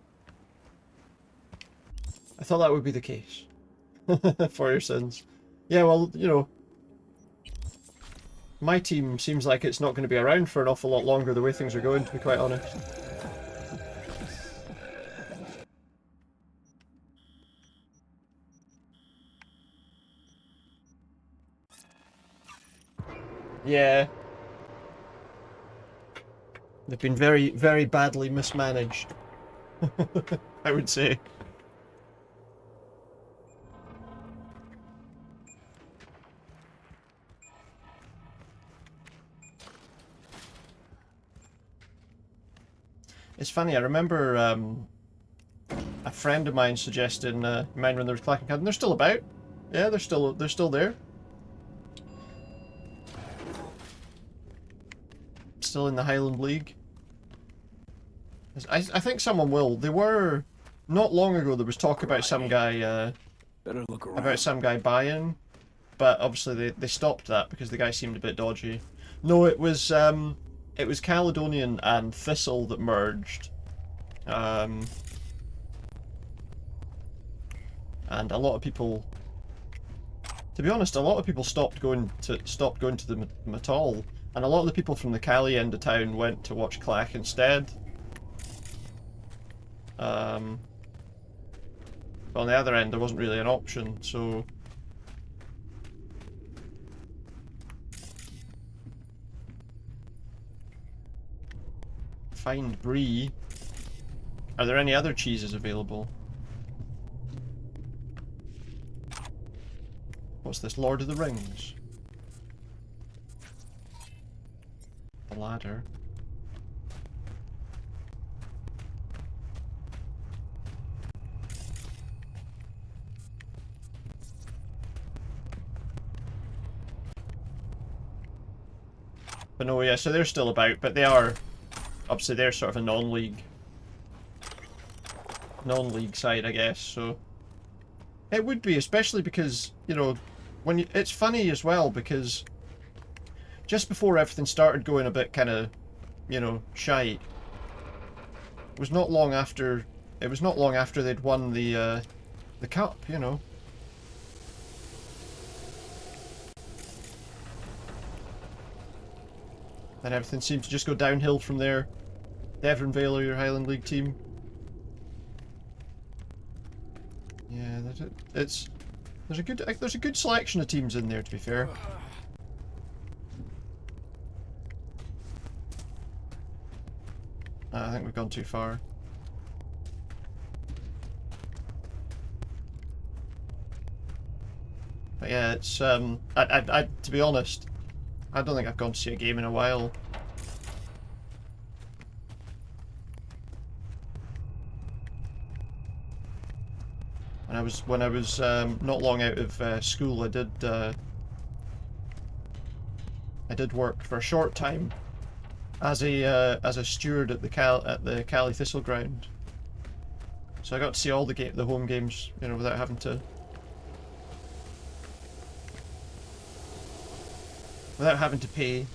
I thought that would be the case. For your sins. Yeah, well, you know, my team seems like it's not going to be around for an awful lot longer the way things are going, to be quite honest. Yeah. They've been very, very badly mismanaged. I would say. It's funny, I remember a friend of mine suggesting mine when there was Clacking Cad, and they're still about. Yeah, they're still there. Still in the Highland League. I think someone will. They were not long ago. There was talk about some guy Better look around. about some guy buying, but obviously they stopped that because the guy seemed a bit dodgy. No, it was Caledonian and Thistle that merged. And a lot of people, to be honest, a lot of people stopped going to the Matol, and a lot of the people from the Cali end of town went to watch Clack instead. But on the other end, there wasn't really an option, so. Find Brie. Are there any other cheeses available? What's this? Lord of the Rings? The ladder. But no, yeah, so they're still about, but they are, obviously they're sort of a non-league side, I guess, so. It would be, especially because, you know, it's funny as well, because just before everything started going a bit kind of, you know, shite, it was not long after they'd won the cup, you know. And everything seemed to just go downhill from there. Devon Vale are your Highland League team. Yeah, there's a good selection of teams in there, to be fair. I think we've gone too far. But yeah, it's to be honest, I don't think I've gone to see a game in a while. When I was not long out of school, I did work for a short time as a steward at the Cali Thistle ground. So I got to see all the home games, you know, without having to pay.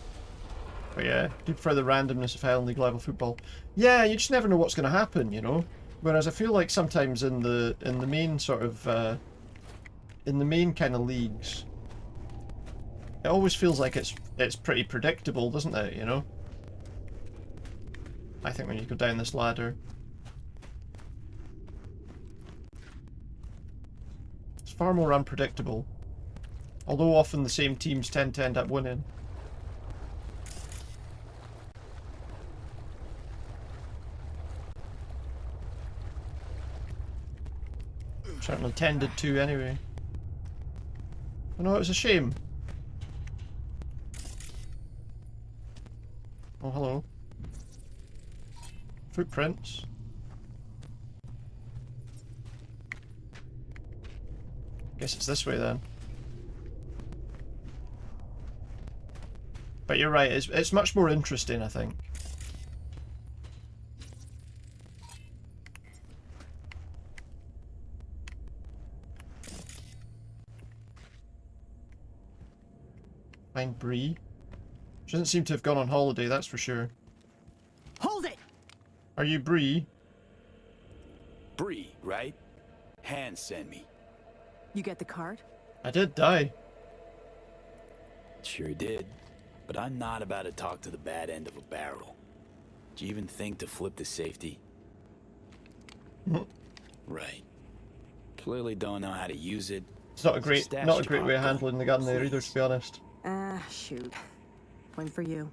But yeah, do prefer the randomness of Highland League level football. Yeah, you just never know what's going to happen, you know. Whereas I feel like sometimes in the main sort of in the main kind of leagues, it always feels like it's pretty predictable, doesn't it? You know. I think when you go down this ladder, it's far more unpredictable. Although often the same teams tend to end up winning. Certainly tended to, anyway. Oh no, it was a shame. Oh, hello. Footprints. Guess it's this way then. But you're right, it's much more interesting, I think. Find Bree. She doesn't seem to have gone on holiday, that's for sure. Hold it! Are you Bree? Bree, right? Hans sent me. You get the card? I did die. Sure did. But I'm not about to talk to the bad end of a barrel. Do you even think to flip the safety? Right. Clearly don't know how to use it. It's not a great way of handling the gun there either, to be honest. Shoot. One for you.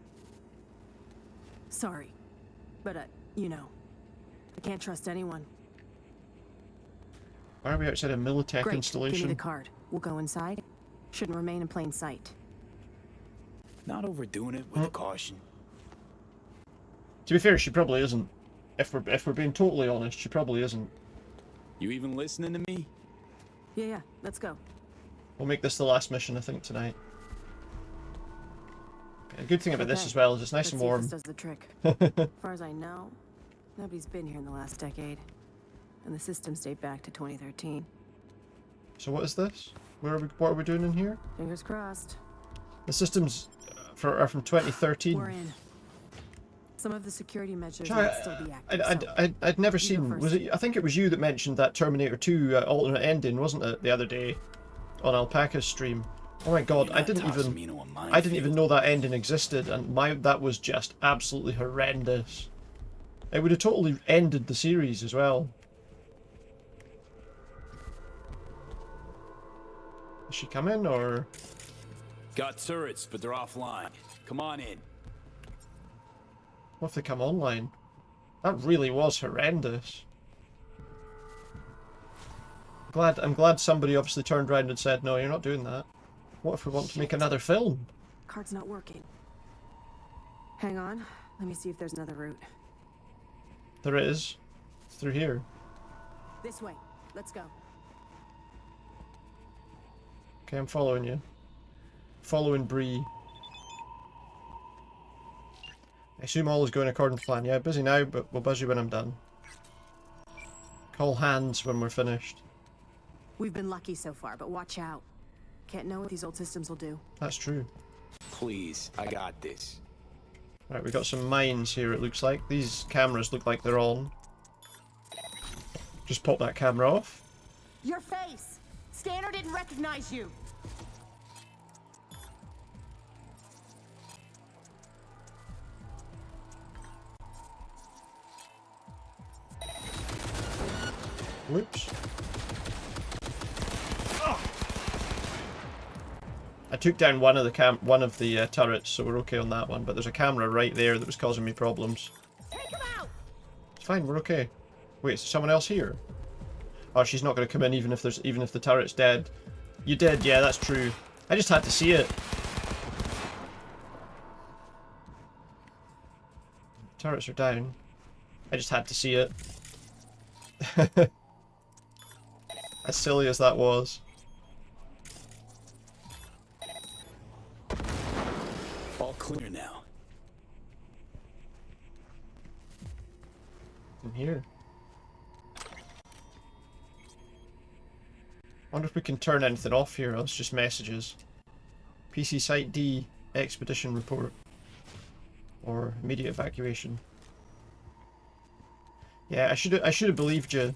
Sorry, but you know, I can't trust anyone. Why are we outside a Militech Great. installation? Give me the card. We'll go inside. Shouldn't remain in plain sight. Not overdoing it with caution. To be fair, she probably isn't. If we're being totally honest, she probably isn't. You even listening to me? Yeah, let's go. We'll make this the last mission, I think, tonight. A good thing about this as well is it's nice and warm. Let's see if this does the trick. As far as I know, nobody's been here in the last decade, and the systems date back to 2013. So what is this? What are we doing in here? Fingers crossed. The systems are from 2013. We're in. Some of the security measures might still be active. I'd never seen. Was it? I think it was you that mentioned that Terminator 2 alternate ending, wasn't it, the other day, on Alpaca's stream? Oh my god, I didn't even know that ending existed, and that was just absolutely horrendous. It would have totally ended the series as well. Is she coming or? Got turrets, but they're offline. Come on in. What if they come online? That really was horrendous. I'm glad somebody obviously turned around and said, no, you're not doing that. What if we want to make another film? Card's not working. Hang on. Let me see if there's another route. There is. It's through here. This way. Let's go. Okay, I'm following you. Following Bree. I assume all is going according to plan. Yeah, busy now, but we'll buzz you when I'm done. Call hands when we're finished. We've been lucky so far, but watch out. Can't know what these old systems will do. That's true. Please, I got this. Right, we've got some mines here, it looks like. These cameras look like they're on. Just pop that camera off. Your face! Scanner didn't recognize you! Whoops. I took down one of the turrets, so we're okay on that one. But there's a camera right there that was causing me problems. Take him out! It's fine, we're okay. Wait, is someone else here? Oh, she's not going to come in even if the turret's dead. You did, yeah, that's true. I just had to see it. Turrets are down. I just had to see it. As silly as that was. All clear now. In here. Wonder if we can turn anything off here, or it's just messages. PC Site D, expedition report. Or immediate evacuation. Yeah, I should have believed you.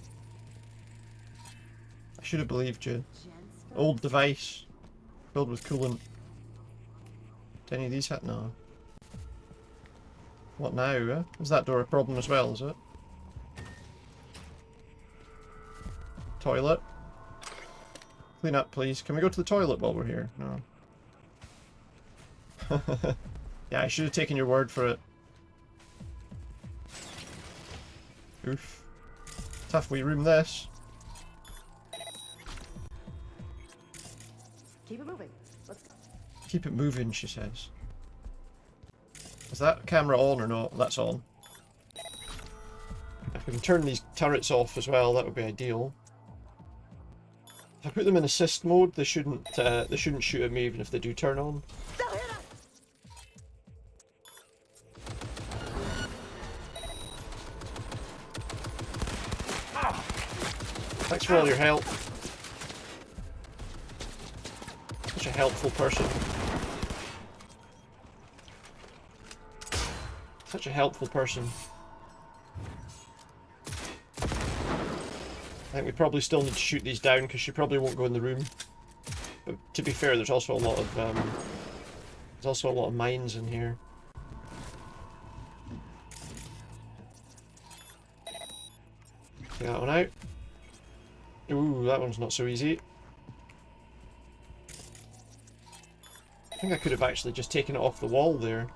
I should have believed you. Old device. Filled with coolant. Do any of these hit? No. What now, eh? Is that door a problem as well, is it? Toilet. Clean up, please. Can we go to the toilet while we're here? No. Yeah, I should have taken your word for it. Oof. Tough we room this. Keep it moving. Let's go. Keep it moving, she says. Is that camera on or not? That's on. If we can turn these turrets off as well, that would be ideal. If I put them in assist mode, they shouldn't shoot at me even if they do turn on. Thanks for all your help. Such a helpful person. Such a helpful person. I think we probably still need to shoot these down because she probably won't go in the room. But to be fair, there's also a lot of mines in here. Take that one out. Ooh, that one's not so easy. I think I could have actually just taken it off the wall there.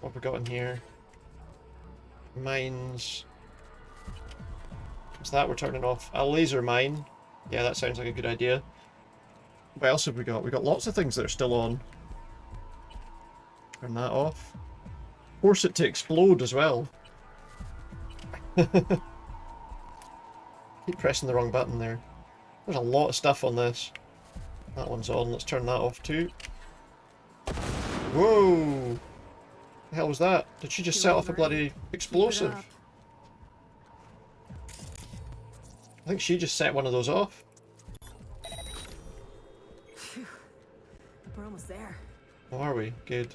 What have we got in here? Mines. What's that we're turning off? A laser mine. Yeah, that sounds like a good idea. What else have we got? We've got lots of things that are still on. Turn that off. Force it to explode as well. Keep pressing the wrong button there. There's a lot of stuff on this. That one's on. Let's turn that off too. Whoa! What the hell was that? Did she just set off a bloody explosive? I think she just set one of those off. Phew. We're almost there. Oh, are we? Good.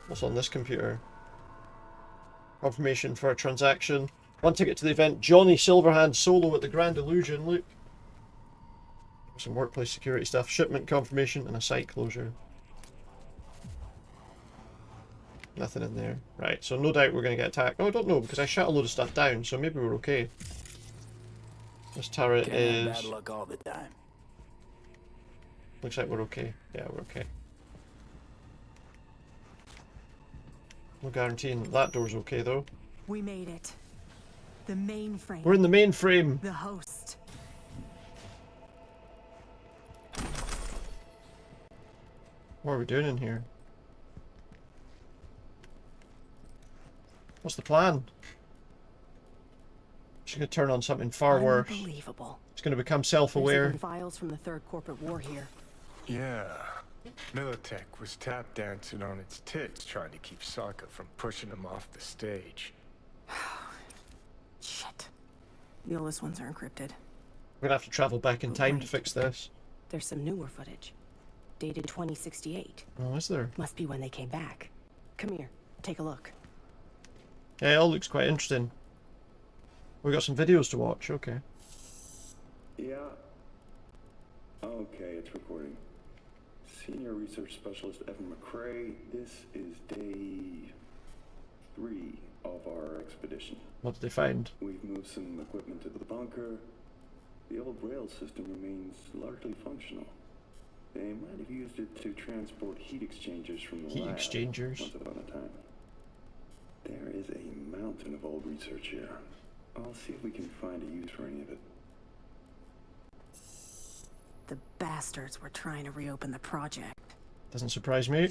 What's on this computer? Confirmation for a transaction. 1 ticket to the event. Johnny Silverhand solo at the Grand Illusion. Look. Some workplace security stuff. Shipment confirmation and a site closure. Nothing in there. Right, so no doubt we're going to get attacked. Oh, I don't know, because I shut a load of stuff down, so maybe we're okay. This turret is... bad luck all the time. Looks like we're okay. Yeah, we're okay. No guaranteeing that door's okay, though. We made it. The mainframe. We're in the mainframe. The host. What are we doing in here? What's the plan? She's going to turn on something far worse. Unbelievable. It's going to become self-aware. There's even files from the Third Corporate War here. Yeah. Militech was tap dancing on its tits trying to keep Sokka from pushing him off the stage. Shit. The oldest ones are encrypted. We're going to have to travel back in time to fix this. There's some newer footage. Dated 2068. Oh, is there? Must be when they came back. Come here. Take a look. Yeah, it all looks quite interesting. We got some videos to watch, okay. Yeah. Okay, it's recording. Senior Research Specialist Evan McCrae, this is day 3 of our expedition. What did they find? We've moved some equipment to the bunker. The old rail system remains largely functional. They might have used it to transport heat exchangers from the Heat lab exchangers? once upon a time. There is a mountain of old research here. I'll see if we can find a use for any of it. The bastards were trying to reopen the project. Doesn't surprise me.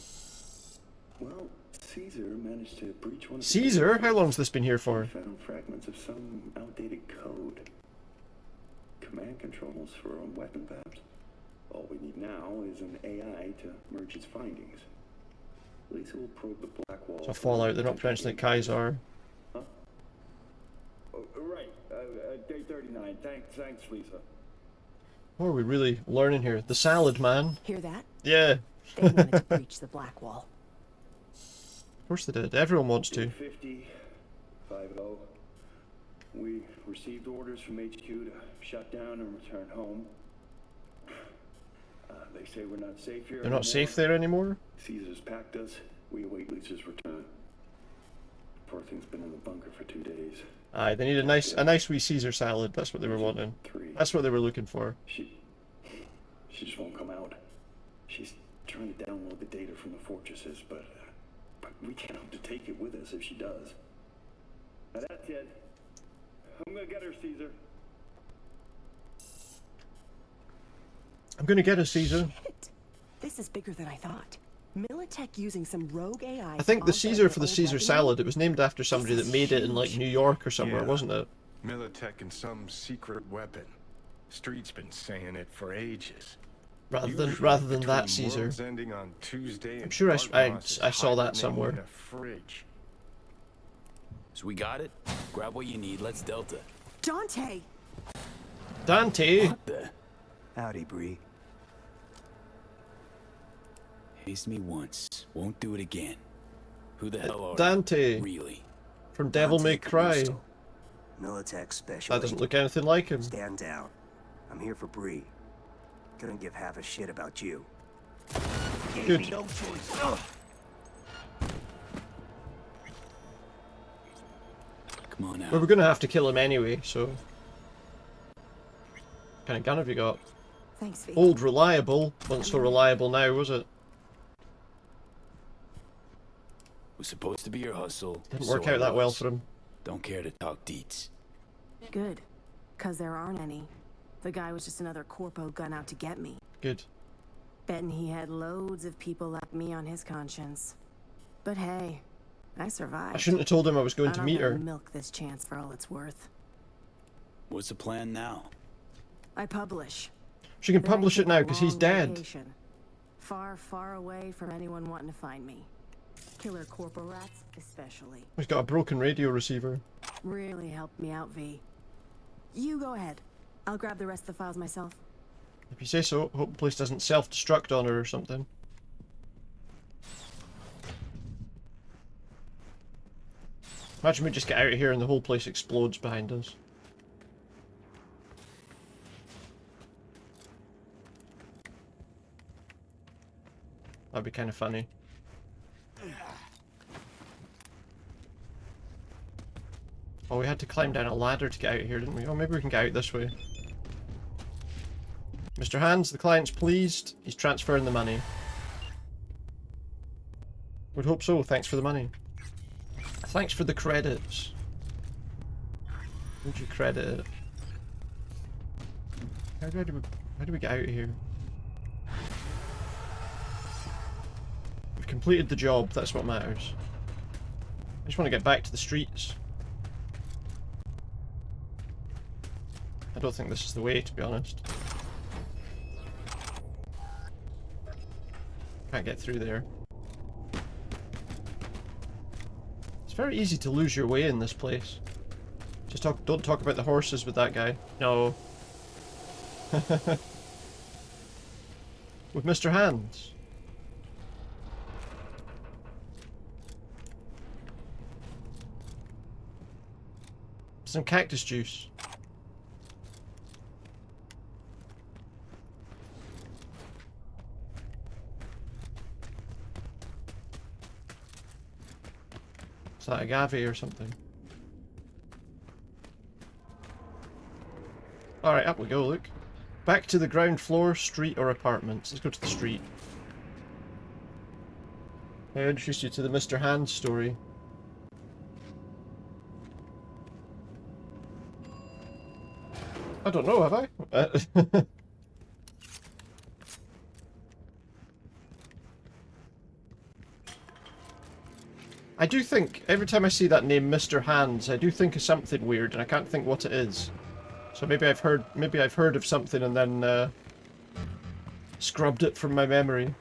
Well, Caesar managed to breach one of the... Caesar? How long's this been here for? Found fragments of some outdated code. Command controls for a weapon, perhaps? All we need now is an AI to merge its findings. Lisa will probe the black wall. So Fallout, they're not mentioning Kaiser. Huh? Oh, right. Day 39. Thanks, Lisa. What are we really learning here? The salad man. Hear that? Yeah. They wanted to breach the black wall. Of course they did. Everyone wants to. 50, 50. We received orders from HQ to shut down and return home. They say we're not safe here. They're not safe there anymore? Caesar's packed us. We await Lisa's return. Poor thing's been in the bunker for 2 days. Aye, they need a nice wee Caesar salad. That's what they were wanting. That's what they were looking for. She just won't come out. She's trying to download the data from the fortresses, but we can't hope to take it with us if she does. Now that's it. I'm gonna get her, Caesar. I'm gonna get a Caesar. Shit. This is bigger than I thought. Militech using some rogue AI. I think the Caesar for the Caesar salad, it was named after somebody that made it in like New York or somewhere, wasn't it? Militech and some secret weapon. Street's been saying it for ages. Rather than that Caesar. Ending on Tuesday, I'm sure I saw that somewhere. So we got it. Grab what you need. Let's Delta. Dante. Dante. What the? Howdy, Bree. Hazed me once. Won't do it again. Who the hell are Dante. you? Really? From Devil May Cry. Militech specialist. That doesn't look anything like him. Stand down. I'm here for Bree. Couldn't give half a shit about you. Good. No choice. Come on out. Well, we're gonna have to kill him anyway, so kind of gun have you got? Thanks, V. Old reliable. Wasn't so reliable now, was it? Was supposed to be your hustle. Didn't work out that well for him. Don't care to talk deets. Good. Because there aren't any. The guy was just another corpo gun out to get me. Good. Betting he had loads of people like me on his conscience. But hey, I survived. I shouldn't have told him I was going to meet her. Milk this chance for all it's worth. What's the plan now? I publish. She can Then I publish take it now a because he's long dead. vacation. Far, far away from anyone wanting to find me. Killer corpo rats, especially. He's got a broken radio receiver. Really helped me out, V. You go ahead. I'll grab the rest of the files myself. If you say so, hope the place doesn't self-destruct on her or something. Imagine we just get out of here and the whole place explodes behind us. That'd be kind of funny. Oh, we had to climb down a ladder to get out of here, didn't we? Oh, maybe we can get out this way. Mr. Hands, the client's pleased. He's transferring the money. Would hope so. Thanks for the money. Thanks for the credits. Would you credit it? How do we get out of here? We've completed the job. That's what matters. I just want to get back to the streets. I don't think this is the way, to be honest. Can't get through there. It's very easy to lose your way in this place. Just don't talk about the horses with that guy. No. With Mr. Hands. Some cactus juice. Is that agave or something? Alright, up we go, look. Back to the ground floor, street or apartments. Let's go to the street. I introduced you to the Mr. Hands story. I don't know, have I? I do think, every time I see that name, Mr. Hands, I do think of something weird, and I can't think what it is. So maybe I've heard of something and then scrubbed it from my memory.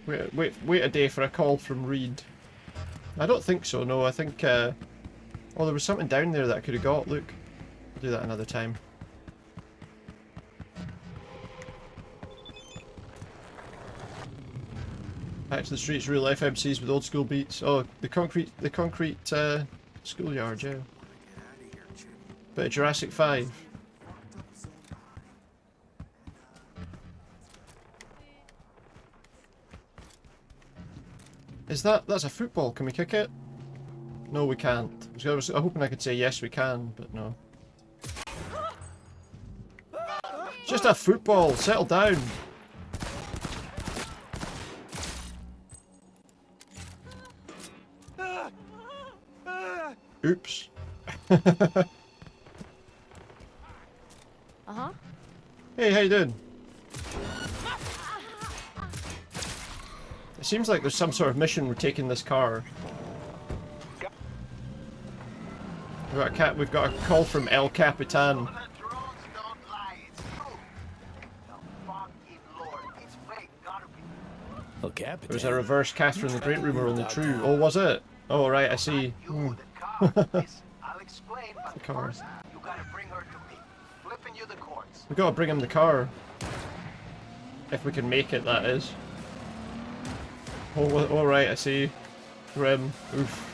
Wait a day for a call from Reed. I don't think so, no, I think, oh, there was something down there that I could have got, look. I'll do that another time. Back to the streets, real life MCs with old school beats. Oh, the concrete schoolyard, yeah. Bit of Jurassic 5. That's a football, can we kick it? No, we can't. I was hoping I could say yes we can, but no. It's just a football, settle down. Oops. Uh-huh. Hey, how you doing? It seems like there's some sort of mission we're taking this car. We've got a call from El Capitan. El Capitan? There was a reverse Catherine the Great rumor on the true. Oh, was it? Oh, right, I see. The car. We gotta bring him the car. If we can make it, that is. Oh, alright, I see. Grim. Oof.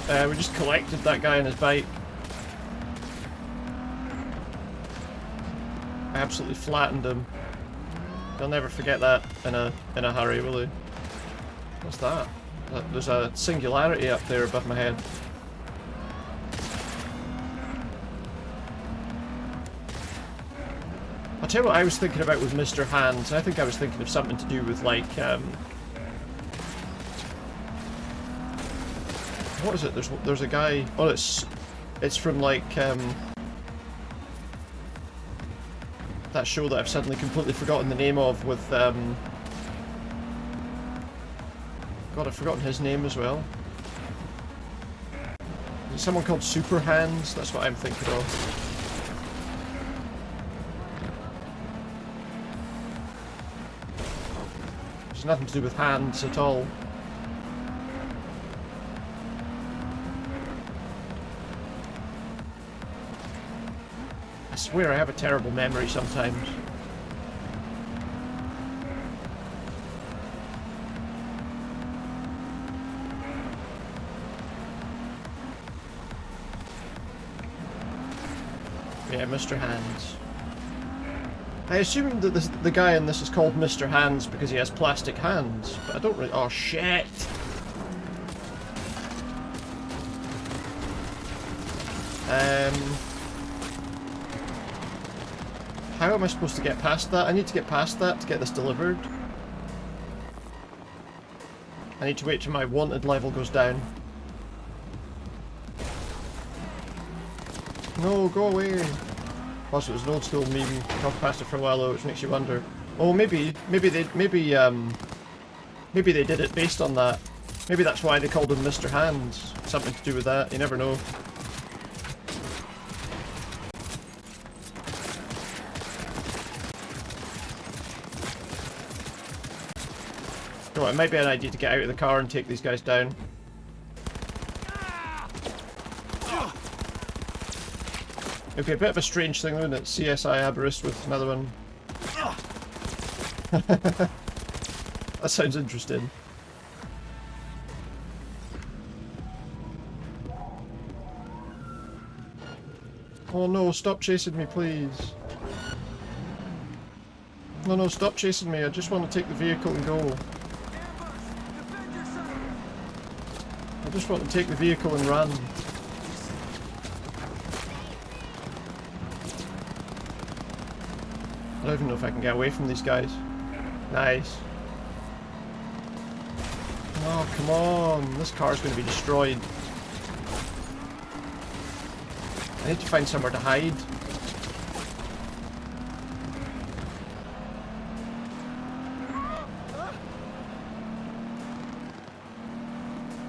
We just collected that guy on his bike. I absolutely flattened him. He'll never forget that in a hurry, will he? What's that? There's a singularity up there above my head. I'll tell you what I was thinking about with Mr. Hands. I think I was thinking of something to do with, like, what is it? There's a guy... Oh, it's from, like, that show that I've suddenly completely forgotten the name of with, God, I've forgotten his name as well. Is it someone called Super Hands? That's what I'm thinking of. There's nothing to do with hands at all. I swear I have a terrible memory sometimes. Yeah, Mr. Hands. I assume that the guy in this is called Mr. Hands because he has plastic hands, but I don't really... Oh, shit! How am I supposed to get past that? I need to get past that to get this delivered. I need to wait till my wanted level goes down. No, go away! Also, it was an old school meme. Talked past it for a while though, which makes you wonder. Oh, maybe they did it based on that. Maybe that's why they called him Mr. Hands. Something to do with that. You never know. Oh, it might be an idea to get out of the car and take these guys down. It'd be a bit of a strange thing, wouldn't it? CSI Aberist with another one. That sounds interesting. Oh no, stop chasing me, please. No, stop chasing me. I just want to take the vehicle and go. I just want to take the vehicle and run. I don't even know if I can get away from these guys. Nice. Oh, come on. This car's going to be destroyed. I need to find somewhere to hide.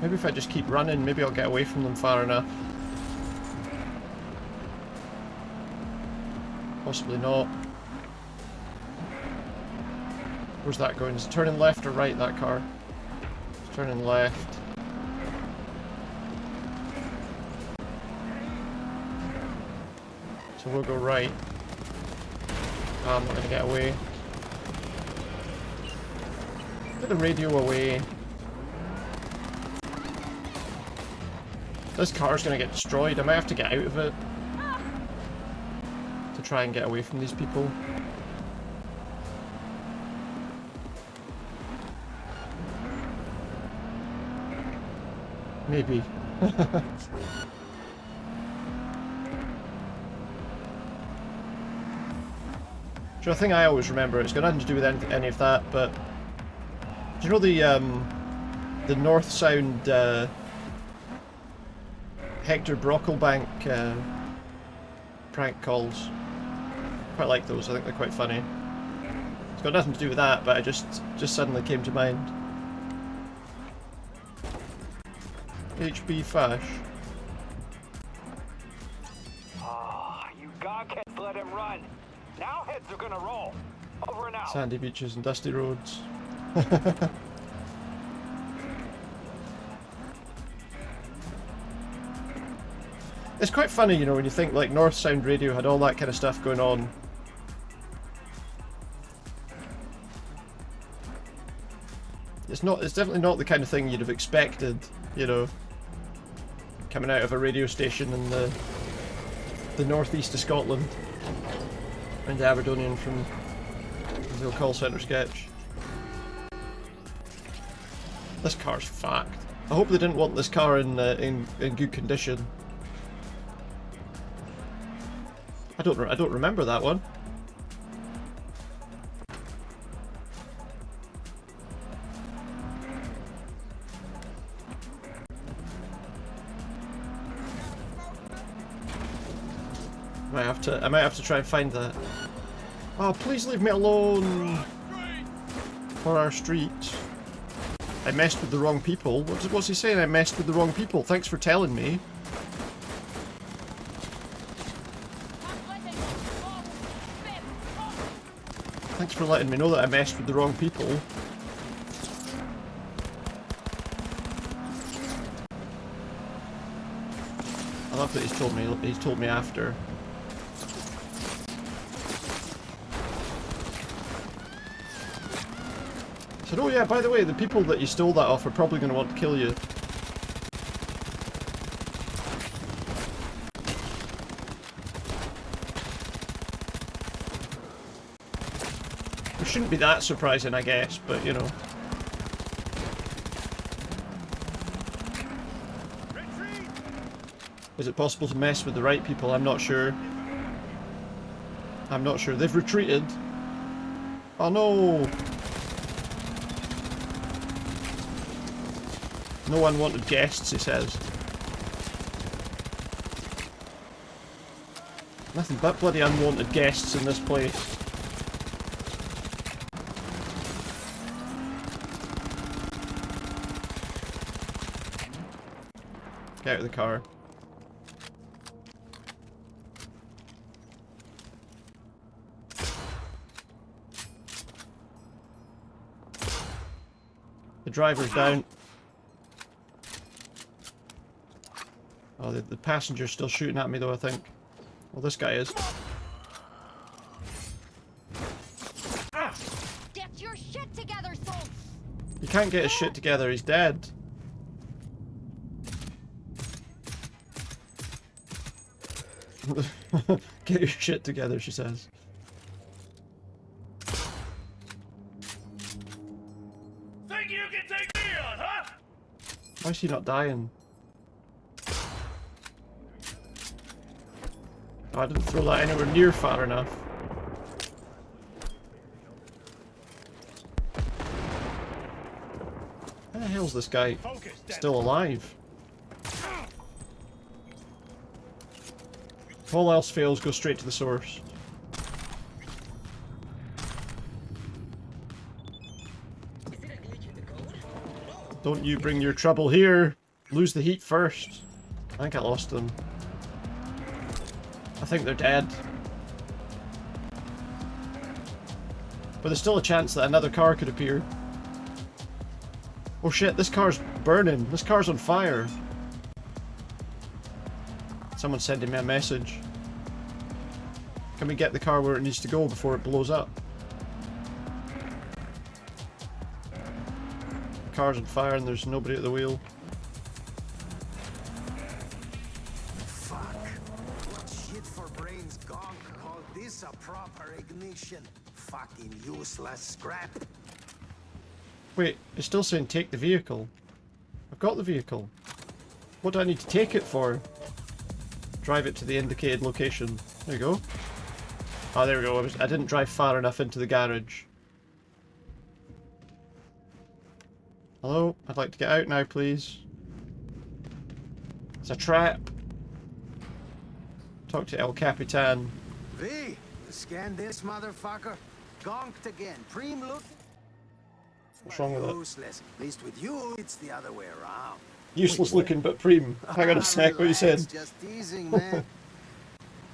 Maybe if I just keep running, maybe I'll get away from them far enough. Possibly not. Where's that going? Is it turning left or right, that car? It's turning left. So we'll go right. Oh, I'm not going to get away. Put the radio away. This car's going to get destroyed. I might have to get out of it to try and get away from these people. Maybe. So, a thing I always remember, it's got nothing to do with any of that, but do you know the North Sound Hector Brocklebank prank calls? Quite like those. I think they're quite funny. It's got nothing to do with that, but it just suddenly came to mind. HB Fash. Ah, you gawkheads let him run. Now heads are gonna roll. Over and out. Sandy beaches and dusty roads. It's quite funny, you know, when you think like North Sound Radio had all that kind of stuff going on. It's definitely not the kind of thing you'd have expected, you know, coming out of a radio station in the northeast of Scotland. And the Aberdonian from the old call centre sketch. This car's fucked. I hope they didn't want this car in good condition. I don't remember that one. I might have to try and find that. Oh, please leave me alone. For our street. I messed with the wrong people. What's he saying? I messed with the wrong people. Thanks for telling me. Thanks for letting me know that I messed with the wrong people. I love that he's told me after. Said, oh yeah, by the way, the people that you stole that off are probably going to want to kill you. It shouldn't be that surprising, I guess, but you know. Is it possible to mess with the right people? I'm not sure. I'm not sure. They've retreated. Oh no! No unwanted guests, he says. Nothing but bloody unwanted guests in this place. Get out of the car. The driver's down. Oh, the passenger's still shooting at me though, I think. Well, this guy is. Get your shit together, Soul! He can't get his shit together, he's dead. Get your shit together, she says. Think you can take me on, huh? Why is he not dying? Oh, I didn't throw that anywhere near far enough. How the hell's this guy still alive? If all else fails, go straight to the source. Don't you bring your trouble here. Lose the heat first. I think I lost them. I think they're dead. But there's still a chance that another car could appear. Oh shit, this car's burning. This car's on fire. Someone's sending me a message. Can we get the car where it needs to go before it blows up? The car's on fire and there's nobody at the wheel. A proper ignition. Fucking useless scrap. Wait, it's still saying take the vehicle. I've got the vehicle. What do I need to take it for? Drive it to the indicated location. There you go. Oh, there we go. I didn't drive far enough into the garage. Hello? I'd like to get out now, please. It's a trap. Talk to El Capitan. V, scan this motherfucker. Gonked again. Preem look. What's wrong with it? Useless. At least with you, it's the other way around. Useless looking, but preem. Hang on a sec, what you said? Just teasing, man.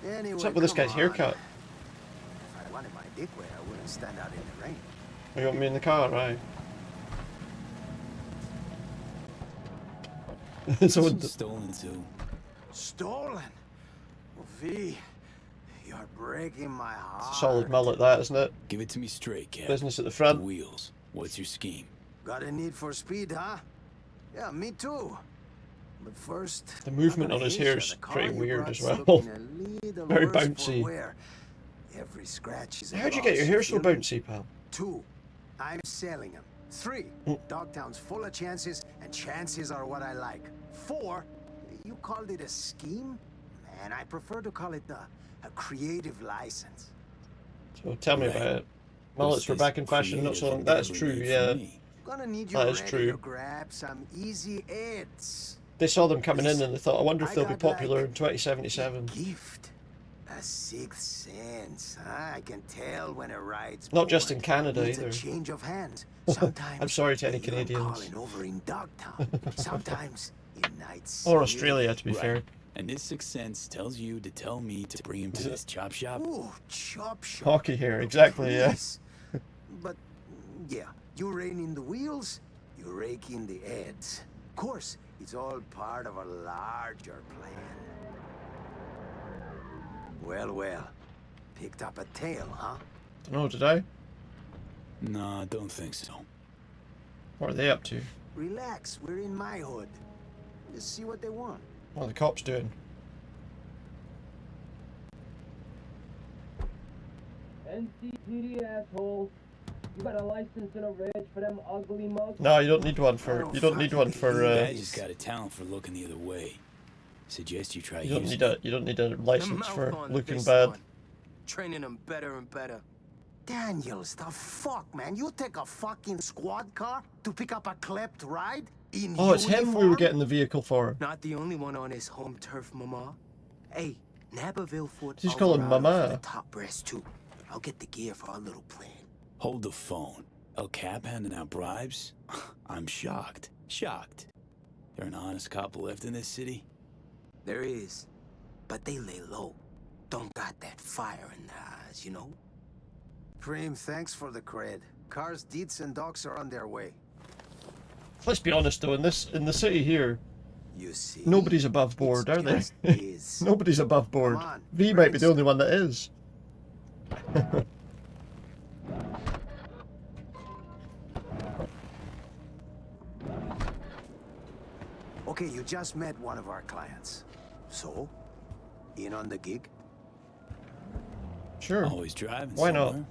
Anyway, What's up with this guy's haircut? If I wanted my dick wet, I wouldn't stand out in the rain. You want me in the car, right? Someone stolen too. Stolen? Well, V, you're breaking my heart. It's a solid mullet, that, isn't it? Give it to me straight, Cap. Business at the front. The wheels. What's your scheme? Got a need for speed, huh? Yeah, me too. But first, the movement on his hair is pretty weird as well. Very bouncy. Every scratch is how'd you get your hair so bouncy, pal? 2. I'm selling them. 3, Dogtown's full of chances, and chances are what I like. 4, you called it a scheme? Man, I prefer to call it a creative license. So tell me about it. Mullets were back in fashion not so long. That's true, yeah. Gonna need you That is ready true. to grab some easy hits. They saw them coming in and they thought, I wonder if they'll be got, like, popular in 2077. Gift. A sixth sense. I can tell when a ride's Not just in bored. Canada Needs either. a change of hands. Sometimes I'm sorry to any you're Canadians. calling over in Dogtown. Sometimes in Night City. Or Australia, to be fair. And this sixth sense tells you to tell me to bring him to this chop shop. Ooh, chop shop. Hockey here, exactly, yeah. Please. But yeah, you rein in the wheels, you rake in the heads. Of course, it's all part of a larger plan. Well, well. Picked up a tail, huh? Dunno, did I? Nah, don't think so. What are they up to? Relax, we're in my hood. Just see what they want. What are the cops doing? NCPD assholes. You got a license and a reg for them ugly mugs? No, you don't need one for. You don't need one for. I just got a talent for looking the other way. Suggest you try You don't using need a. You don't need a license mouth for on looking this bad. one. Training them better and better. Daniels, the fuck, man? You take a fucking squad car to pick up a klept ride? In Oh, it's him we were uniform? getting the vehicle for. Not the only one on his home turf, Mama. Hey, Naperville Fort. He's calling Mama. The top breast too. I'll get the gear for our little plan. Hold the phone. El Cap handing out bribes? I'm shocked. Shocked. There an honest couple left in this city? There is, but they lay low. Don't got that fire in their eyes, you know? Cream, thanks for the cred. Cars, deeds, and dogs are on their way. Let's be honest though, in the city here, You see, nobody's above board, are they? just is. Nobody's above board. Come on, V might be the only one that is. Okay, you just met one of our clients. So, in on the gig? Sure. Always driving Why not? somewhere.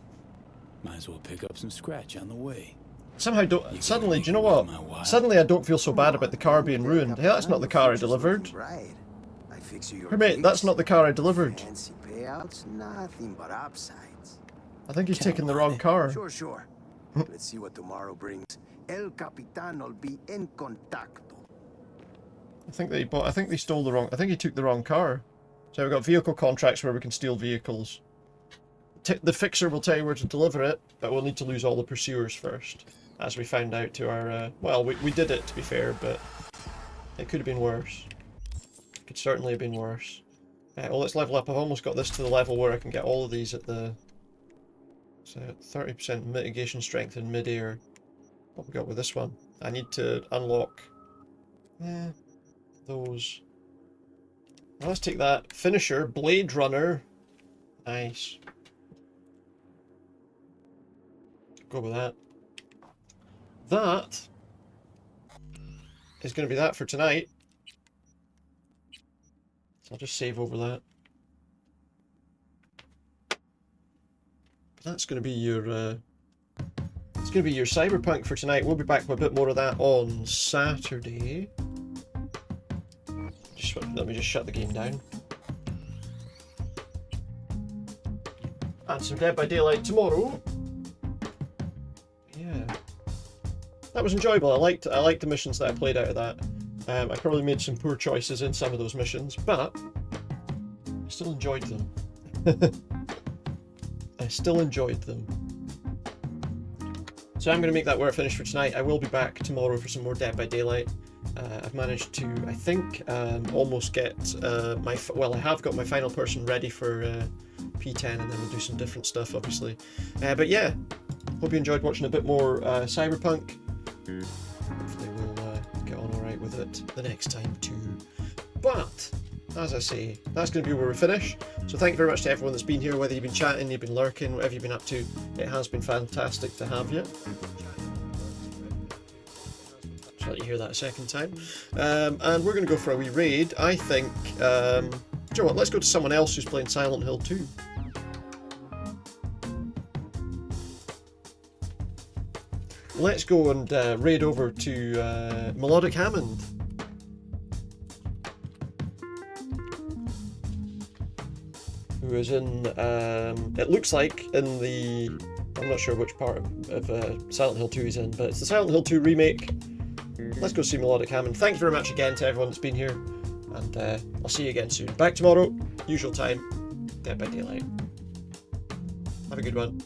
Might as well pick up some scratch on the way. Somehow don't. Suddenly, do you know what? Suddenly I don't feel so bad about the car being ruined. Hey, that's not the car I delivered. Right. I fix you your Hey mate, that's not the car I delivered. fancy payouts, nothing but upsides. I think he's taken the wrong car. Sure, sure. Let's see what tomorrow brings. El Capitan will be en contacto. I think they bought. I think they stole the wrong. I think he took the wrong car. So we've got vehicle contracts where we can steal vehicles. The fixer will tell you where to deliver it, but we'll need to lose all the pursuers first, as we found out to our. Well, we did it to be fair, but it could have been worse. It could certainly have been worse. Well, let's level up. I've almost got this to the level where I can get all of these at the. So 30% mitigation strength in mid-air. What we got with this one? I need to unlock. Those. Well, let's take that. Finisher, Blade Runner. Nice. Go with that. That is going to be that for tonight. So I'll just save over that. But that's going to be your. It's going to be your Cyberpunk for tonight. We'll be back with a bit more of that on Saturday. Let me just shut the game down. And some Dead by Daylight tomorrow. Yeah. That was enjoyable. I liked the missions that I played out of that. I probably made some poor choices in some of those missions, but I still enjoyed them. I still enjoyed them. So I'm going to make that where I finish for tonight. I will be back tomorrow for some more Dead by Daylight. I've managed to, I think, almost get I have got my final person ready for P10, and then we'll do some different stuff, obviously. But yeah, hope you enjoyed watching a bit more Cyberpunk. Hopefully we'll get on alright with it the next time too. But, as I say, that's going to be where we finish. So thank you very much to everyone that's been here, whether you've been chatting, you've been lurking, whatever you've been up to. It has been fantastic to have you. Let you hear that a second time. And we're going to go for a wee raid. I think, do you know what, let's go to someone else who's playing Silent Hill 2. let's go and raid over to Melodic Hammond. Who is in, it looks like in the, I'm not sure which part of Silent Hill 2 he's in, but it's the Silent Hill 2 remake. Let's go see Melodic Hammond. Thanks very much again to everyone that's been here, and I'll see you again soon. Back tomorrow, usual time, Dead by Daylight. Have a good one.